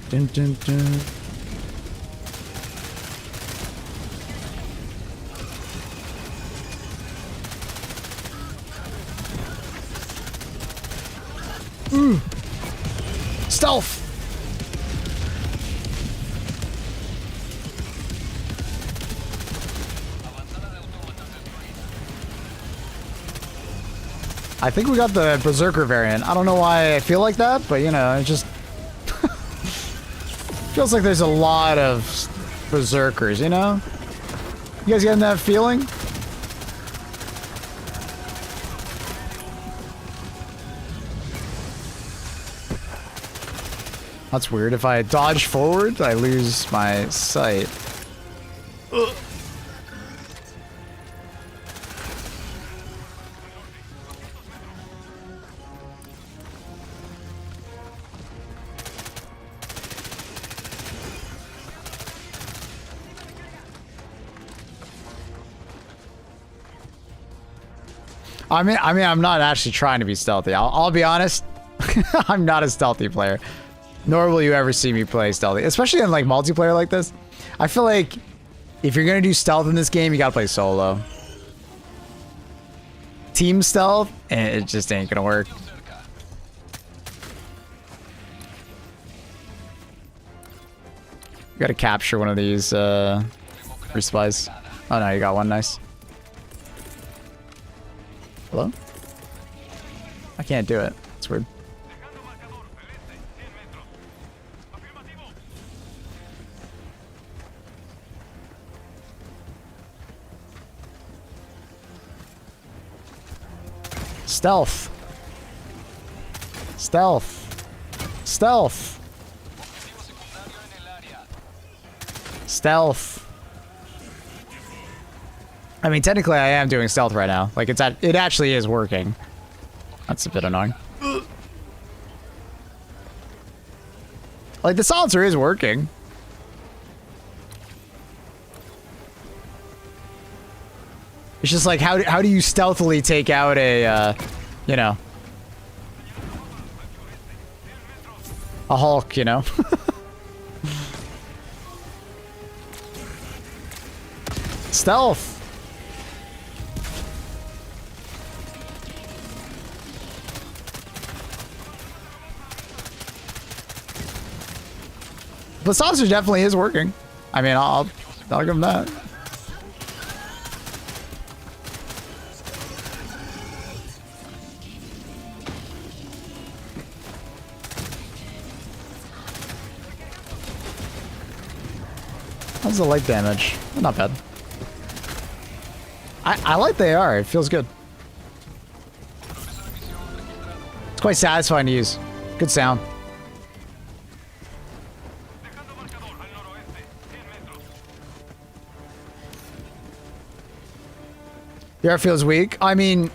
Dun, dun, dun. Ooh. Stealth. I think we got the Berserker variant. I don't know why I feel like that, but you know, it just feels like there's a lot of Berserkers, you know? You guys getting that feeling? That's weird. If I dodge forward, I lose my sight. Ugh. I mean, I'm not actually trying to be stealthy. I'll be honest. I'm not a stealthy player. Nor will you ever see me play stealthy, especially in like multiplayer like this. I feel like if you're gonna do stealth in this game, you gotta play solo. Team stealth, it just ain't gonna work. You gotta capture one of these respawns. Oh no, you got one. Nice. Hello? I can't do it. It's weird. Stealth. Stealth. Stealth. Stealth. I mean, technically, I am doing stealth right now. Like, it actually is working. That's a bit annoying. Like, the silencer is working. It's just like, how do you stealthily take out a, you know, a Hulk, you know? Stealth. The saucer definitely is working. I mean, I'll give him that. How's the light damage? Not bad. I like the AR. It feels good. It's quite satisfying to use. Good sound. The AR feels weak. I mean,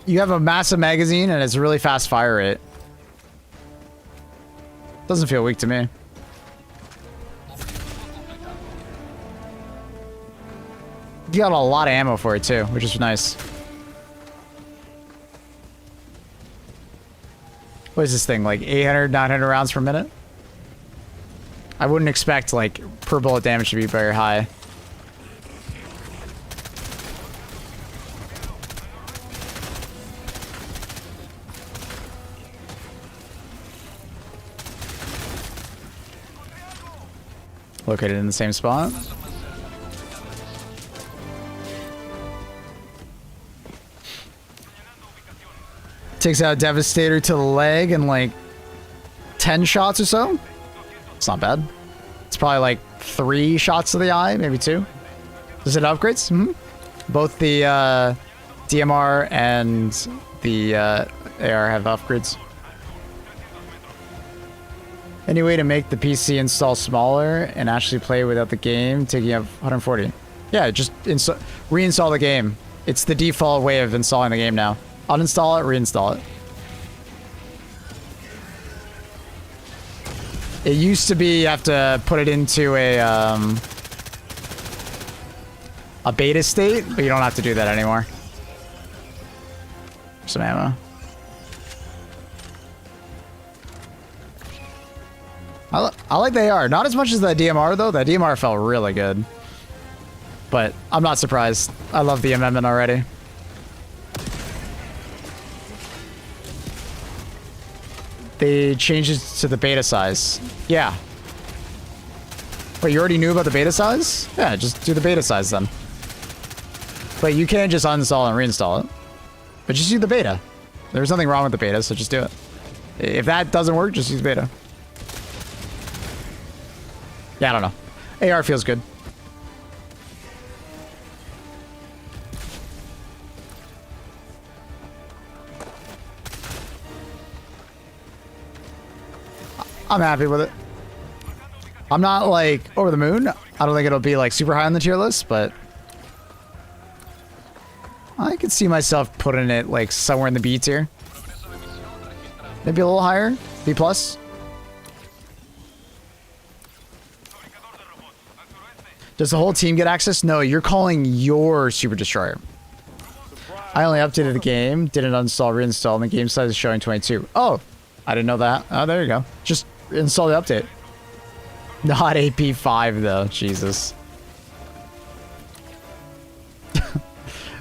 you have a massive magazine and it's a really fast fire rate. Doesn't feel weak to me. You got a lot of ammo for it too, which is nice. What is this thing, like 800, 900 rounds per minute? I wouldn't expect like per bullet damage to be very high. Located in the same spot. Takes out Devastator to the leg in like 10 shots or so. It's not bad. It's probably like 3 shots to the eye, maybe 2. Does it have upgrades? Mm-hmm. Both the DMR and the AR have upgrades. Any way to make the PC install smaller and actually play without the game taking up 140? Yeah, just reinstall the game. It's the default way of installing the game now. Uninstall it, reinstall it. It used to be you have to put it into a beta state, but you don't have to do that anymore. Some ammo. I like the AR. Not as much as the DMR though. The DMR felt really good. But I'm not surprised. I love the amendment already. They changed it to the beta size. Yeah. Wait, you already knew about the beta size? Yeah, just do the beta size then. But you can just uninstall and reinstall it. But just do the beta. There's nothing wrong with the beta, so just do it. If that doesn't work, just use beta. Yeah, I don't know. AR feels good. I'm happy with it. I'm not like over the moon. I don't think it'll be like super high on the tier list, but I could see myself putting it like somewhere in the B tier. Maybe a little higher. B plus. Does the whole team get access? No, you're calling your Super Destroyer. I only updated the game, didn't uninstall, reinstall, and the game size is showing 22. Oh, I didn't know that. Oh, there you go. Just install the update. Not AP5 though, Jesus.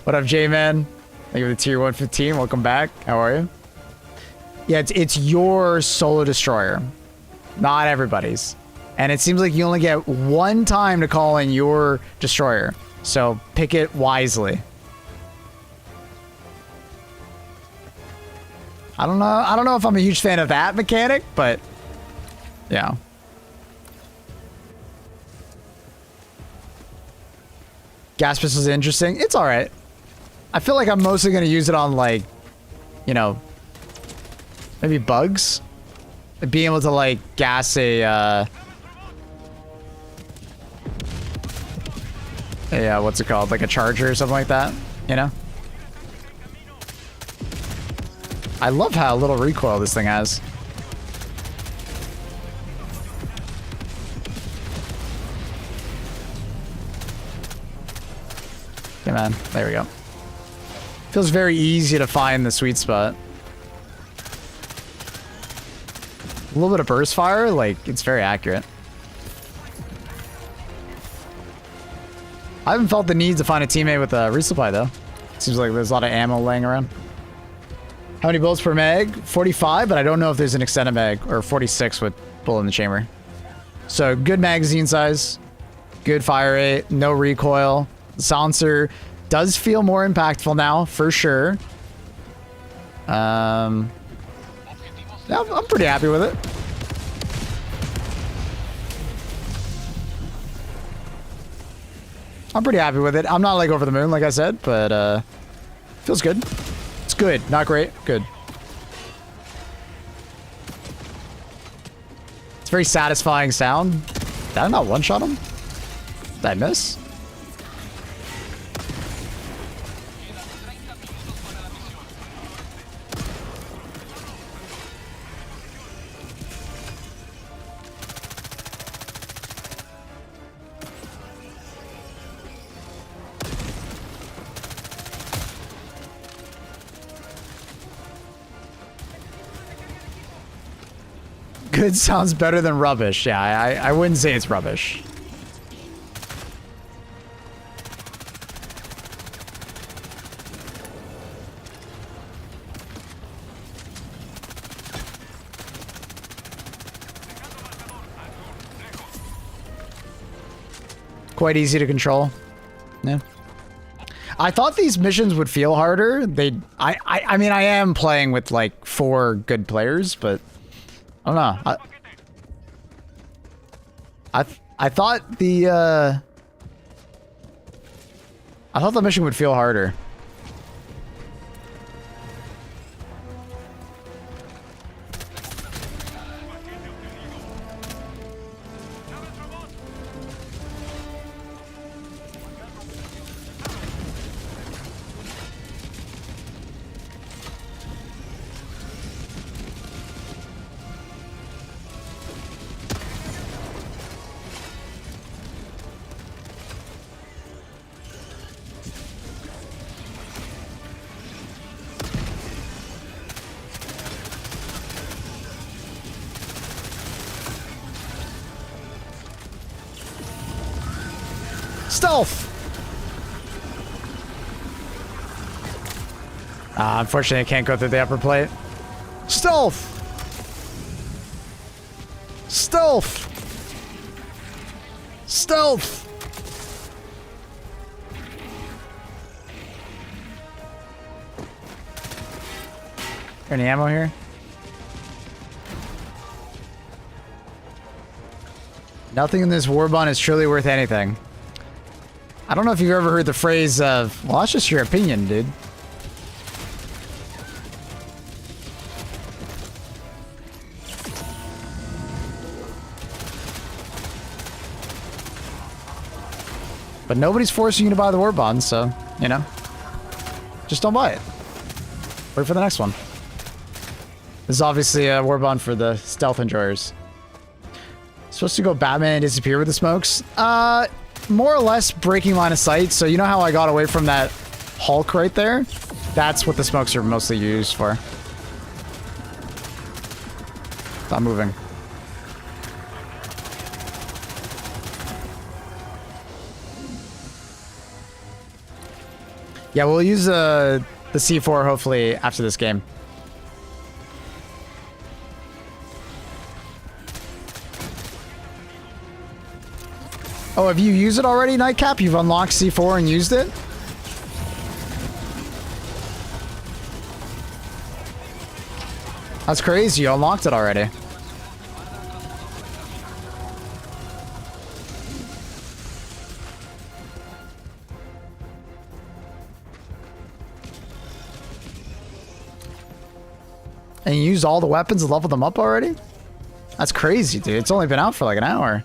What up, J-Man? Thank you for the tier 115. Welcome back. How are you? Yeah, it's your solo destroyer, not everybody's. And it seems like you only get one time to call in your destroyer. So pick it wisely. I don't know if I'm a huge fan of that mechanic, but yeah. Gas pistol is interesting. It's all right. I feel like I'm mostly going to use it on like, you know, maybe bugs. Being able to like gas a what's it called? Like a charger or something like that, you know? I love how little recoil this thing has. Okay, man. There we go. Feels very easy to find the sweet spot. A little bit of burst fire, like, it's very accurate. I haven't felt the need to find a teammate with a resupply, though. Seems like there's a lot of ammo laying around. How many bullets per mag? 45, but I don't know if there's an extended mag, or 46 with bullet in the chamber. So, good magazine size, good fire rate, no recoil. The silencer does feel more impactful now, for sure. Yeah, I'm pretty happy with it. I'm pretty happy with it. I'm not like over the moon, like I said, but feels good. It's good, not great, good. It's a very satisfying sound. Did I not one-shot him? Did I miss? Good sounds better than rubbish. Yeah, I wouldn't say it's rubbish. Quite easy to control. Yeah. I thought these missions would feel harder. I mean, I am playing with like 4 good players, but I don't know. I thought the mission would feel harder. Stealth! Unfortunately, I can't go through the upper plate. Stealth! Stealth! Stealth! Any ammo here? Nothing in this Warbond is truly worth anything. I don't know if you've ever heard the phrase of, well, that's just your opinion, dude. But nobody's forcing you to buy the Warbond, so, you know. Just don't buy it. Wait for the next one. This is obviously a Warbond for the stealth enjoyers. Supposed to go Batman and disappear with the smokes? More or less breaking line of sight. So you know how I got away from that Hulk right there? That's what the smokes are mostly used for. Stop moving. Yeah, we'll use the C4 hopefully after this game. Oh, have you used it already, Nightcap? You've unlocked C4 and used it? That's crazy. You unlocked it already. And you used all the weapons and leveled them up already? That's crazy, dude. It's only been out for like an hour.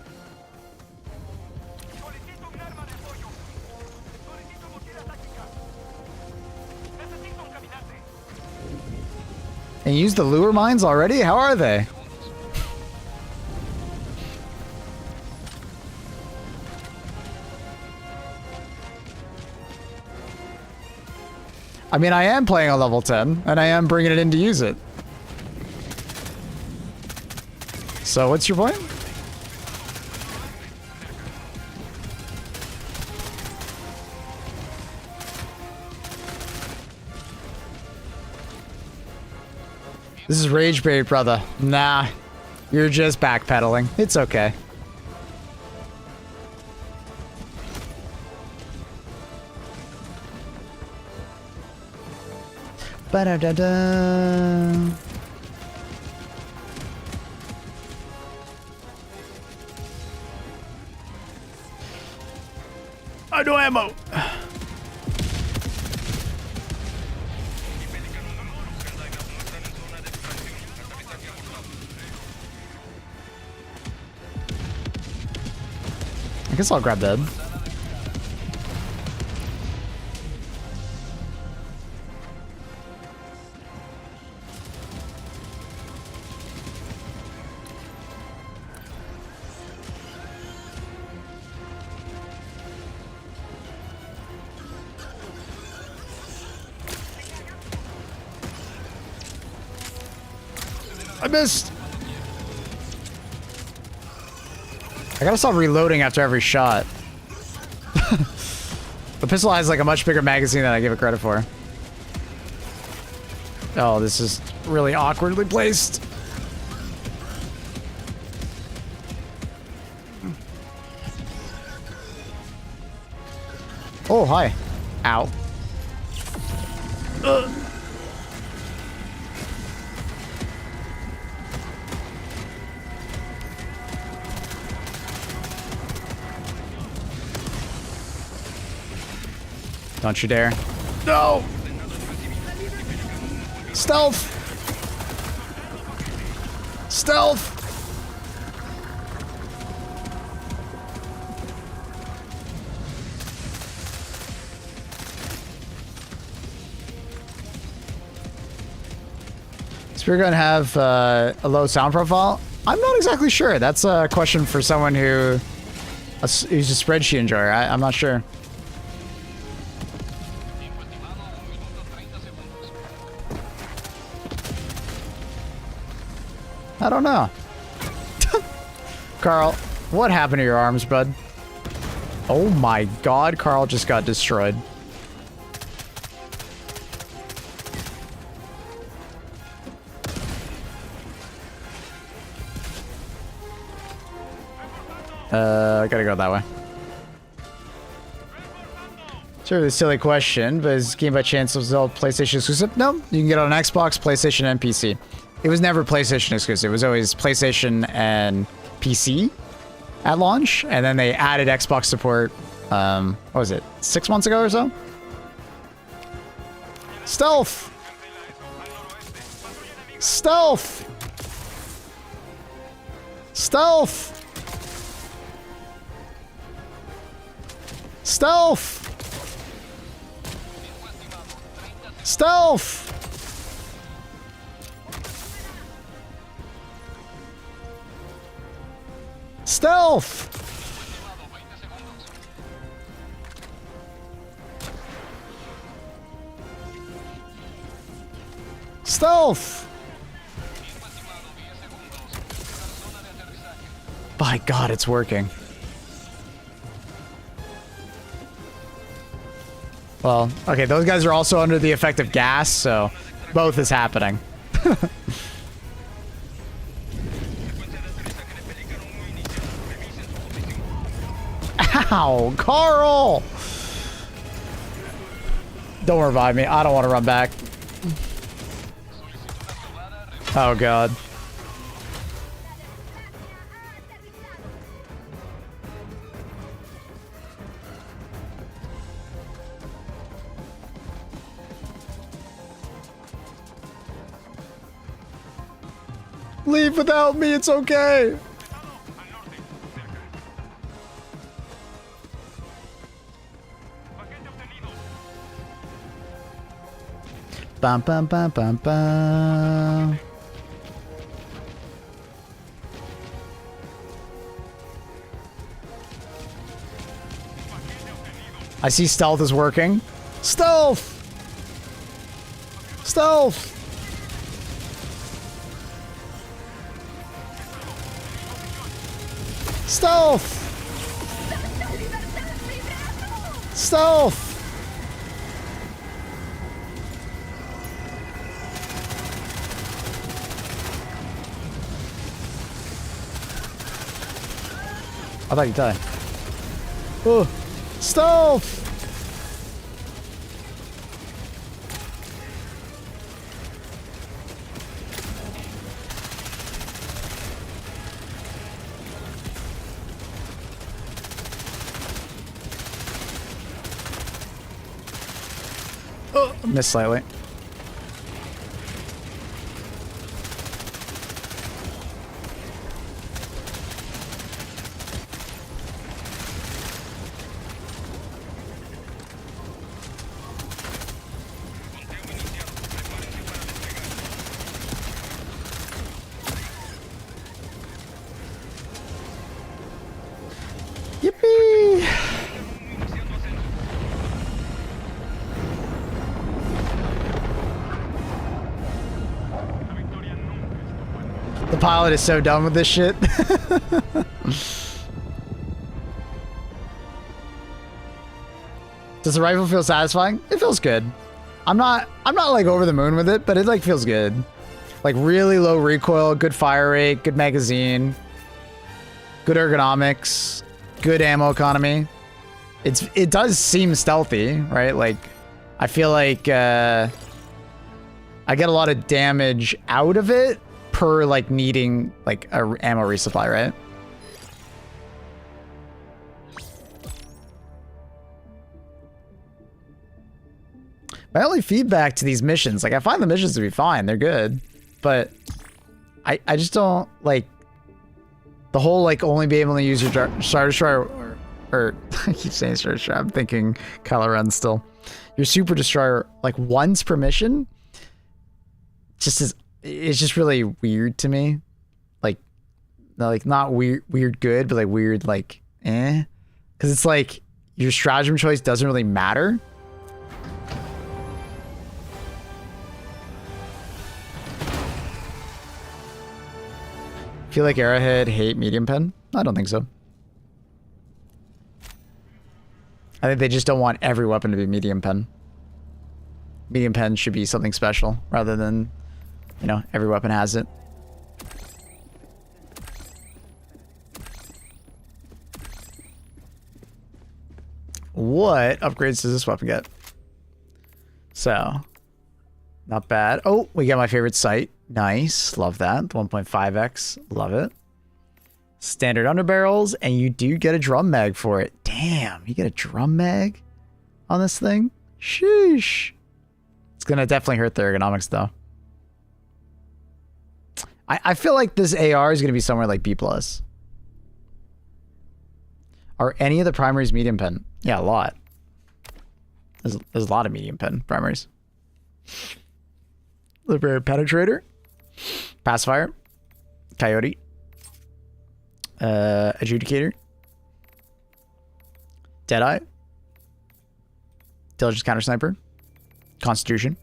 And you used the lure mines already? How are they? I mean, I am playing a level 10, and I am bringing it in to use it. So, what's your point? This is rage bait, brother. Nah, you're just backpedaling. It's okay. Ba-da-da-da. I no ammo. I guess I'll grab that. I missed. I gotta stop reloading after every shot. The pistol has like a much bigger magazine than I give it credit for. Oh, this is really awkwardly placed. Oh, hi. Ow. Don't you dare. No! Stealth! Stealth! Spear gun have a low sound profile? I'm not exactly sure. That's a question for someone who's a spreadsheet enjoyer. I'm not sure. I don't know. Carl, what happened to your arms, bud? Oh my god, Carl just got destroyed. I gotta go that way. It's a really silly question, but is this game by chance was all PlayStation exclusive? No, you can get it on Xbox, PlayStation, and PC. It was never PlayStation exclusive. It was always PlayStation and PC at launch, and then they added Xbox support, what was it, 6 months ago or so? Stealth! Stealth! Stealth! Stealth! Stealth! Stealth! Stealth! By God, it's working. Well, okay, those guys are also under the effect of gas, so both is happening. Ow, Carl! Don't revive me. I don't want to run back. Oh, God. Leave without me, it's okay. Bum bum bum bum bum. I see stealth is working. Stealth! Stealth! Stealth! Stealth! I thought you died. Oh, stealth! Oh, missed slightly. Yippee! The pilot is so done with this shit. Does the rifle feel satisfying? It feels good. I'm not like over the moon with it, but it like feels good. Like really low recoil, good fire rate, good magazine, good ergonomics, good ammo economy. It does seem stealthy, right? Like I feel like I get a lot of damage out of it per like needing like a ammo resupply, right? My only feedback to these missions, like I find the missions to be fine, they're good, but I just don't like the whole like only be able to use your Star Destroyer or I keep saying Star Destroyer, I'm thinking Kylo Ren still. Your Super Destroyer like once per mission just is, it's just really weird to me. Like not weird good, but like weird like eh. Cause it's like your stratagem choice doesn't really matter. Feel like Arrowhead hate medium pen? I don't think so. I think they just don't want every weapon to be medium pen. Medium pen should be something special rather than, you know, every weapon has it. What upgrades does this weapon get? So, not bad. Oh, we got my favorite sight. Nice. Love that. 1.5x. Love it. Standard underbarrels, and you do get a drum mag for it. Damn, you get a drum mag on this thing? Sheesh. It's going to definitely hurt the ergonomics, though. I feel like this AR is going to be somewhere like B+. Are any of the primaries medium pen? Yeah, a lot. There's a lot of medium pen primaries. Liberator Penetrator. Pacifier. Coyote. Adjudicator. Deadeye. Diligence Counter Sniper. Constitution.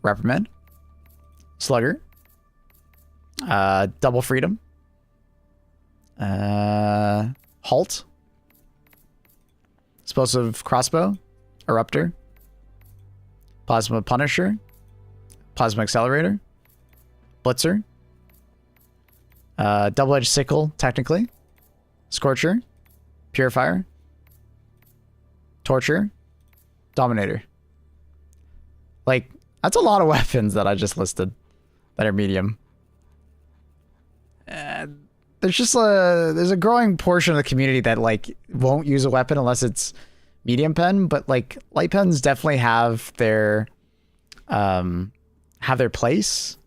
Reprimand. Slugger. Double Freedom. Halt. Explosive Crossbow. Eruptor. Plasma Punisher. Plasma Accelerator. Blitzer. Double-edged Sickle, technically. Scorcher. Purifier. Torture. Dominator. Like, that's a lot of weapons that I just listed that are medium. There's just there's a growing portion of the community that like won't use a weapon unless it's medium pen, but like light pens definitely have their place.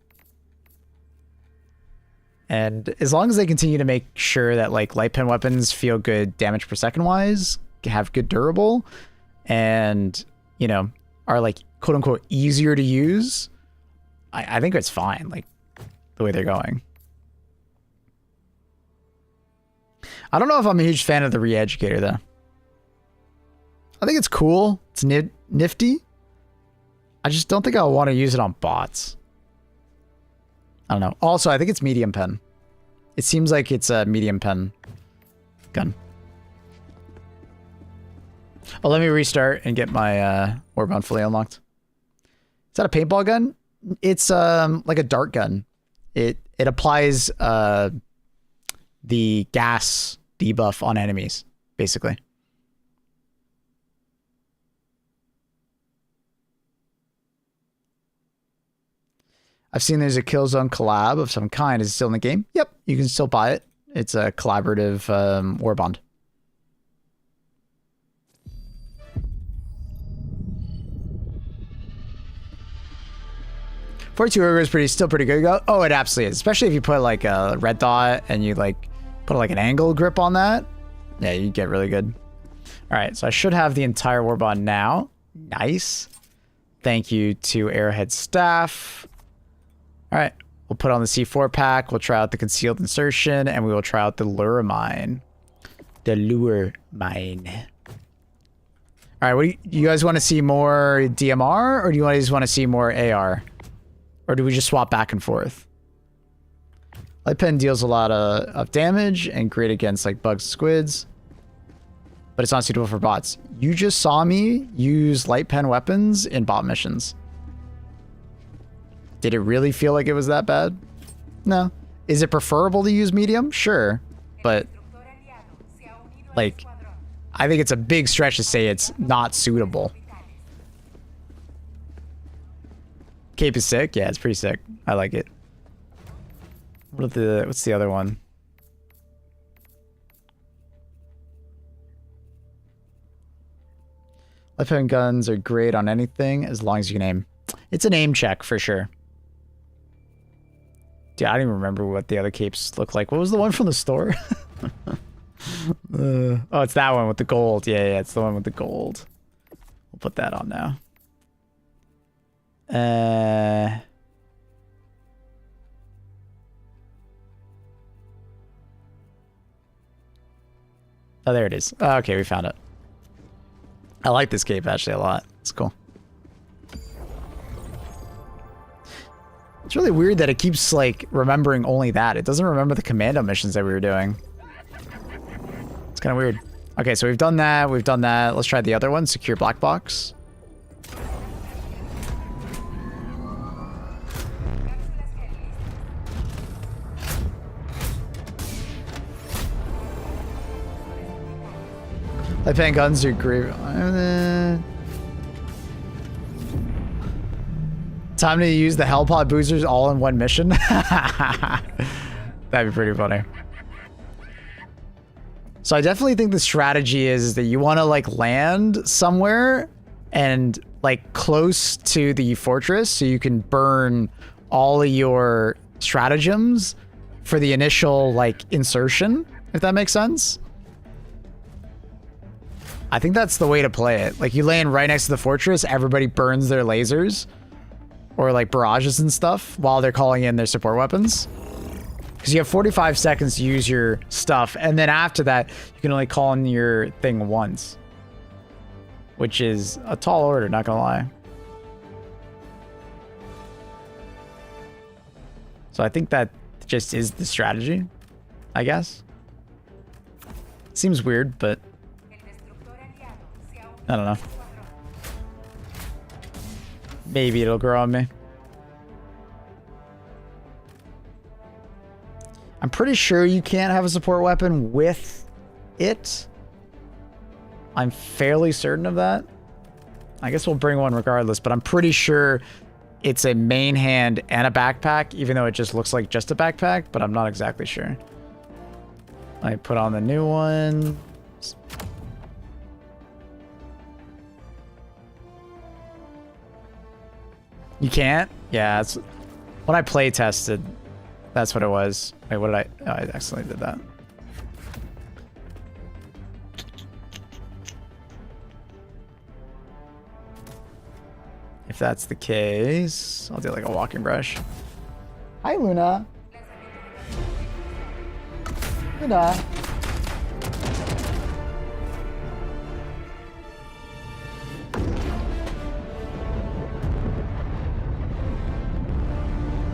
And as long as they continue to make sure that like light pen weapons feel good damage per second wise, have good durable, and you know, are like quote unquote easier to use, I think it's fine, like the way they're going. I don't know if I'm a huge fan of the Re-Educator though. I think it's cool. It's nifty. I just don't think I want to use it on bots. I don't know. Also, I think it's medium pen. It seems like it's a medium pen gun. Oh, let me restart and get my Warbond fully unlocked. Is that a paintball gun? It's like a dart gun. It applies the gas debuff on enemies, basically. I've seen there's a Killzone collab of some kind. Is it still in the game? Yep, you can still buy it. It's a collaborative Warbond. 42 ergo is still pretty good. Oh, it absolutely is. Especially if you put like a red dot and you like put like an angle grip on that. Yeah, you get really good. All right, so I should have the entire Warbond now. Nice. Thank you to Arrowhead Staff. All right, we'll put on the C4 pack. We'll try out the concealed insertion, and we will try out the lure mine. The lure mine. All right, what do you guys want to see more DMR, or do you just want to see more AR? Or do we just swap back and forth? Light pen deals a lot of damage and great against like bugs, squids, but it's not suitable for bots. You just saw me use light pen weapons in bot missions. Did it really feel like it was that bad? No. Is it preferable to use medium? Sure, but like, I think it's a big stretch to say it's not suitable. Cape is sick. Yeah, it's pretty sick. I like it. What's the other one? Left-hand guns are great on anything as long as you can aim. It's an aim check for sure. Dude, I don't even remember what the other capes look like. What was the one from the store? Oh, it's that one with the gold. Yeah, it's the one with the gold. We'll put that on now. Oh, there it is. Oh, okay, we found it. I like this cape actually a lot. It's cool. It's really weird that it keeps like remembering only that. It doesn't remember the commando missions that we were doing. It's kind of weird. Okay, so we've done that. We've done that. Let's try the other one. Secure black box. Light pen guns are great. Time to use the Hellpod boosters all in one mission. That'd be pretty funny. So I definitely think the strategy is that you want to like land somewhere and like close to the fortress so you can burn all of your stratagems for the initial like insertion, if that makes sense. I think that's the way to play it. Like you land right next to the fortress, everybody burns their lasers or like barrages and stuff while they're calling in their support weapons. Because you have 45 seconds to use your stuff, and then after that, you can only call in your thing once. Which is a tall order, not gonna lie. So I think that just is the strategy, I guess. Seems weird, but I don't know. Maybe it'll grow on me. I'm pretty sure you can't have a support weapon with it. I'm fairly certain of that. I guess we'll bring one regardless, but I'm pretty sure it's a main hand and a backpack, even though it just looks like just a backpack, but I'm not exactly sure. I put on the new one. You can't? Yeah, it's when I play tested. That's what it was. Wait, what did I? Oh, I accidentally did that. If that's the case, I'll do like a walking brush. Hi, Luna. Luna.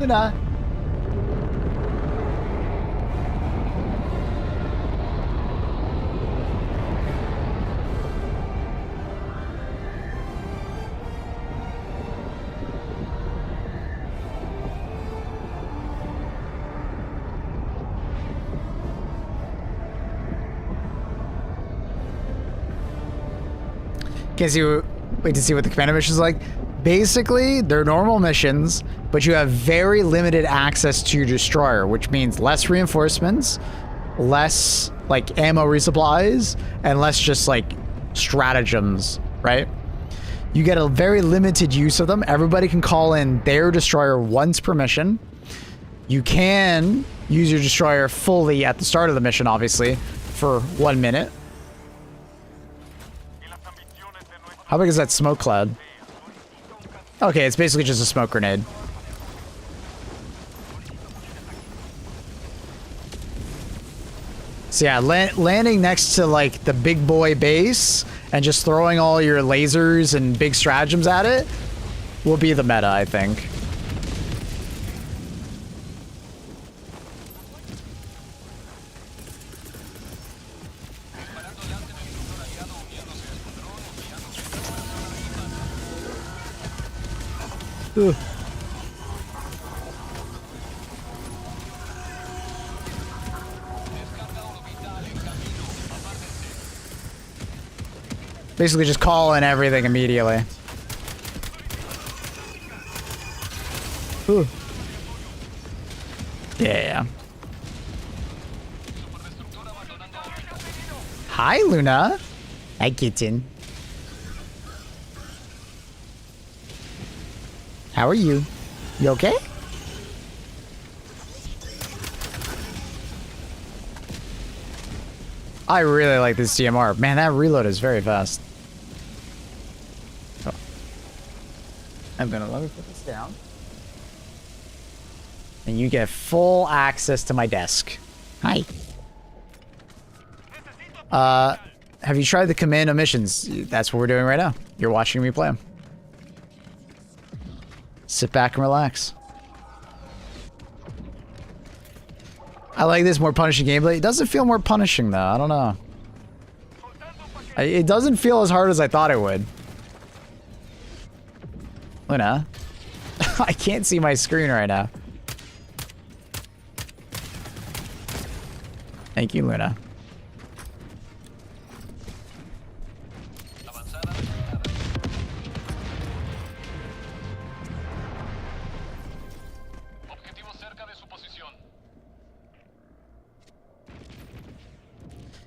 Luna. Wait to see what the commando missions are like. Basically, they're normal missions, but you have very limited access to your destroyer, which means less reinforcements, less like ammo resupplies, and less just like stratagems, right? You get a very limited use of them. Everybody can call in their destroyer once per mission. You can use your destroyer fully at the start of the mission, obviously, for 1 minute. How big is that smoke cloud? Okay, it's basically just a smoke grenade. So yeah, landing next to like the big boy base and just throwing all your lasers and big stratagems at it will be the meta, I think. Ugh. Basically just call in everything immediately. Ooh. Yeah. Hi, Luna. Hi, kitten. How are you? You okay? I really like this DMR. Man, that reload is very fast. Oh. Let me put this down. And you get full access to my desk. Hi. Have you tried the Commando missions? That's what we're doing right now. You're watching me play them. Sit back and relax. I like this more punishing gameplay. It doesn't feel more punishing though. I don't know. It doesn't feel as hard as I thought it would. Luna. I can't see my screen right now. Thank you, Luna.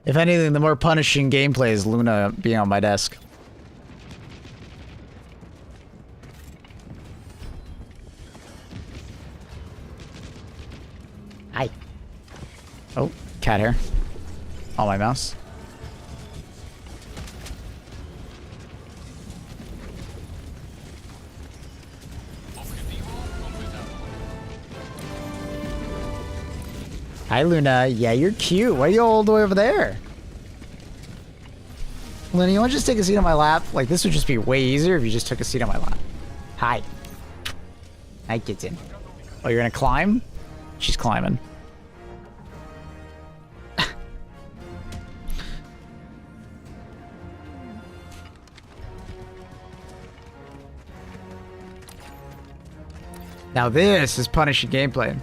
If anything, the more punishing gameplay is Luna being on my desk. Hi. Oh, cat hair. On my mouse. Hi, Luna. Yeah, you're cute. Why are you all the way over there? Luna, you want to just take a seat on my lap? Like, this would just be way easier if you just took a seat on my lap. Hi. Hi, kitten. Oh, you're gonna climb? She's climbing. Now this is punishing gameplay.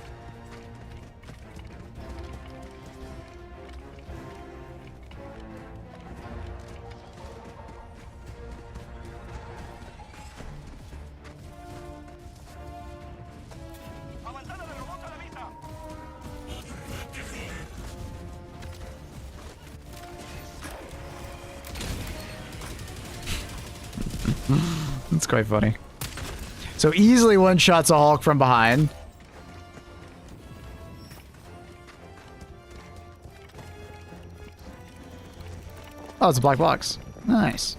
That's quite funny. So easily one-shots a Hulk from behind. Oh, it's a black box. Nice.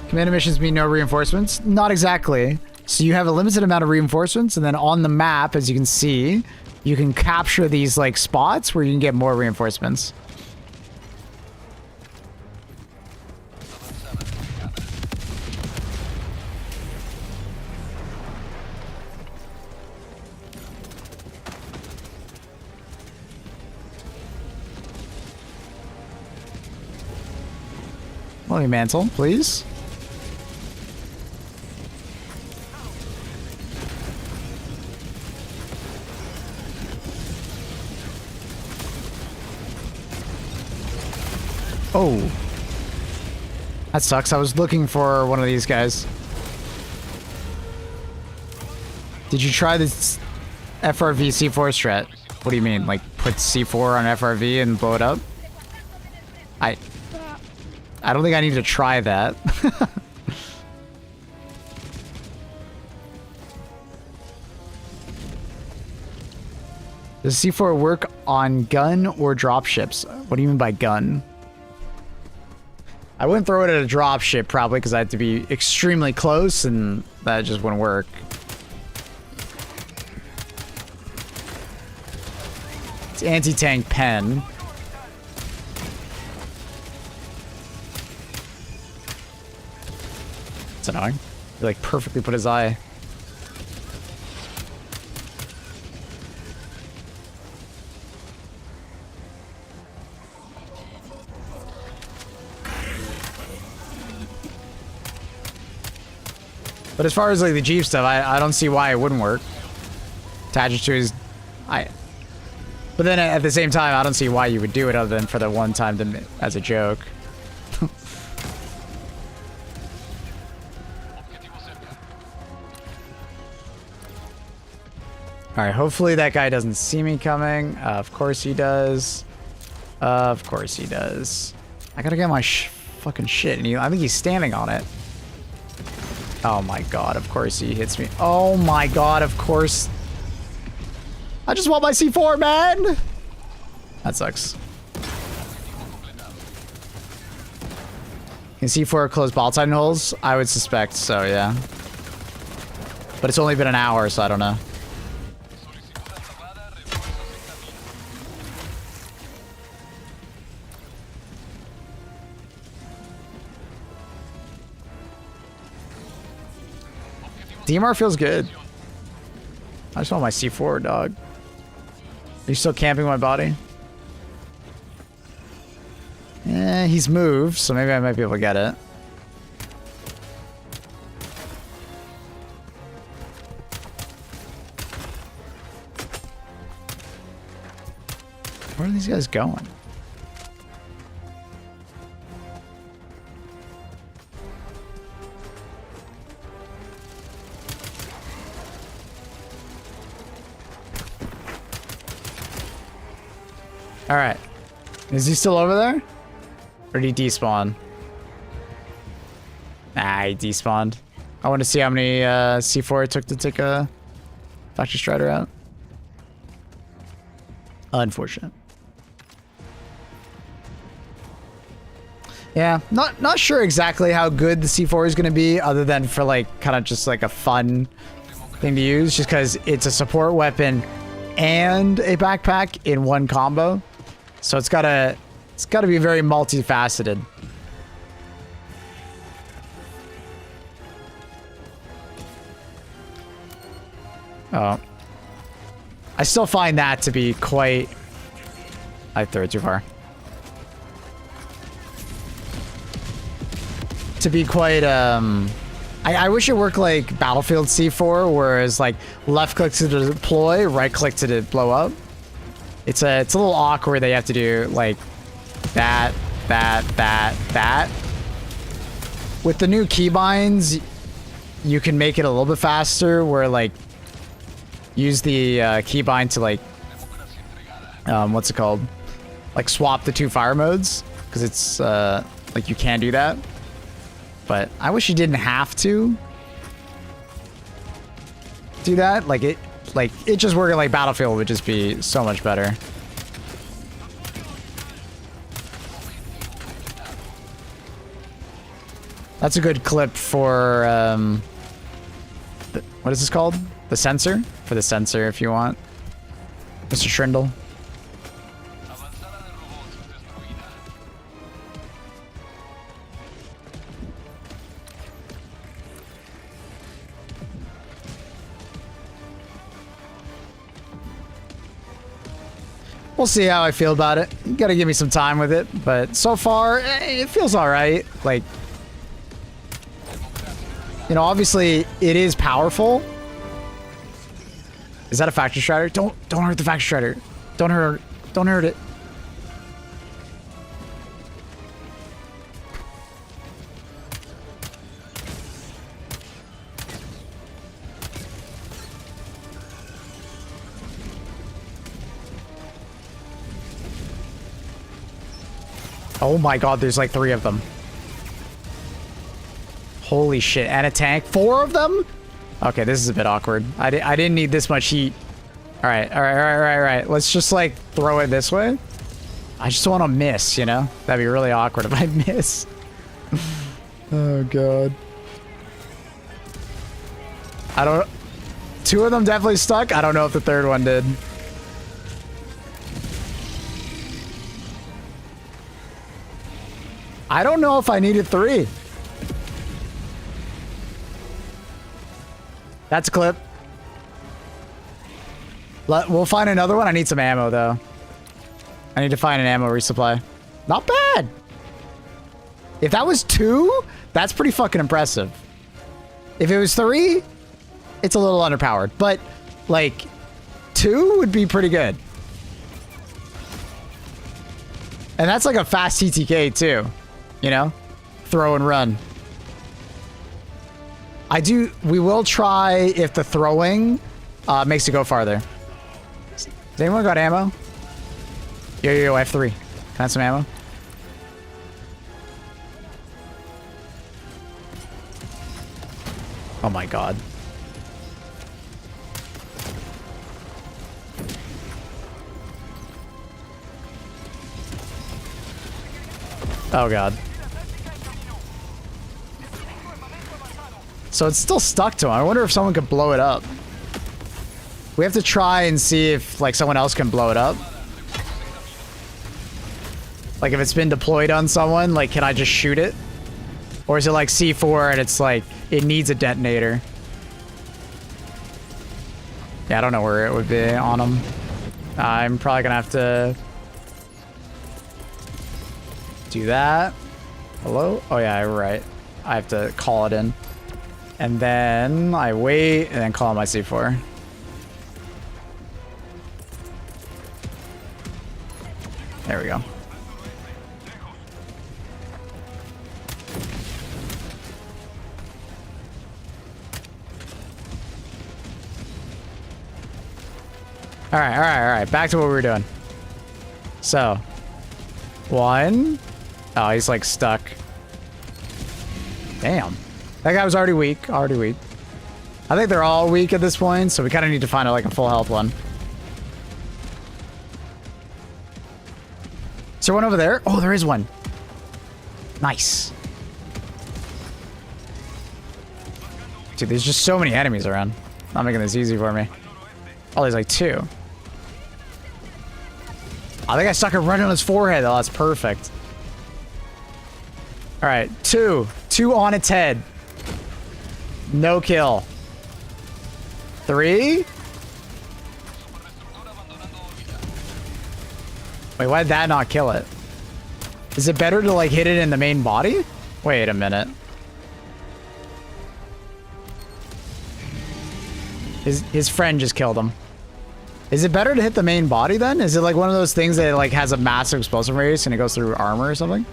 Commando missions mean no reinforcements? Not exactly. So you have a limited amount of reinforcements, and then on the map, as you can see, you can capture these like spots where you can get more reinforcements. Let me mantle, please. Oh. That sucks. I was looking for one of these guys. Did you try this FRV C4 strat? What do you mean? Like put C4 on FRV and blow it up. I don't think I need to try that. Does C4 work on gun or dropships? What do you mean by gun? I wouldn't throw it at a dropship probably because I had to be extremely close and that just wouldn't work. It's anti-tank pen. It's annoying. He like perfectly put his eye. But as far as like the Jeep stuff, I don't see why it wouldn't work. Attach it to his... But then at the same time, I don't see why you would do it other than for the one time as a joke. Alright, hopefully that guy doesn't see me coming. Of course he does. Of course he does. I gotta get my fucking shit. And I think he's standing on it. Oh my god, of course he hits me. Oh my god, of course. I just want my C4, man! That sucks. Can C4 close ball titan holes? I would suspect so, yeah. But it's only been an hour, so I don't know. DMR feels good. I just want my C4, dog. Are you still camping my body? Yeah, he's moved, so maybe I might be able to get it. Where are these guys going? Alright. Is he still over there? Or did he despawn? Nah, he despawned. I want to see how many C4 it took to take a Factory Strider out. Unfortunate. Yeah, not sure exactly how good the C4 is going to be other than for like kind of just like a fun thing to use just because it's a support weapon and a backpack in one combo. So it's gotta be very multifaceted. Oh. I still find that to be quite... I threw it too far. To be quite, I wish it worked like Battlefield C4, whereas like left click to deploy, right click to blow up. It's a little awkward that you have to do like that. With the new keybinds, you can make it a little bit faster where like use the keybind to like what's it called? Like swap the two fire modes because it's like you can do that. But I wish you didn't have to do that. Like it just working like Battlefield would just be so much better. That's a good clip for what is this called? The sensor? For the sensor if you want. Mr. Shrindle. We'll see how I feel about it. You gotta give me some time with it, but so far, it feels alright. Like, you know, obviously, it is powerful. Is that a Factory Strider? Don't hurt the Factory Strider. Don't hurt it. Oh my god, there's like 3 of them. Holy shit, and a tank. 4 of them? Okay, this is a bit awkward. I didn't need this much heat. Alright. Let's just like throw it this way. I just want to miss, you know? That'd be really awkward if I miss. Oh god. I don't... 2 of them definitely stuck. I don't know if the 3rd one did. I don't know if I needed 3. That's a clip. We'll find another one. I need some ammo, though. I need to find an ammo resupply. Not bad. If that was 2, that's pretty fucking impressive. If it was 3, it's a little underpowered. But, like, 2 would be pretty good. And that's like a fast TTK, too. You know? Throw and run. We will try if the throwing makes it go farther. Has anyone got ammo? Yo, F3. Can I have some ammo? Oh my god. Oh god. So it's still stuck to him. I wonder if someone could blow it up. We have to try and see if, like, someone else can blow it up. Like, if it's been deployed on someone, like, can I just shoot it? Or is it like C4 and it's like, it needs a detonator? Yeah, I don't know where it would be on them. I'm probably gonna have to do that. Hello? Oh yeah, right. I have to call it in. And then I wait and then call my C4. There we go. All right. Back to what we were doing. So, 1. Oh, he's like stuck. Damn. That guy was already weak. I think they're all weak at this point, so we kind of need to find like a full health one. Is there one over there? Oh, there is one. Nice. Dude, there's just so many enemies around. Not making this easy for me. Oh, there's like 2. I think I stuck it right on his forehead. Oh, that's perfect. All right, 2 on its head. No kill. 3. Wait, why did that not kill it? Is it better to like hit it in the main body? Wait a minute. His friend just killed him. Is it better to hit the main body then? Is it like one of those things that like has a massive explosive radius and it goes through armor or something?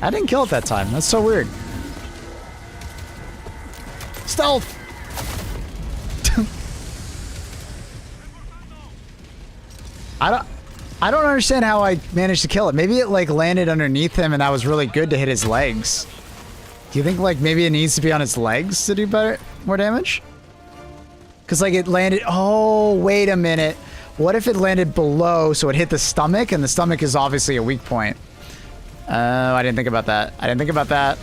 I didn't kill it that time. That's so weird. Stealth! I don't understand how I managed to kill it. Maybe it like landed underneath him and that was really good to hit his legs. Do you think like maybe it needs to be on its legs to do more damage? Because like it landed... Oh, wait a minute. What if it landed below so it hit the stomach and the stomach is obviously a weak point? Oh, I didn't think about that. I didn't think about that.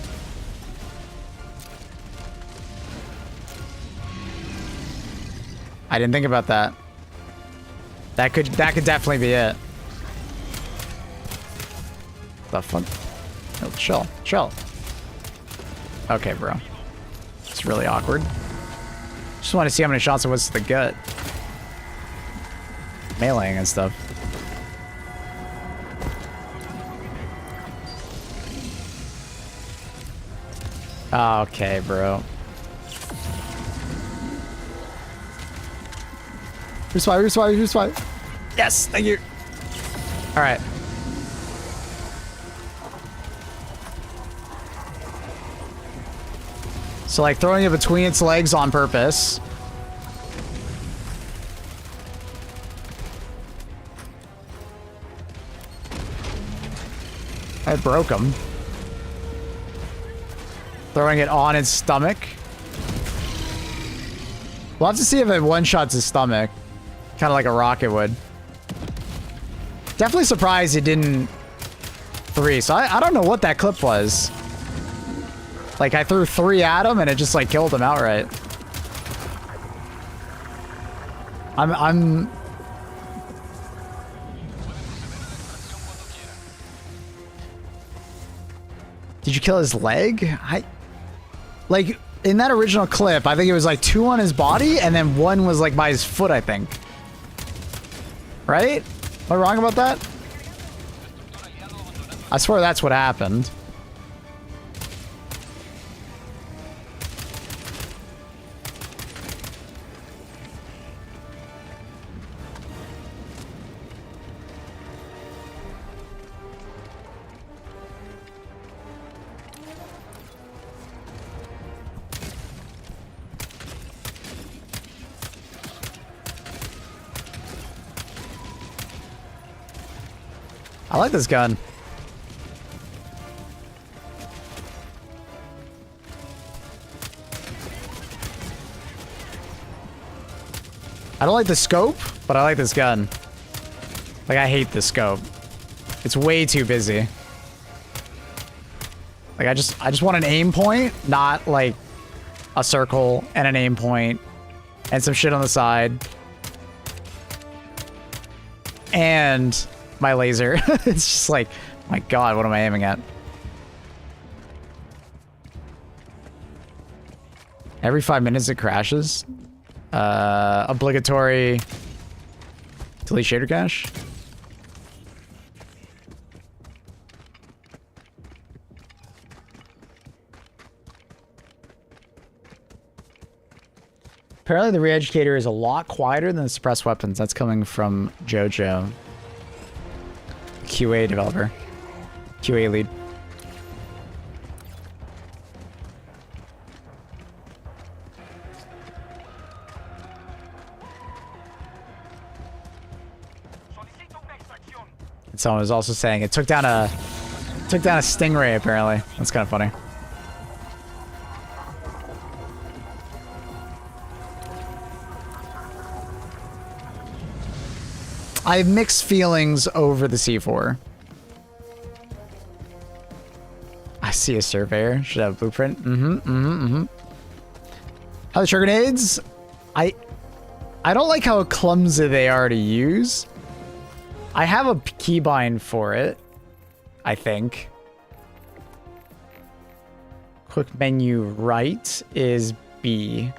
I didn't think about that. That could definitely be it. The fuck? No, chill. Okay, bro. It's really awkward. Just want to see how many shots it was to the gut. Meleeing and stuff. Okay, bro. Resupply. Yes, thank you. All right. So like throwing it between its legs on purpose. I broke him. Throwing it on its stomach. We'll have to see if it one-shots his stomach. Kind of like a rocket would. Definitely surprised it didn't 3. So I don't know what that clip was. Like I threw 3 at him and it just like killed him outright. I'm Did you kill his leg? Like in that original clip, I think it was like 2 on his body and then 1 was like by his foot, I think. Right? Am I wrong about that? I swear that's what happened. I like this gun. I don't like the scope, but I like this gun. Like, I hate this scope. It's way too busy. Like, I just want an aim point, not like a circle and an aim point and some shit on the side. And my laser. It's just like, my God, what am I aiming at? Every 5 minutes it crashes. Obligatory delete shader cache. Apparently the re-educator is a lot quieter than the suppressed weapons. That's coming from Jojo. QA developer. QA lead. And someone was also saying it took down a stingray apparently. That's kind of funny. I have mixed feelings over the C4. I see a surveyor. Should have a blueprint. How the trigger grenades? I don't like how clumsy they are to use. I have a keybind for it, I think. Quick menu right is B.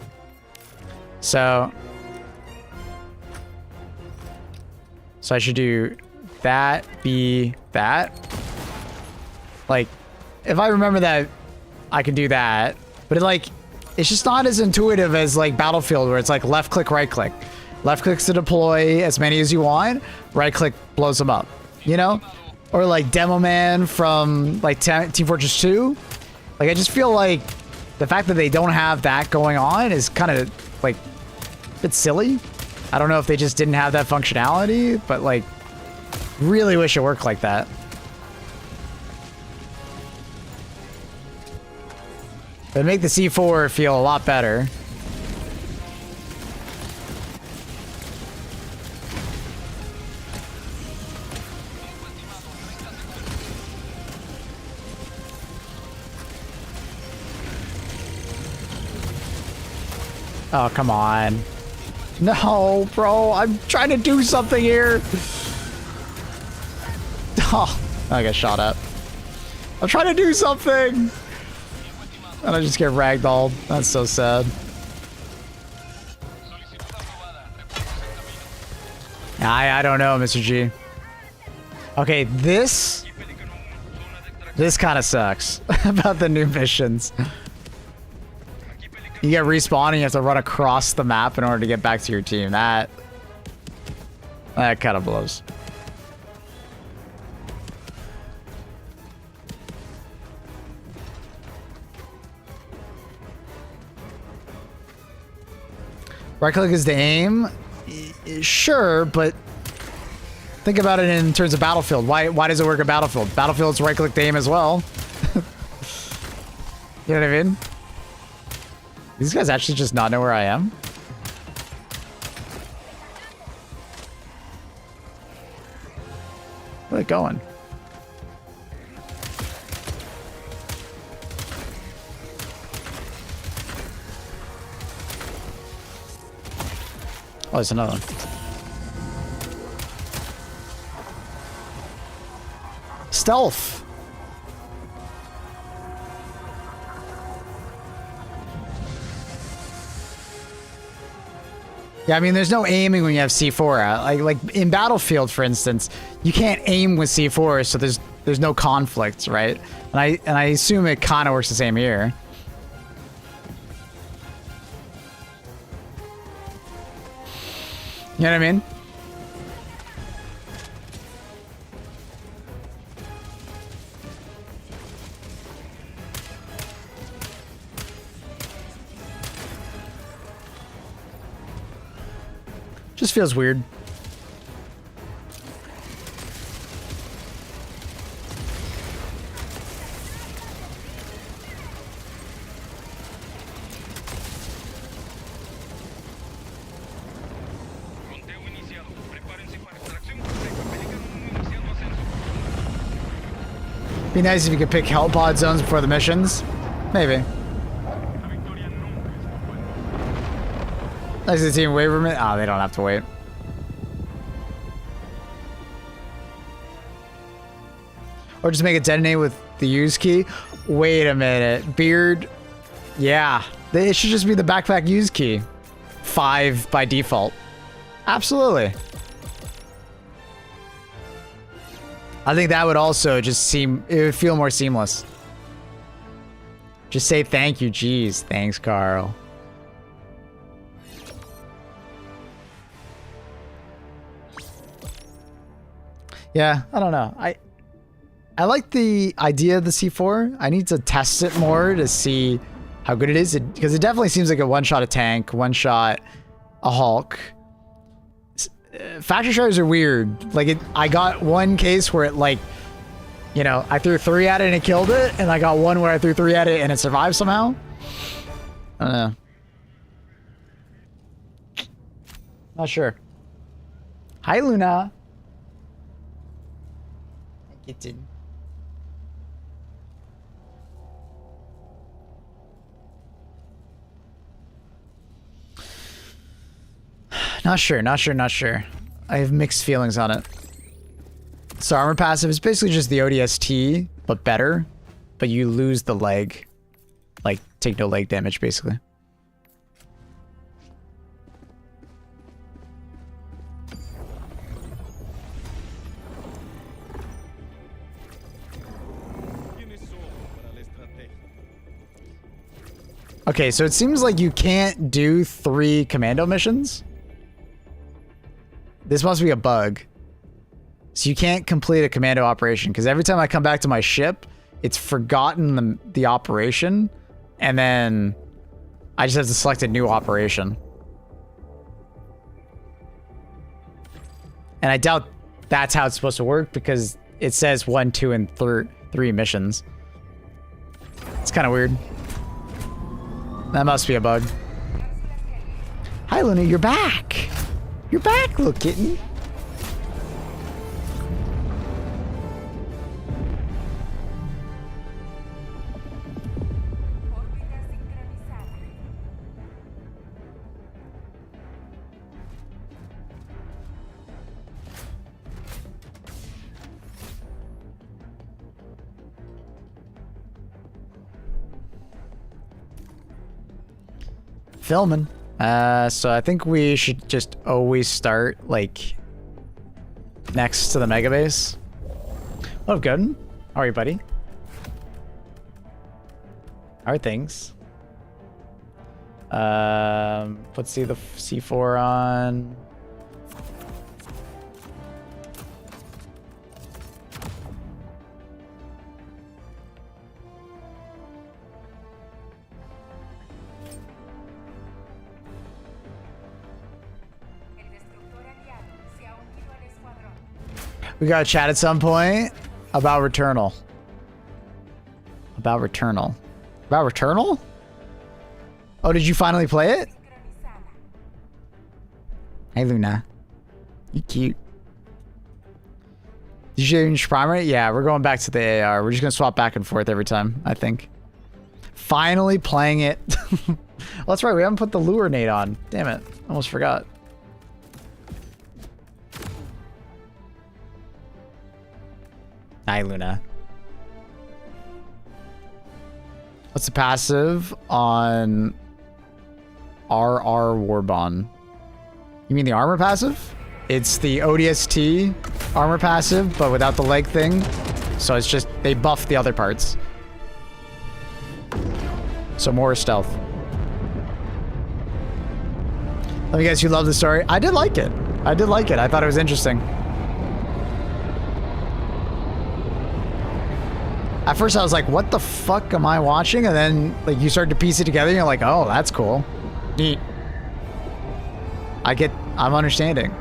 So I should do that, B, that. Like, if I remember that, I can do that. But it's just not as intuitive as like Battlefield, where it's like left click, right click. Left clicks to deploy as many as you want. Right click blows them up. You know? Or like Demo Man from like Team Fortress 2. Like, I just feel like the fact that they don't have that going on is kind of like a bit silly. I don't know if they just didn't have that functionality, but like, really wish it worked like that. It'd make the C4 feel a lot better. Oh, come on. No, bro, I'm trying to do something here. Oh, I got shot at. I'm trying to do something. And I just get ragdolled. That's so sad. I don't know, Mr. G. Okay, this kind of sucks about the new missions. You get respawned and you have to run across the map in order to get back to your team. That kind of blows. Right click is the aim. Sure, but think about it in terms of Battlefield. Why does it work at Battlefield? Battlefield's right click to aim as well. You know what I mean? These guys actually just not know where I am. Where are they going? Oh, there's another one. Stealth. Yeah, I mean, there's no aiming when you have C4 out. Like in Battlefield, for instance, you can't aim with C4, so there's no conflict, right? And I assume it kind of works the same here. You know what I mean? Just feels weird. Conteo iniciado. Prepárense para extracción correcta. Peligro iniciado ascenso. Be nice if you could pick help pod zones before the missions. Maybe. La victoria nunca es buena. Nice to see team Waverman. Oh, they don't have to wait. Or just make it detonate with the use key. Wait a minute. Beard. Yeah. It should just be the backpack use key. 5 by default. Absolutely. I think that would also just it would feel more seamless. Just say thank you. Jeez. Thanks, Carl. Yeah, I don't know. I like the idea of the C4. I need to test it more to see how good it is. Because it definitely seems like a one-shot a tank, one-shot a Hulk. Factory Sharders are weird. Like, I got one case where it, like, you know, I threw 3 at it and it killed it. And I got one where I threw 3 at it and it survived somehow. I don't know. Not sure. Hi, Luna. Get in. Not sure. I have mixed feelings on it. So armor passive is basically just the ODST, but better. But you lose the leg. Like, take no leg damage, basically. Okay, so it seems like you can't do 3 commando missions. This must be a bug. So you can't complete a commando operation, because every time I come back to my ship, it's forgotten the operation, and then I just have to select a new operation. And I doubt that's how it's supposed to work, because it says 1, 2, and 3 missions. It's kind of weird. That must be a bug. Hi, Luna, you're back. You're back, little kitten. Órbita sincronizada. Filming. So I think we should just always start, like, next to the mega base. Oh, good. How are you, buddy? How are things? Let's see the C4 on. We gotta chat at some point about Returnal. About Returnal. About Returnal? Oh, did you finally play it? Hey, Luna. You cute. Did you change primary? Yeah, we're going back to the AR. We're just gonna swap back and forth every time, I think. Finally playing it. Well, that's right, we haven't put the lure nade on. Damn it. Almost forgot. Hi, Luna. What's the passive on RR Warbond? You mean the armor passive? It's the ODST armor passive, but without the leg thing. So it's just, they buff the other parts. So more stealth. Let me guess, you love the story? I did like it. I did like it. I thought it was interesting. At first I was like, what the fuck am I watching? And then like you start to piece it together and you're like, oh, that's cool. Neat. I'm understanding.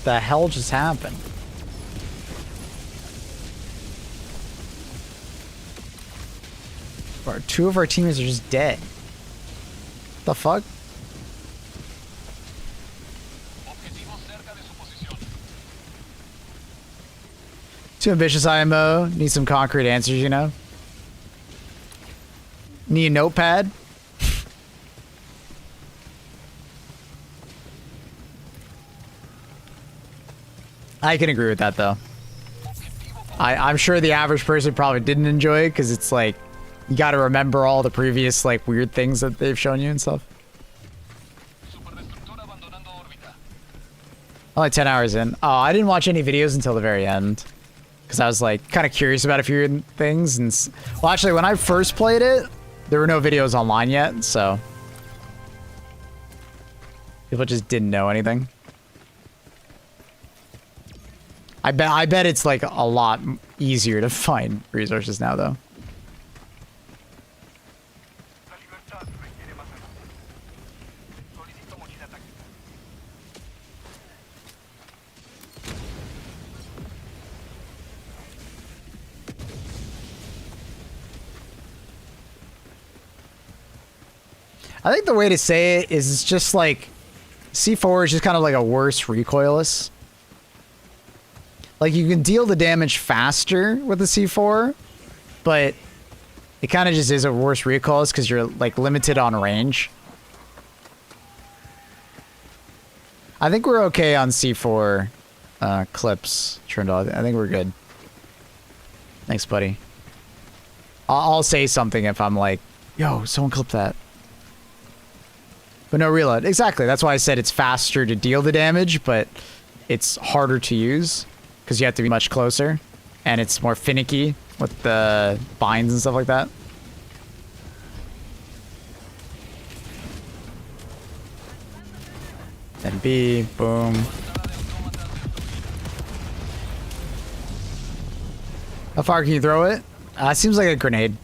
The hell just happened? Two of our teammates are just dead. The fuck? Too ambitious IMO. Need some concrete answers, you know? Need a notepad? I can agree with that, though. I'm sure the average person probably didn't enjoy it, because it's like, you gotta remember all the previous, like, weird things that they've shown you and stuff. Only 10 hours in. Oh, I didn't watch any videos until the very end. Because I was, like, kind of curious about a few things. And well, actually, when I first played it, there were no videos online yet, so... people just didn't know anything. I bet it's like a lot easier to find resources now, though. I think the way to say it is it's just like C4 is just kind of like a worse recoilless. Like, you can deal the damage faster with the C4, but it kind of just is a worse recoilless because you're, like, limited on range. I think we're okay on C4 clips, Trindle. I think we're good. Thanks, buddy. I'll say something if I'm like, yo, someone clip that. But no reload. Exactly. That's why I said it's faster to deal the damage, but it's harder to use. Because you have to be much closer, and it's more finicky with the binds and stuff like that. Then B, boom. How far can you throw it? It seems like a grenade.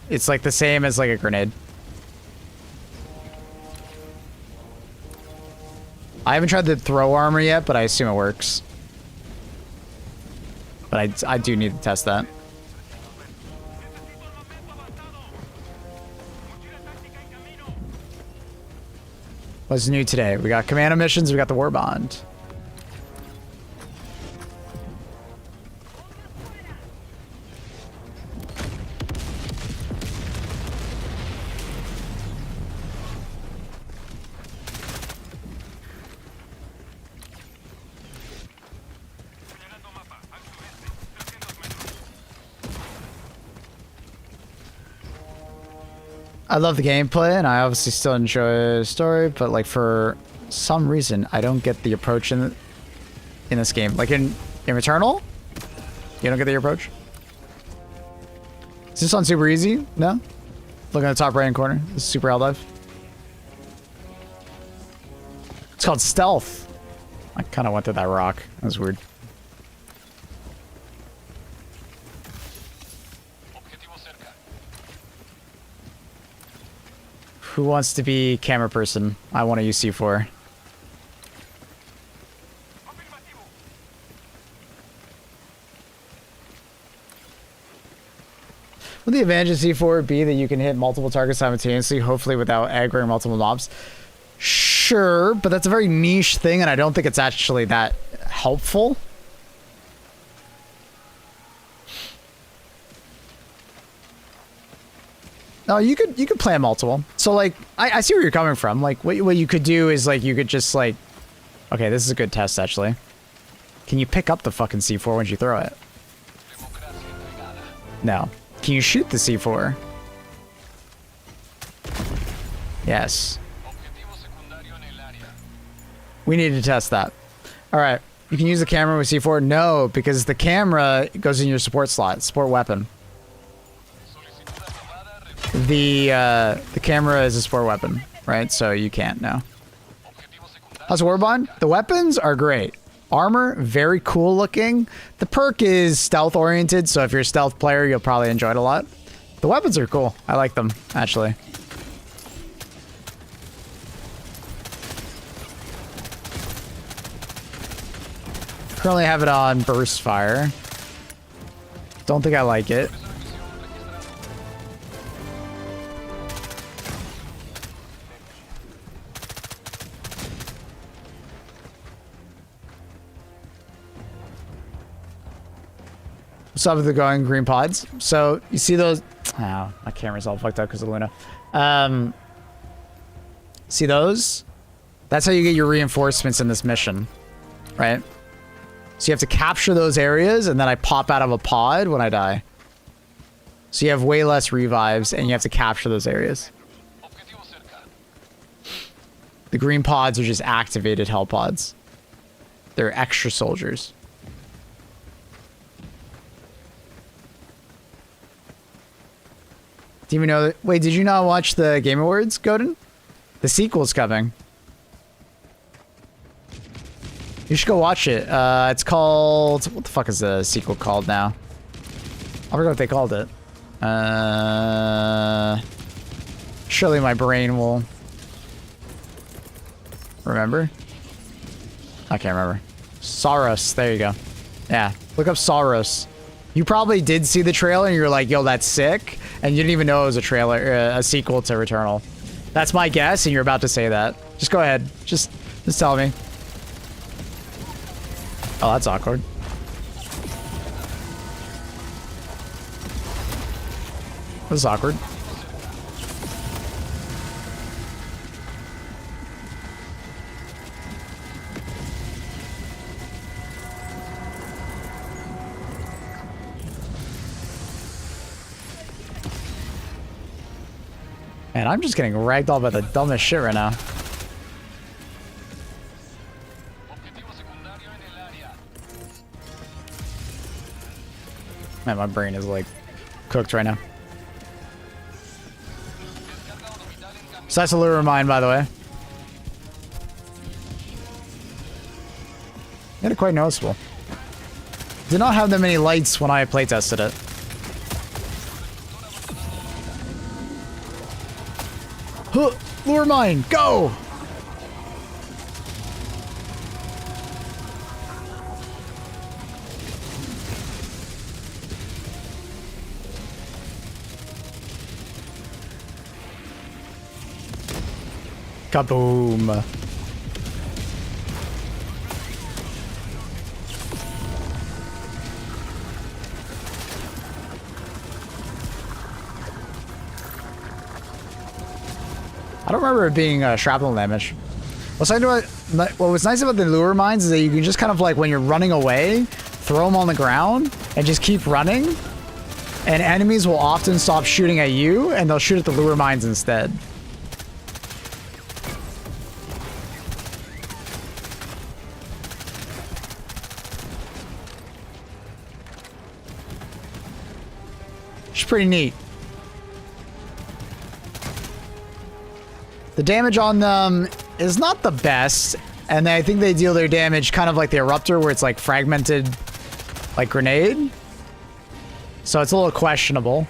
It's like the same as like a grenade. I haven't tried the throw armor yet, but I assume it works. But I do need to test that. What's new today? We got Commando missions, we got the Warbond. I love the gameplay, and I obviously still enjoy the story, but like for some reason, I don't get the approach in in this game. Like in Returnal, you don't get the approach. Is this on super easy? No? Look at the top right hand corner. This is super Helldive. It's called stealth. I kind of went to that rock. That was weird. Who wants to be camera person? I want to use C4. Would the advantage of C4 be that you can hit multiple targets simultaneously, hopefully without aggroing multiple mobs? Sure, but that's a very niche thing, and I don't think it's actually that helpful. No, you could plan multiple. So like, I see where you're coming from. Like, what you could do is like, you could just like, okay, this is a good test actually. Can you pick up the fucking C4 once you throw it? No. Can you shoot the C4? Yes. We need to test that. All right. You can use the camera with C4? No, because the camera goes in your support slot, support weapon. The camera is a support weapon, right? So you can't, no. How's Warbond? The weapons are great. Armor, very cool looking. The perk is stealth oriented, so if you're a stealth player, you'll probably enjoy it a lot. The weapons are cool. I like them, actually. Currently have it on burst fire. Don't think I like it. What's up with the going green pods? So you see those? Oh, my camera's all fucked up because of Luna. See those? That's how you get your reinforcements in this mission, right? So you have to capture those areas, and then I pop out of a pod when I die. So you have way less revives, and you have to capture those areas. The green pods are just activated hell pods. They're extra soldiers. Do you even know that? Wait, did you not watch the Game Awards, Godin? The sequel's coming. You should go watch it. It's called... What the fuck is the sequel called now? I forgot what they called it. Surely my brain will... Remember? I can't remember. Saros. There you go. Yeah. Look up Saros. You probably did see the trailer and you're like, yo, that's sick. And you didn't even know it was a trailer, a sequel to Returnal. That's my guess, and you're about to say that. Just go ahead. Just tell me. Oh, that's awkward. That's awkward. Man, I'm just getting ragdolled by the dumbest shit right now. Man, my brain is like cooked right now. So that's a lure of mine, by the way. Made it quite noticeable. Did not have that many lights when I playtested it. Huh, lure mine, go! Kaboom. I don't remember it being shrapnel damage. What was nice about the lure mines is that you can just kind of like, when you're running away, throw them on the ground and just keep running. And enemies will often stop shooting at you and they'll shoot at the lure mines instead. which is pretty neat. The damage on them is not the best, and I think they deal their damage kind of like the Eruptor, where it's like fragmented, like grenade. So it's a little questionable.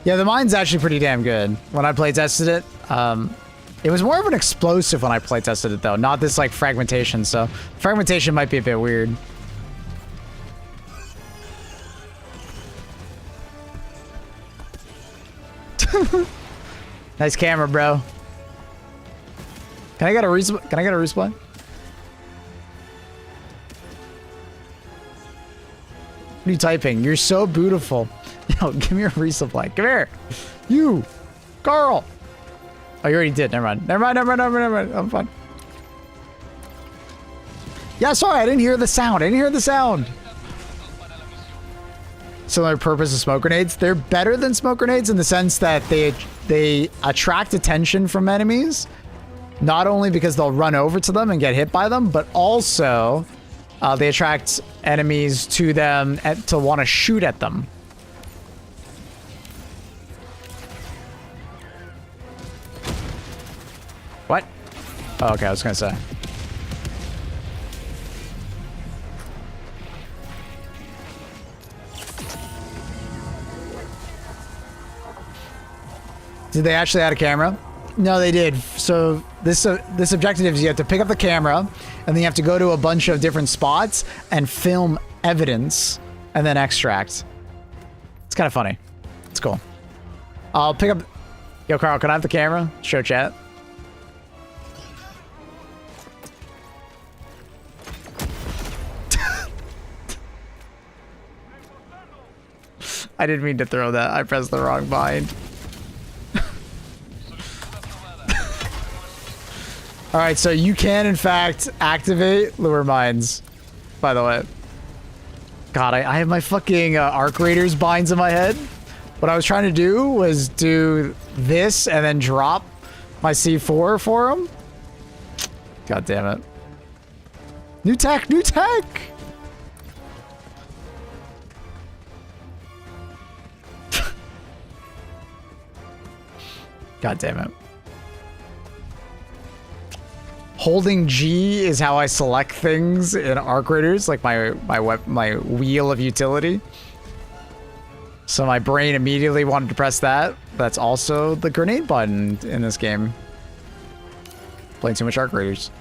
Yeah, the mine's actually pretty damn good. When I play tested it, it was more of an explosive when I play tested it though, not this like fragmentation. So fragmentation might be a bit weird. Nice camera, bro. Can I get a respawn? Can I get a respawn? What are you typing? You're so beautiful. Yo, give me a resupply. Come here. You. Carl. Oh, you already did. Never mind. Never mind. Never mind. Never mind. I'm fine. Yeah, sorry. I didn't hear the sound. I didn't hear the sound. Similar purpose of smoke grenades. They're better than smoke grenades in the sense that they attract attention from enemies. Not only because they'll run over to them and get hit by them, but also they attract enemies to them to want to shoot at them. What? Oh, okay, I was gonna say. Did they actually add a camera? No, they did. So this objective is you have to pick up the camera, and then you have to go to a bunch of different spots and film evidence, and then extract. It's kind of funny. It's cool. I'll pick up. Yo, Carl, can I have the camera? Show chat. I didn't mean to throw that. I pressed the wrong bind. Alright, so you can, in fact, activate lure mines, by the way. God, I have my fucking Arc Raiders binds in my head. What I was trying to do was do this and then drop my C4 for them. God damn it. New tech! New tech! God damn it. Holding G is how I select things in Arc Raiders, like my wheel of utility. So my brain immediately wanted to press that. That's also the grenade button in this game. Playing too much Arc Raiders.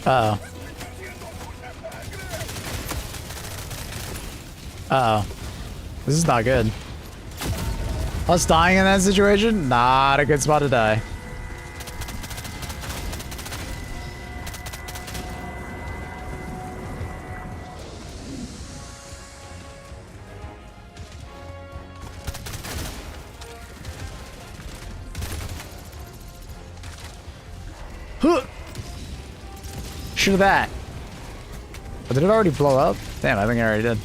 Uh-oh. Uh-oh. This is not good. Us dying in that situation? Not a good spot to die. Huh! Shoot that. Oh, did it already blow up? Damn, I think it already did.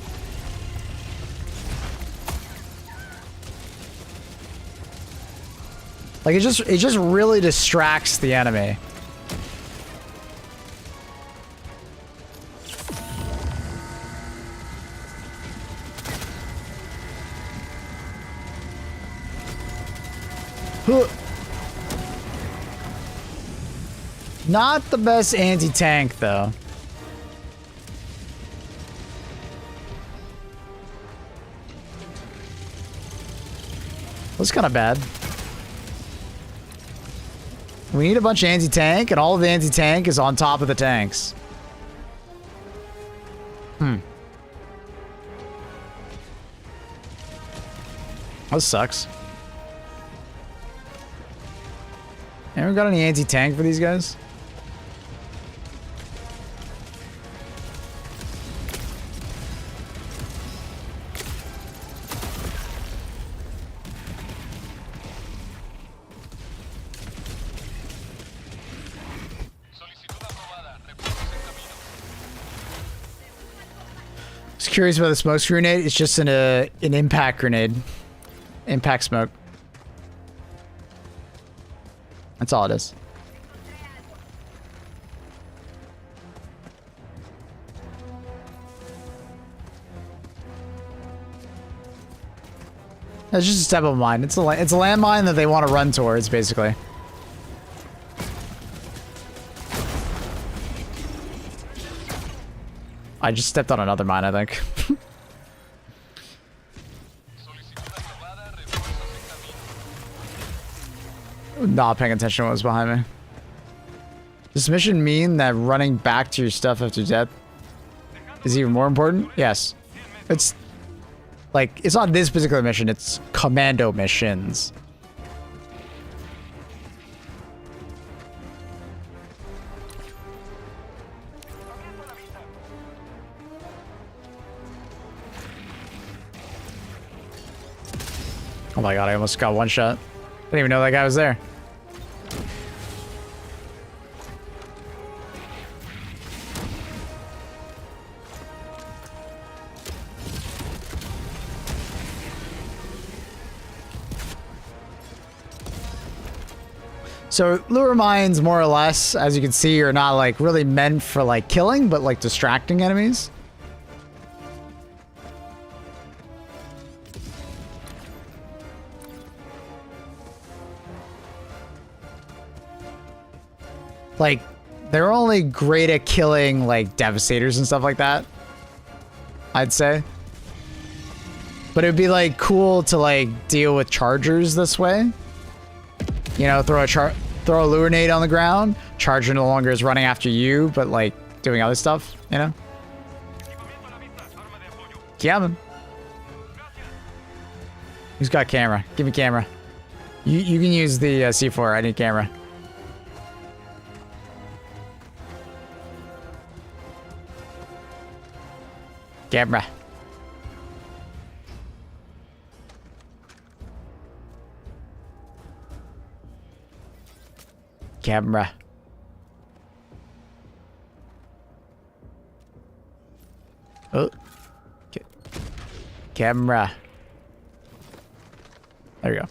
Like it just really distracts the enemy. Huh. Not the best anti-tank, though. That's kind of bad. We need a bunch of anti-tank, and all of the anti-tank is on top of the tanks. That sucks. Anyone got any anti-tank for these guys? Just curious about the smoke grenade. It's just an impact grenade. Impact smoke. That's all it is. It's just a step of mine. It's a landmine that they want to run towards, basically. I just stepped on another mine, I think. Not paying attention to what was behind me. Does this mission mean that running back to your stuff after death is even more important? Yes. It's like, it's not this particular mission, it's Commando missions. Oh my god, I almost got one shot. Didn't even know that guy was there. So lure mines, more or less, as you can see, are not like really meant for like killing, but like distracting enemies. Like, they're only great at killing like devastators and stuff like that, I'd say. But it'd be like cool to like deal with chargers this way. You know, throw a lure nade on the ground. Charger no longer is running after you, but like doing other stuff, you know? Yeah, man. Who's got camera? Give me camera. You can use the C4. I need camera. Camera. Camera. Oh. Camera. There we go.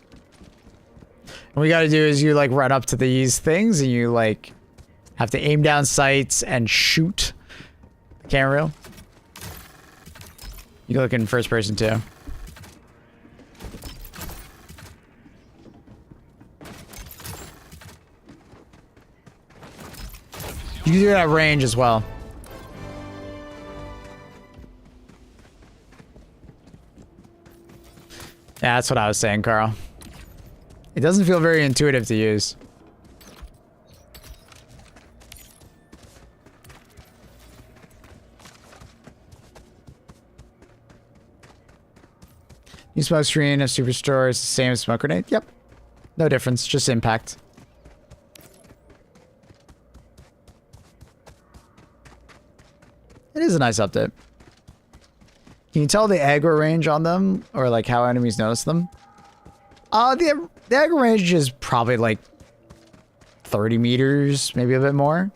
What we gotta do is you like run up to these things and you like have to aim down sights and shoot the camera reel. You can look in first person too. You can do that at range as well. Yeah, that's what I was saying, Carl. It doesn't feel very intuitive to use. New smoke screen of Superstore is the same as smoke grenade. Yep. No difference, just impact. It is a nice update. Can you tell the aggro range on them, or like how enemies notice them? The aggro range is probably like 30 meters, maybe a bit more.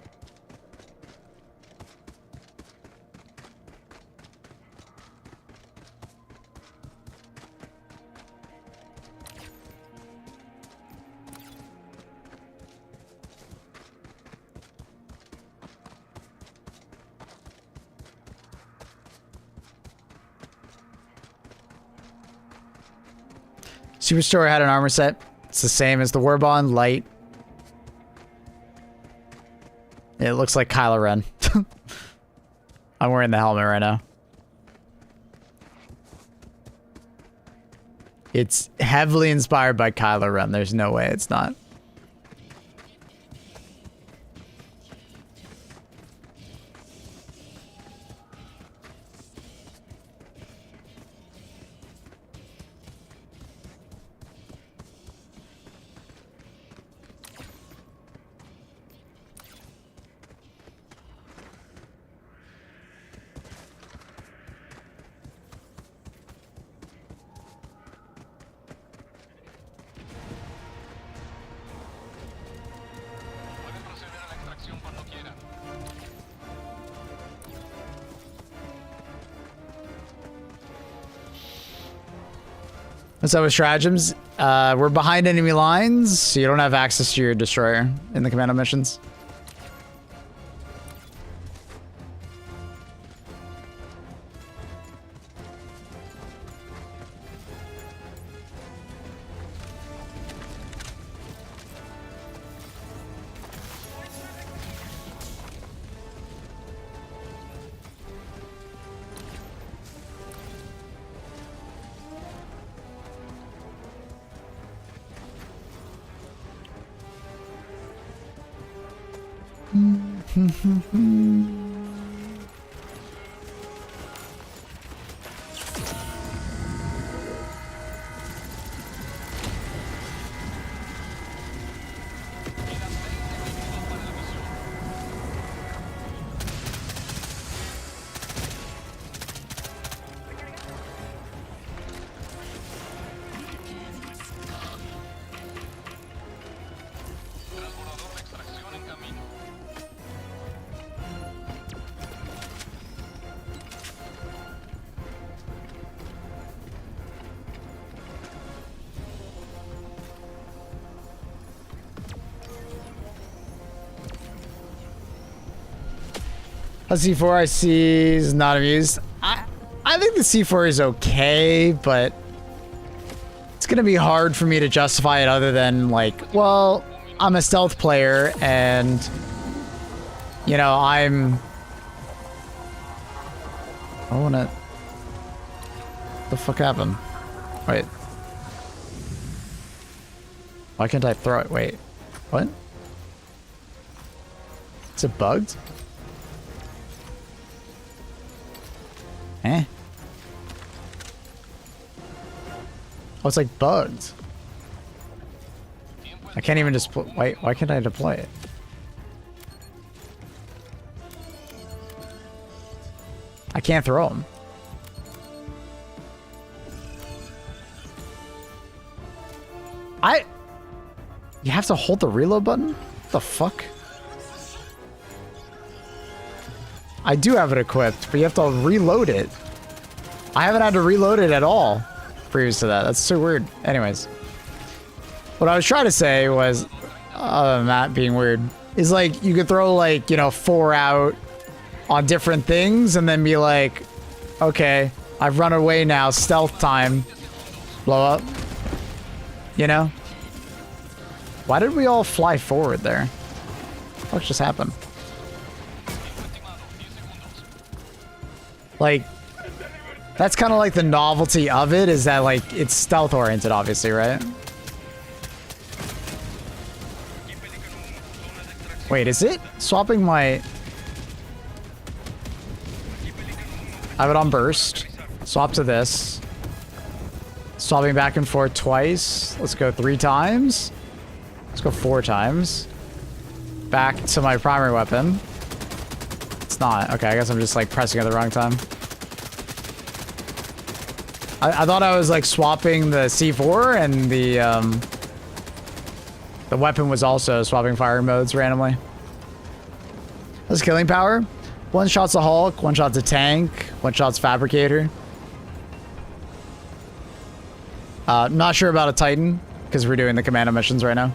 Superstore had an armor set. It's the same as the Warbond, light. It looks like Kylo Ren. I'm wearing the helmet right now. It's heavily inspired by Kylo Ren. There's no way it's not. What's up with stratagems? We're behind enemy lines, so you don't have access to your destroyer in the commando missions. A C4 I see is not amused. I think the C4 is okay, but it's gonna be hard for me to justify it other than like, well, I'm a stealth player and you know, I wanna... The fuck happened? Wait. Why can't I throw it? Wait. What? Is it bugged? Eh? Oh, it's like bugged. I can't even just... Wait, why can't I deploy it? I can't throw them. You have to hold the reload button? What the fuck? I do have it equipped, but you have to reload it. I haven't had to reload it at all previous to that. That's so weird. Anyways. What I was trying to say was, other than that being weird, is like, you could throw like, you know, 4 out on different things and then be like, okay, I've run away now, stealth time. Blow up. You know? Why did we all fly forward there? What just happened? Like, that's kind of like the novelty of it, is that like, it's stealth oriented, obviously, right? Wait, is it swapping my... I have it on burst. Swap to this. Swapping back and forth twice. Let's go 3 times. Let's go 4 times. Back to my primary weapon. It's not. Okay, I guess I'm just like pressing at the wrong time. I thought I was like swapping the C4 and the weapon was also swapping firing modes randomly. That's killing power. 1 shot's a Hulk, 1 shot's a tank, 1 shot's Fabricator. Not sure about a Titan, because we're doing the Commando missions right now.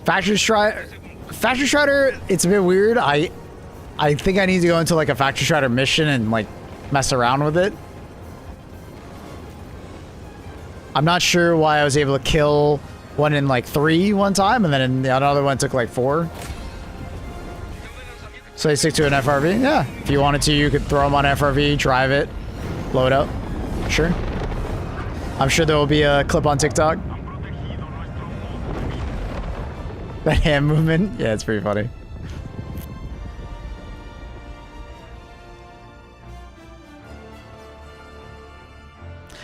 Factory Strider, it's a bit weird. I think I need to go into like a Factory Strider mission and like mess around with it. I'm not sure why I was able to kill one in like 3 one time, and then in the other one took like 4. So they stick to an FRV? Yeah. If you wanted to, you could throw them on FRV, drive it, blow it up. Sure. I'm sure there will be a clip on TikTok. That hand movement? Yeah, it's pretty funny.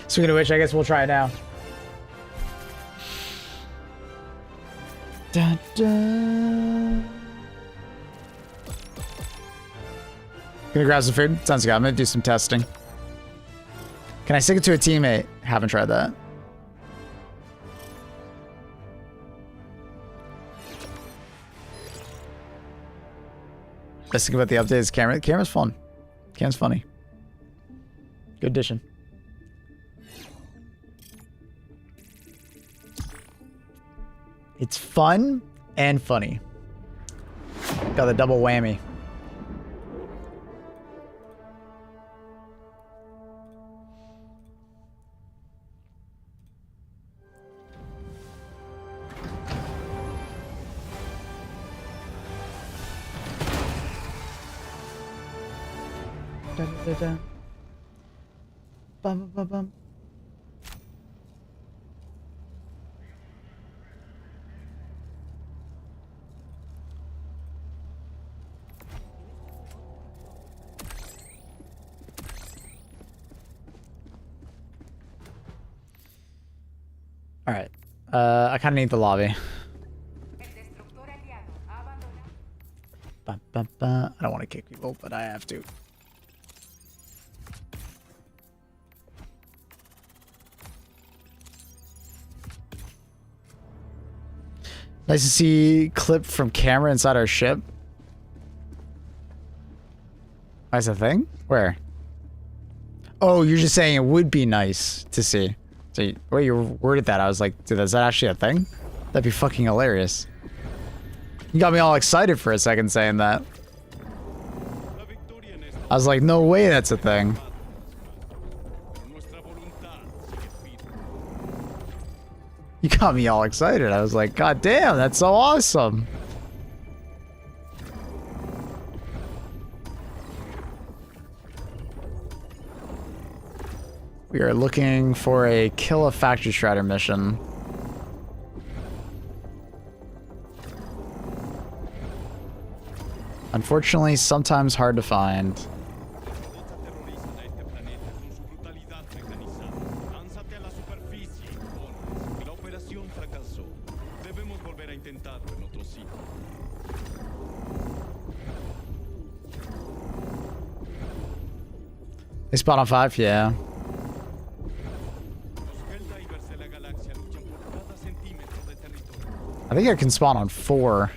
Speaking of which, I guess we'll try it now. Dun, dun. Gonna grab some food? Sounds good. I'm gonna do some testing. Can I stick it to a teammate? Haven't tried that. Let's think about the updates. Camera. The camera's fun. Camera's funny. Good addition. It's fun and funny. Got the double whammy. Da, da, da, da. Bum, bum, bum, bum. All right. I kind of need the lobby. El destructor aliado ha abandonado. Ba, ba, ba. I don't want to kick people, but I have to. Nice to see clip from camera inside our ship. That's a thing? Where? Oh, you're just saying it would be nice to see. So you, wait, you worded that. I was like, dude, is that actually a thing? That'd be fucking hilarious. You got me all excited for a second saying that. I was like, no way that's a thing. You got me all excited. I was like, God damn, that's so awesome. We are looking for a kill a factory strider mission. Unfortunately, sometimes hard to find. They spawn on 5, yeah. I think I can spawn on 4.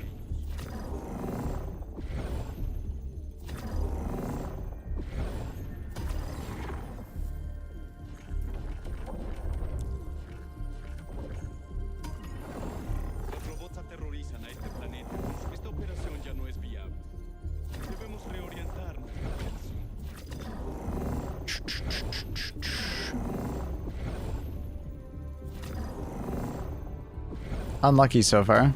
Unlucky so far.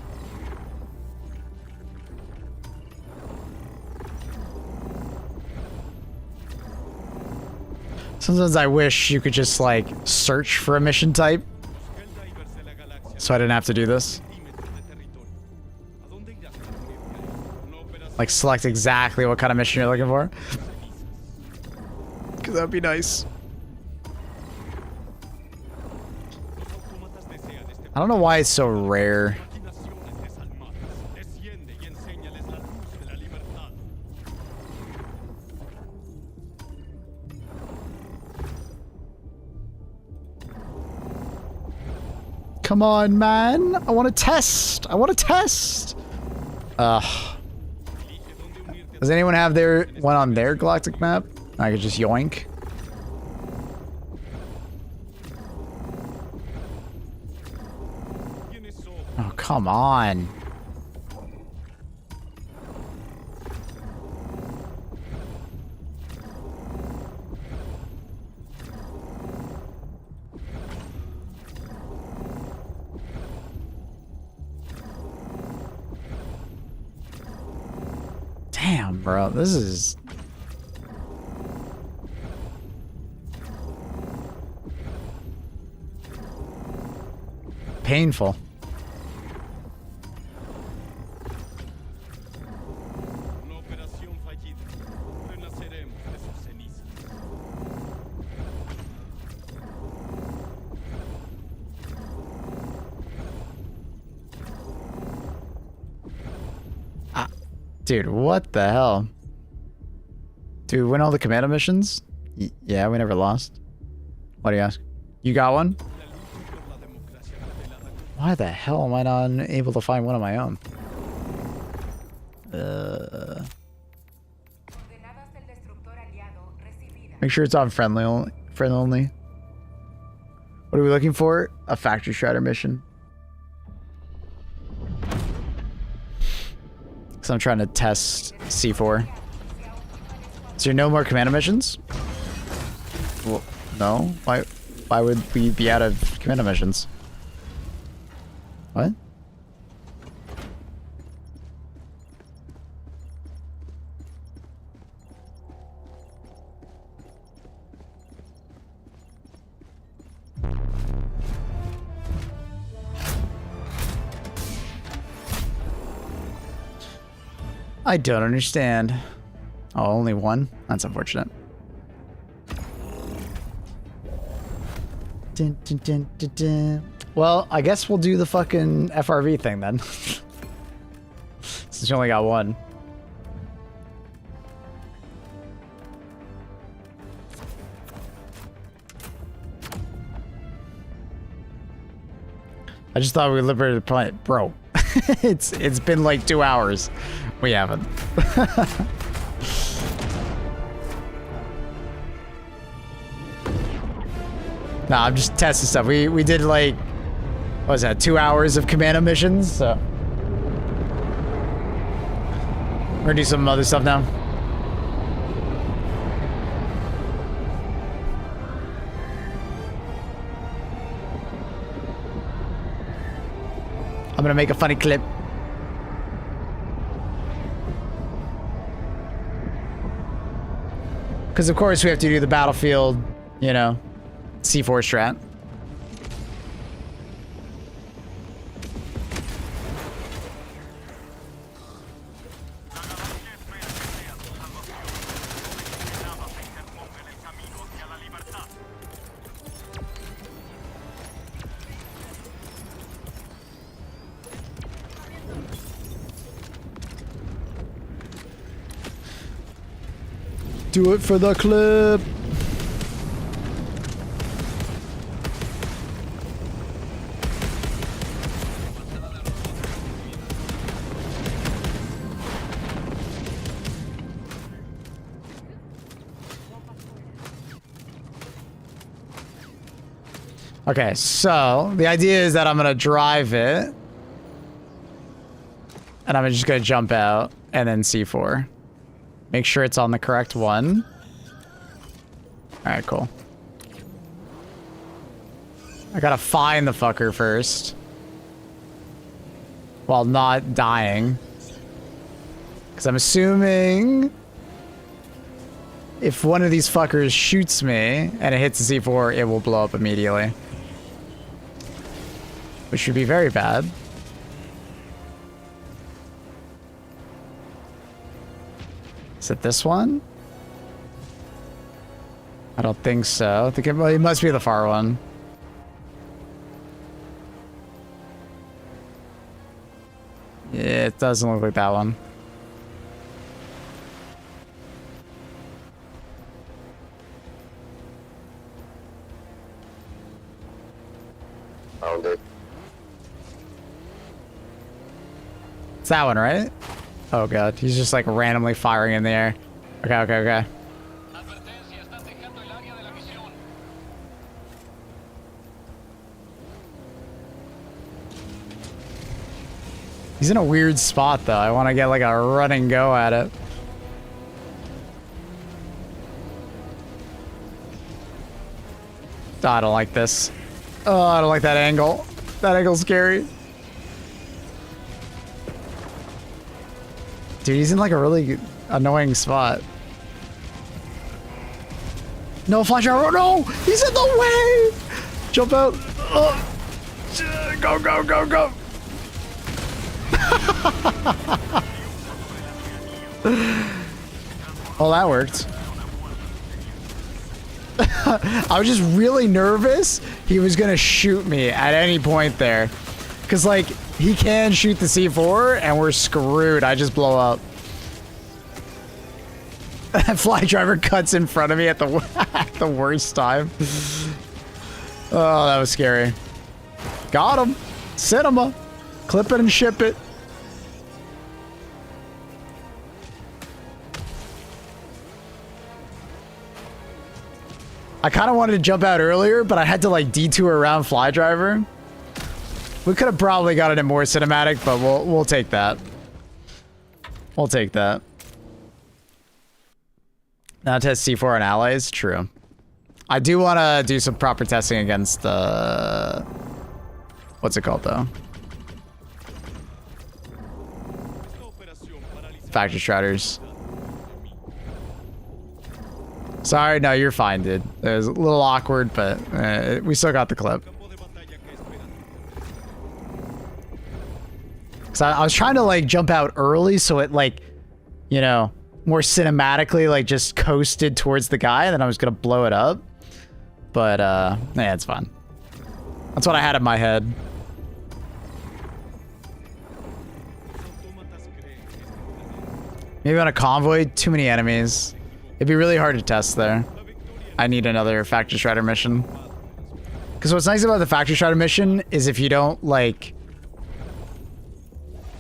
Sometimes I wish you could just like search for a mission type so I didn't have to do this. Like select exactly what kind of mission you're looking for. Because that'd be nice. I don't know why it's so rare. Come on, man. I want to test. I want to test. Does anyone have their one on their galactic map? I could just yoink. Oh, come on. Damn, bro. This is... painful. Dude, what the hell? Dude, win all the commando missions? Yeah, we never lost. What do you ask? You got one? Why the hell am I not able to find one on my own? Make sure it's on friendly only. friend only. What are we looking for? A factory shredder mission. So I'm trying to test C4. Is there no more commando missions? Well, no. Why would we be out of commando missions? What? I don't understand. Oh, only one? That's unfortunate. Dun, dun, dun, dun, dun. Well, I guess we'll do the fucking FRV thing then. Since you only got one. I just thought we liberated the planet. Bro, it's been like 2 hours. We haven't. Nah, I'm just testing stuff. We did like, what was that, 2 hours of commando missions, so. We're gonna do some other stuff now. I'm gonna make a funny clip. Because of course we have to do the battlefield, you know, C4 strat. Do it for the clip. Okay, so the idea is that I'm gonna drive it and I'm just gonna jump out and then C4. Make sure it's on the correct one. Alright, cool. I gotta find the fucker first. While not dying. Because I'm assuming if one of these fuckers shoots me and it hits a C4, it will blow up immediately. Which would be very bad. Is it this one? I don't think so. I think it must be the far one. Yeah, it doesn't look like that one. Found it. It's that one, right? Oh god, he's just like randomly firing in the air. Okay, okay, okay. He's in a weird spot though. I want to get like a run and go at it. Oh, I don't like this. Oh, I don't like that angle. That angle's scary. Dude, he's in like a really annoying spot. No, flash arrow, no! He's in the way! Jump out. Go, go, go, go. Oh, that worked. I was just really nervous he was gonna shoot me at any point there. Cause like, he can shoot the C4 and we're screwed. I just blow up. That fly driver cuts in front of me at the, at the worst time. Oh, that was scary. Got him. Cinema. Clip it and ship it. I kind of wanted to jump out earlier, but I had to like detour around Fly Driver. We could have probably gotten it more cinematic, but we'll take that. We'll take that. Now test C4 on allies. True. I do want to do some proper testing against what's it called though? Factory Striders. Sorry, no, you're fine, dude. It was a little awkward, but we still got the clip. Cause I was trying to like jump out early, so it like, you know, more cinematically like just coasted towards the guy, and then I was gonna blow it up. But yeah, it's fine. That's what I had in my head. Maybe on a convoy, too many enemies. It'd be really hard to test there. I need another Factory Strider mission. Because what's nice about the Factory Strider mission is if you don't, like...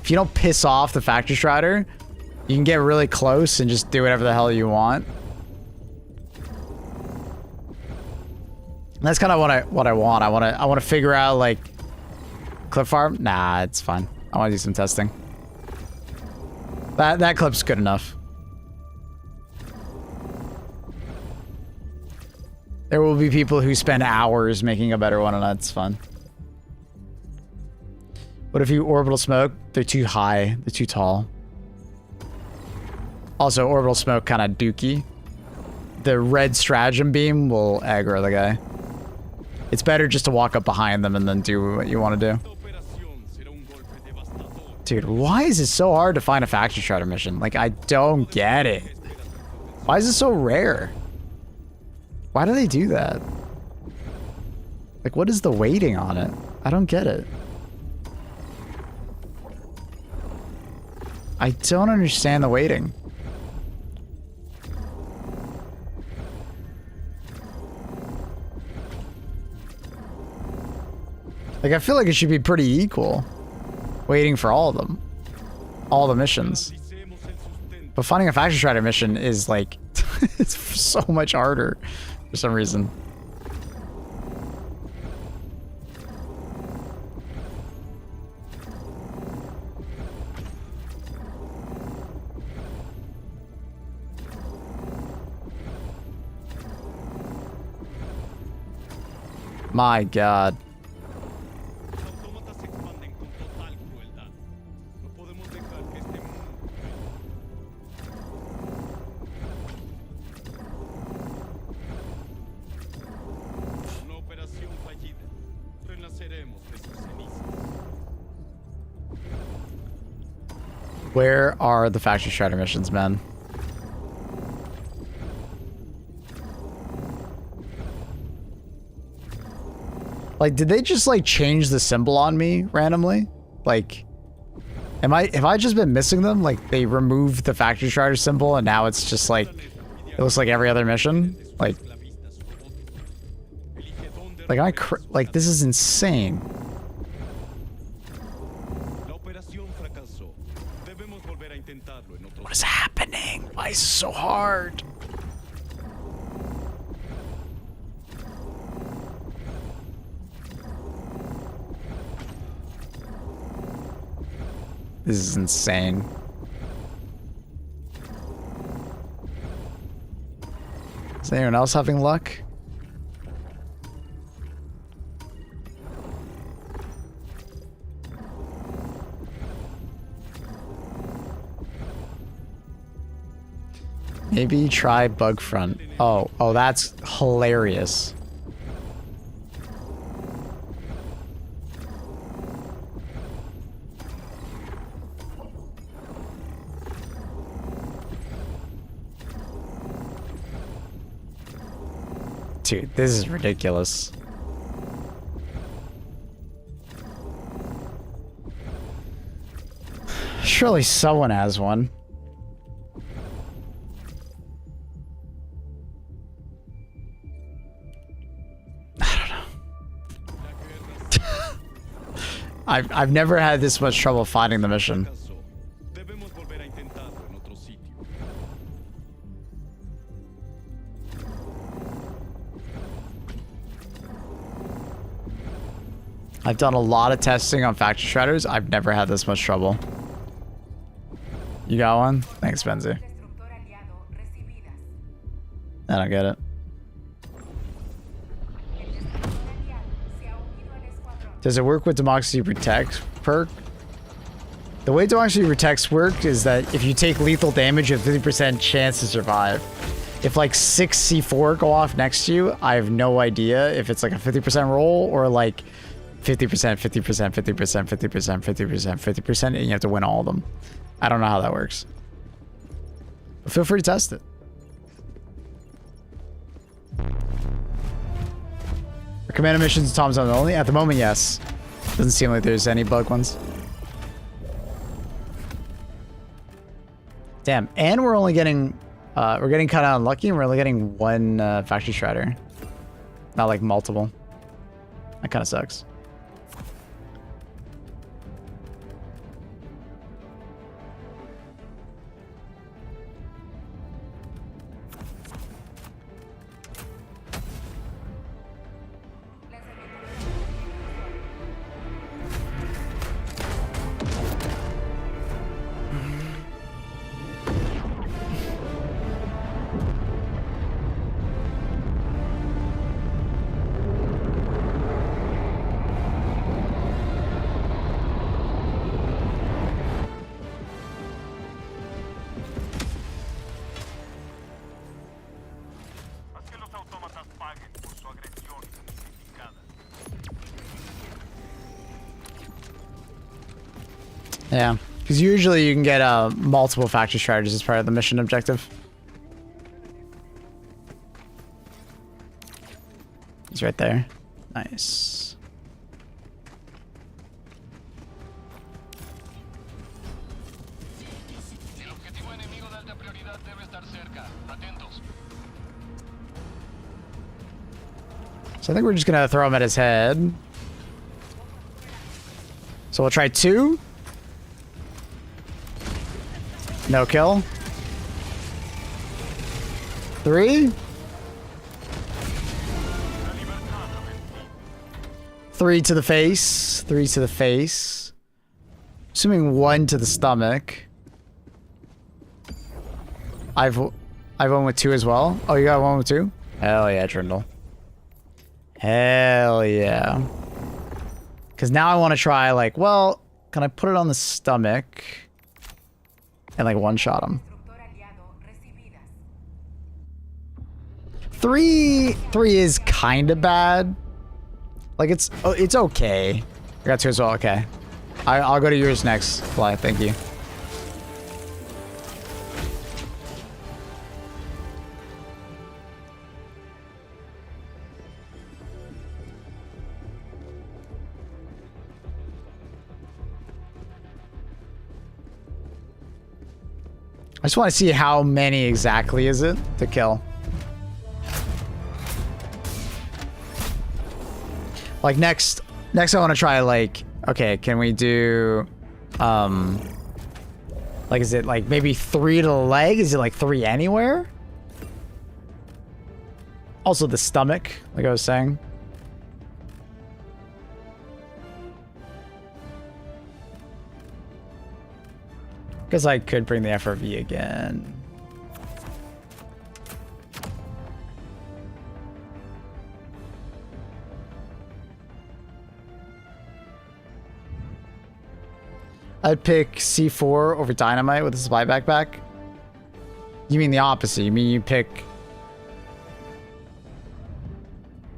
If you don't piss off the Factory Strider, you can get really close and just do whatever the hell you want. And that's kind of what I want. I want to figure out, like... Clip farm? Nah, it's fine. I want to do some testing. That clip's good enough. There will be people who spend hours making a better one, and that's fun. What if you orbital smoke? They're too high. They're too tall. Also, orbital smoke kind of dookie. The red stratagem beam will aggro the guy. It's better just to walk up behind them and then do what you want to do. Dude, why is it so hard to find a Factory Strider mission? Like, I don't get it. Why is it so rare? Why do they do that? Like, what is the weighting on it? I don't get it. I don't understand the weighting. Like, I feel like it should be pretty equal. Waiting for all of them. All the missions. But finding a Factory Strider mission is like... it's so much harder for some reason. My God. Where are the Factory Strider missions, man? Like, did they just like change the symbol on me randomly? Like, have I just been missing them? Like, they removed the Factory Strider symbol and now it's just like, it looks like every other mission? Like like this is insane. What is happening? Why is it so hard? This is insane. Is anyone else having luck? Maybe try bug front. Oh, that's hilarious. Dude, this is ridiculous. Surely someone has one. I've never had this much trouble finding the mission. I've done a lot of testing on factory shredders. I've never had this much trouble. You got one? Thanks, Benzie. Destructor aliado recibidas. I don't get it. El destructor aliado se ha unido al escuadrón. Does it work with Democracy Protect perk? The way Democracy Protects work is that if you take lethal damage, you have 50% chance to survive. If like 6 C4 go off next to you, I have no idea if it's like a 50% roll or like 50%, 50%, 50%, 50%, 50%, 50%, and you have to win all of them. I don't know how that works. But feel free to test it. Are Commando missions Tom Zone only? At the moment, yes. Doesn't seem like there's any bug ones. Damn, and we're only getting, we're getting kind of unlucky and we're only getting one factory shredder. Not like multiple. That kind of sucks. Haz que los autómatas paguen por su agresión injustificada. Yeah, because usually you can get multiple factory shredders as part of the mission objective. He's right there. Nice. El objetivo enemigo de alta prioridad debe estar cerca. Atentos. So I think we're just gonna throw him at his head. So we'll try 2. No kill. 3. 3 to the face. 3 to the face. Assuming 1 to the stomach. I've one with 2 as well. Oh, you got one with 2? Hell yeah, Trindle. Hell yeah. Because now I want to try, like, well, can I put it on the stomach and, like, one-shot him? Destructor aliado recibidas. 3 is kind of bad. Like, it's okay. I got 2 as well. Okay. I'll go to yours next, Fly. Thank you. I just want to see how many exactly is it to kill. Like next I want to try like, okay, can we do, like, is it like maybe 3 to the leg? Is it like 3 anywhere? Also the stomach, like I was saying. Because I could bring the FRV again. I'd pick C4 over Dynamite with a supply backpack. You mean the opposite. You mean you pick...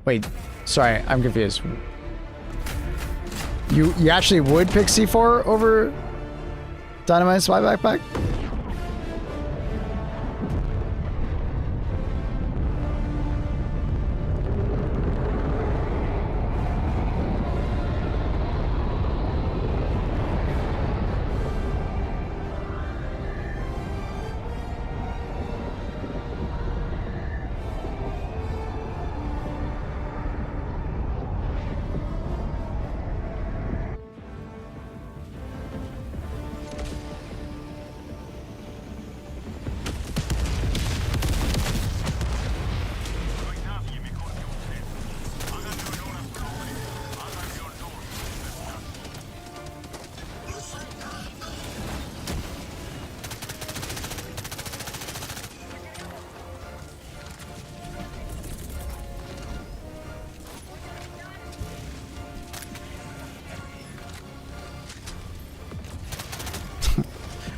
Wait, sorry, I'm confused. You actually would pick C4 over Dynamite supply backpack?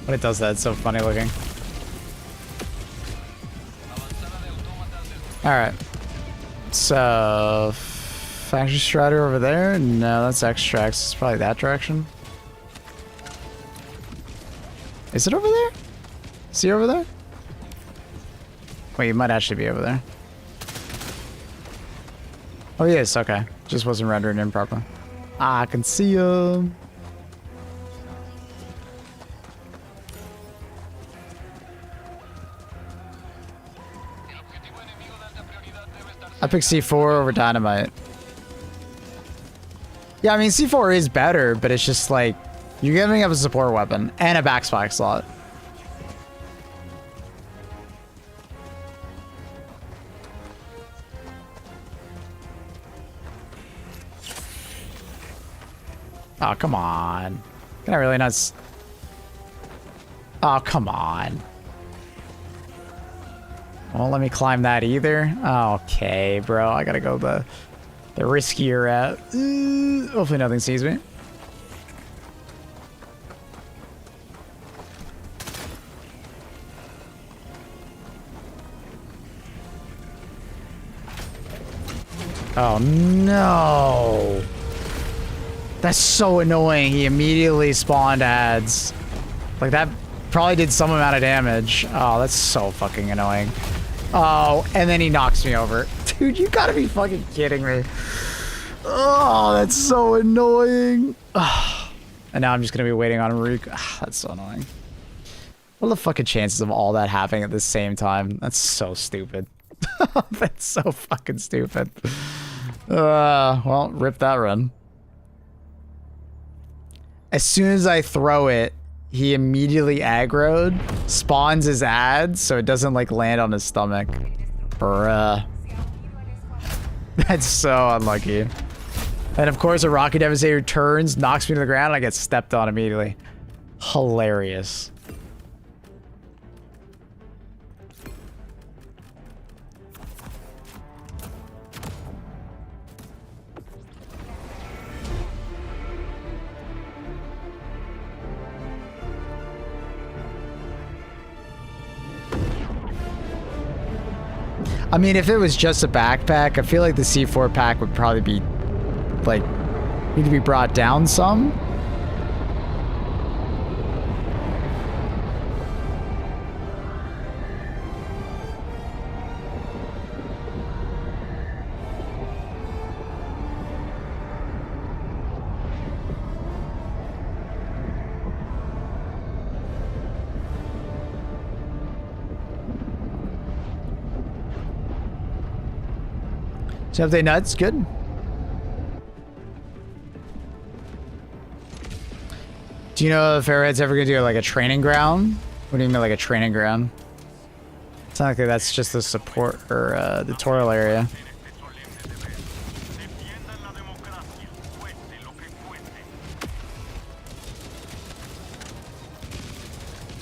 When it does that, it's so funny looking. Alright. So... Factory Strider over there? No, that's Extracts. It's probably that direction. Is it over there? Is he over there? Wait, he might actually be over there. Oh, he is. Okay. Just wasn't rendering in properly. Ah, I can see him. I picked C4 over Dynamite. Yeah, I mean, C4 is better, but it's just like, you're giving up a support weapon and a backspike slot. Oh, come on. Can I really not... Oh, come on. Won't let me climb that either. Okay, bro. I gotta go the riskier route. Hopefully nothing sees me. Oh, no. That's so annoying. He immediately spawned ads. Like, that probably did some amount of damage. Oh, that's so fucking annoying. Oh, and then he knocks me over. Dude, you gotta be fucking kidding me. Oh, that's so annoying. Oh. And now I'm just gonna be waiting on Reek. Oh, that's so annoying. What are the fucking chances of all that happening at the same time? That's so stupid. That's so fucking stupid. Well, rip that run. As soon as I throw it, he immediately aggroed, spawns his ad, so it doesn't like land on his stomach. Bruh. That's so unlucky. And of course, a Rocket Devastator turns, knocks me to the ground, and I get stepped on immediately. Hilarious. I mean, if it was just a backpack, I feel like the C4 pack would probably be, like, need to be brought down some. So update nuts, good. Do you know if Arrowhead's ever gonna do like a training ground? What do you mean like a training ground? It's not like that's just the support or the tutorial area.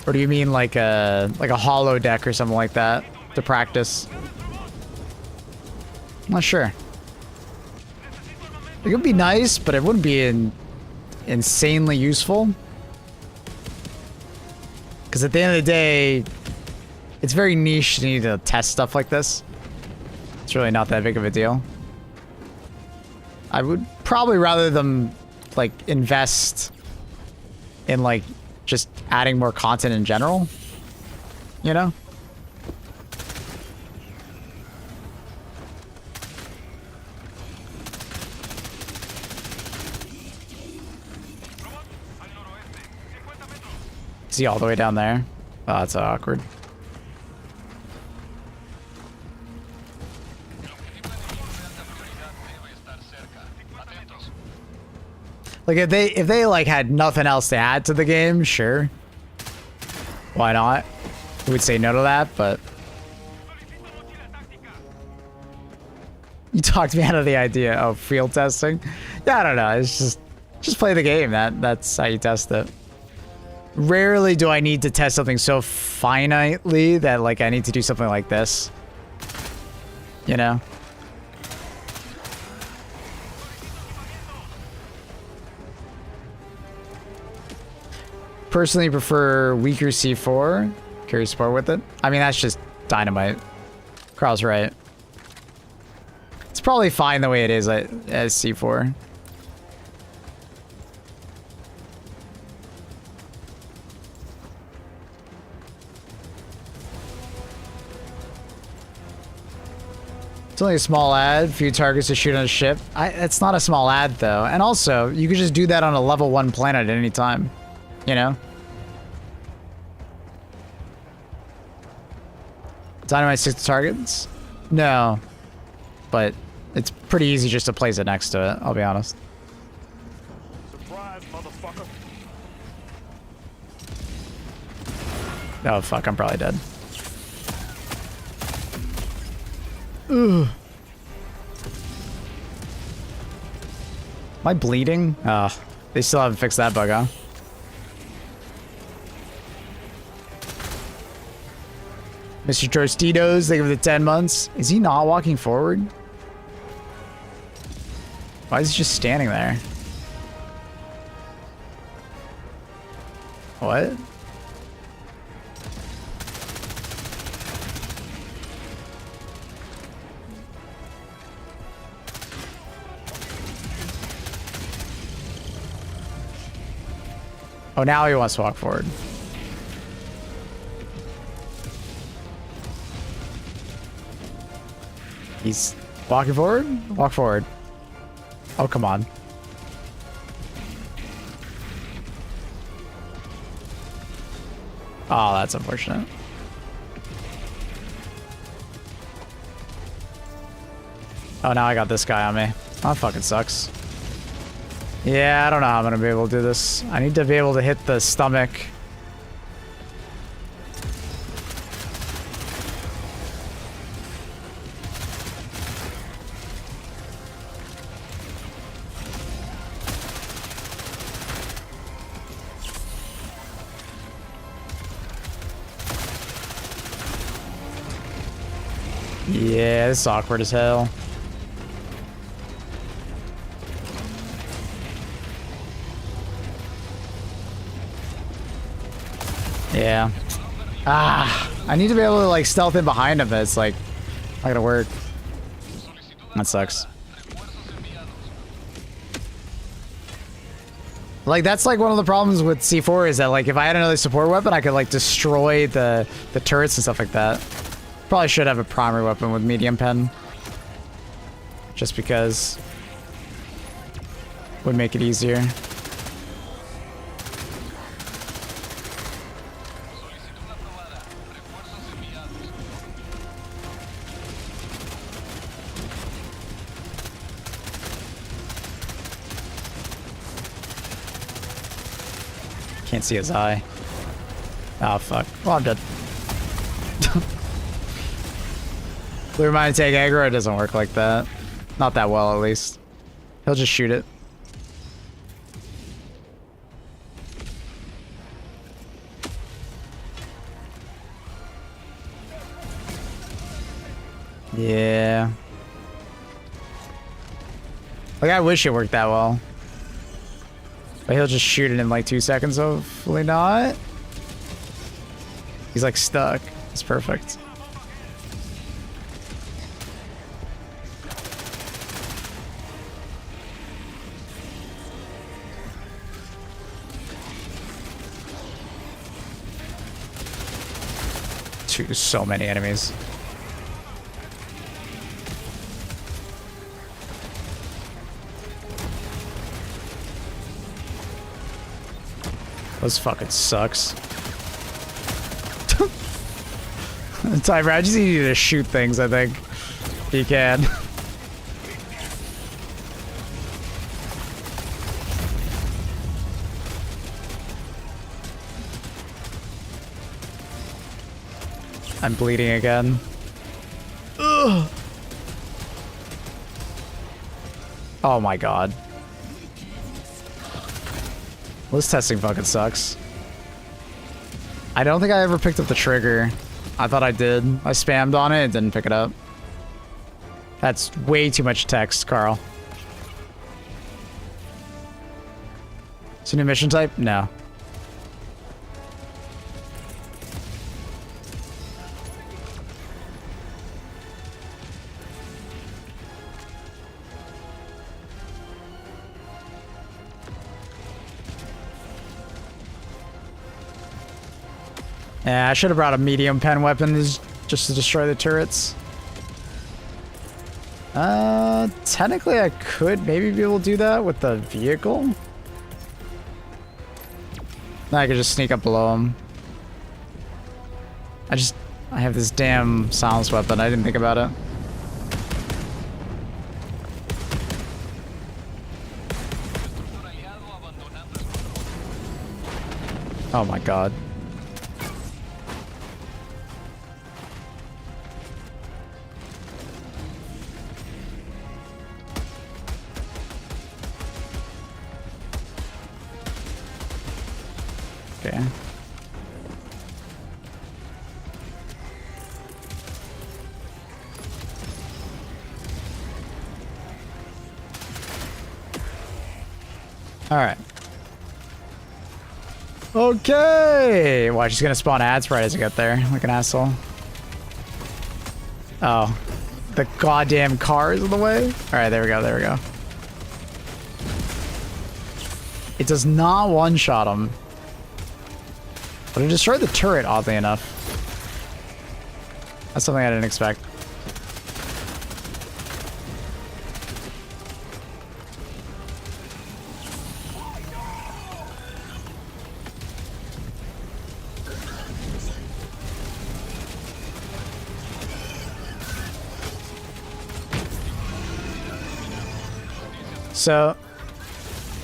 Or do you mean like a hollow deck or something like that to practice? I'm not sure. It would be nice, but it wouldn't be insanely useful. Because at the end of the day, it's very niche to need to test stuff like this. It's really not that big of a deal. I would probably rather them like invest in like just adding more content in general. You know? Is he all the way down there? Oh, that's awkward. Like if they like had nothing else to add to the game, sure. Why not? We would say no to that, but you talked me out of the idea of field testing. Yeah, I don't know. It's just play the game. That's how you test it. Rarely do I need to test something so finitely that like I need to do something like this. You know? personally prefer weaker C4. Carry support with it. I mean, that's just dynamite. Carl's right. It's probably fine the way it is as C4. It's only a small ad, few targets to shoot on a ship. It's not a small ad though. And also, you could just do that on a level 1 planet at any time. You know? Dynamite 6 targets? No. But it's pretty easy just to place it next to it, I'll be honest. Surprise, motherfucker. Oh fuck, I'm probably dead. Ugh. Am I bleeding? They still haven't fixed that bug, huh? Mr. Tostitos, thank you for the 10 months. Is he not walking forward? Why is he just standing there? What? Oh, now he wants to walk forward. He's walking forward? Walk forward. Oh, come on. Oh, that's unfortunate. Oh, now I got this guy on me. Oh, that fucking sucks. Yeah, I don't know how I'm gonna be able to do this. I need to be able to hit the stomach. Yeah, this is awkward as hell. Yeah. I need to be able to like stealth in behind him, but it's like not gonna work. That sucks. Like that's like one of the problems with C4 is that like if I had another support weapon, I could like destroy the turrets and stuff like that. Probably should have a primary weapon with medium pen. Just because would make it easier. Can't see his eye. Oh fuck. Well, I'm dead. Clear mind take aggro, it doesn't work like that. Not that well, at least. He'll just shoot it. Yeah. Like, I wish it worked that well. But he'll just shoot it in like 2 seconds, hopefully not. He's like stuck. It's perfect. So many enemies. This fucking sucks. Timer, I just need you to shoot things, I think. If you can. I'm bleeding again. Ugh. Oh my god. Well, this testing fucking sucks. I don't think I ever picked up the trigger. I thought I did. I spammed on it and didn't pick it up. That's way too much text, Carl. It's a new mission type? No. Yeah, I should have brought a medium pen weapon just to destroy the turrets. Technically I could maybe be able to do that with the vehicle. Then I could just sneak up below him. I have this damn silence weapon. I didn't think about it. Oh my god. Okay. All right. Okay. Watch, he's gonna spawn ads right as I get there, like an asshole. Oh, the goddamn car is in the way. All right, there we go. There we go. It does not one-shot him, but it destroyed the turret. Oddly enough, that's something I didn't expect. So,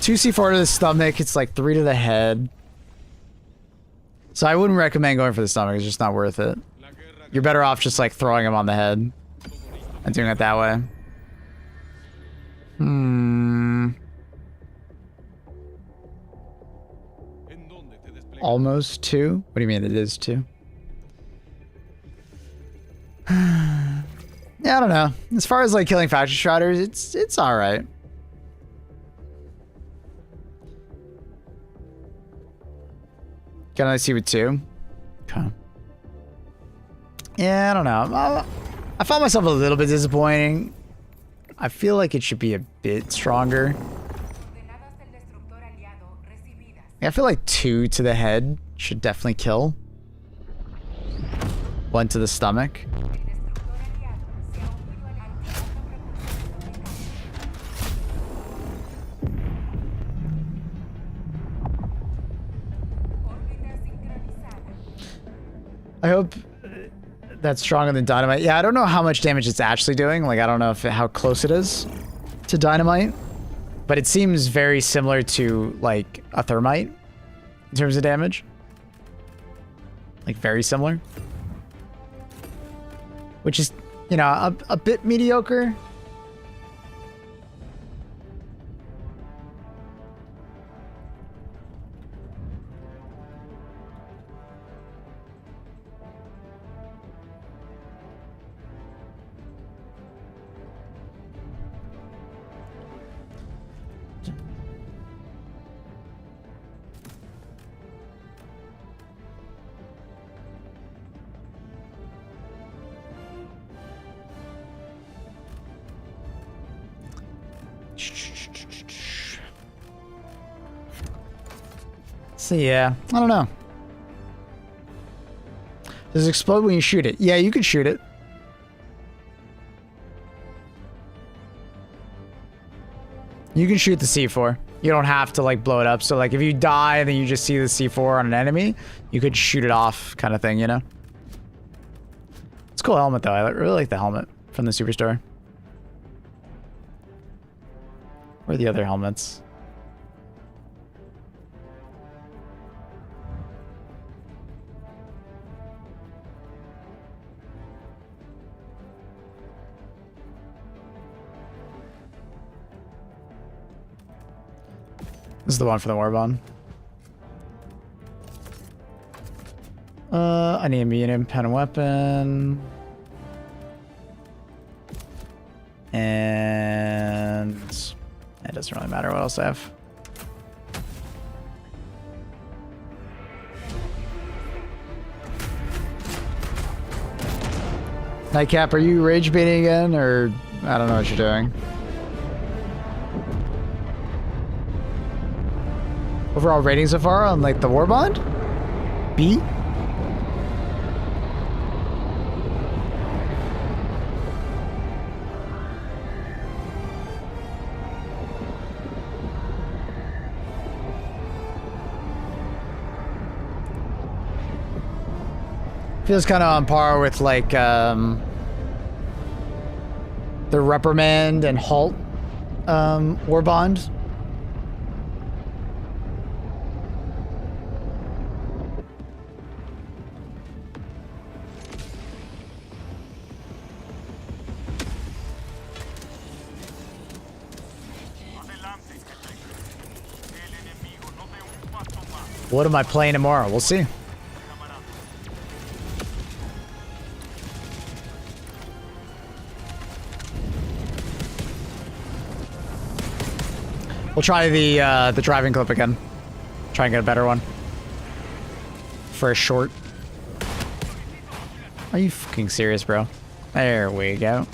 2 C4 to the stomach, it's like 3 to the head. So I wouldn't recommend going for the stomach, it's just not worth it. You're better off just like throwing him on the head and doing it that way. Almost 2? What do you mean it is 2? Yeah, I don't know. As far as like killing faction striders, it's alright. Can I see with 2? Okay. Yeah, I don't know. I found myself a little bit disappointing. I feel like it should be a bit stronger. I feel like 2 to the head should definitely kill. 1 to the stomach. I hope that's stronger than dynamite. Yeah, I don't know how much damage it's actually doing. Like, I don't know how close it is to dynamite, but it seems very similar to like a thermite in terms of damage. Like very similar, which is, you know, a bit mediocre. So yeah, I don't know. Does it explode when you shoot it? Yeah, you can shoot it. You can shoot the C4. You don't have to like blow it up. So like if you die and then you just see the C4 on an enemy, you could shoot it off kind of thing, you know? It's a cool helmet though. I really like the helmet from the Superstore. Where are the other helmets? This is the one for the Warbond. I need a medium pen weapon. And it doesn't really matter what else I have. Nightcap, are you rage baiting again, or I don't know what you're doing? Overall rating so far on like the Warbond? B? Feels kind of on par with like the reprimand and halt Warbond. What am I playing tomorrow? We'll see. We'll try the driving clip again. Try and get a better one. For a short. Are you fucking serious, bro? There we go.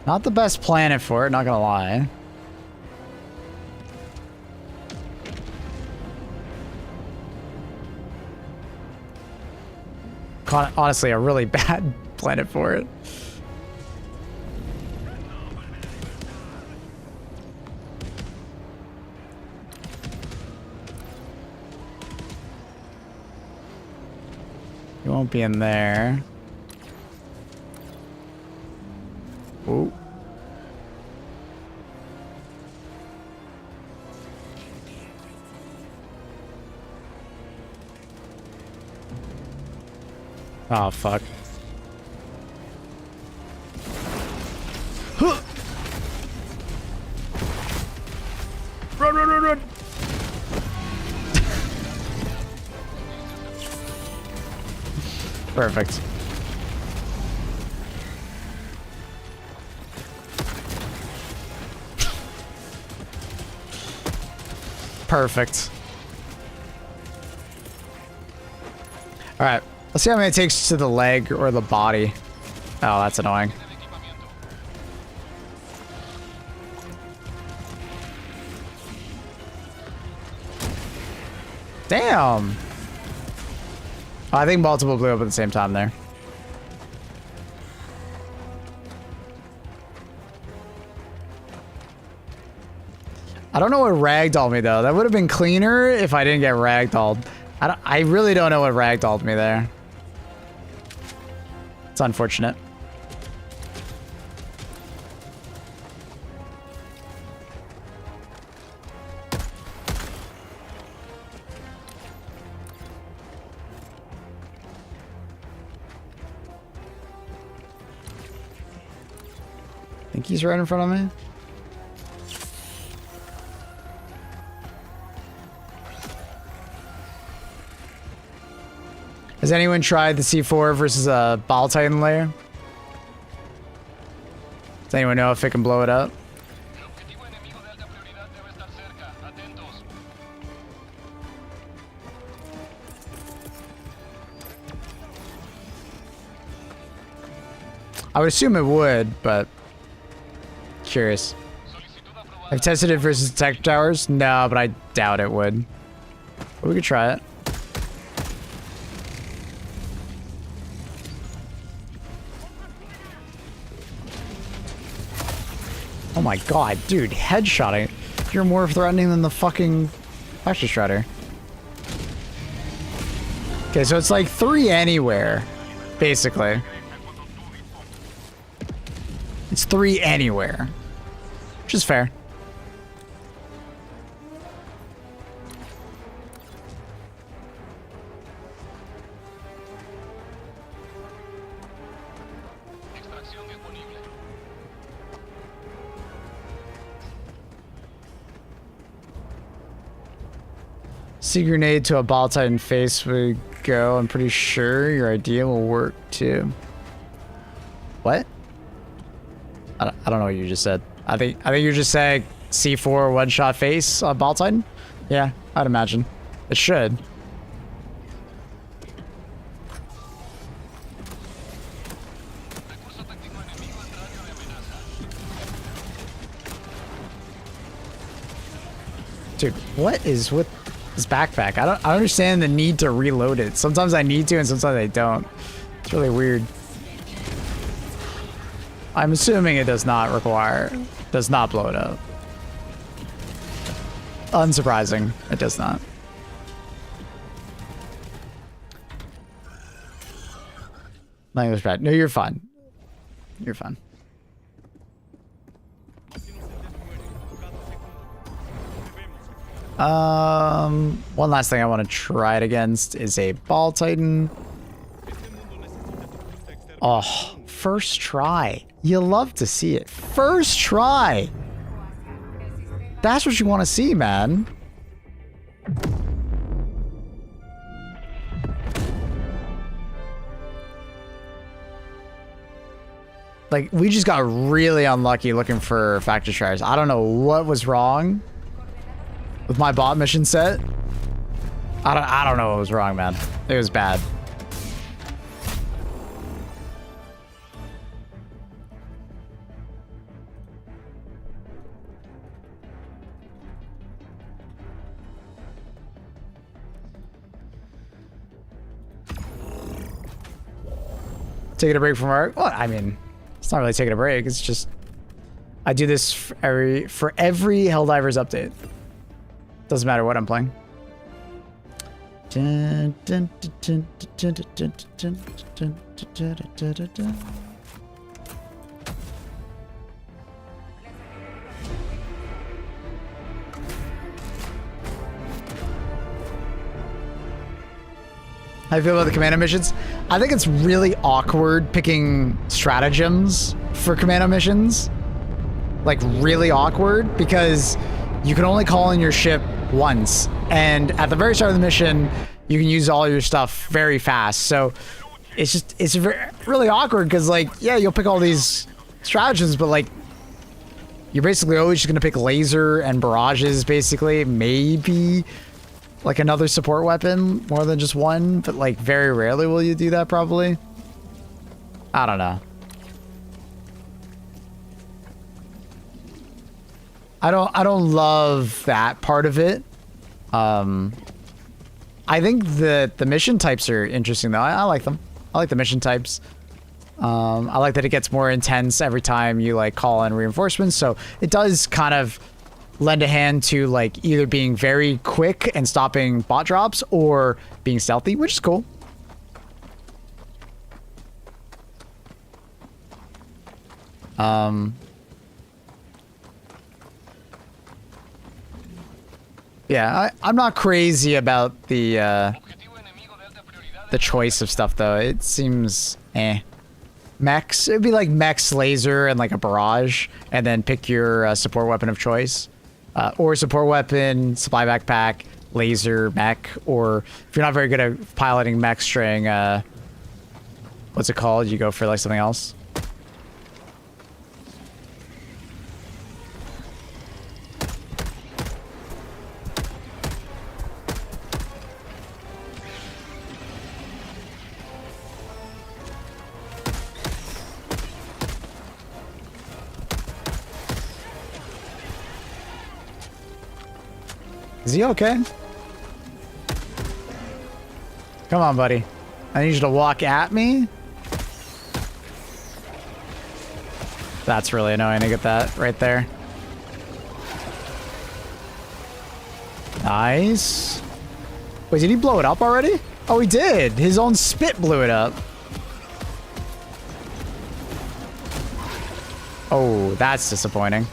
Not the best planet for it, not gonna lie. Honestly, a really bad planet for it. You won't be in there. Ooh. Oh, fuck. Huh. Run, run, run, run! Perfect. Perfect. All right. Let's see how many it takes to the leg or the body. Oh, that's annoying. Damn. Oh, I think multiple blew up at the same time there. I don't know what ragdolled me though. That would have been cleaner if I didn't get ragdolled. I really don't know what ragdolled me there. It's unfortunate. I think he's right in front of me. Has anyone tried the C4 versus a Ball Titan layer? Does anyone know if it can blow it up? I would assume it would, but curious. I've tested it versus detector towers. No, but I doubt it would. But we could try it. Oh my god, dude, headshotting. You're more threatening than the fucking Factory Shredder. Okay, so it's like 3 anywhere, basically. It's 3 anywhere, which is fair. See grenade to a Ball Titan face would go. I'm pretty sure your idea will work too. What? I don't know what you just said. I think you're just saying C4 one-shot face on Ball Titan? Yeah, I'd imagine. It should. Dude, what is with This backpack. I don't understand the need to reload it. Sometimes I need to and sometimes I don't. It's really weird. I'm assuming it does not blow it up. Unsurprising. It does not. Language bad. No, you're fine. You're fine. One last thing I want to try it against is a ball titan. Oh, first try. You love to see it. First try. That's what you want to see, man. Like, we just got really unlucky looking for factory tries. I don't know what was wrong with my bot mission set. I don't know what was wrong, man. It was bad. Taking a break from work? Well, I mean, it's not really taking a break. It's just I do this for every Helldivers update. Doesn't matter what I'm playing. How do you feel about the Commando missions? I think it's really awkward picking stratagems for Commando missions. Like, really awkward, because you can only call in your ship once. And at the very start of the mission, you can use all your stuff very fast. So it's really awkward because, like, yeah, you'll pick all these stratagems, but, like, you're basically always just going to pick laser and barrages, basically. Maybe like another support weapon more than just one, but like very rarely will you do that, probably. I don't know. I don't love that part of it. I think the mission types are interesting though. I like them. I like the mission types. I like that it gets more intense every time you like call in reinforcements, so it does kind of lend a hand to like either being very quick and stopping bot drops or being stealthy, which is cool. Yeah, I'm not crazy about the choice of stuff though. It seems mechs. It'd be like mechs, laser, and like a barrage, and then pick your support weapon of choice. Or support weapon, supply backpack, laser, mech, or if you're not very good at piloting mech string, what's it called? You go for like something else. Is he okay? Come on, buddy. I need you to walk at me. That's really annoying to get that right there. Nice. Wait, did he blow it up already? Oh, he did. His own spit blew it up. Oh, that's disappointing.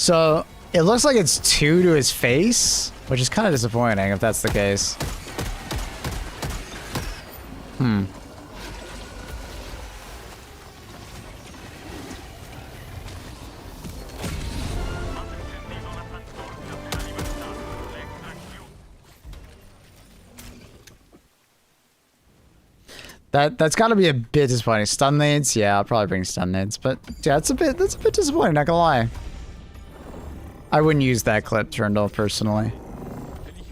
So, it looks like it's 2 to his face, which is kind of disappointing if that's the case. That's got to be a bit disappointing. Stun nades? Yeah, I'll probably bring stun nades, but yeah, that's a bit disappointing, not gonna lie. I wouldn't use that clip, Turndle, personally.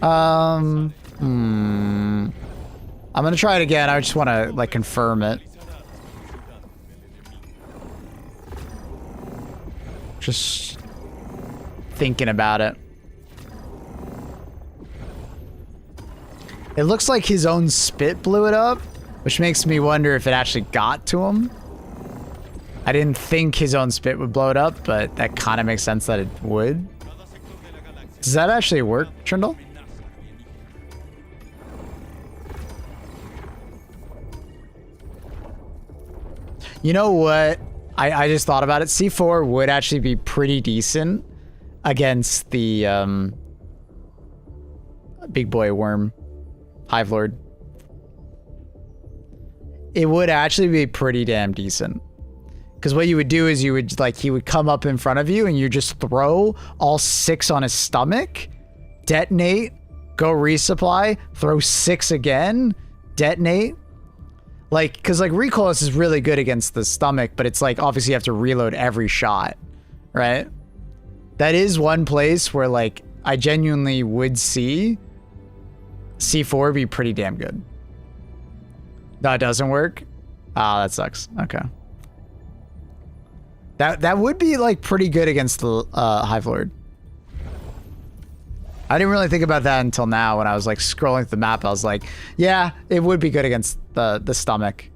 I'm gonna try it again. I just want to like confirm it. Just thinking about it. It looks like his own spit blew it up, which makes me wonder if it actually got to him. I didn't think his own spit would blow it up, but that kind of makes sense that it would. Does that actually work, Trindle? You know what? I just thought about it. C4 would actually be pretty decent against the big boy worm Hive Lord. It would actually be pretty damn decent. Because what you would do is you would, like, he would come up in front of you and you just throw all 6 on his stomach, detonate, go resupply, throw 6 again, detonate. Like, because, like, recoilless is really good against the stomach, but it's like, obviously you have to reload every shot, right? That is one place where, like, I genuinely would see C4 be pretty damn good. No, it doesn't work? Ah, that sucks. Okay. That would be, like, pretty good against the Hive Lord. I didn't really think about that until now when I was, like, scrolling through the map. I was like, yeah, it would be good against the stomach.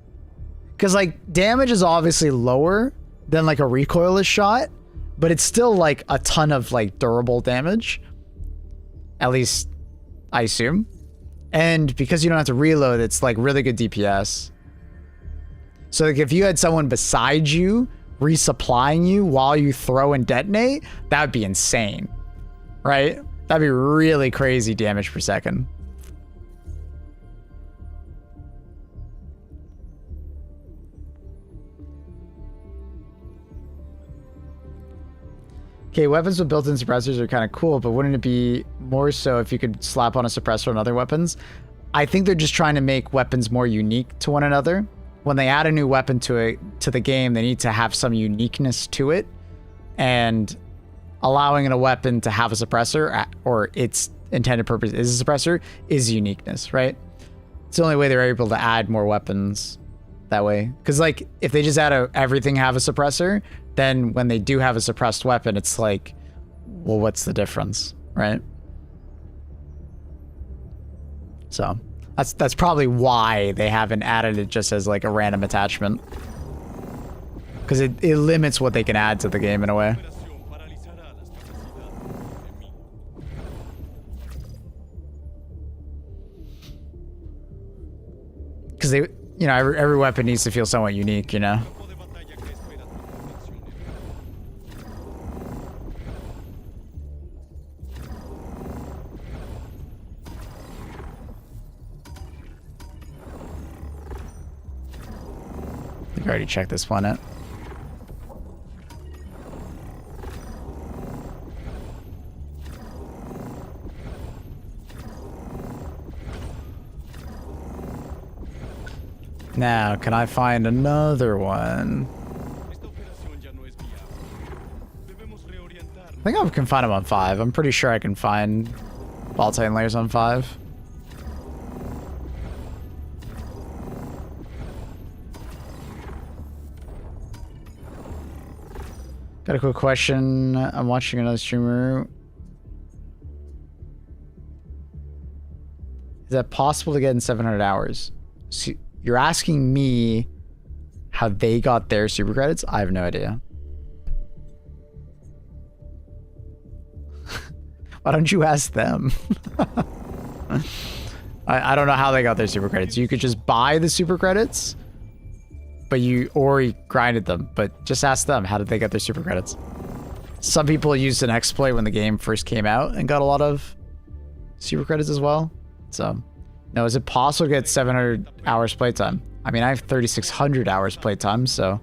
Because, like, damage is obviously lower than, like, a recoilless shot, but it's still, like, a ton of, like, durable damage. At least, I assume. And because you don't have to reload, it's, like, really good DPS. So, like, if you had someone beside you resupplying you while you throw and detonate, that would be insane, right? That'd be really crazy damage per second. Okay, weapons with built-in suppressors are kind of cool, but wouldn't it be more so if you could slap on a suppressor on other weapons? I think they're just trying to make weapons more unique to one another. When they add a new weapon to the game, they need to have some uniqueness to it, and allowing a weapon to have a suppressor, or its intended purpose is a suppressor, is uniqueness, right? It's the only way they're able to add more weapons that way. Because, like, if they just add everything have a suppressor, then when they do have a suppressed weapon, it's like, well, what's the difference, right? So that's probably why they haven't added it just as, like, a random attachment. Because it limits what they can add to the game in a way. Because they, you know, every weapon needs to feel somewhat unique, you know? I think I already checked this one out. Now, can I find another one? I think I can find them on 5. I'm pretty sure I can find Ball Titan layers on 5. Got a quick question. I'm watching another streamer. Is that possible to get in 700 hours? So you're asking me how they got their super credits? I have no idea. Why don't you ask them? I don't know how they got their super credits. You could just buy the super credits, but you grinded them. But just ask them, how did they get their super credits? Some people used an exploit when the game first came out and got a lot of super credits as well. So, no, is it possible to get 700 hours playtime? I mean, I have 3,600 hours playtime, so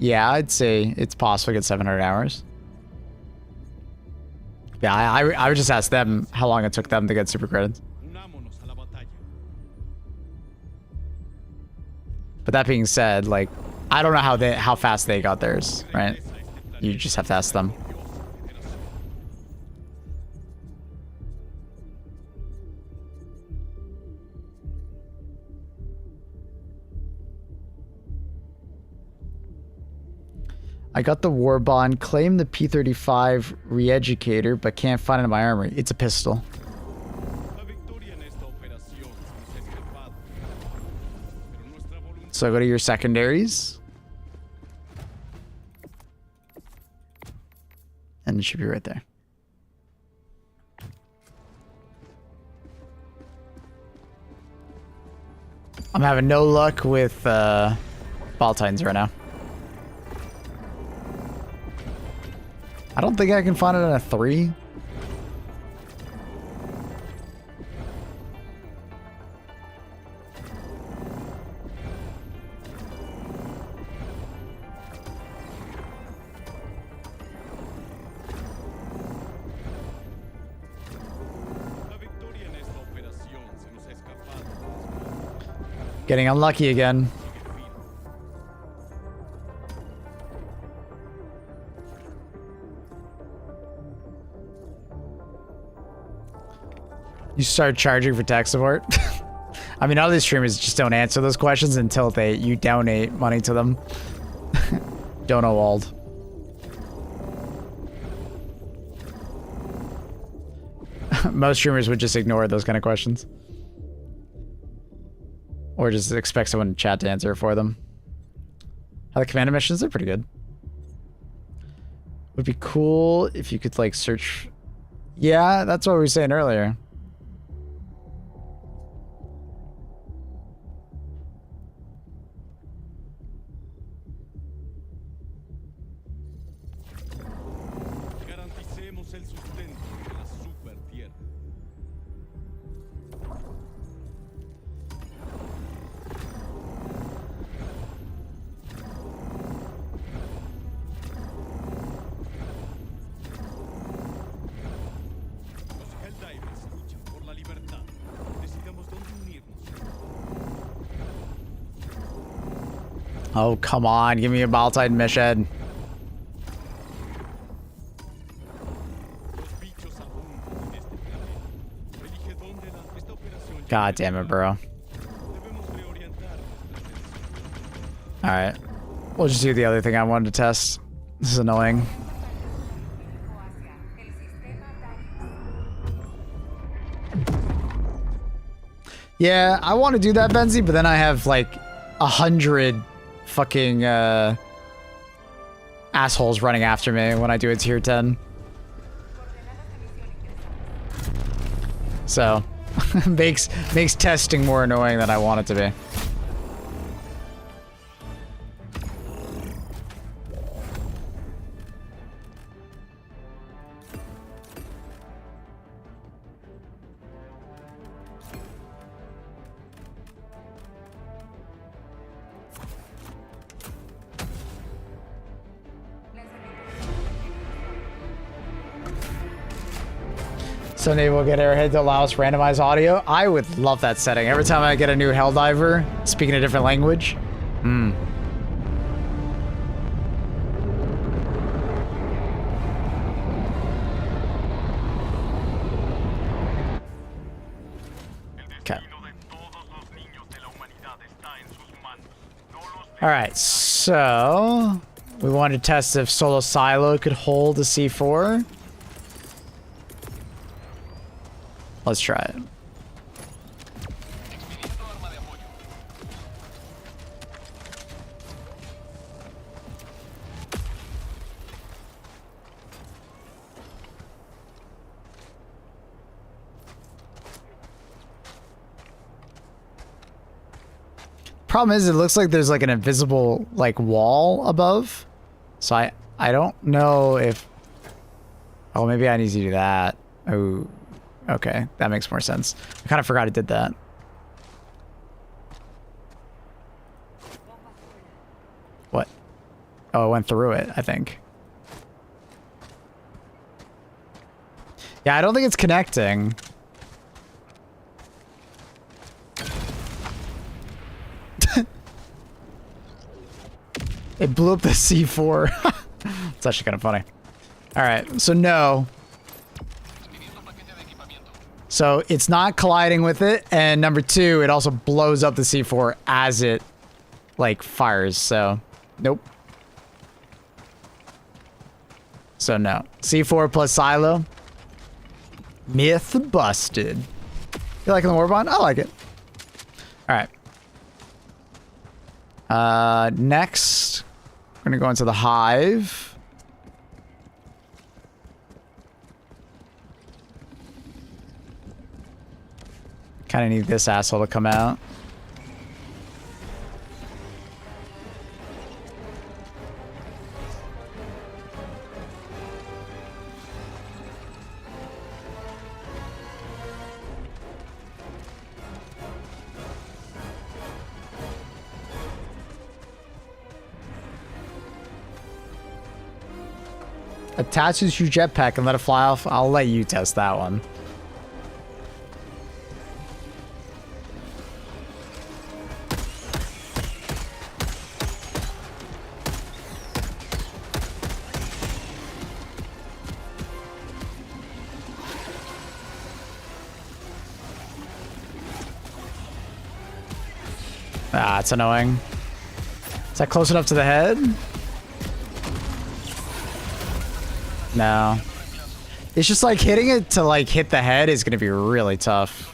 yeah, I'd say it's possible to get 700 hours. Yeah, I would just ask them how long it took them to get super credits. But that being said, like, I don't know how fast they got theirs, right? You just have to ask them. I got the Warbond, claimed the P-35 Reeducator, but can't find it in my armory. It's a pistol. La victoria en esta operación se nos ha escapado. Pero nuestra voluntad So go to your secondaries. And it should be right there. I'm having no luck with Ball Titans right now. I don't think I can find it on a 3. La victoria en esta operación se nos ha escapado. Getting unlucky again. You start charging for tech support? I mean, all these streamers just don't answer those questions until you donate money to them. Dono Wald. Most streamers would just ignore those kind of questions. Or just expect someone in chat to answer it for them. How the Commando missions are pretty good. Would be cool if you could like search. Yeah, that's what we were saying earlier. Garanticemos el sustento de la super tierra. Los Helldivers luchan por la libertad. Decidamos dónde unirnos. Oh, come on. Give me a Baltide mission. Los bichos abundan en este planeta. Elige dónde esta operación God damn it, bro. debemos reorientar nuestra atención. Alright. We'll just do the other thing I wanted to test. This is annoying. hacia el sistema Darius. Yeah, I want to do that, Benzi, but then I have like 100 fucking assholes running after me when I do a tier 10. So makes testing more annoying than I want it to be. Someday we'll get Airhead to allow us randomized audio. I would love that setting. Every time I get a new Helldiver speaking a different language. Okay. Alright, so we wanted to test if Solo Silo could hold a C4. Let's try it. Problem is, it looks like there's like an invisible like wall above. So I don't know if... Oh, maybe I need to do that. Oh. Okay, that makes more sense. I kind of forgot it did that. What? Oh, it went through it, I think. Yeah, I don't think it's connecting. It blew up the C4. It's actually kind of funny. All right, so no. So it's not colliding with it, and number two, it also blows up the C4 as it, like, fires, so, nope. So no. C4 plus silo. Myth busted. You liking the Warbond? I like it. Alright. Next, we're gonna go into the hive. Kind of need this asshole to come out. Attaches your jetpack and let it fly off. I'll let you test that one. Ah, it's annoying. Is that close enough to the head? No. It's just like hitting it to like hit the head is gonna be really tough.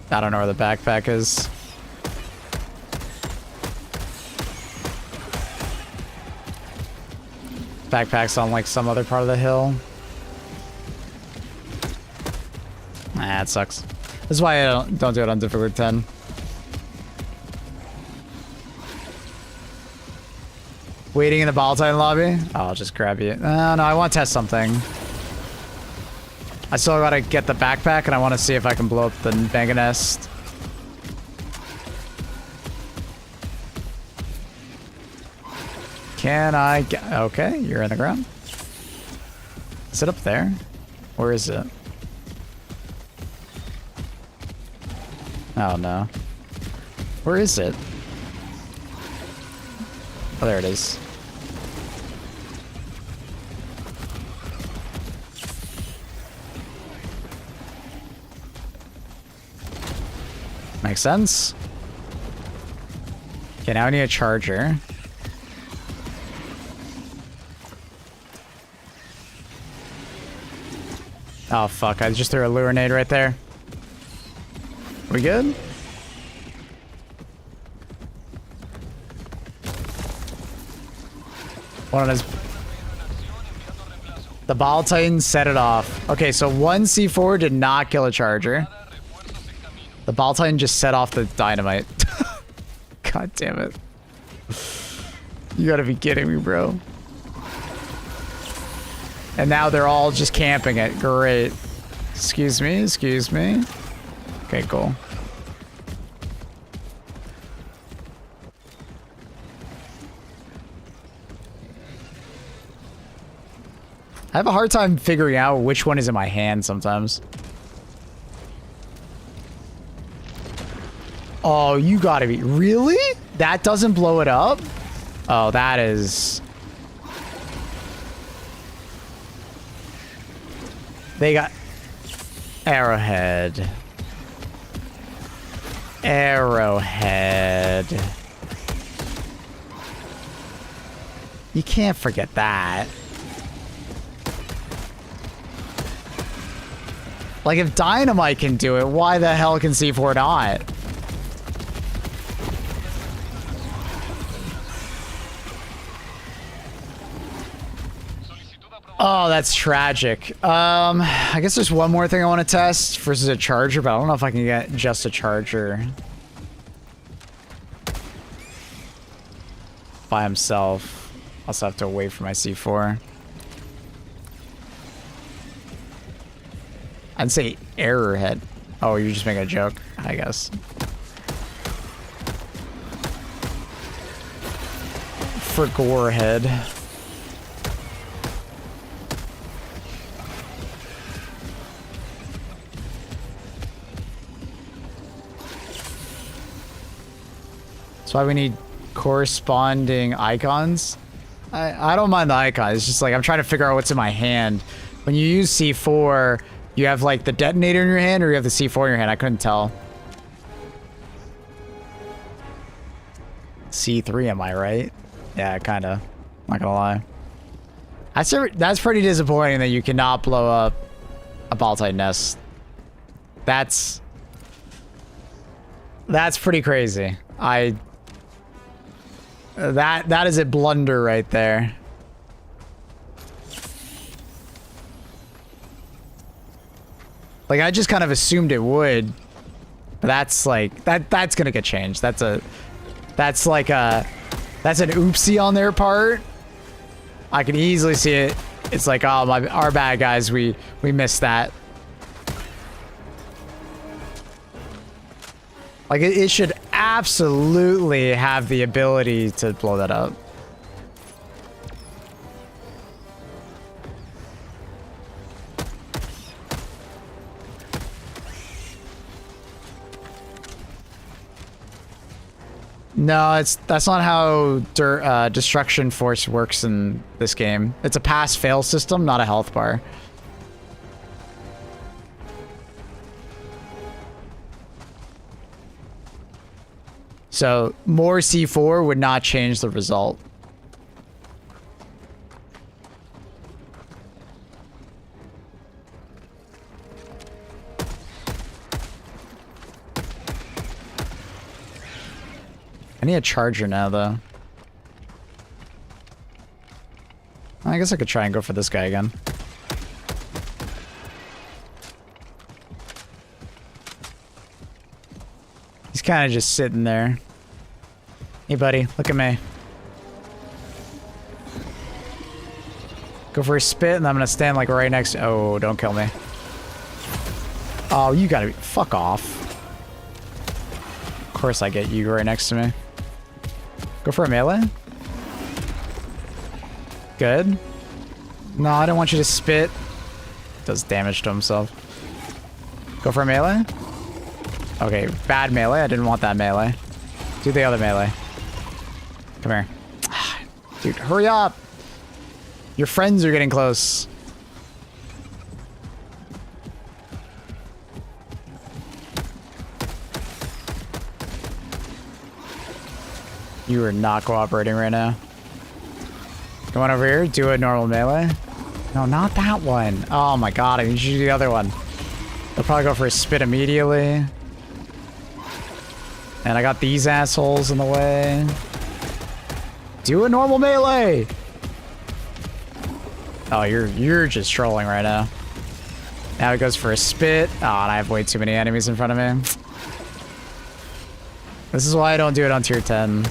I don't know where the backpack is. Backpack's on like some other part of the hill. Nah, it sucks. This is why I don't do it on difficulty 10. Waiting in the Baltine lobby? Oh, I'll just grab you. No, I want to test something. I still gotta get the backpack and I want to see if I can blow up the mega nest. Can I get... Okay, you're in the ground. Is it up there? Where is it? Oh no. Where is it? Oh, there it is. Makes sense. Okay, now I need a charger. Oh fuck, I just threw a lure nade right there. We good? One of his... The Ball Titan set it off. Okay, so one C4 did not kill a charger. The Ball Titan just set off the dynamite. God damn it. You gotta be kidding me, bro. And now they're all just camping it. Great. Excuse me, excuse me. Okay, cool. I have a hard time figuring out which one is in my hand sometimes. Oh, you gotta be... Really? That doesn't blow it up? Oh, that is... They got... Arrowhead. Arrowhead. You can't forget that. Like, if Dynamite can do it, why the hell can C4 not? Oh, that's tragic. I guess there's one more thing I want to test versus a charger, but I don't know if I can get just a charger by himself. I also have to wait for my C4. I'd say Arrowhead. Oh, you're just making a joke, I guess. For Gorehead. That's why we need corresponding icons. I don't mind the icon. It's just like I'm trying to figure out what's in my hand. When you use C4, you have like the detonator in your hand or you have the C4 in your hand. I couldn't tell. C3, am I right? Yeah, kinda. Not gonna lie. That's pretty disappointing that you cannot blow up a Baltite nest. That's pretty crazy. That is a blunder right there. Like, I just kind of assumed it would. But that's like that's gonna get changed. That's an oopsie on their part. I can easily see it. It's like, oh, our bad guys, we missed that. Like, it should absolutely have the ability to blow that up. No, that's not how destruction force works in this game. It's a pass-fail system, not a health bar. So more C4 would not change the result. I need a charger now, though. I guess I could try and go for this guy again. He's kind of just sitting there. Hey, buddy, look at me. Go for a spit, and I'm gonna stand like right next to— oh, don't kill me. Oh, you gotta be— fuck off. Of course I get you right next to me. Go for a melee. Good. No, I don't want you to spit. Does damage to himself. Go for a melee. Okay, bad melee. I didn't want that melee. Do the other melee. Come here. Dude, hurry up. Your friends are getting close. You are not cooperating right now. Come on over here. Do a normal melee. No, not that one. Oh my god, I need you to do the other one. They'll probably go for a spit immediately. And I got these assholes in the way. Do a normal melee. Oh, you're just trolling right now. Now he goes for a spit. Oh, and I have way too many enemies in front of me. This is why I don't do it on tier 10.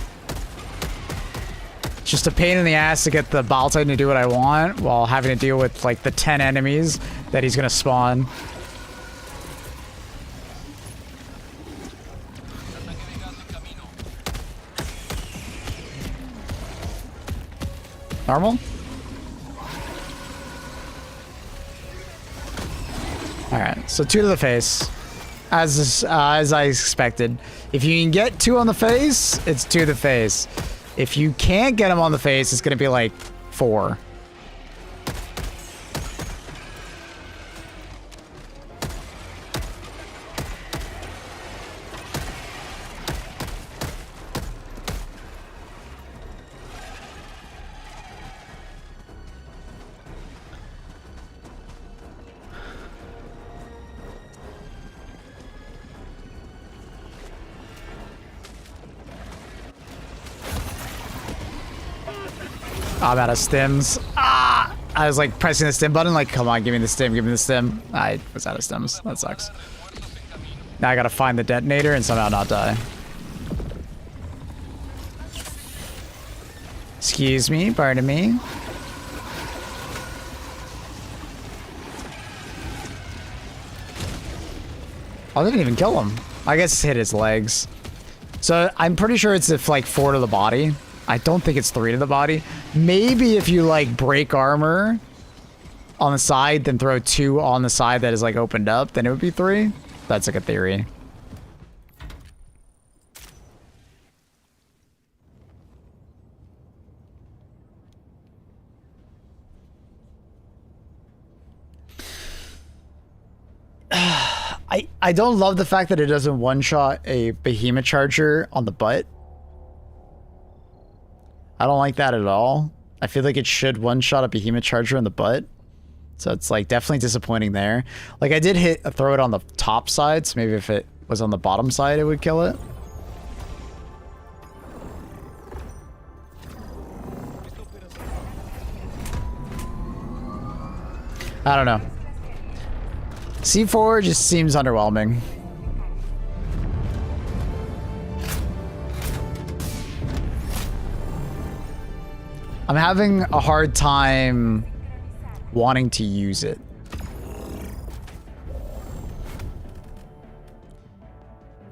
It's just a pain in the ass to get the Baltite to do what I want while having to deal with like the 10 enemies that he's gonna spawn. Normal? Alright, so 2 to the face. As I expected. If you can get 2 on the face, it's 2 to the face. If you can't get him on the face, it's gonna be like 4. I'm out of stims. Ah! I was like pressing the stim button, like, come on, give me the stim, give me the stim. I was out of stims. That sucks. Now I gotta find the detonator and somehow not die. Excuse me, pardon me. I didn't even kill him. I guess hit his legs. So I'm pretty sure it's if like 4 to the body. I don't think it's 3 to the body. Maybe if you like break armor on the side, then throw 2 on the side that is like opened up, then it would be 3. That's like a theory. I don't love the fact that it doesn't one-shot a behemoth charger on the butt. I don't like that at all. I feel like it should one-shot a behemoth charger in the butt. So it's like definitely disappointing there. Like I did throw it on the top side, so maybe if it was on the bottom side, it would kill it. I don't know. C4 just seems underwhelming. I'm having a hard time wanting to use it.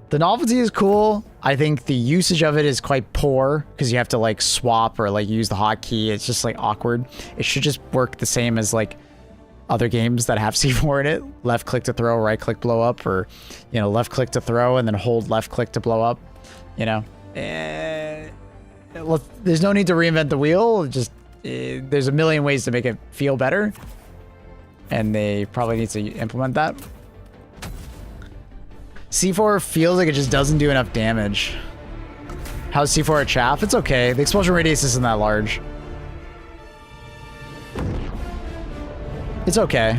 The novelty is cool. I think the usage of it is quite poor because you have to like swap or like use the hotkey. It's just like awkward. It should just work the same as like other games that have C4 in it. Left click to throw, right click blow up, or you know, left click to throw and then hold left click to blow up. You know, there's no need to reinvent the wheel. Just there's a million ways to make it feel better, and they probably need to implement that. C4 feels like it just doesn't do enough damage. How's C4 at chaff? It's okay. The explosion radius isn't that large. It's okay.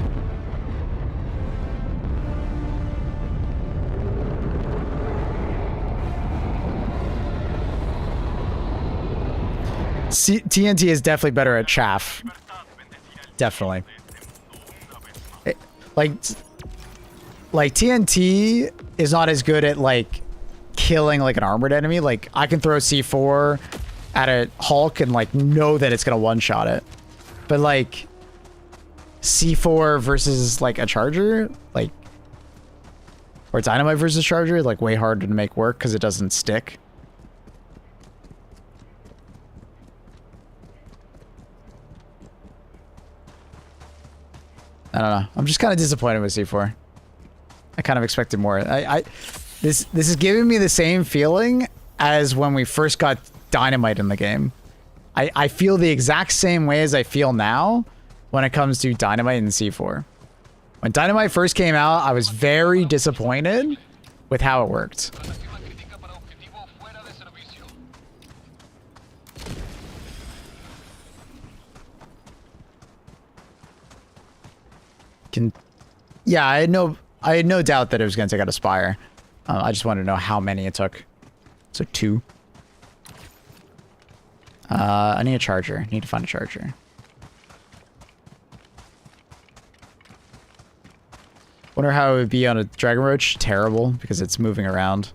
TNT is definitely better at chaff. Definitely. Like TNT is not as good at like killing like an armored enemy. Like I can throw C4 at a Hulk and like know that it's gonna one-shot it. But like C4 versus like a charger, like, or dynamite versus charger, like way harder to make work because it doesn't stick. I don't know. I'm just kind of disappointed with C4. I kind of expected more. This is giving me the same feeling as when we first got dynamite in the game. I feel the exact same way as I feel now when it comes to dynamite and C4. When dynamite first came out, I was very disappointed with how it worked. Yeah, I had no doubt that it was going to take out a Spire. I just wanted to know how many it took. So 2. I need a charger. Need to find a charger. Wonder how it would be on a Dragon Roach. Terrible, because it's moving around.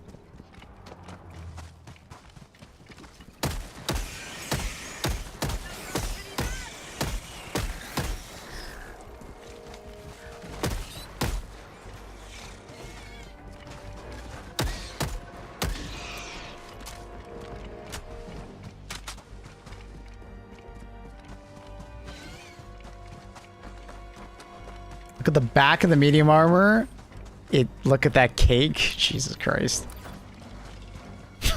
Look at the back of the medium armor. Look at that cake. Jesus Christ. Look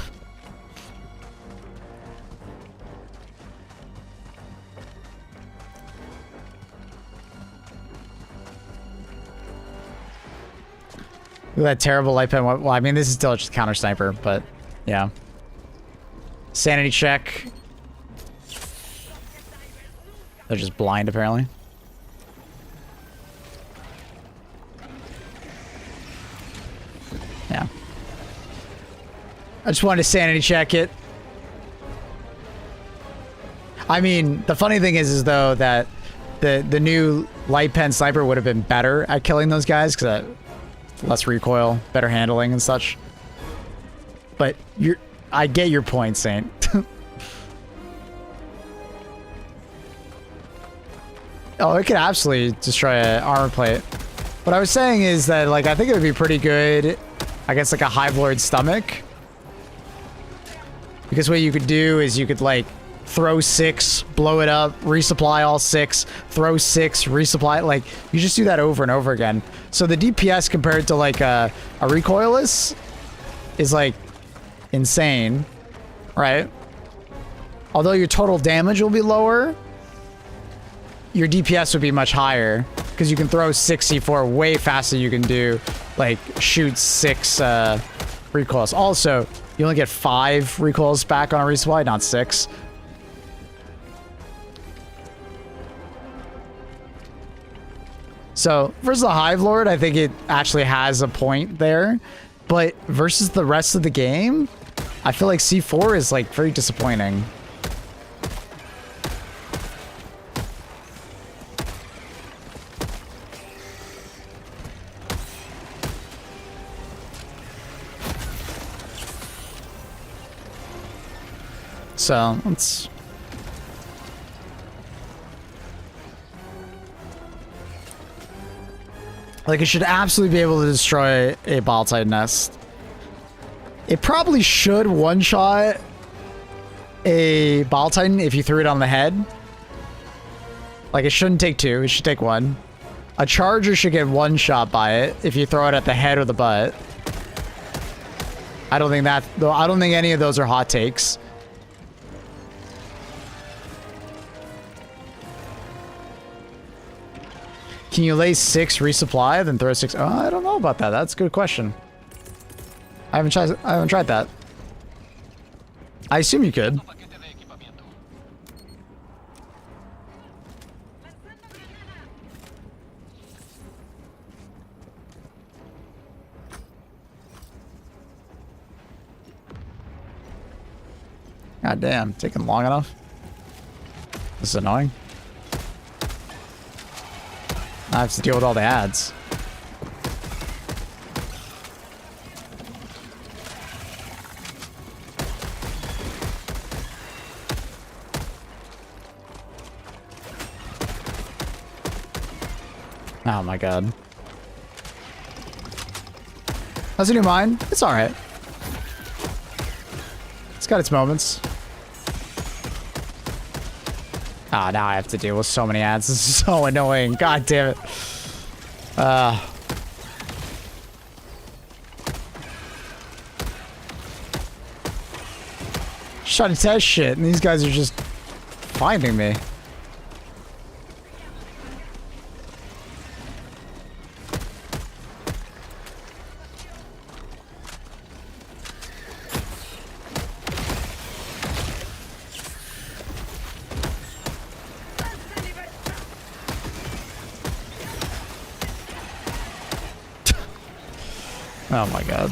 at that terrible light pen. Well, I mean, this is still just counter sniper, but yeah. Sanity check. They're just blind, apparently. Yeah. I just wanted to sanity check it. I mean, the funny thing is though that the new light pen sniper would have been better at killing those guys because less recoil, better handling and such. But I get your point, Saint. Oh, it could absolutely destroy an armor plate. What I was saying is that, like, I think it would be pretty good against, like, a Hive Lord's stomach. Because what you could do is you could, like, throw 6, blow it up, resupply all 6, throw 6, resupply. Like, you just do that over and over again. So the DPS compared to, like, a recoilless is, like, insane, right? Although your total damage will be lower, your DPS would be much higher because you can throw 6 C4 way faster. You can do like shoot 6 recoils. Also, you only get 5 recoils back on a resupply, not 6. So versus the Hive Lord, I think it actually has a point there. But versus the rest of the game, I feel like C4 is like very disappointing. So let's. Like, it should absolutely be able to destroy a Baltide nest. It probably should one-shot a Baltide if you threw it on the head. Like, it shouldn't take two. It should take one. A Charger should get one shot by it if you throw it at the head or the butt. I don't think any of those are hot takes. Can you lay 6 resupply, then throw 6? Oh, I don't know about that. That's a good question. I haven't tried that. I assume you could. God damn, taking long enough. This is annoying. I have to deal with all the ads. Oh my god. That's a new mine. It's alright. It's got its moments. Ah, now I have to deal with so many ads. This is so annoying. God damn it. Just trying to test shit, and these guys are just finding me. Oh my god.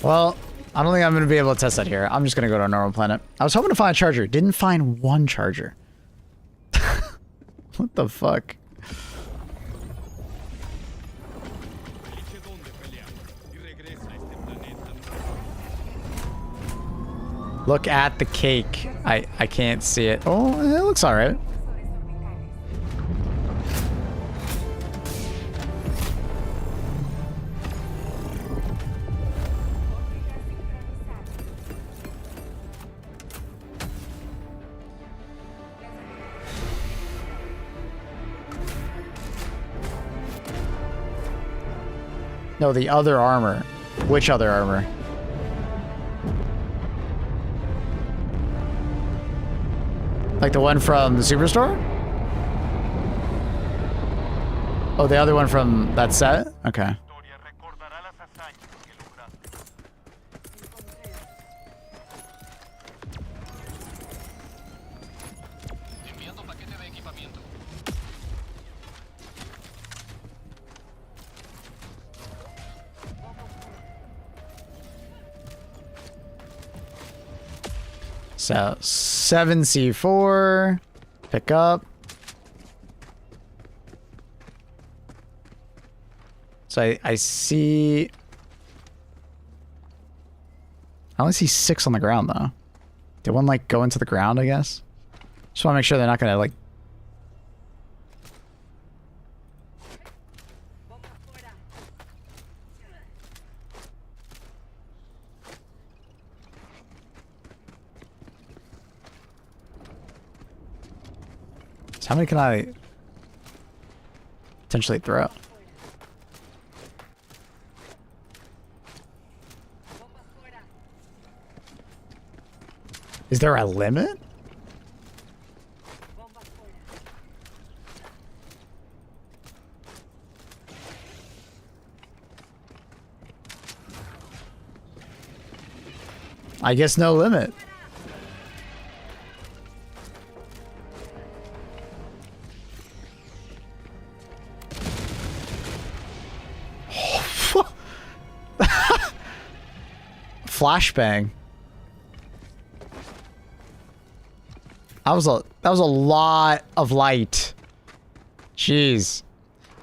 Well, I don't think I'm going to be able to test that here. I'm just going to go to a normal planet. I was hoping to find a charger. Didn't find one charger. What the fuck? Elige dónde pelear y regresa a este planeta. Look at the cake. I can't see it. Oh, it looks alright. No, the other armor. Which other armor? Like the one from the Superstore? Oh, the other one from that set? Okay. Historia recordará las hazañas que lograste. Enviando paquete de equipamiento. So, 7C4. Pick up. So I see... I only see 6 on the ground, though. Did one, like, go into the ground, I guess? Just want to make sure they're not going to, like... So how many can I potentially throw? Is there a limit? I guess no limit. flashbang. That was a lot of light. Jeez.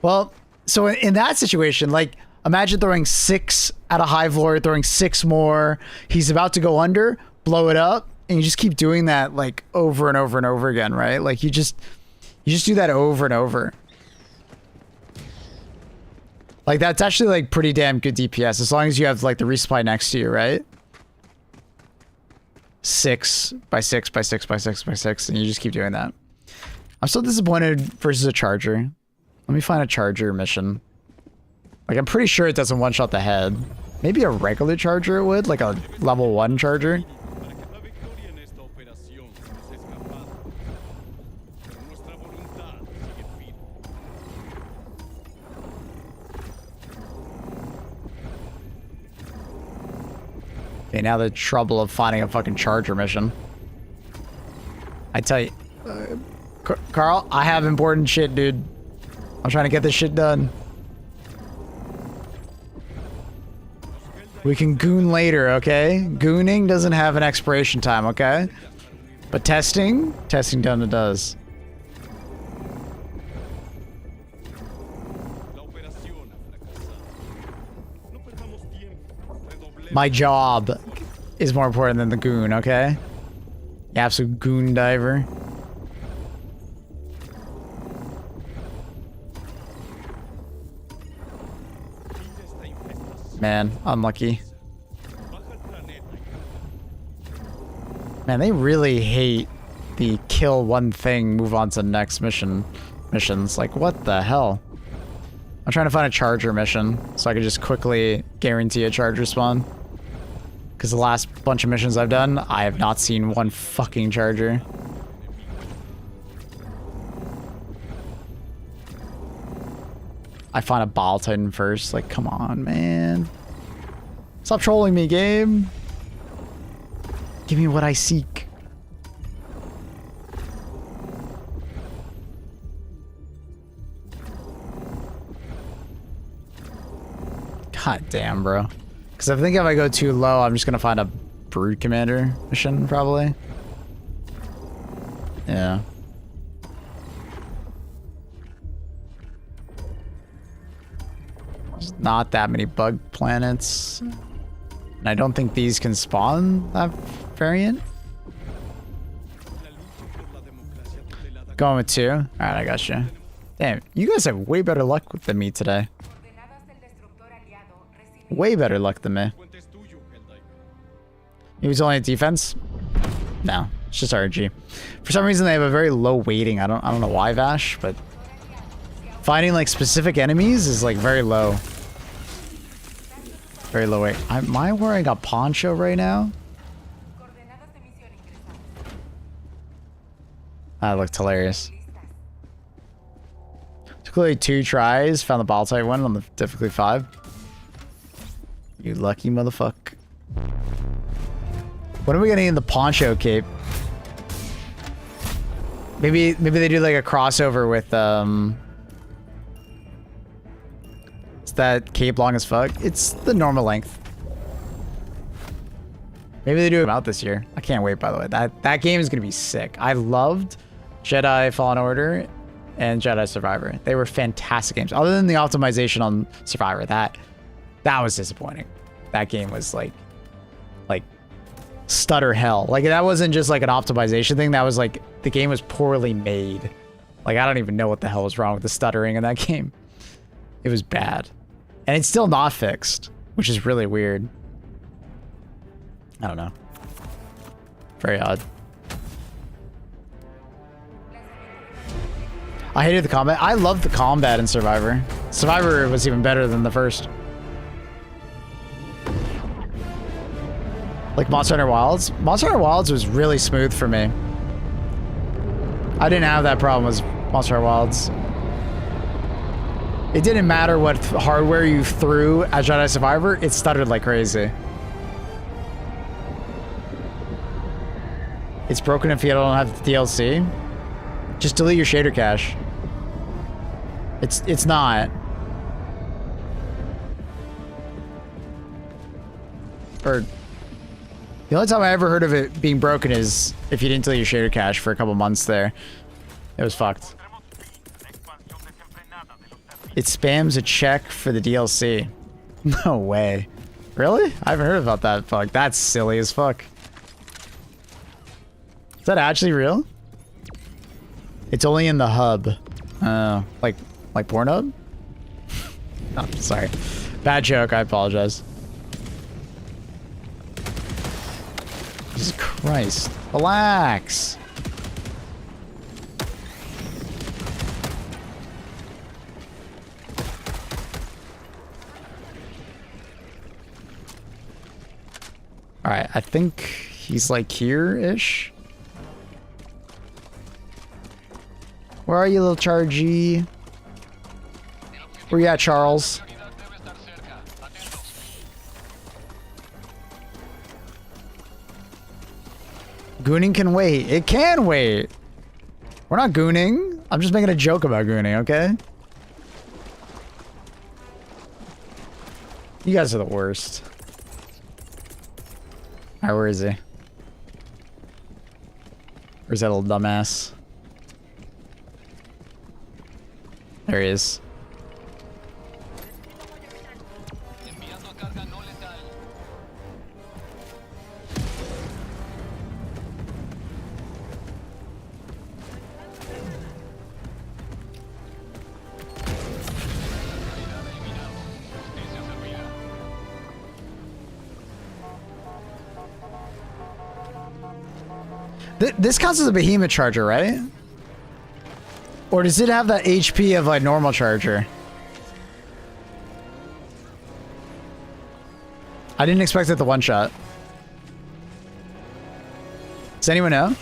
Well, so in that situation, like, imagine throwing 6 at a hive lord, throwing 6 more. He's about to go under, blow it up, and you just keep doing that like over and over and over again, right? Like you just do that over and over. Like that's actually like pretty damn good DPS as long as you have like the resupply next to you, right? 6 by 6 by 6 by 6 by 6, and you just keep doing that. I'm so disappointed versus a charger. Let me find a charger mission. Like I'm pretty sure it doesn't one-shot the head. Maybe a regular charger it would, like a level 1 charger. Para que la victoria en esta operación se nos ha escapado. Pero nuestra voluntad sigue firme. Okay, now the trouble of finding a fucking charger mission. I tell you, Carl, I have important shit, dude. I'm trying to get this shit done. We can goon later, okay? Gooning doesn't have an expiration time, okay? But testing done it does. La operación ha fracasado. No perdamos tiempo. Redoblemos. My job is more important than the goon, okay? You absolute goon diver. Esta infestación. Man, unlucky. Baja el planeta y Man, they really hate the kill one thing, move on to the next missions. Like, what the hell? I'm trying to find a charger mission so I can just quickly guarantee a charger spawn. Because the last bunch of missions I've done, I have not seen one fucking charger. I find a Ball Titan first. Like, come on, man. Stop trolling me, game. Give me what I seek. God damn, bro. Because I think if I go too low, I'm just going to find a Brood Commander mission, probably. Yeah. There's not that many bug planets. And I don't think these can spawn that variant. la lucha por la democracia tutelada. Going with 2. Alright, I got you. Damn, you guys have way better luck than me today. Coordenadas del destructor aliado reciben Way better luck than me. El puente es tuyo, Helldiver. He was only at defense? No, it's just RG. For some reason they have a very low weighting. I don't know why, Vash, but finding like specific enemies is like very low. Very low weight. Am I wearing a poncho right now? coordenadas de misión ingresadas. That looked hilarious. Listas. Took only 2 tries, found the ball type one on the difficulty 5. You lucky motherfucker. When are we getting in the poncho cape? Maybe they do like a crossover with is that cape long as fuck? It's the normal length. Maybe they do it out this year. I can't wait, by the way. That game is gonna be sick. I loved Jedi Fallen Order and Jedi Survivor. They were fantastic games. Other than the optimization on Survivor, that was disappointing. That game was like stutter hell. Like that wasn't just like an optimization thing. That was like the game was poorly made. Like I don't even know what the hell was wrong with the stuttering in that game. It was bad. And it's still not fixed, which is really weird. I don't know. Very odd. I hated the combat. I loved the combat in Survivor. Survivor was even better than the first. Like Monster Hunter Wilds. Monster Hunter Wilds was really smooth for me. I didn't have that problem with Monster Hunter Wilds. It didn't matter what hardware you threw at Jedi Survivor, it stuttered like crazy. It's broken if you don't have the DLC. Just delete your shader cache. It's not. Or The only time I ever heard of it being broken is if you didn't delete your shader cache for a couple months there. It was fucked. It spams a check for the DLC. No way. Really? I haven't heard about that. Fuck, that's silly as fuck. Is that actually real? It's only in the hub. Like Pornhub? Oh, sorry. Bad joke, I apologize. Jesus Christ. Relax. Alright, I think he's like here-ish. Where are you, little Chargy? Where you at, Charles? Gooning can wait. It can wait. We're not gooning. I'm just making a joke about gooning, okay? You guys are the worst. Alright, where is he? Where's that little dumbass? There he is. This counts as a behemoth charger, right? Or does it have that HP of a normal charger? I didn't expect it to one-shot. Does anyone know?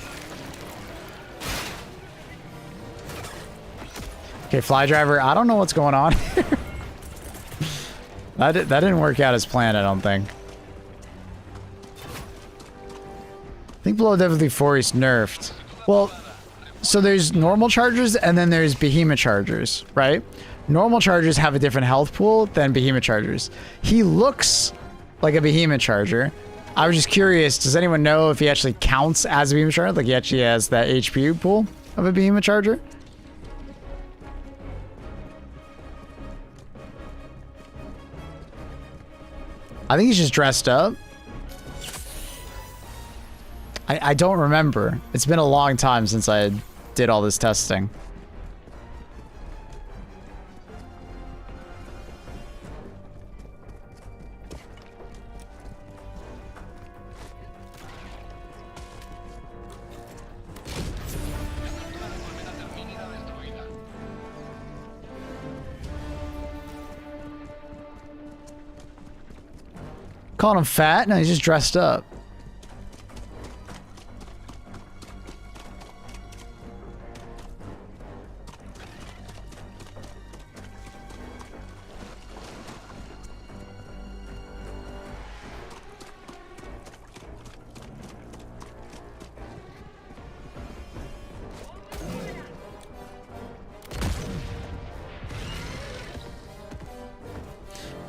Okay, fly driver, I don't know what's going on here. That didn't work out as planned, I don't think. I think below definitely 4 is nerfed. Well, so there's normal chargers and then there's behemoth chargers, right? Normal chargers have a different health pool than behemoth chargers. He looks like a behemoth charger. I was just curious, does anyone know if he actually counts as a behemoth charger? Like he actually has that HP pool of a behemoth charger? I think he's just dressed up. I don't remember. It's been a long time since I did all this testing. Calling him fat? No, he's just dressed up.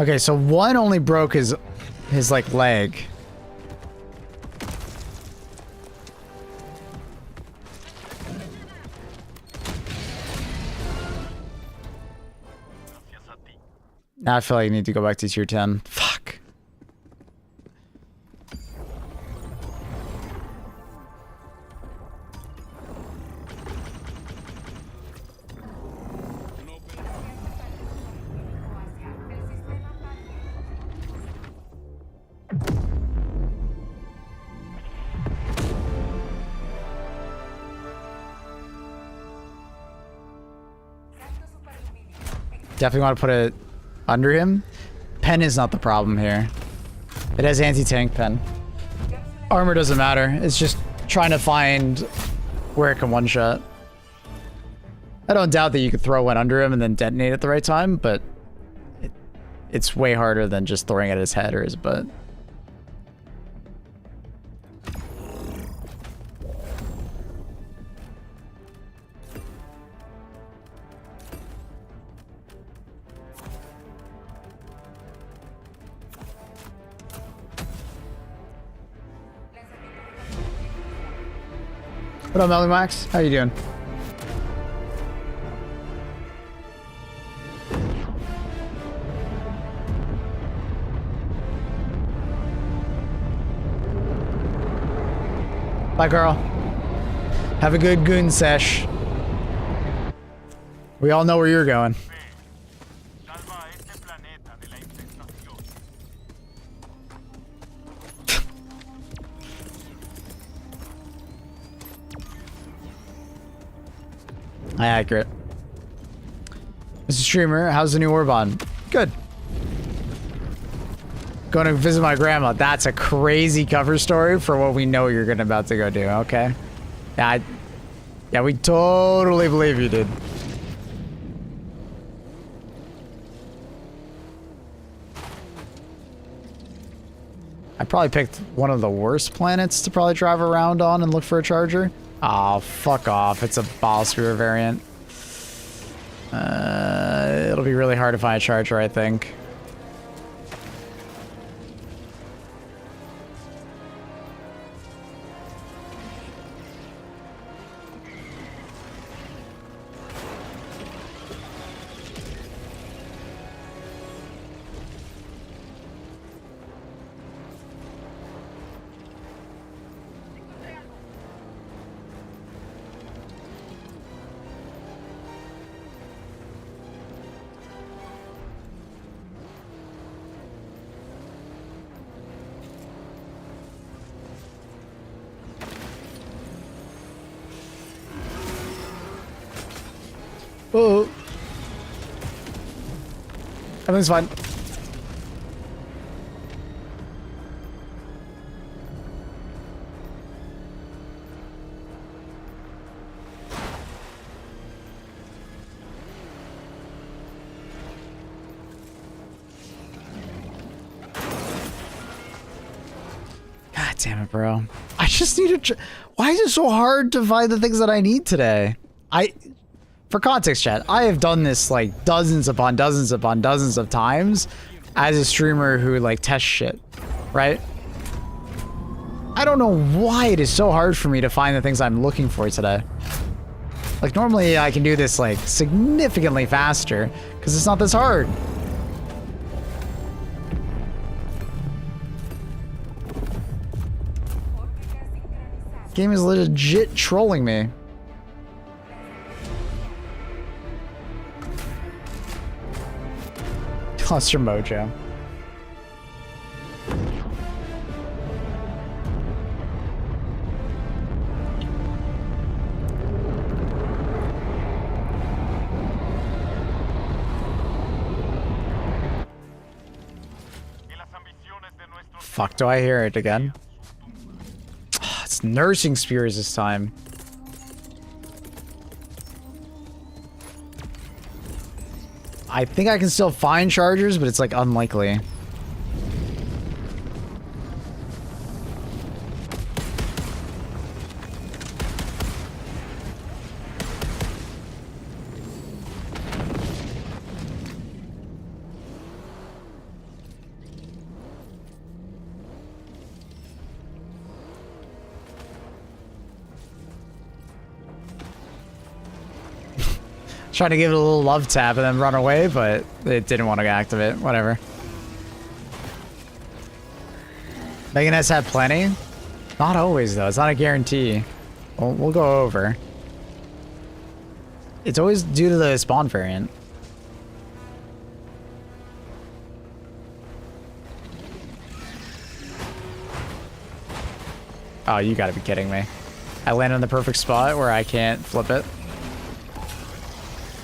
Okay, so one only broke his like leg. Now I feel like I need to go back to tier 10. Fuck. Definitely want to put it under him. Pen is not the problem here. It has anti-tank pen. Armor doesn't matter. It's just trying to find where it can one-shot. I don't doubt that you could throw one under him and then detonate at the right time, but it's way harder than just throwing it at his head or his butt. What up, Melly Max? How you doing? Bye, girl. Have a good goon sesh. We all know where you're going. Salva a este planeta de la infestación. Accurate. Mr. Streamer, how's the new Warbond? Good. Going to visit my grandma. That's a crazy cover story for what we know you're gonna about to go do. Okay. Yeah, we totally believe you, dude. I probably picked one of the worst planets to probably drive around on and look for a charger. Oh, fuck off. It's a Biosphere variant. It'll be really hard to find a charger, I think. Oh. Everything's fine. God damn it, bro. I just need to... Why is it so hard to find the things that I need today? For context, chat, I have done this like dozens upon dozens upon dozens of times as a streamer who like tests shit, right? I don't know why it is so hard for me to find the things I'm looking for today. Like normally I can do this like significantly faster because it's not this hard. Game is legit trolling me. Lost your mojo. Fuck, do I hear it again? Oh, it's nursing spears this time. I think I can still find chargers, but it's like unlikely. Trying to give it a little love tap and then run away, but it didn't want to activate. Whatever. Megan has had plenty. Not always, though. It's not a guarantee. We'll go over. It's always due to the spawn variant. Oh, you gotta be kidding me. I landed in the perfect spot where I can't flip it.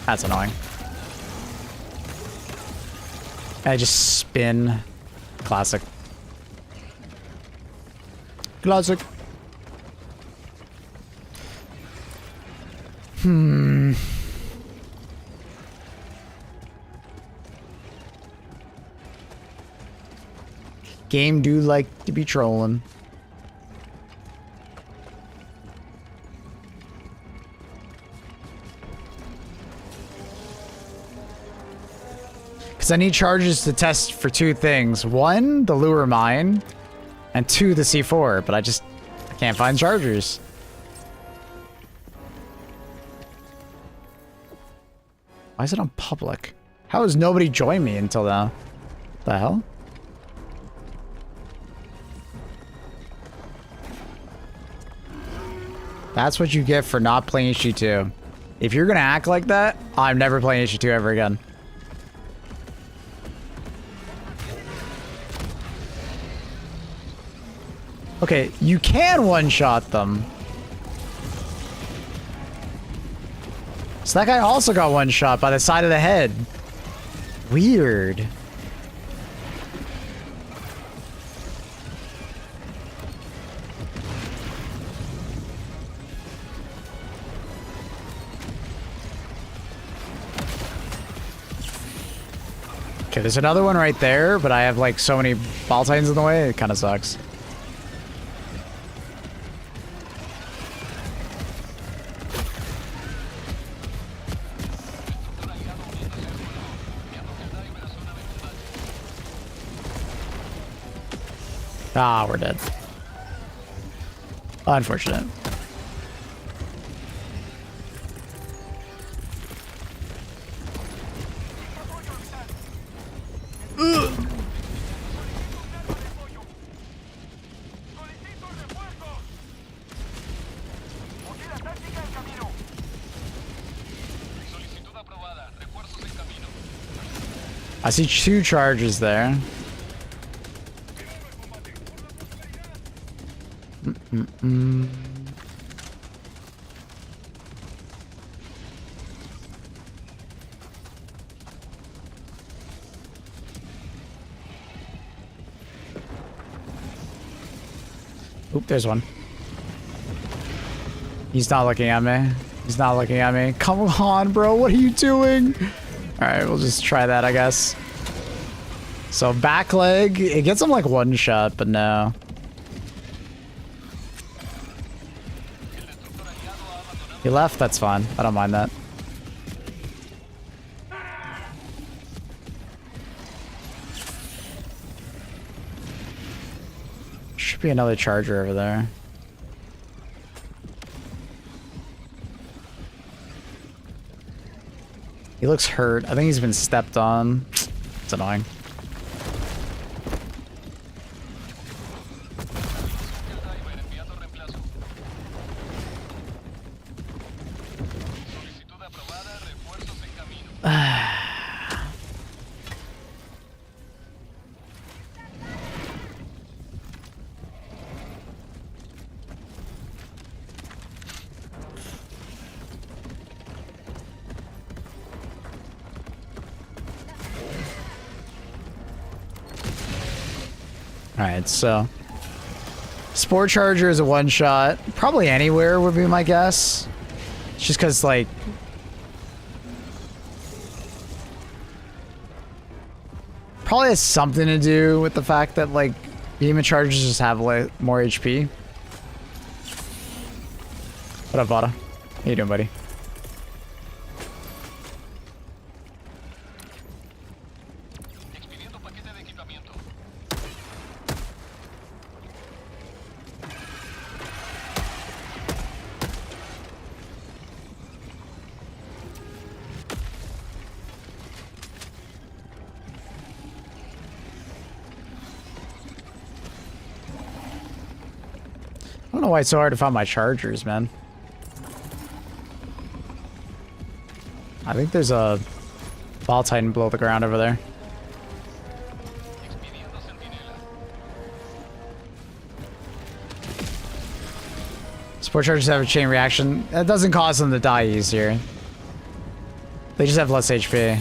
That's annoying. I just spin. Classic. Classic. Game do like to be trolling. Because I need charges to test for two things. One, the lure mine, and two, the C4, but I can't find chargers. Why is it on public? How has nobody joined me until now? The hell? That's what you get for not playing HG2. If you're gonna act like that, I'm never playing HG2 ever again. Okay, you can one-shot them. So that guy also got one-shot by the side of the head. Weird. Okay, there's another one right there, but I have like so many ball titans in the way, it kind of sucks. Ah, we're dead. Unfortunate. I see 2 charges there. Oop, there's one. He's not looking at me. He's not looking at me. Come on, bro. What are you doing? All right, we'll just try that, I guess. So back leg, it gets him like one shot, but no. He left, that's fine. I don't mind that. Should be another charger over there. He looks hurt. I think he's been stepped on. It's annoying. Alright, so Sport Charger is a one-shot. Probably anywhere would be my guess. Just because, like... Probably has something to do with the fact that, like, Beam and Chargers just have, like, more HP. What up, Vada? How you doing, buddy? I don't know why it's so hard to find my chargers, man. I think there's a ball titan below the ground over there. Sport chargers have a chain reaction. That doesn't cause them to die easier. They just have less HP.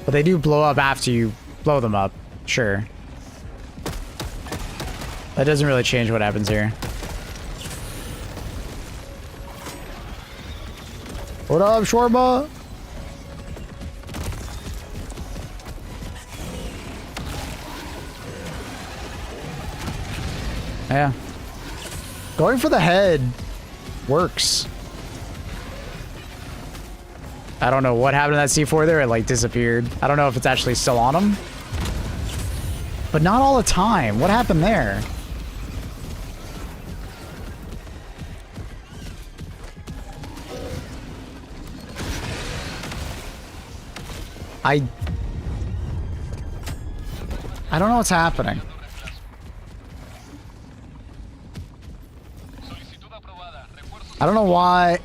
But they do blow up after you blow them up. Sure. That doesn't really change what happens here. What up, Shawarma? Yeah. Going for the head works. I don't know what happened to that C4 there. It like disappeared. I don't know if it's actually still on him. But not all the time. What happened there? I don't know what's happening. I don't know why.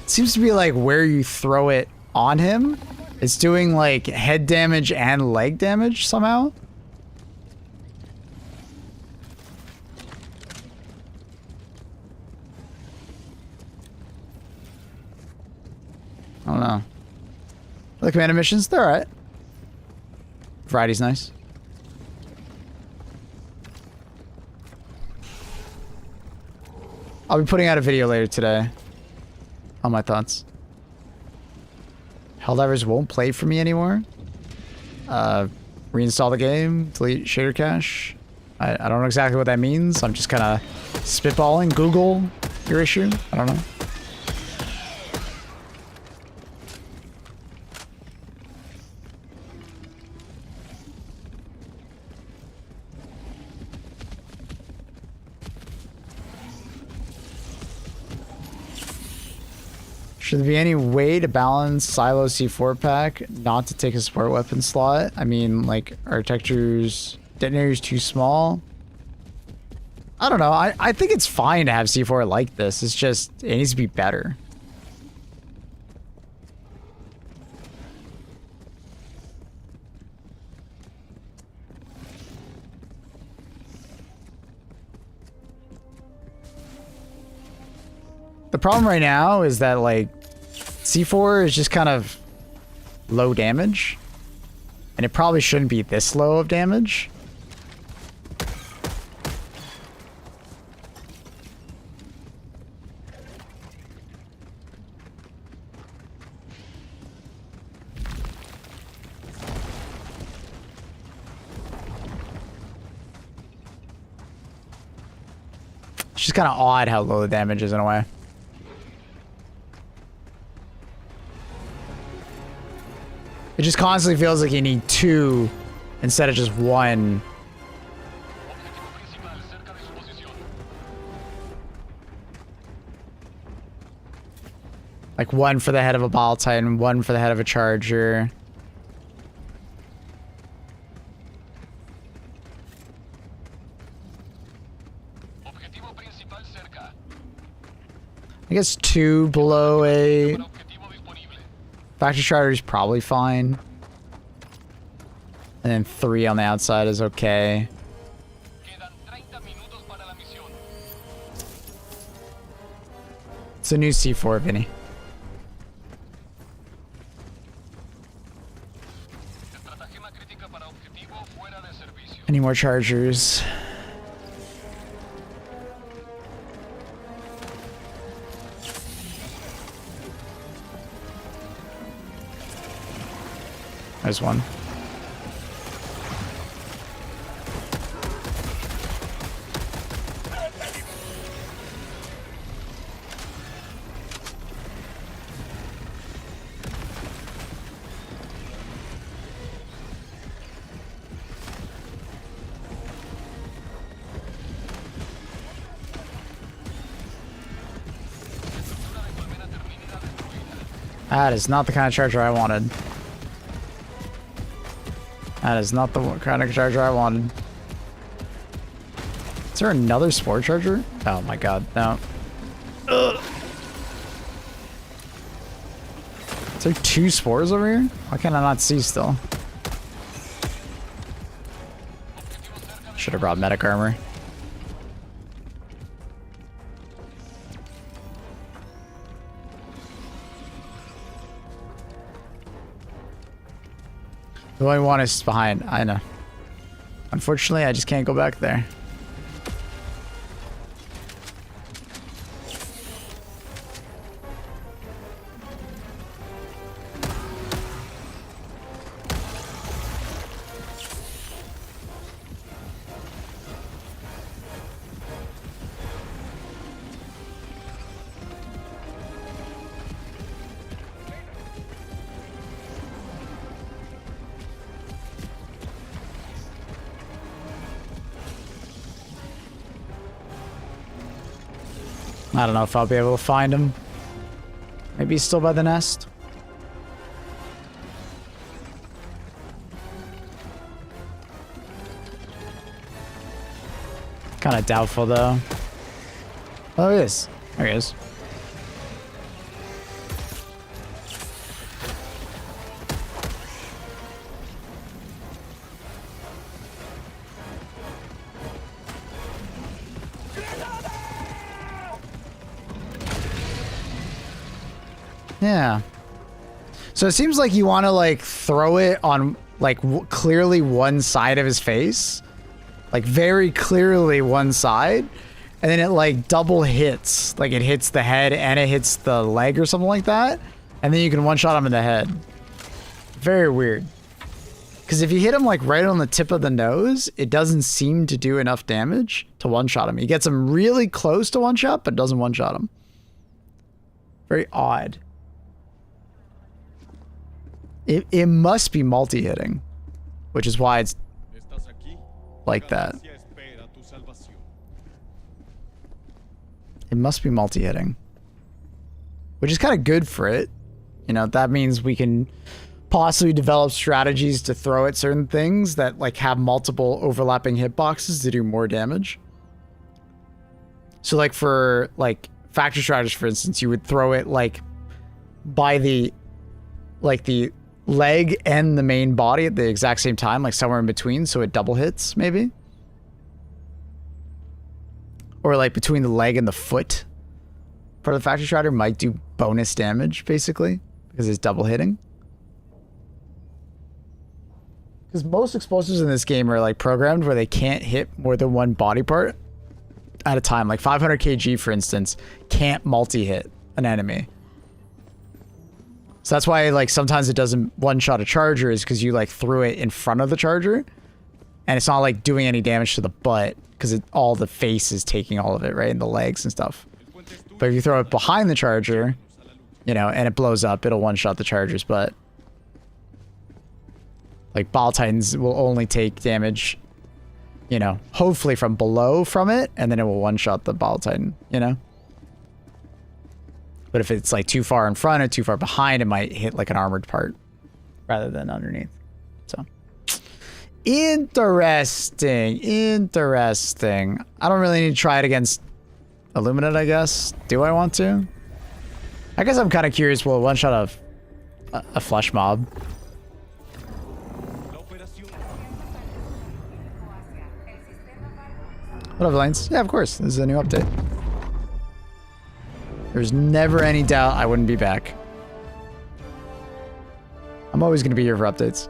It seems to be like where you throw it on him, it's doing like head damage and leg damage somehow. I don't know. The commando missions, they're alright. Variety's nice. I'll be putting out a video later today on my thoughts. Helldivers won't play for me anymore. Reinstall the game, delete shader cache. I don't know exactly what that means. I'm just kind of spitballing. Google your issue. I don't know. Should there be any way to balance Silo C4 pack not to take a support weapon slot? I mean, like, architecture's detonator's too small. I don't know. I think it's fine to have C4 like this. It's just, it needs to be better. The problem right now is that, like, C4 is just kind of low damage. And it probably shouldn't be this low of damage. It's just kind of odd how low the damage is in a way. It just constantly feels like you need two instead of just one. Like one for the head of a Ball Titan, one for the head of a Charger. I guess two below a Factory Charger is probably fine. And then three on the outside is okay. It's a new C4, Vinny. Any more Chargers? There's one. That is not the kind of charger I wanted. That is not the kind of charger I wanted. Is there another spore charger? Oh my god, no. Ugh. Is there two spores over here? Why can I not see still? Should have brought medic armor. The only one is behind. I know. Unfortunately, I just can't go back there. I don't know if I'll be able to find him. Maybe he's still by the nest. Kind of doubtful though. Oh, it is. There he is. Yeah. So it seems like you want to like throw it on like clearly one side of his face, like very clearly one side, and then it like double hits, like it hits the head and it hits the leg or something like that, and then you can one shot him in the head. Very weird. Because if you hit him like right on the tip of the nose, it doesn't seem to do enough damage to one shot him. He gets him really close to one shot, but doesn't one shot him. Very odd. It must be multi-hitting, which is why it's like that. It must be multi-hitting, which is kind of good for it. You know, that means we can possibly develop strategies to throw at certain things that like have multiple overlapping hitboxes to do more damage. So like for like factory strategies, for instance, you would throw it like by the leg and the main body at the exact same time, like somewhere in between, so it double hits maybe, or like between the leg and the foot. Part of the factory strider might do bonus damage basically because it's double hitting. Because most explosives in this game are like programmed where they can't hit more than one body part at a time. Like 500 kg, for instance, can't multi-hit an enemy. So that's why like sometimes it doesn't one-shot a charger, is because you like threw it in front of the charger and it's not like doing any damage to the butt because all the face is taking all of it, right? And the legs and stuff. But if you throw it behind the charger, you know, and it blows up, it'll one-shot the charger's butt. Like Bile Titans will only take damage, you know, hopefully from below from it, and then it will one-shot the Bile Titan, you know? But if it's like too far in front or too far behind, it might hit like an armored part rather than underneath. So interesting. Interesting. I don't really need to try it against Illuminate, I guess. Do I want to? I guess I'm kind of curious. Will one shot a flesh mob? What up, Lanes? Yeah, of course. This is a new update. There's never any doubt I wouldn't be back. I'm always going to be here for updates.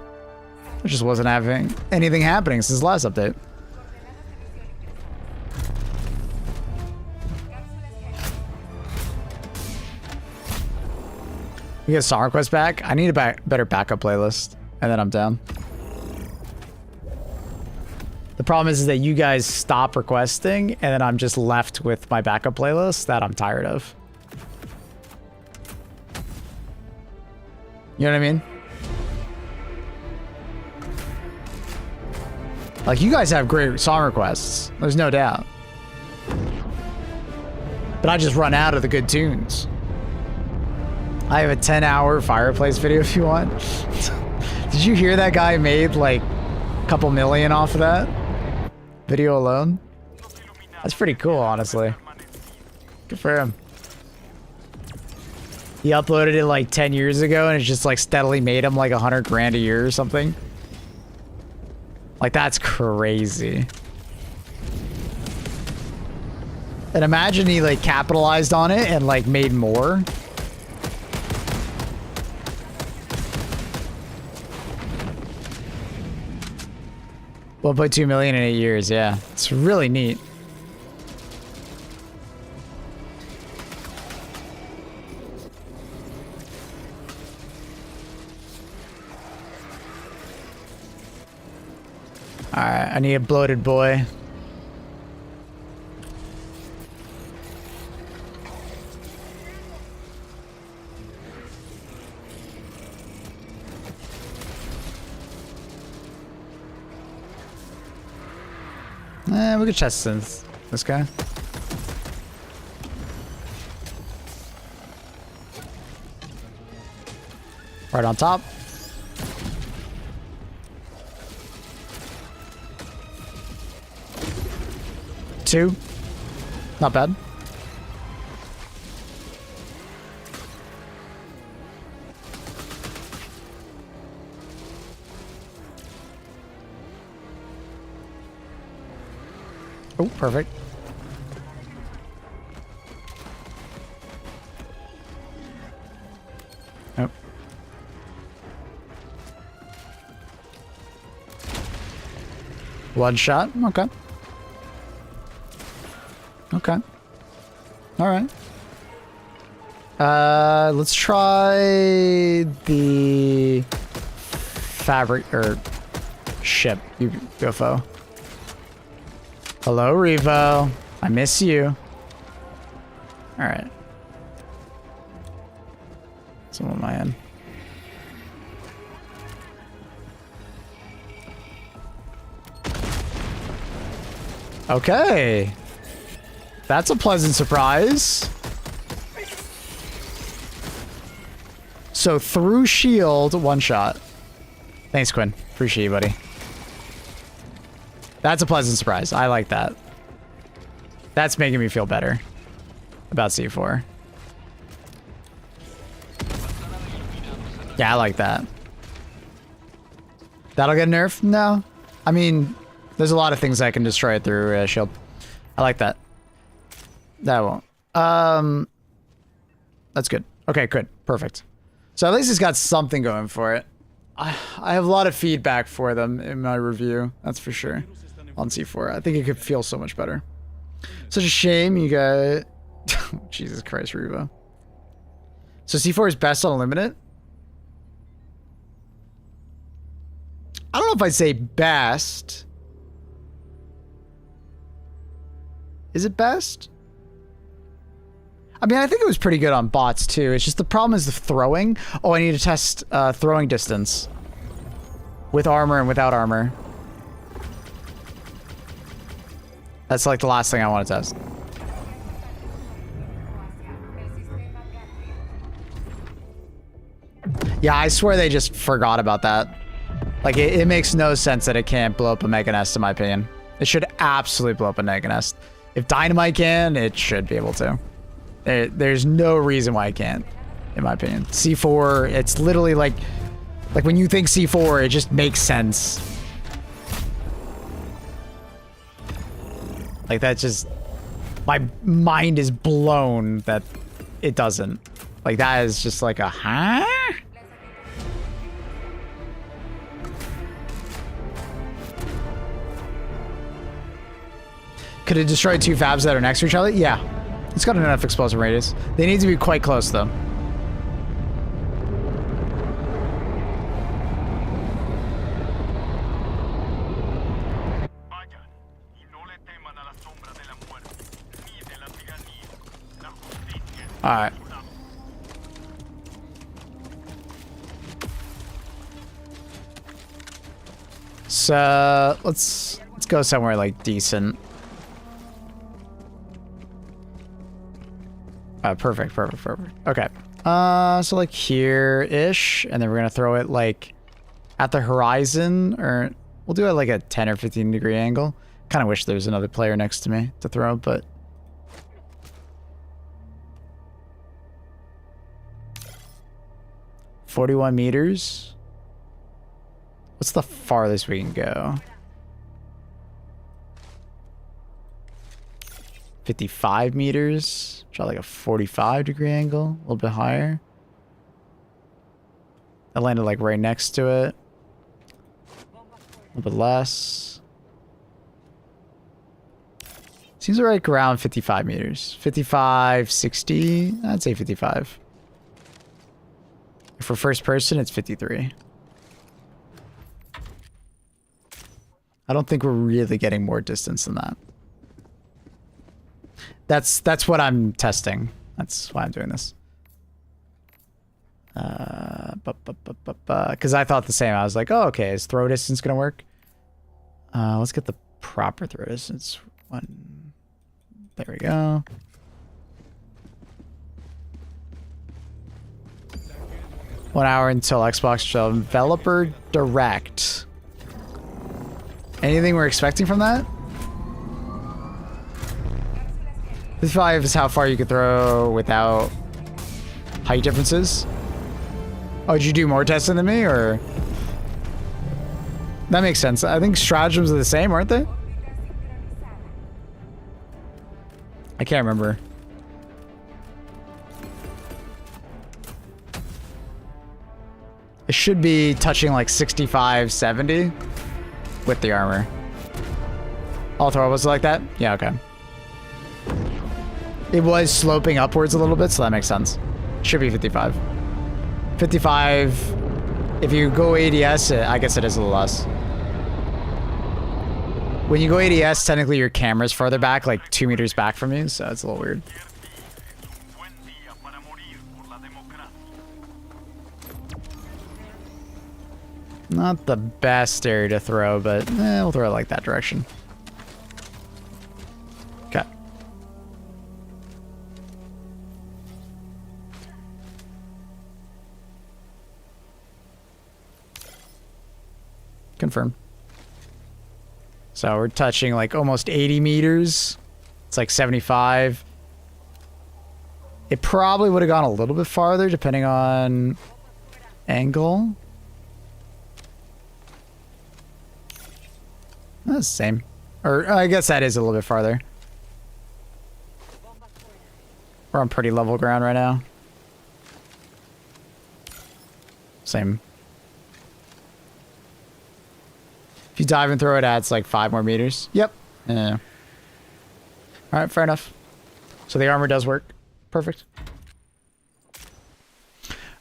I just wasn't having anything happening since the last update. We get song requests back. I need a better backup playlist, and then I'm down. The problem is that you guys stop requesting, and then I'm just left with my backup playlist that I'm tired of. You know what I mean? Like, you guys have great song requests. There's no doubt. But I just run out of the good tunes. I have a 10-hour fireplace video if you want. Did you hear that guy made like a couple million off of that video alone? That's pretty cool, honestly. Good for him. He uploaded it like 10 years ago and it's just like steadily made him like 100 grand a year or something. Like, that's crazy. And imagine he like capitalized on it and like made more. $1.2 million in 8 years, yeah. It's really neat. Alright, I need a bloated boy. We could chest synth this guy. Right on top. 2. Not bad. Oh, perfect. Nope. One shot. Okay. Okay. All right. Let's try the fabric or ship UFO. Hello, Revo. I miss you. All right. So what am I in? Okay. That's a pleasant surprise. So through shield, one shot. Thanks, Quinn. Appreciate you, buddy. That's a pleasant surprise. I like that. That's making me feel better about C4. Yeah, I like that. That'll get nerfed? No. I mean, there's a lot of things I can destroy through shield. I like that. That won't. That's good. Okay, good. Perfect. So at least it's got something going for it. I have a lot of feedback for them in my review. That's for sure. On C4. I think it could feel so much better. Such a shame you got... Jesus Christ, Revo. So C4 is best on Unlimited? I don't know if I'd say best. Is it best? I mean, I think it was pretty good on bots too. It's just the problem is the throwing. Oh, I need to test throwing distance. With armor and without armor. That's like the last thing I want to test. Yeah, I swear they just forgot about that. Like, it makes no sense that it can't blow up a Mega Nest, in my opinion. It should absolutely blow up a Mega Nest. If Dynamite can, it should be able to. There's no reason why it can't, in my opinion. C4, it's literally like when you think C4, it just makes sense. Like, that just... My mind is blown that it doesn't. Like, that is just like a, huh? Could it destroy 2 fabs that are next to each other? Yeah. It's got enough explosion radius. They need to be quite close, though. Alright. So let's go somewhere like decent. Perfect. Okay. So like here-ish, and then we're gonna throw it like at the horizon, or we'll do it like a 10 or 15 degree angle. Kind of wish there was another player next to me to throw, but 41 meters. What's the farthest we can go? 55 meters. Try like a 45 degree angle, a little bit higher. I landed like right next to it. A little bit less. Seems like around 55 meters. 55, 60. I'd say 55. For first person, it's 53. I don't think we're really getting more distance than that. That's what I'm testing. That's why I'm doing this. Because I thought the same. I was like, oh, okay, is throw distance gonna work? Let's get the proper throw distance. There we go. One hour until Xbox Developer Direct. Anything we're expecting from that? 55 is how far you could throw without height differences. Oh, did you do more testing than me, or? That makes sense. I think stratagems are the same, aren't they? I can't remember. It should be touching like 65, 70 with the armor. All throw was like that? Yeah, okay. It was sloping upwards a little bit, so that makes sense. Should be 55. 55, if you go ADS, I guess it is a little less. When you go ADS, technically your camera's farther back, like 2 meters back from you, so it's a little weird. Buen día para morir por la democracia. Not the best area to throw, but we'll throw it like that direction. Okay. Confirmed. So we're touching like almost 80 meters. It's like 75. It probably would have gone a little bit farther depending on angle. That's the same. Or I guess that is a little bit farther. We're on pretty level ground right now. Same. If you dive and throw it at, it's like 5 more meters. Yep. Yeah. All right, fair enough. So the armor does work. Perfect.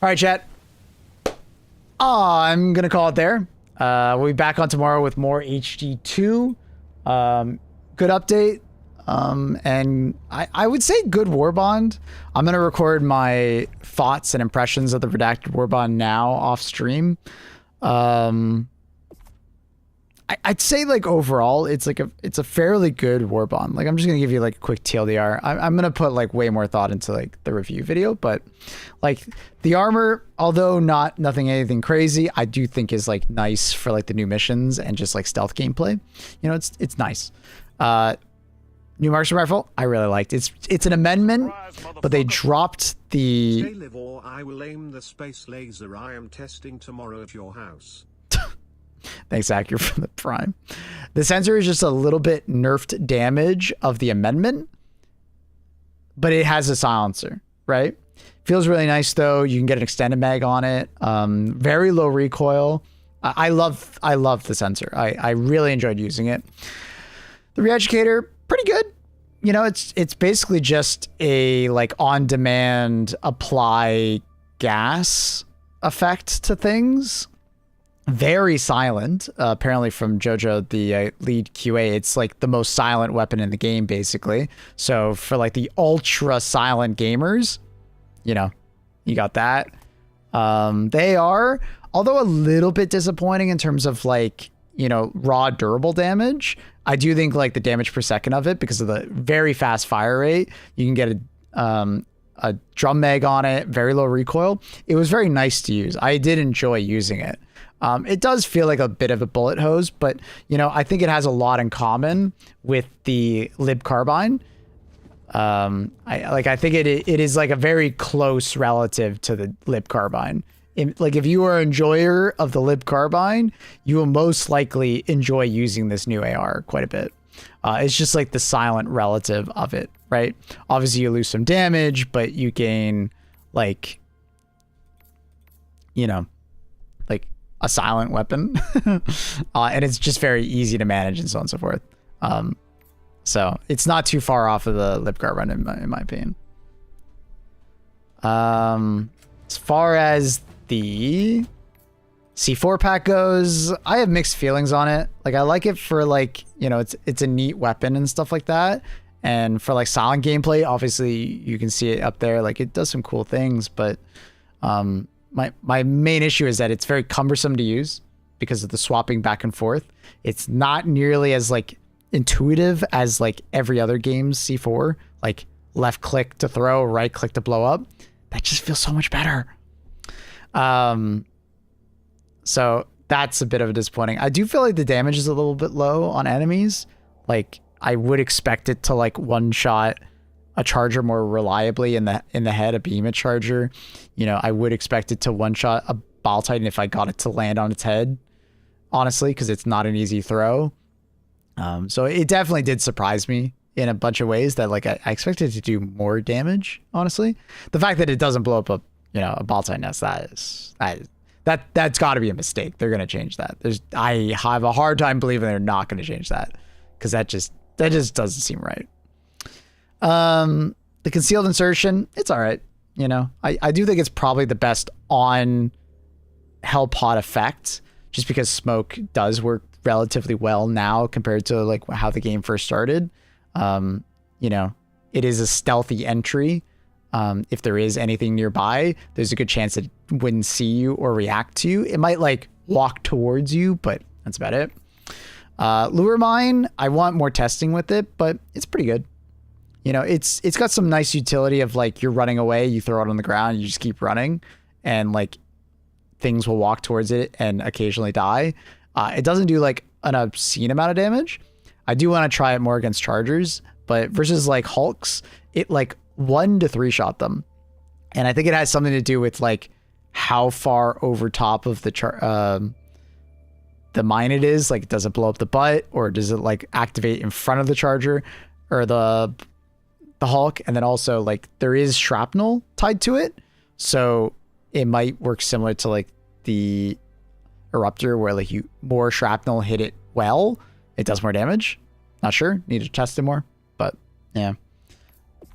All right, chat. I'm going to call it there. We'll be back on tomorrow with more HD2. Good update. And I would say good Warbond. I'm going to record my thoughts and impressions of the redacted Warbond now off stream. I'd say like overall, it's a fairly good Warbond. Like I'm just gonna give you like a quick TLDR. I'm gonna put like way more thought into like the review video, but like the armor, although nothing anything crazy, I do think is like nice for like the new missions and just like stealth gameplay. You know, it's nice. New marksman rifle, I really liked. It's an amendment, but they dropped the. Stay live or I will aim the space laser I am testing tomorrow at your house. Thanks, Accurate, for the prime. The sensor is just a little bit nerfed damage of the amendment, but it has a silencer, right? Feels really nice though. You can get an extended mag on it. Very low recoil. I love the sensor. I really enjoyed using it. The reeducator, pretty good. You know, it's basically just a like on-demand apply gas effect to things. Very silent, apparently from Jojo, the lead QA. It's like the most silent weapon in the game, basically. So for like the ultra silent gamers, you know, you got that. They are, although a little bit disappointing in terms of like, you know, raw durable damage. I do think like the damage per second of it, because of the very fast fire rate, you can get a drum mag on it, very low recoil. It was very nice to use. I did enjoy using it. It does feel like a bit of a bullet hose, but you know, I think it has a lot in common with the Lib Carbine. I think it is like a very close relative to the Lib Carbine. Like if you are an enjoyer of the Lib Carbine, you will most likely enjoy using this new AR quite a bit. It's just like the silent relative of it, right? Obviously you lose some damage, but you gain like, you know, like a silent weapon. And it's just very easy to manage and so on and so forth. So it's not too far off of the Lib Carbine in my opinion. As far as the C4 pack goes, I have mixed feelings on it. Like I like it for like, you know, it's a neat weapon and stuff like that. And for like silent gameplay, obviously you can see it up there. Like it does some cool things, but my main issue is that it's very cumbersome to use because of the swapping back and forth. It's not nearly as like intuitive as like every other game's C4, like left click to throw, right click to blow up. That just feels so much better. So that's a bit of a disappointing. I do feel like the damage is a little bit low on enemies. Like I would expect it to like one shot a charger more reliably in the head, a behemoth charger, you know, I would expect it to one-shot a Bile Titan if I got it to land on its head, honestly, because it's not an easy throw. So it definitely did surprise me in a bunch of ways that, like, I expected it to do more damage, honestly. The fact that it doesn't blow up a Bile Titan nest, that's got to be a mistake. They're going to change that. I have a hard time believing they're not going to change that, because that just doesn't seem right. The concealed insertion, it's all right. You know, I do think it's probably the best on Hellpot effect, just because smoke does work relatively well now compared to like how the game first started. You know, it is a stealthy entry. If there is anything nearby, there's a good chance that it wouldn't see you or react to you. It might like walk towards you, but that's about it. Lure Mine, I want more testing with it, but it's pretty good. You know, it's got some nice utility of like you're running away, you throw it on the ground, you just keep running, and like things will walk towards it and occasionally die. It doesn't do like an obscene amount of damage. I do want to try it more against chargers, but versus like Hulks, it like 1 to 3 shot them. And I think it has something to do with like how far over top of the mine it is. Like, does it blow up the butt, or does it like activate in front of the charger or the Hulk? And then also like there is shrapnel tied to it, so it might work similar to like the Eruptor, where like more shrapnel hit it well, it does more damage. Not sure, need to test it more, but yeah.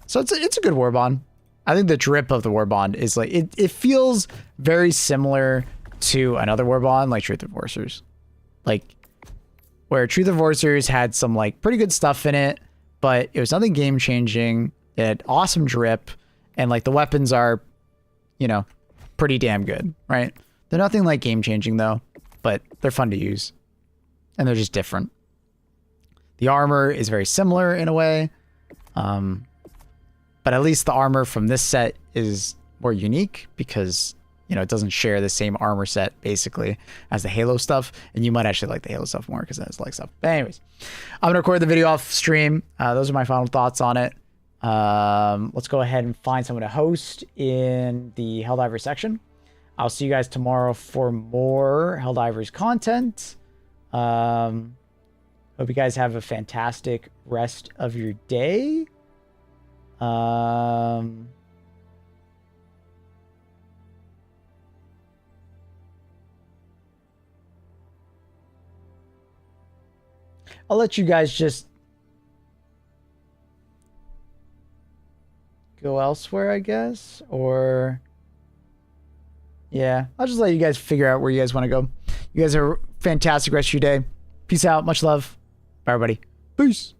So it's a good Warbond. I think the drip of the Warbond is like it feels very similar to another Warbond, like Truth Enforcers, like where Truth Enforcers had some like pretty good stuff in it, but it was nothing game changing. It had awesome drip, and like the weapons are, you know, pretty damn good, right? They're nothing like game changing though, but they're fun to use, and they're just different. The armor is very similar in a way, but at least the armor from this set is more unique because, you know, it doesn't share the same armor set basically as the Halo stuff, and you might actually like the Halo stuff more because it's like stuff. But anyways, I'm gonna record the video off stream. Those are my final thoughts on it. Let's go ahead and find someone to host in the Helldivers section. I'll see you guys tomorrow for more Helldivers content. Hope you guys have a fantastic rest of your day. I'll let you guys just go elsewhere, I guess, or yeah, I'll just let you guys figure out where you guys want to go. You guys have a fantastic rest of your day. Peace out. Much love. Bye, everybody. Peace.